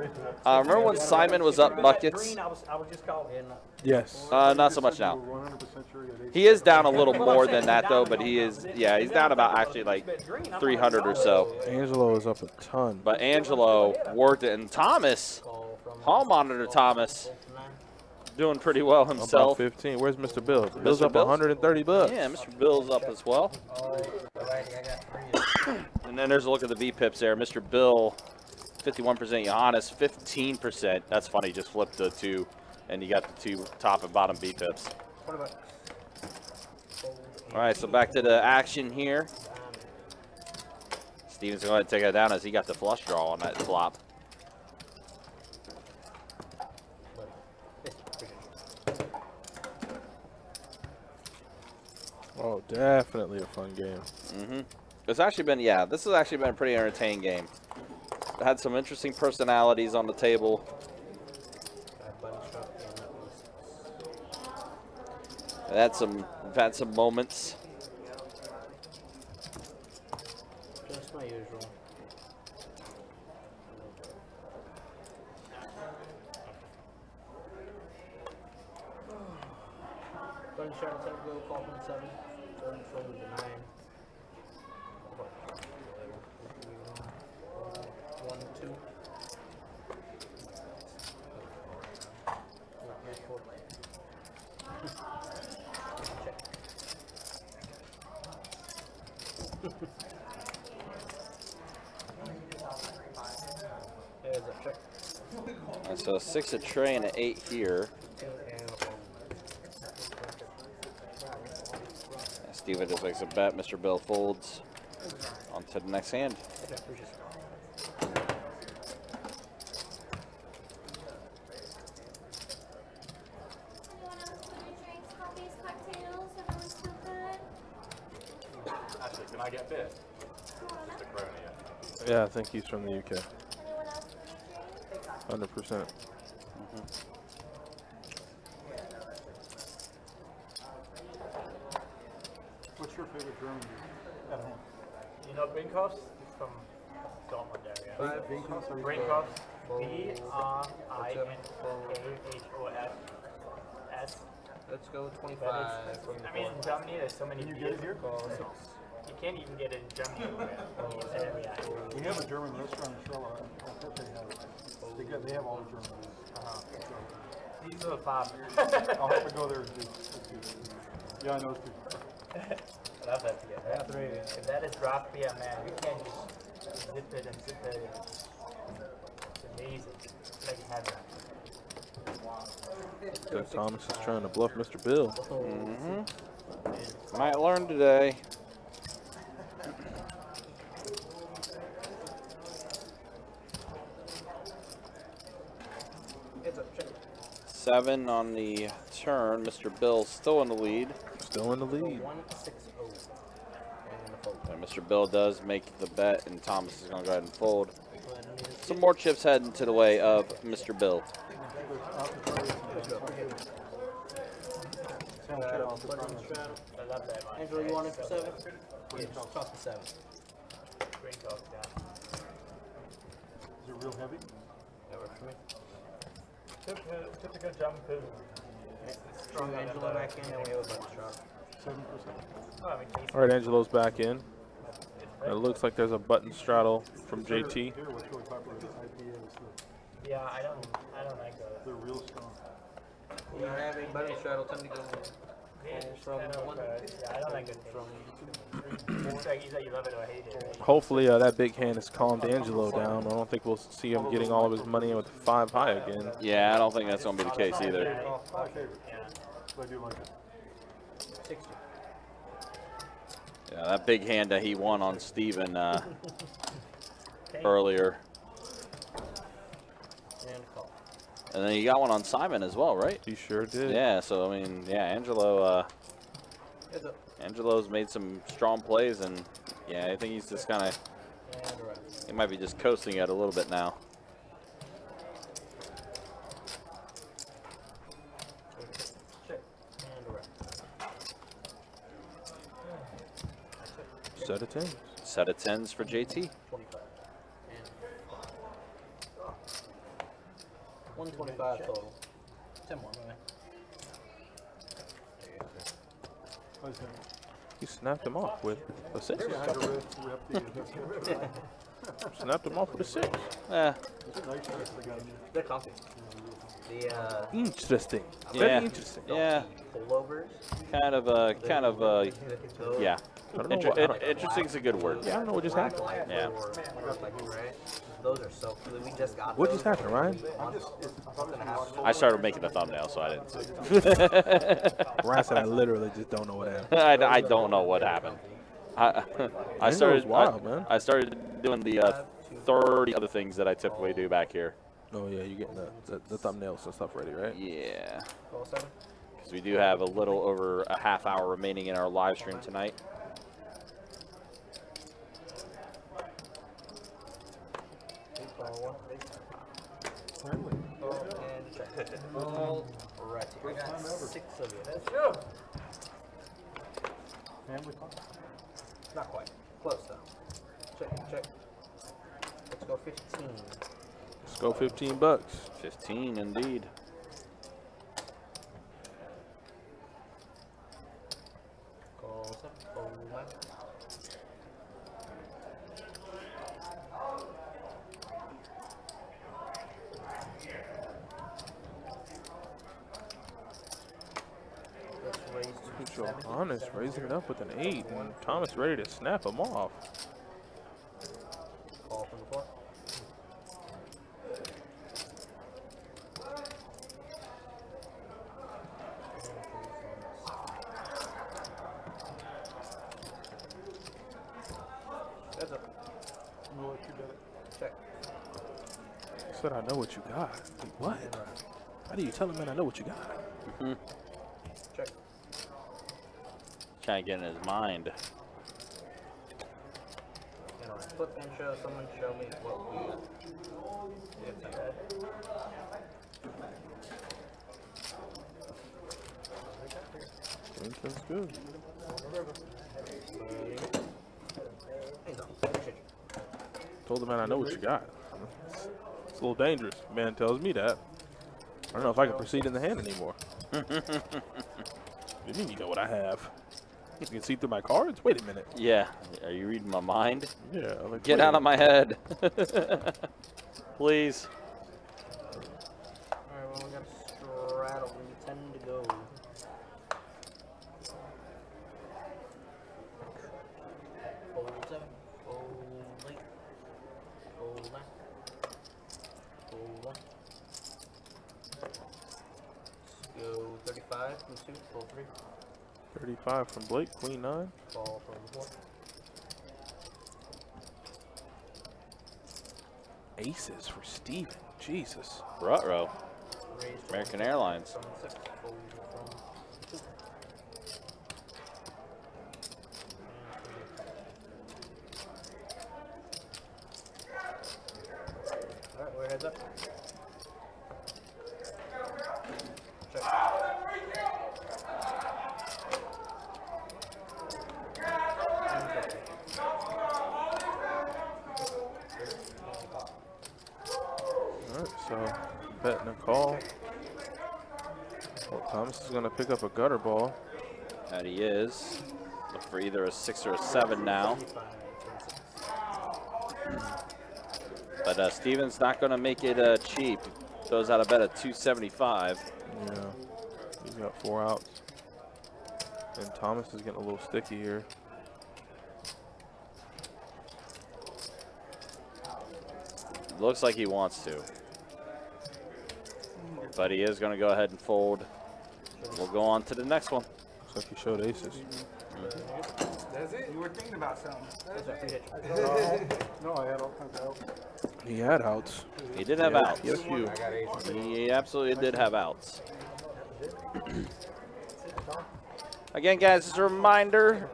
Remember when Simon was up buckets? Green, I was just calling. Yes. Not so much now. 100% sure you had ace. He is down a little more than that though, but he is, yeah, he's down about actually like 300 or so. Angelo is up a ton. But Angelo worked it, and Thomas, Hall Monitor Thomas, doing pretty well About himself. 15. Where's Mr. Bill? Bill's Mr. up Bill's? 130 bucks. Yeah, Mr. Bill's up as well. And then there's a look at the V-pips there. Mr. Bill, 51%, Johannes, 15%. That's funny, just flipped the two, and you got the two top and bottom V-pips. All right, so back to the action here. Steven's going to take it down as he got the flush draw on that flop. Oh, definitely a fun game. It's actually been, yeah, this has actually been a pretty entertaining game. Had some interesting personalities on the table. We've had some moments. Just my usual. Button shot, attempt to go, call from the 7. Turn from the 9. 1, 2. And so 6 a tray and an 8 here. Steven just makes a bet. Mr. Bill folds. On to the next hand. Actually, can I get beer? Just a Corona, yeah. Yeah, I think he's from the UK. 100%. What's your favorite German at home? You know Brinkhoffs? It's from Dortmund area. Brinkhoffs? Brinkhoffs. B-R-I-N-K-H-O-F-S. Let's go 25 from the I mean, in Germany, there's so many Can you get it beers. here? You can't even get it in Germany. We have a German restaurant in Charlotte. I bet they have it. They have all the German beers. These are the five. I'll have to go there and do. Yeah, I know too. I love that beer. If that is draft beer, man, you can't just zip it and zip it. It's amazing. It's like heaven. Doug Thomas is trying to bluff Mr. Bill. Might learn today. Seven on the turn. Mr. Bill still in the lead. Still in the lead. And Mr. Bill does make the bet, and Thomas is going to go ahead and fold. Some more chips heading to the way of Mr. Bill. I love that. Angelo, you want it for 7? Yeah, toss the 7. Green Coke, yeah. Is it real heavy? That works for me. Typical German food. Strong Angelo back in, and we have a button straddle. 7%. All right, Angelo's back in. It looks like there's a button straddle from JT. Here, what's really popular is IPAs. Yeah, I don't like those. They're real strong. We have a button straddle, time to go. From one. Yeah, I don't like it. Either you love it or hate it. Hopefully that big hand has calmed Angelo down. I don't think we'll see him getting all of his money in with 5 high again. Yeah, I don't think that's going to be the case either. My favorite. I do like it. 60. Yeah, that big hand that he won on Steven earlier. And call. And then he got one on Simon as well, right? He sure did. Yeah, so I mean, yeah, Angelo's made some strong plays, and yeah, I think he's just kind of, he might be just coasting it a little bit now. Set of 10s. Set of 10s for JT. 25. 125 total. 10 more, man. He snapped him off with a 6. I had to rep the Snapped him off with a 6. Yeah. They're comfy. The Interesting. Yeah. Very interesting. Yeah. pullovers. Kind of, yeah. I don't know what, Interesting is a good word. Yeah, I don't know what just happened. Yeah. Those are so cool. We just got What those just happened, Ryan? I started making a thumbnail, so I didn't see. Ryan said I literally just don't know what happened. I don't know what happened. I started wild, man. I started doing the 30 other things that I typically do back here. Oh yeah, you're getting the thumbnails and stuff ready, right? Yeah. Call 7. Because we do have a little over a half hour remaining in our live stream tonight. All right. We got 6 of you. Let's go. Family fun. Not quite. Close though. Check. Let's go 15. Let's go $15. 15 indeed. Call 7. Oh, my. Johannes raising it up with an 8, and Thomas ready to snap him off. Call from the floor. That's up. We'll let you do it. Check. I said I know what you got. Like, what? How do you tell a man I know what you got? Check. Trying to get in his mind. Flip and show. Someone show me what we got. That's good. Told the man I know what you got. It's a little dangerous. Man tells me that. I don't know if I can proceed in the hand anymore. You mean you know what I have? You can see through my cards? Wait a minute. Yeah. Are you reading my mind? Yeah. Like, Get out of my head. Please. Alright, well, we got a straddle. 10 to go. Fold 7. Fold 8. Fold 9. Fold 1. Let's go 35. From 2. Fold 3. 35 from Blake, Queen 9. Call from the 4. Aces for Steven. Jesus. Ruh-roh. American Airlines. From 6. Fold from 2. Alright, we're heads up. Check. Alright, so betting a call. Thomas is going to pick up a gutter ball. That he is. Look for either a 6 or a 7 now. But Steven's not going to make it cheap. Throws out a bet of 275. Yeah. He's got 4 outs. And Thomas is getting a little sticky here. Looks like he wants to. But he is going to go ahead and fold. We'll go on to the next one. Looks like he showed aces. That's it? You were thinking about something. No, I had all kinds of outs. He had outs. He did have outs. Yes, you. He absolutely did have outs. Again, guys, as a reminder,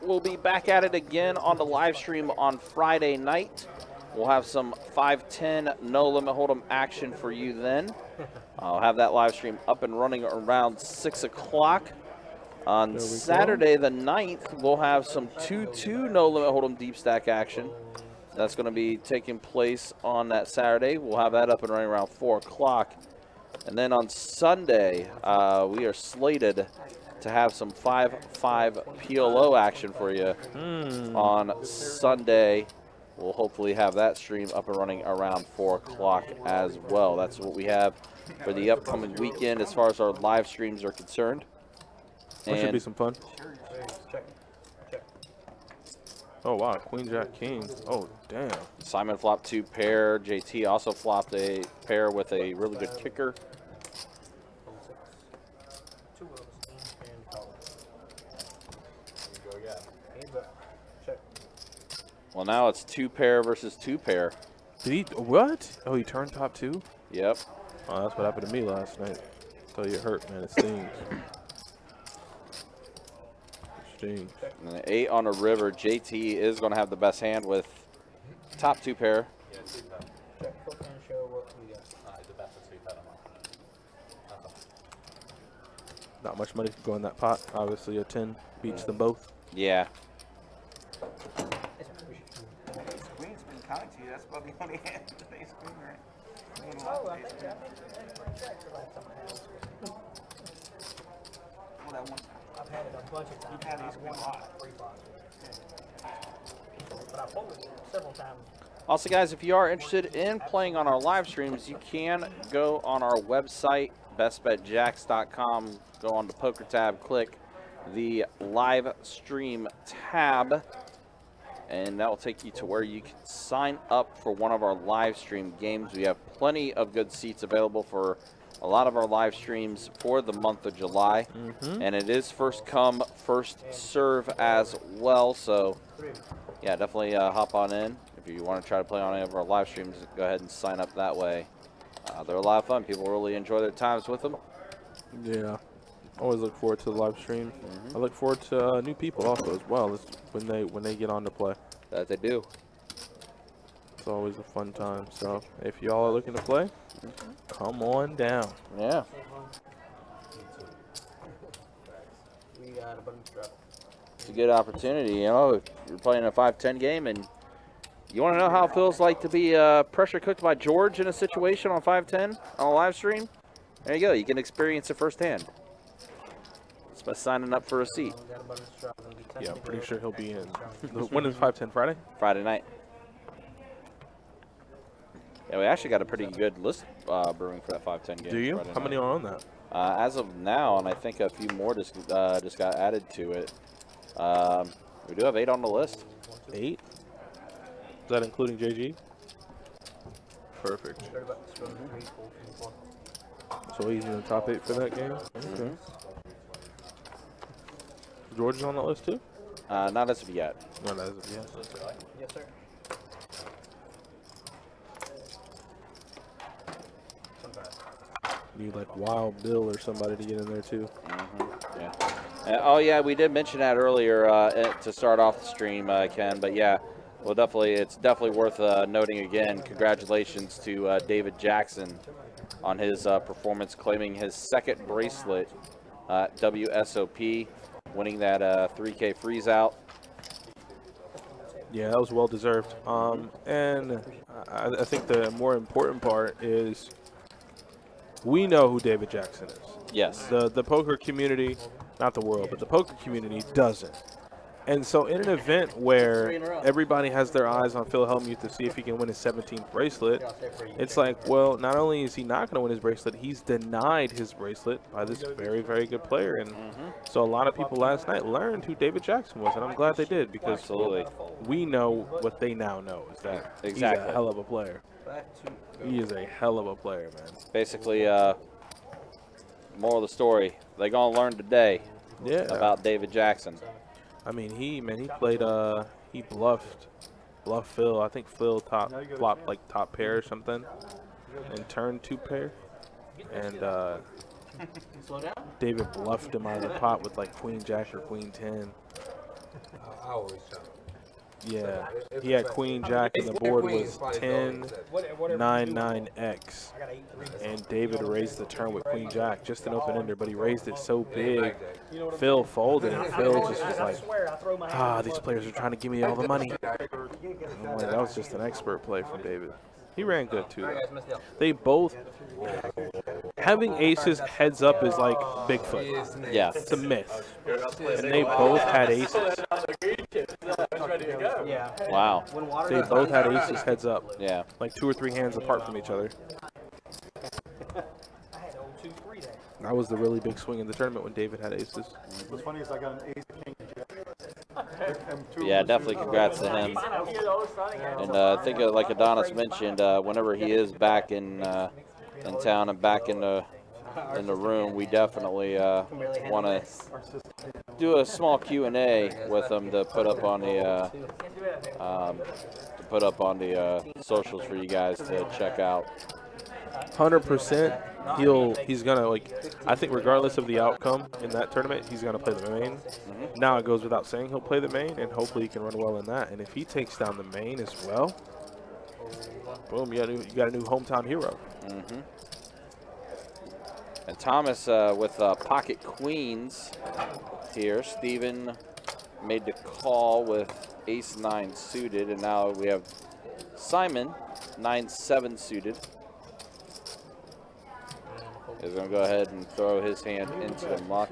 we'll be back at it again on the live stream on Friday night. We'll have some 5-10 no limit hold'em action for you then. I'll have that live stream up and running around 6 o'clock. On Saturday the 9th, we'll have some 2-2 no limit hold'em deep stack action. That's going to be taking place on that Saturday. We'll have that up and running around 4 o'clock. And then on Sunday, we are slated to have some 5-5 PLO action for you on Sunday. We'll hopefully have that stream up and running around 4 o'clock as well. That's what we have for the upcoming weekend as far as our live streams are concerned. That should be some fun. Oh, wow. Queen, Jack, King. Oh, damn. Simon flopped 2 pair. JT also flopped a pair with a really good kicker. Well, now it's 2 pair versus 2 pair. Did he? What? Oh, he turned top 2? Yep. Oh, that's what happened to me last night. Tell you it hurt, man. It stings. Stings. And then 8 on a river. JT is going to have the best hand with top 2 pair. Yeah, 2 pair. Check, flip, and show what we got. It's the best of 2 pair. Not much money can go in that pot. Obviously, a 10 beats them both. Yeah. Queen's been kind to you. That's about the only hand that they screen, right? Oh, I think Jack's the last time I had it. Well, that one time. I've had it a bunch of times. You've had these I've won a lot. 3 pots. But I've folded it several times. Also, guys, if you are interested in playing on our live streams, you can go on our website, bestbetjacks.com, go on the poker tab, click the live stream tab, and that will take you to where you can sign up for one of our live stream games. We have plenty of good seats available for a lot of our live streams for the month of July, and it is first come, first serve as well. So, yeah, definitely hop on in. If you want to try to play on any of our live streams, go ahead and sign up that way. They're a lot of fun. People really enjoy their times with them. Yeah. Always look forward to the live stream. I look forward to new people also as well when they get on to play. That they do. It's always a fun time. So if y'all are looking to play, come on down. Yeah. We got a button strap. It's a good opportunity, you know, if you're playing a 5-10 game and you want to know how it feels like to be pressure cooked by George in a situation on 5-10 on a live stream. There you go. You can experience it firsthand. It's by signing up for a seat. Yeah, I'm pretty sure he'll be in. When is 5-10 Friday? Friday night. Yeah, we actually got a pretty good list brewing for that 5-10 game. Do you? Friday How many night. are on that? As of now, and I think a few more just got added to it. We do have 8 on the list. 8? Is that including JG? Perfect. So he's in the top 8 for that game? Okay. George is on that list too? Not as of yet. Not as of yet. Yes, sir. Need like Wild Bill or somebody to get in there too. Yeah. Oh yeah, we did mention that earlier to start off the stream, Ken. But yeah, well, it's definitely worth noting again. Congratulations to David Jackson on his performance, claiming his 2nd bracelet, WSOP, winning that 3K freeze out. Yeah, that was well deserved. And I think the more important part is we know who David Jackson is. Yes. The poker community, not the world, but the poker community doesn't. And so in an event where everybody has their eyes on Phil Hellmuth to see if he can win his 17th bracelet, it's like, well, not only is he not going to win his bracelet, he's denied his bracelet by this very, very good player. And so a lot of people last night learned who David Jackson was, and I'm glad they did, because we know what they now know, is that he's a hell of a player. He is a hell of a player, man. Basically, moral of the story, they're going to learn today about David Jackson. I mean, he played, he bluffed Phil. I think Phil flopped like top pair or something and turned 2 pair. And David bluffed him out of the pot with like queen jack or queen 10. I always chop. Yeah, he had queen jack and the board was 10 9 9x, and David raised the turn with queen jack, just an open ender, but he raised it so big. Phil folded, and Phil just was like, these players are trying to give me all the money. And I'm like, that was just an expert play from David. He ran good too, though. They both, having aces heads up is like Bigfoot. Yeah. It's a myth. And they both had aces. Wow. They both had aces heads up. Yeah. Like 2 or 3 hands apart from each other. That was the really big swing in the tournament when David had aces. What's funny is I got an ace, king, jack. Yeah, definitely congrats to him. And I think, like Adonis mentioned, whenever he is back in town and back in the room, we definitely want to do a small Q&A with him to put up on the socials for you guys to check out. 100%. He's gonna, like, I think regardless of the outcome in that tournament, he's gonna play the main. Now it goes without saying he'll play the main, and hopefully he can run well in that. And if he takes down the main as well, boom, you got a new hometown hero. And Thomas with pocket queens here. Steven made the call with ace-9 suited, and now we have Simon 9-7 suited. He's going to go ahead and throw his hand into the muck.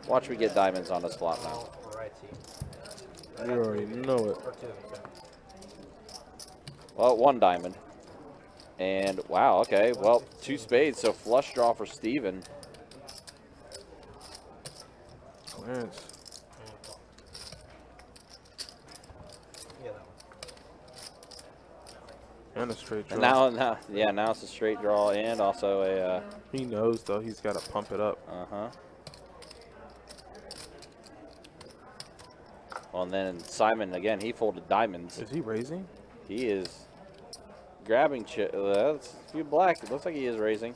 Watch me get diamonds on this flop now. You already know it. Well, 1 diamond. And, wow, okay. Well, 2 spades, so flush draw for Steven. Clarence. And a straight draw. And now it's a straight draw and also a... he knows, though. He's got to pump it up. Well, and then Simon, again, he folded diamonds. Is he raising? He is grabbing that's a few black. It looks like he is raising.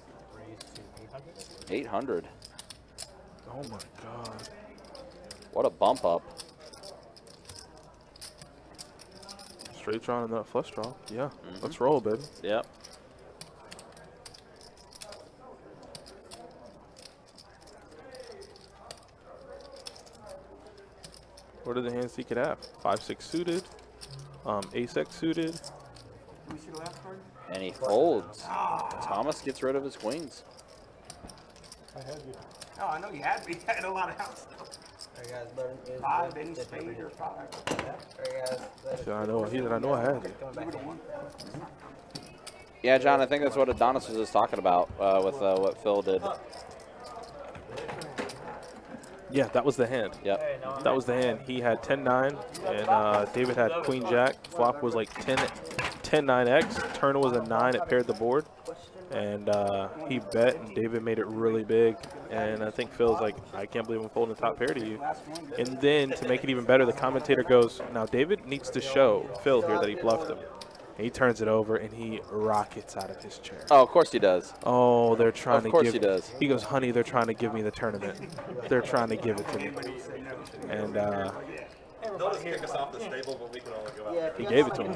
800. Oh, my God. What a bump up. Straight draw and that flush draw. Yeah, let's roll, baby. Yep. What are the hands he could have? 5-6 suited, ace-X suited. Let me see the last card. And he folds. Thomas gets rid of his queens. I had you. Oh, I know you had me. You had a lot of house stuff. Alright guys, button is 5, any spade or 5. Alright guys. So I know I had you. Yeah, John, I think that's what Adonis was just talking about with what Phil did. Yeah, that was the hand. Yep. That was the hand. He had 10-9, and David had queen jack. Flop was like 10-9x. Turn was a 9. It paired the board. And he bet, and David made it really big. And I think Phil's like, I can't believe I'm folding the top pair to you. And then, to make it even better, the commentator goes, now David needs to show Phil here that he bluffed him. And he turns it over, and he rockets out of his chair. Oh, of course he does. Oh, they're trying to give. Of course he does. He goes, honey, they're trying to give me the tournament. They're trying to give it to me. And They'll just kick us off the stable, but we can only go out. he gave it to him.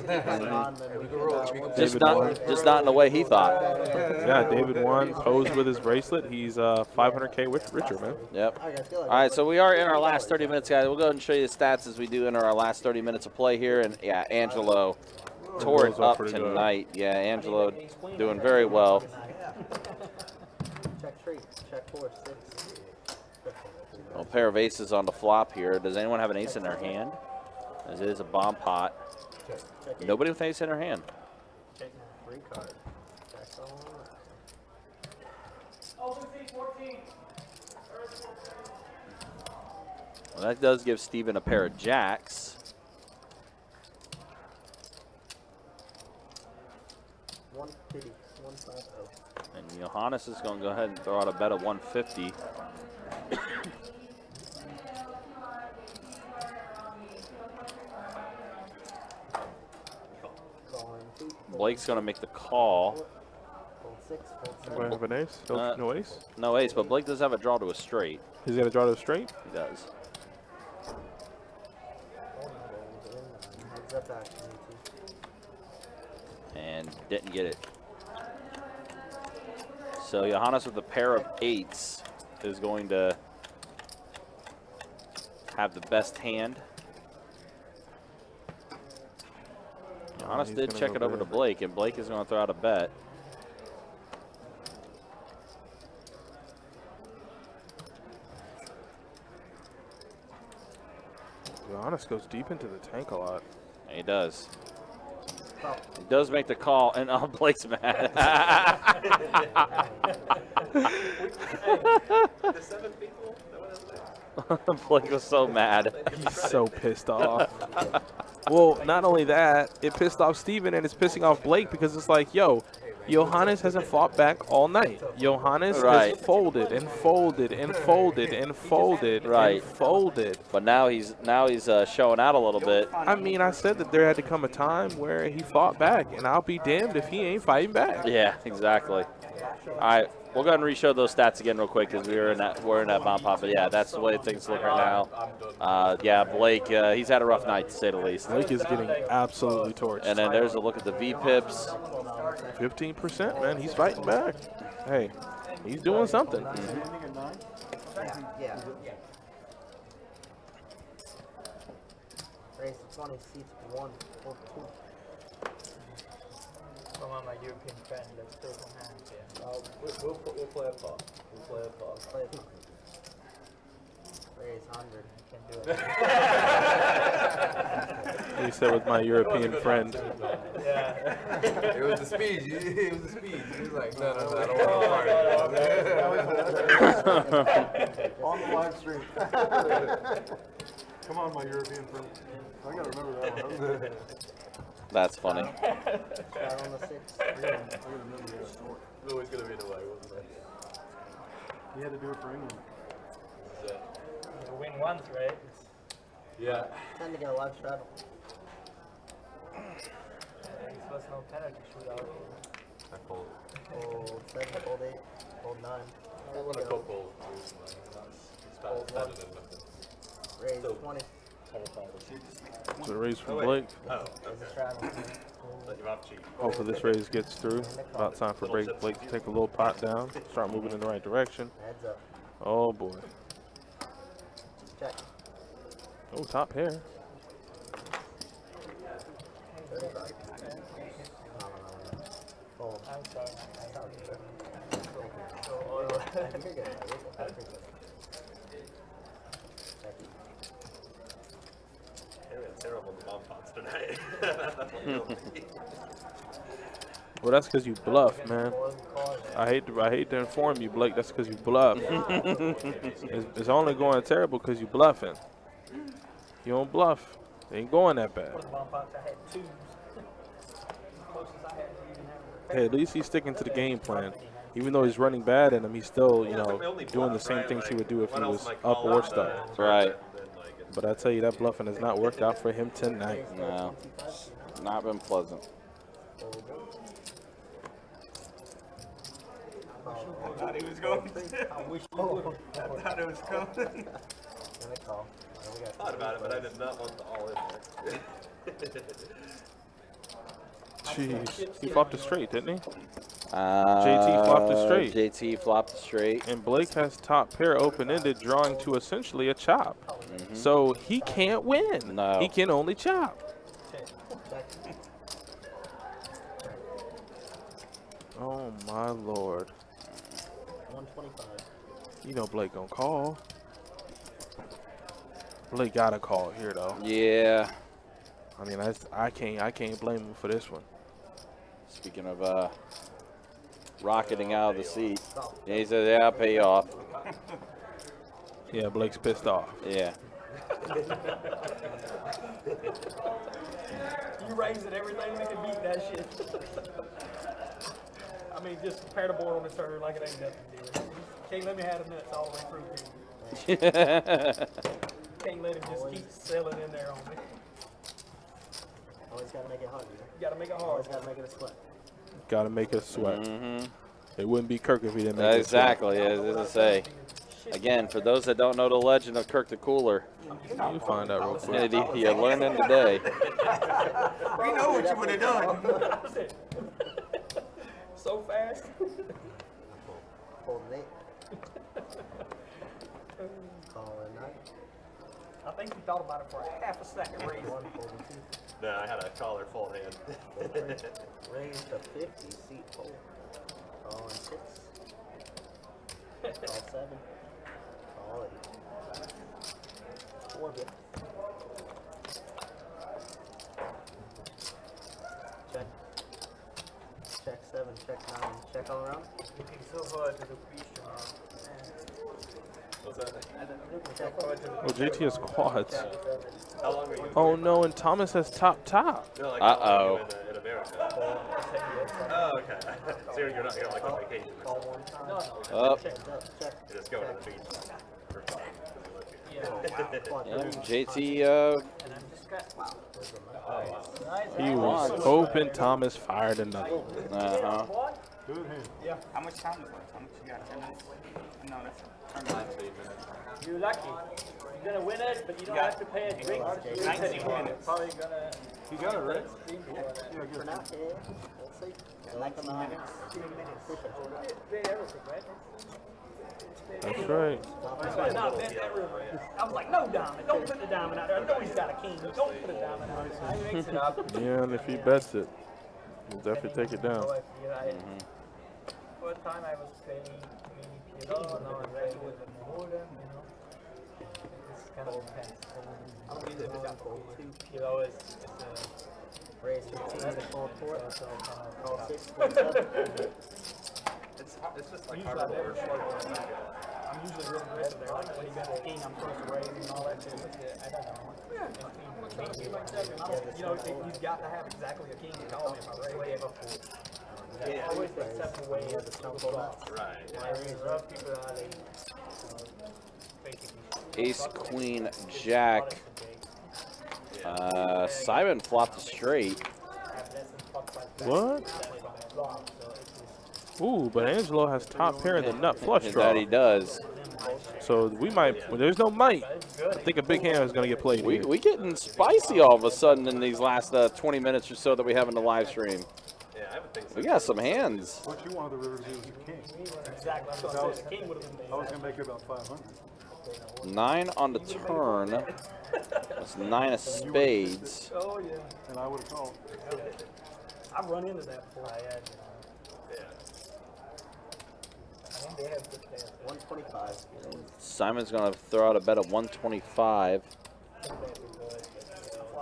Just not in the way he thought. Yeah, David won, posed with his bracelet. He's 500K richer, man. Yep. All right, so we are in our last 30 minutes, guys. We'll go ahead and show you the stats as we do enter our last 30 minutes of play here. And, yeah, Angelo tore it up tonight. Yeah, Angelo doing very well. check 4, 6. A pair of aces on the flop here. Does anyone have an ace in their hand? As it is a bomb pot. Nobody with an ace in their hand. Free card. That's all. Well, that does give Steven a pair of jacks. 150, 150. And Johannes is going to go ahead and throw out a bet of 150. Blake's going to make the call. Fold 6, fold 7. Do I have an ace? No ace? No ace, but Blake does have a draw to a straight. He's got a draw to a straight? He does. Heads up action, And didn't get it. So Johannes with a pair of eights is going to have the best hand. Johannes did check it over to Blake, and Blake is going to throw out a bet. Johannes goes deep into the tank a lot. He does. He does make the call, and Blake's mad. The 7 people? Blake was so mad. He's so pissed off. Well, not only that, it pissed off Steven and it's pissing off Blake because it's like, yo, Johannes hasn't fought back all night. Johannes has folded and folded and folded and folded and folded. But now he's showing out a little bit. I mean, I said that there had to come a time where he fought back, and I'll be damned if he ain't fighting back. Yeah, exactly. All right, we'll go ahead and re-show those stats again real quick because we're in that bomb pot. But yeah, that's the way things look right now. Yeah, Blake, he's had a rough night to say the least. Blake is getting absolutely torched. And then there's a look at the V-pips. 15%, man. He's fighting back. Hey, he's doing something. Yeah. Raise 20 seats 1 or 2. From my European friend, that's still on hand. We'll play a pot. We'll play a pot. Raise 100. Can do it. He said with my European friend. Yeah. It was the speed. It was the speed. He was like, no, I don't want to party. On the live stream. Come on, my European friend. I gotta remember that one. That's funny. Start on the 6. I gotta remember that. It was always going to be the way, wasn't it? You had to do it for England. You win once, right? Yeah. Time to get a live straddle. He's supposed to know penalty shootout. I fold. Fold 7, fold 8, fold 9. I won a couple recently. That's better than nothing. Raise 20. So raise from Blake. Hopefully this raise gets through. About time for Blake to take a little pot down. Start moving in the right direction. Heads up. Oh boy. Check. Oh, top pair. Fold. I'm sorry. Terrible bomb pots tonight. Well, that's because you bluff, man. I hate to inform you, Blake. That's because you bluff. It's only going terrible because you bluffing. You don't bluff. It ain't going that bad. Hey, at least he's sticking to the game plan. Even though he's running bad in him, he's still, you know, doing the same things he would do if he was up or stuck. Right. But I tell you, that bluffing has not worked out for him tonight. No, not been pleasant. I thought he was going to. I thought it was coming. Thought about it, but I did not want the all in there. Jeez. He flopped a straight, didn't he? JT flopped a straight. JT flopped a straight. And Blake has top pair open-ended, drawing to essentially a chop. So he can't win. No. He can only chop. Oh, my Lord. 125. You know Blake gonna call. Blake gotta call here though. Yeah. I mean, I can't blame him for this one. Speaking of rocketing out of the seat, yeah, he said, "Yeah, I'll pay you off." Yeah, Blake's pissed off. Yeah. You raising everything that can beat that shit. I mean, just prepare the board on the turn like it ain't nothing, dude. Can't let me have the nuts all the way through, dude. Can't let him just keep selling in there on me. Always gotta make it hard, dude. You gotta make it hard. Always gotta make it a sweat. Gotta make us sweat. Mm-hmm. It wouldn't be Kirk if he didn't make Exactly, as I say. Again, for those that don't know the legend of Kirk the Cooler, you find out real quick. You're learning today. We know what you would have done. So fast. Holding 8. Calling 9. I think he thought about it for a half a second. Raise 1, holding 2. No, I had a collar full hand. Raise to 50, seat fold. Calling 6. Call 7. Call 8. 4 bit. Check. Check 7, check 9, check all around. Looking so hard to the beach What's that? Oh, JT has quads. How long were you? Oh no, and Thomas has top. No, like, Uh-oh. In America. Oh, okay. So you're not like on vacation or something. Up. You're just going to the beach for fun. Yeah, JT, He was hoping Thomas fired another. uh-huh. Good hand. Yeah. How much time is left? How much you got? 10 minutes? No, that's turn 9 minutes. You're lucky. You're gonna win it, but you don't have to pay a drink. 19 minutes. Probably gonna. You got it, right? For now, yeah. Let's see. Like the minutes. That's right. Not bet that river. I was like, no diamond. Don't put the diamond out there. I know he's got a king. Don't put a diamond out there. He makes it up. Yeah, and if he bets it, he'll definitely take it down. What time I was paying, you know, no, it was more than, you know. It's kind of intense. I don't use it without you know, it's Raise 15 to call 4. Call 6. It's just like usually I never start with that. I'm usually real aggressive there. Like when you got the king, I'm supposed to raise and all that shit. I don't know. You know, he's got to have exactly a king to call me if I raise. Yeah, always accept the way of the stumble up. Right. Ace, Queen, Jack. Simon flopped a straight. What? Ooh, but Angelo has top pair in the nut flush draw. That he does. So we might, when there's no might, I think a big hand is going to get played here. We getting spicy all of a sudden in these last 20 minutes or so that we have in the live stream. Yeah, I would think so. We got some hands. What you wanted the river to do was a king. Exactly. I was going to make it about 500. 9 on the turn. That's 9 of spades. Oh, yeah. And I would have called. I've run into that before. I had. 125. Simon's going to throw out a bet of 125.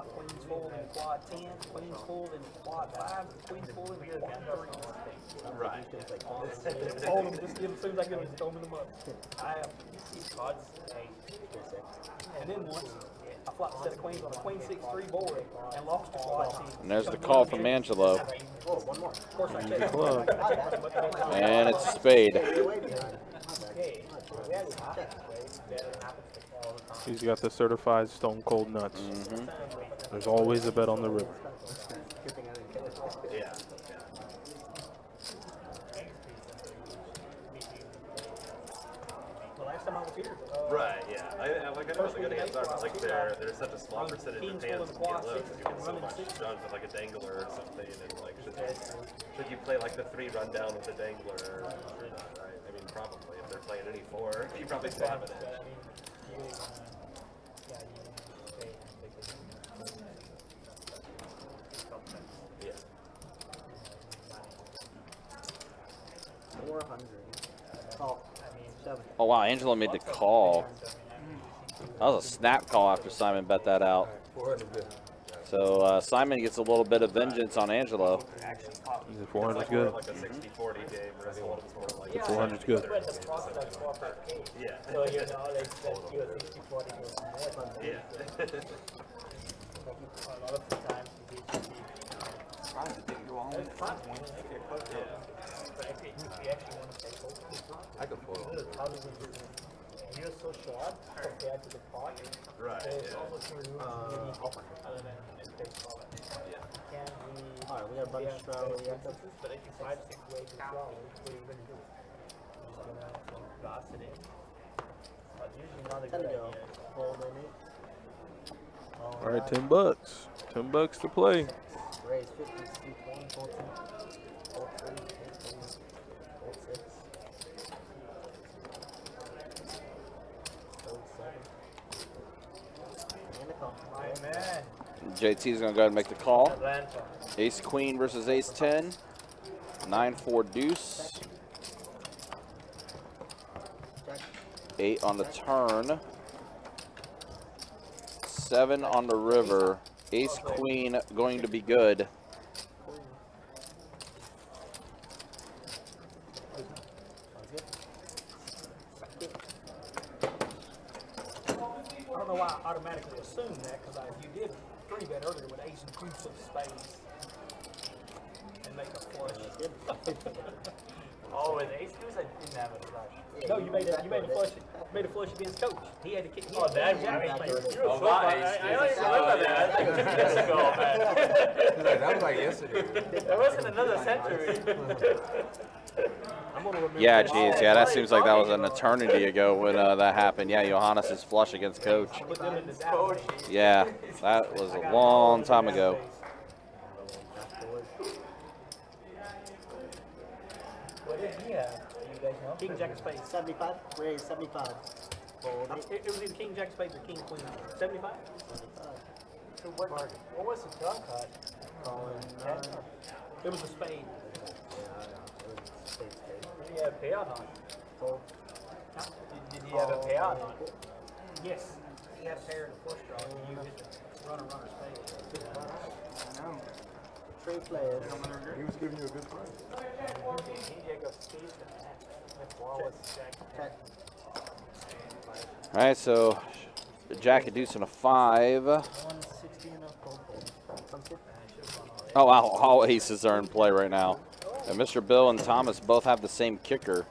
Queens fold in quad 10, queens fold in quad 5, queens fold in quad 3. Right. Hold them, just give them, as soon as I get them, just throw them in the mud. I have quads 8. And then once, I flopped a set of queens on a queen 6-3 board and lost to quad 10. And there's the call from Angelo. Of course I checked. And it's a spade. He's got the certified stone cold nuts. There's always a bet on the river. Yeah. The last time I was here. Right, yeah. I know what the good hands are, but like there's such a small percentage of hands that get low because you get so much done with like a dangler or something, and like should you play like the 3 rundown with a dangler or not, right? I mean, probably if they're playing any 4, you probably still have an edge. Yeah. 400. Call. I mean, 7. Oh, wow. Angelo made the call. That was a snap call after Simon bet that out. 400 good. So Simon gets a little bit of vengeance on Angelo. 400's It's good. like a 60-40 game, whereas Hold'em is more like 400's good. but the profit of 400K. Yeah. So you know, like that you are 60-40 more. Yeah. A lot of the times you get to be. Surprised it didn't go on. It's fun. Get close to it. But if you actually want to take over, I can fold. you're so short compared to the pot. Right. There's almost no room other than in baseball. Yeah. Can we? Alright, we got a bunch of straddle. Yeah, But if you 5-6 ways as well, what are you gonna do? You're just gonna blast it in. But usually not a 10 to good go. idea. Fold in it. All right, $10. $10 to play. Raise 50, 20, 14, 14, 18, 6. 37. And a call. My man. JT's going to go ahead and make the call. Atlanta. Ace Queen versus Ace 10. 9-4 deuce. 8 on the turn. 7 on the river. Ace Queen going to be good. I don't know why I automatically assumed that, because you did 3-bet earlier with ace and deuce of spades. And make a flush. Oh, with ace deuce, I didn't have a flush. No, you made a flush against Koach. He had to kick. Oh, that Oh, not ace I only remember that. I think 2 years ago, man. That was like yesterday. It wasn't another century. Yeah, geez. Yeah, that seems like that was an eternity ago when that happened. Yeah, Johannes is flush against Koach. Yeah, that was a long time ago. What did he have? You guys know? King Jack of Spades. 75. Raise 75. Fold it. It was either King Jack of Spades or King Queen. 75? 75. What was the draw card? It was a spade. Did he have a pair or not? Fold. Did he have a pair or not? Yes. He had a pair in the first draw. You hit the runner spade. Three players. He was giving you a good price. King Jack of Spades. Check. All right, so Jack a deuce and a 5. 160 and a fold. Oh, wow. All aces are in play right now. And Mr. Bill and Thomas both have the same kicker.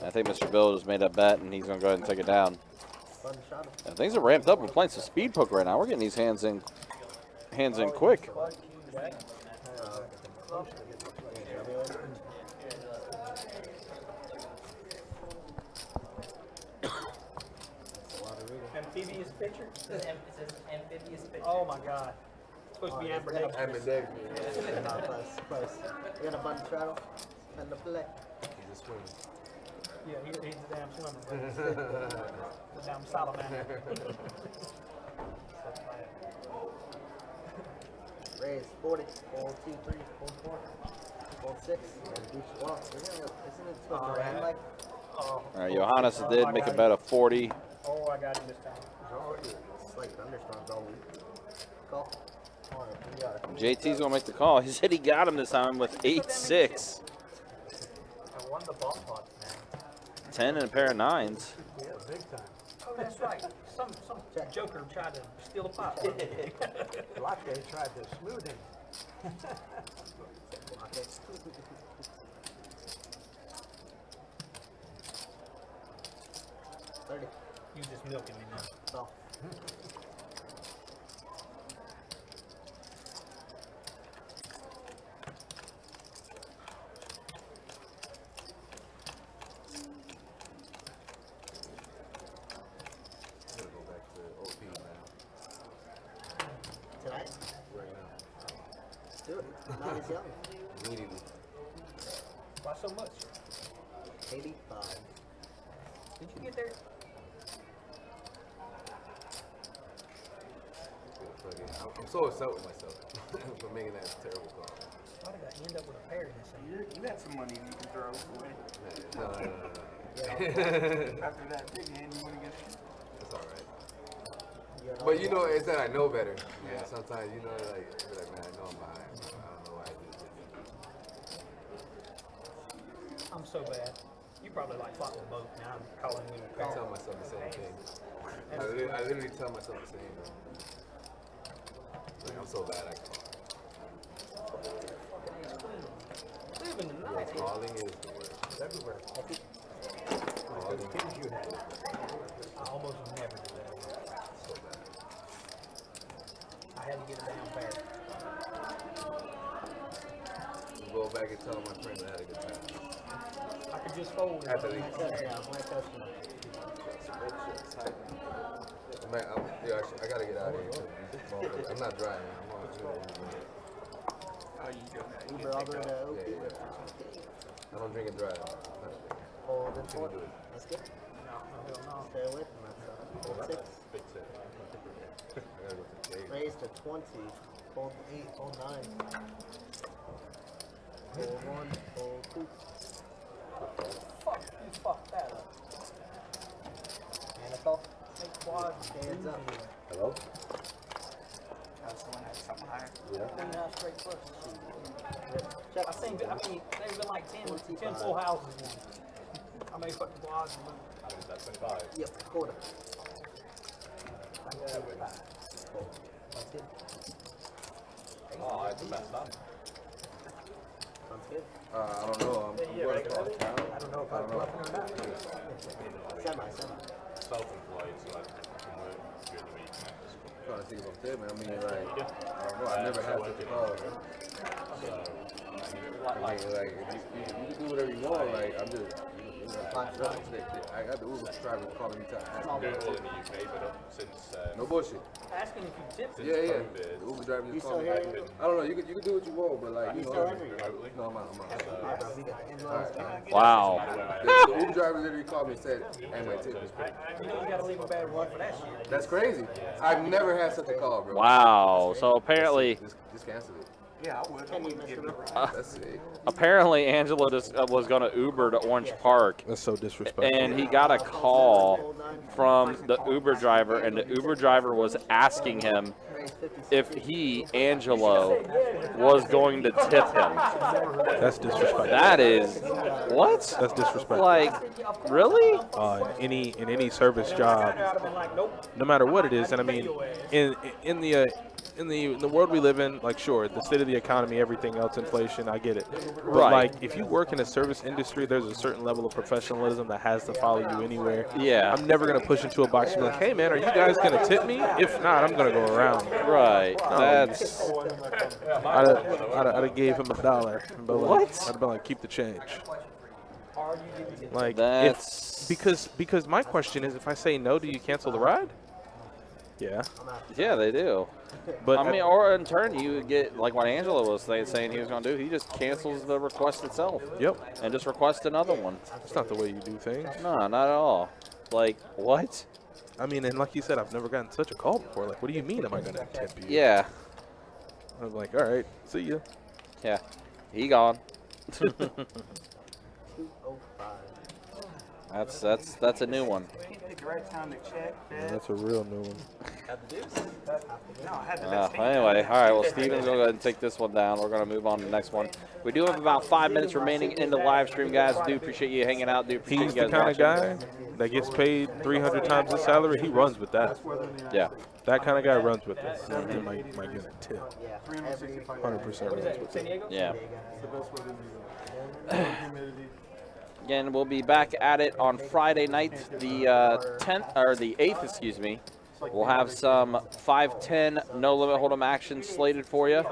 I think Mr. Bill just made a bet, and he's going to go ahead and take it down. And things are ramped up. We're playing some speed poker right now. We're getting these hands in quick. Amphibious pitcher? It says amphibious pitcher. Oh my god. It's supposed to be ambidextrous. Ambidextrous. Close. You got a button straddle? And the play. He's a swimmer. Yeah, he's a damn swimmer. The damn salamander. Raise 40. Fold 2, 3, fold 4. Fold 6. And deuce. Well, isn't it supposed to land like? All right, Johannes did make a bet of 40. Oh, I got him this time. It's like thunderstorms all week. Call. JT's going to make the call. He said he got him this time with 8-6. I won the ball pot, man. 10 and a pair of 9s. Yeah, big time. Oh, that's right. Some joker tried to steal the pot. Latte tried to smooth him. 30. You just milking me now. No. Tonight? Right now. Do it. Not as young. Immediately. Why so much? 85. Did you get there? I'm so upset with myself for making that terrible call. Why did I end up with a pair in this thing? You got some money you can throw away. Nah, No. After that big hand, you went against. That's all right. But you know, it's that I know better. Yeah. Sometimes you know, like, you're like, man, I know I'm behind. I don't know why I did this. I'm so bad. You probably like fought with both. Now I'm calling you. I tell myself the same thing. I literally tell myself the same thing. Like, I'm so bad I call. Living the night. Calling is the worst. Everywhere. Calling. I almost never do that. So bad. I had to get it down fast. Go back and tell my friends I had a good time. I could just fold it. After they Man, I gotta get out of here. I'm not driving. I'm on Oh, you go. Uber all the way to OP. I don't drink and drive. Hold and four. do it. That's good. No. Stay away from that stuff. Hold 6. Big six. I gotta go to the gate. Raise to 20. Hold 8. Hold 9. Hold 1. Hold 2. Fuck, you fucked that up. And it's off. Take quad. Hands up. Hello? I was going at something higher. Yeah. Clean out straight flush. Check. I think, I mean, there's been like 10 full houses in. I may fucking quads and look. That's 25. Yep. Quarter. I got it. That's good. Oh, it's the best time. Sounds good. I don't know. I'm going across town. I don't know if I'm bluffing or not. Semi. Self-employed, so I can work during the week. Trying to see if I'm fit, man. I mean, like, I don't know. I never had such a call, man. I mean, like, if you can do whatever you want. Like, I'm just, I got the Uber driver calling me All in the UK, but since no bullshit. Asking if you tipped it. Yeah. The Uber driver just called me. I don't know. You can do what you want, but like, you know. No, I'm out. Wow. The Uber driver literally called me and said, "Hey, my tip is pretty." You know you gotta leave a bad run for that shit. That's crazy. I've never had such a call, bro. Wow. So apparently, Just cancel it. Yeah, I would. I wouldn't give it a ride. That's it. apparently Angelo just was going to Uber to Orange Park, That's so disrespectful. and he got a call from the Uber driver, and the Uber driver was asking him if he, Angelo, was going to tip him. That's disrespectful. That is what? That's disrespectful. Like, really? In any service job, no matter what it is, and I mean, in the world we live in, like, sure, the state of the economy, everything else, inflation, I get it. But Right. like, if you work in a service industry, there's a certain level of professionalism that has to follow you anywhere. Yeah. I'm never gonna push into a box and be like, hey man, are you guys gonna tip me? If not, I'm gonna go around. Right. No. That's I'd have gave him $1. But like, What? I'd have been like, keep the change. Like, That's- because my question is, if I say no, do you cancel the ride? Yeah. yeah, they do. But I mean, or in turn, you get like what Angelo was saying he was going to do. He just cancels the request itself. Yep. And just requests another one. That's not the way you do things. No, not at all. Like, what? I mean, and like you said, I've never gotten such a call before. Like, what do you mean am I going to tip you? Yeah. I'm like, all right, see ya. Yeah. He gone. 205. That's a new one. Pick the right time to check. Yeah, that's a real new one. No, I had the best Anyway, all right. Well, Steven's going to go ahead and take this one down. We're going to move on to the next one. We do have about 5 minutes remaining in the live stream, guys. Do appreciate you hanging out. Do appreciate He's you the guys kind of watching. guy that gets paid 300 times his salary. He runs with that. Yeah. That kind of guy runs with it. He might get a tip. Yeah. 100% runs with it. Yeah. It's the best weather in New York. Humidity. Again, we'll be back at it on Friday night, the 10th or the 8th, excuse me. We'll have some 5-10 no limit hold'em action slated for you.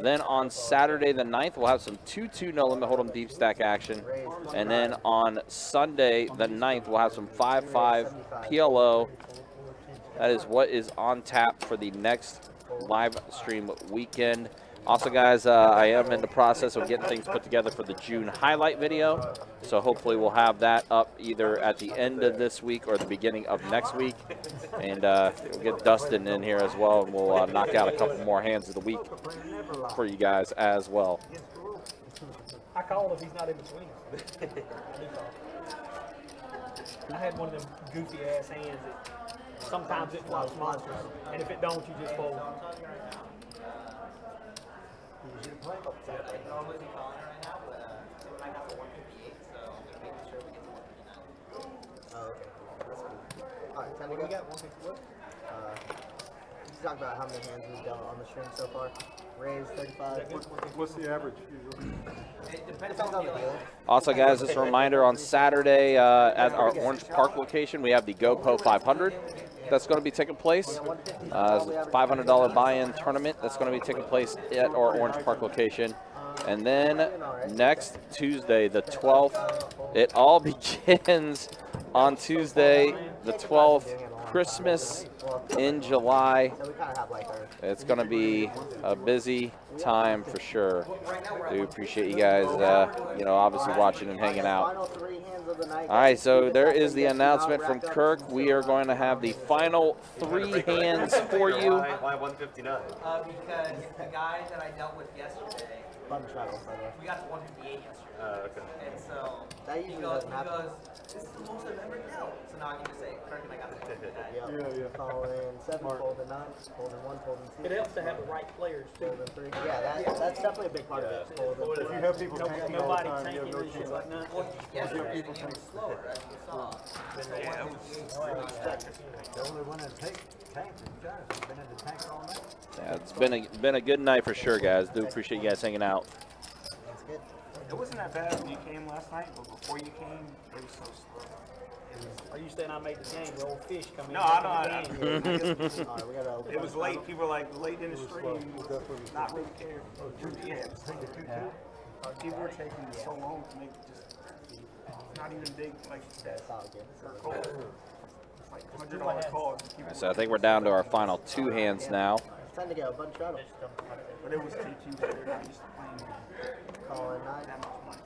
Then on Saturday the 9th, we'll have some 2-2 no limit hold'em deep stack action. And then on Sunday the 9th, we'll have some 5-5 PLO. That is what is on tap for the next live stream weekend. Also, guys, I am in the process of getting things put together for the June highlight video. So hopefully we'll have that up either at the end of this week or the beginning of next week. And we'll get Dustin in here as well, and we'll knock out a couple more hands of the week for you guys as well. I call if he's not in between us. I do call. I had one of them goofy ass hands that sometimes it flops monsters, and if it don't, you just fold. I'd normally be calling her right now, but we might have a 158, so I'm making sure we get to 159. Oh, okay. That's cool. Alright, time to What go. we got? 151? Let's talk about how many hands we've dealt on the stream so far. Raise 35. What's the average usually? It depends on the dealer. Also, guys, just a reminder, on Saturday at our Orange Park location, we have the GoPro 500 that's going to be taking place. $500 buy-in tournament that's going to be taking place at our Orange Park location. And then next Tuesday, the 12th, it all begins on Tuesday, the 12th, Christmas in July. So we kind of have like our. It's going to be a busy time for sure. Do appreciate you guys, obviously watching and hanging out. Final 3 hands of the night. All right, so there is the announcement from Kirk. We are going to have the final 3 hands for you. Why 159? Because the guy that I dealt with yesterday, Button straddle, by the way. we got to 158 yesterday. Okay. And so That he usually goes, doesn't happen. this is the most I've ever dealt. So now I can just say, Kirk and I got to Yeah. Call in 7, fold in 9, fold in 1, fold in 2. It helps to have the right players too. Fold in 3. Yeah, that's definitely a big part of it. Fold in If 3. you have people tanking all the Nobody time, you have tanking no and shit chance. like that. Well, yesterday the game was slower, as you saw. The only one that tanks is Johannes. He's been in the tank all night. Yeah, it's been a good night for sure, guys. Do appreciate you guys hanging out. That's good. It wasn't that bad when you came last night, but before you came, it was so slow. Are you saying I made the game? The old fish come in. No, I know. Alright, we gotta It was late. People were like late in the stream, not really cared. Yeah, it was people were taking so long to make just not even big like that for a call. It's like $100 calls. So I think we're down to our final 2 hands now. Time to go. Button straddle. But it was T2, so they're not used to playing Call in 9. that much money.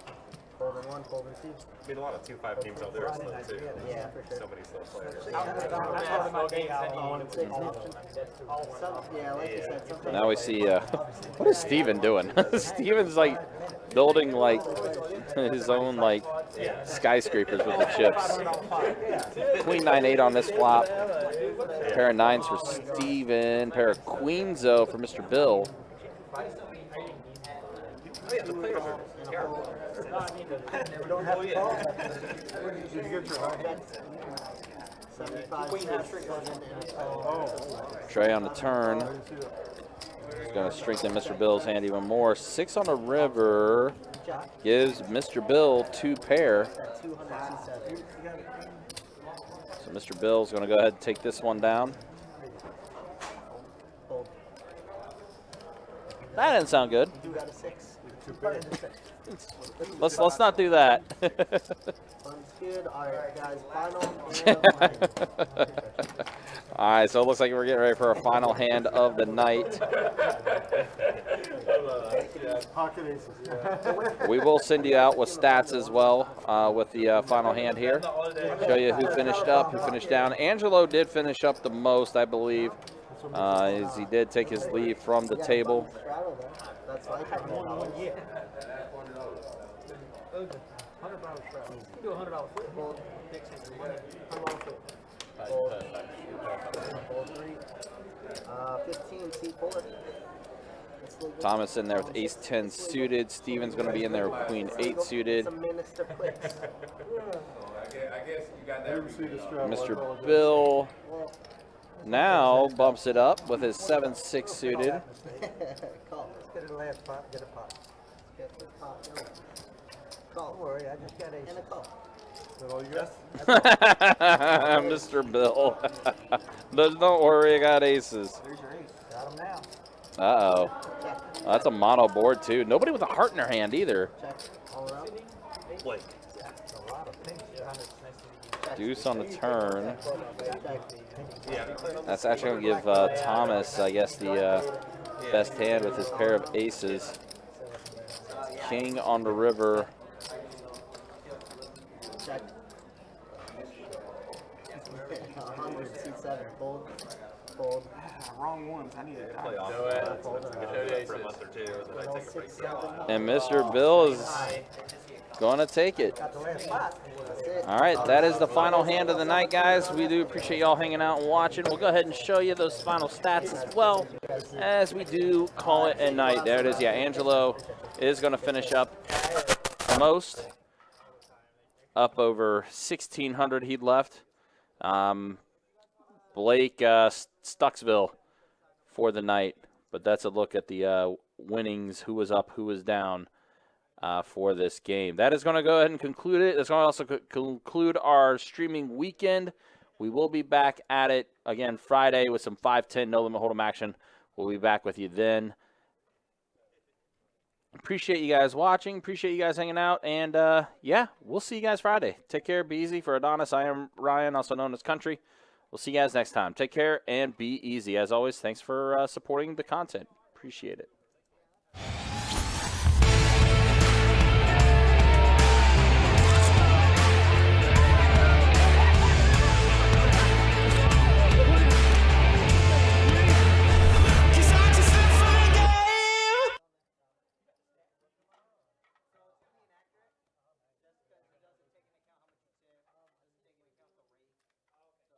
Fold in 1, fold in 2. I mean, a lot of 2-5 teams out there are slow too. Yeah, for sure. So many slow players. Yeah, like you said, sometimes. Now we see, what is Steven doing? Steven's like building like his own like skyscrapers with the chips. Queen 9-8 on this flop. Pair of 9s for Steven. Pair of queens though for Mr. Bill. You don't have to call. Did you get your high hand? 75, 6, 7, and a call. Trey on the turn. He's going to strengthen Mr. Bill's hand even more. 6 on the river gives Mr. Bill 2 pair. 227. So Mr. Bill's going to go ahead and take this one down. Fold. That didn't sound good. You got a 6. Let's not do that. Fun's good. Alright, guys, final hand. All right, so it looks like we're getting ready for our final hand of the night. Pocket aces, yeah. We will send you out with stats as well with the final hand here. Show you who finished up, who finished down. Angelo did finish up the most, I believe, as he did take his leave from the table. That's like $100. Yeah. $100 straddle. You can do $100 football. Next time you're winning. $100 football. Fold 3. 15, C4. Thomas in there with ace-10 suited. Steven's going to be in there with queen-8 suited. Some minister clicks. I guess you got that. Mr. Bill now bumps it up with his 7-6 suited. Call. Let's get a last pot, get a pot. Get the pot. Call. Don't worry, I just got aces. And a call. Is that all you got? Mr. Bill. Don't worry, I got aces. Got them now. Uh-oh. That's a mono board, too. Nobody with a heart in their hand, either. Check. All around. Blake. A lot of pinks. Deuce on the turn. Check. That's actually going to give Thomas, I guess, the best hand with his pair of aces. King on the river. Check. 100, C7, fold. fold. Wrong ones. I need to Play off Do it. that, so it's a good day for a month or two, and then I take a break for a while. And Mr. Bill is going to take it. Got the last spot. That's it. All right, that is the final hand of the night, guys. We do appreciate y'all hanging out and watching. We'll go ahead and show you those final stats as well as we do call it a night. There it is. Yeah, Angelo is going to finish up the most, up over 1,600 he'd left. Blake Stucksville for the night, but that's a look at the winnings, who was up, who was down for this game. That is going to go ahead and conclude it. That's going to also conclude our streaming weekend. We will be back at it again Friday with some 5-10 no limit hold'em action. We'll be back with you then. Appreciate you guys watching. Appreciate you guys hanging out. And, yeah, we'll see you guys Friday. Take care. Be easy. For Adonis, I am Ryan, also known as Country. We'll see you guys next time. Take care and be easy. As always, thanks for supporting the content. Appreciate it.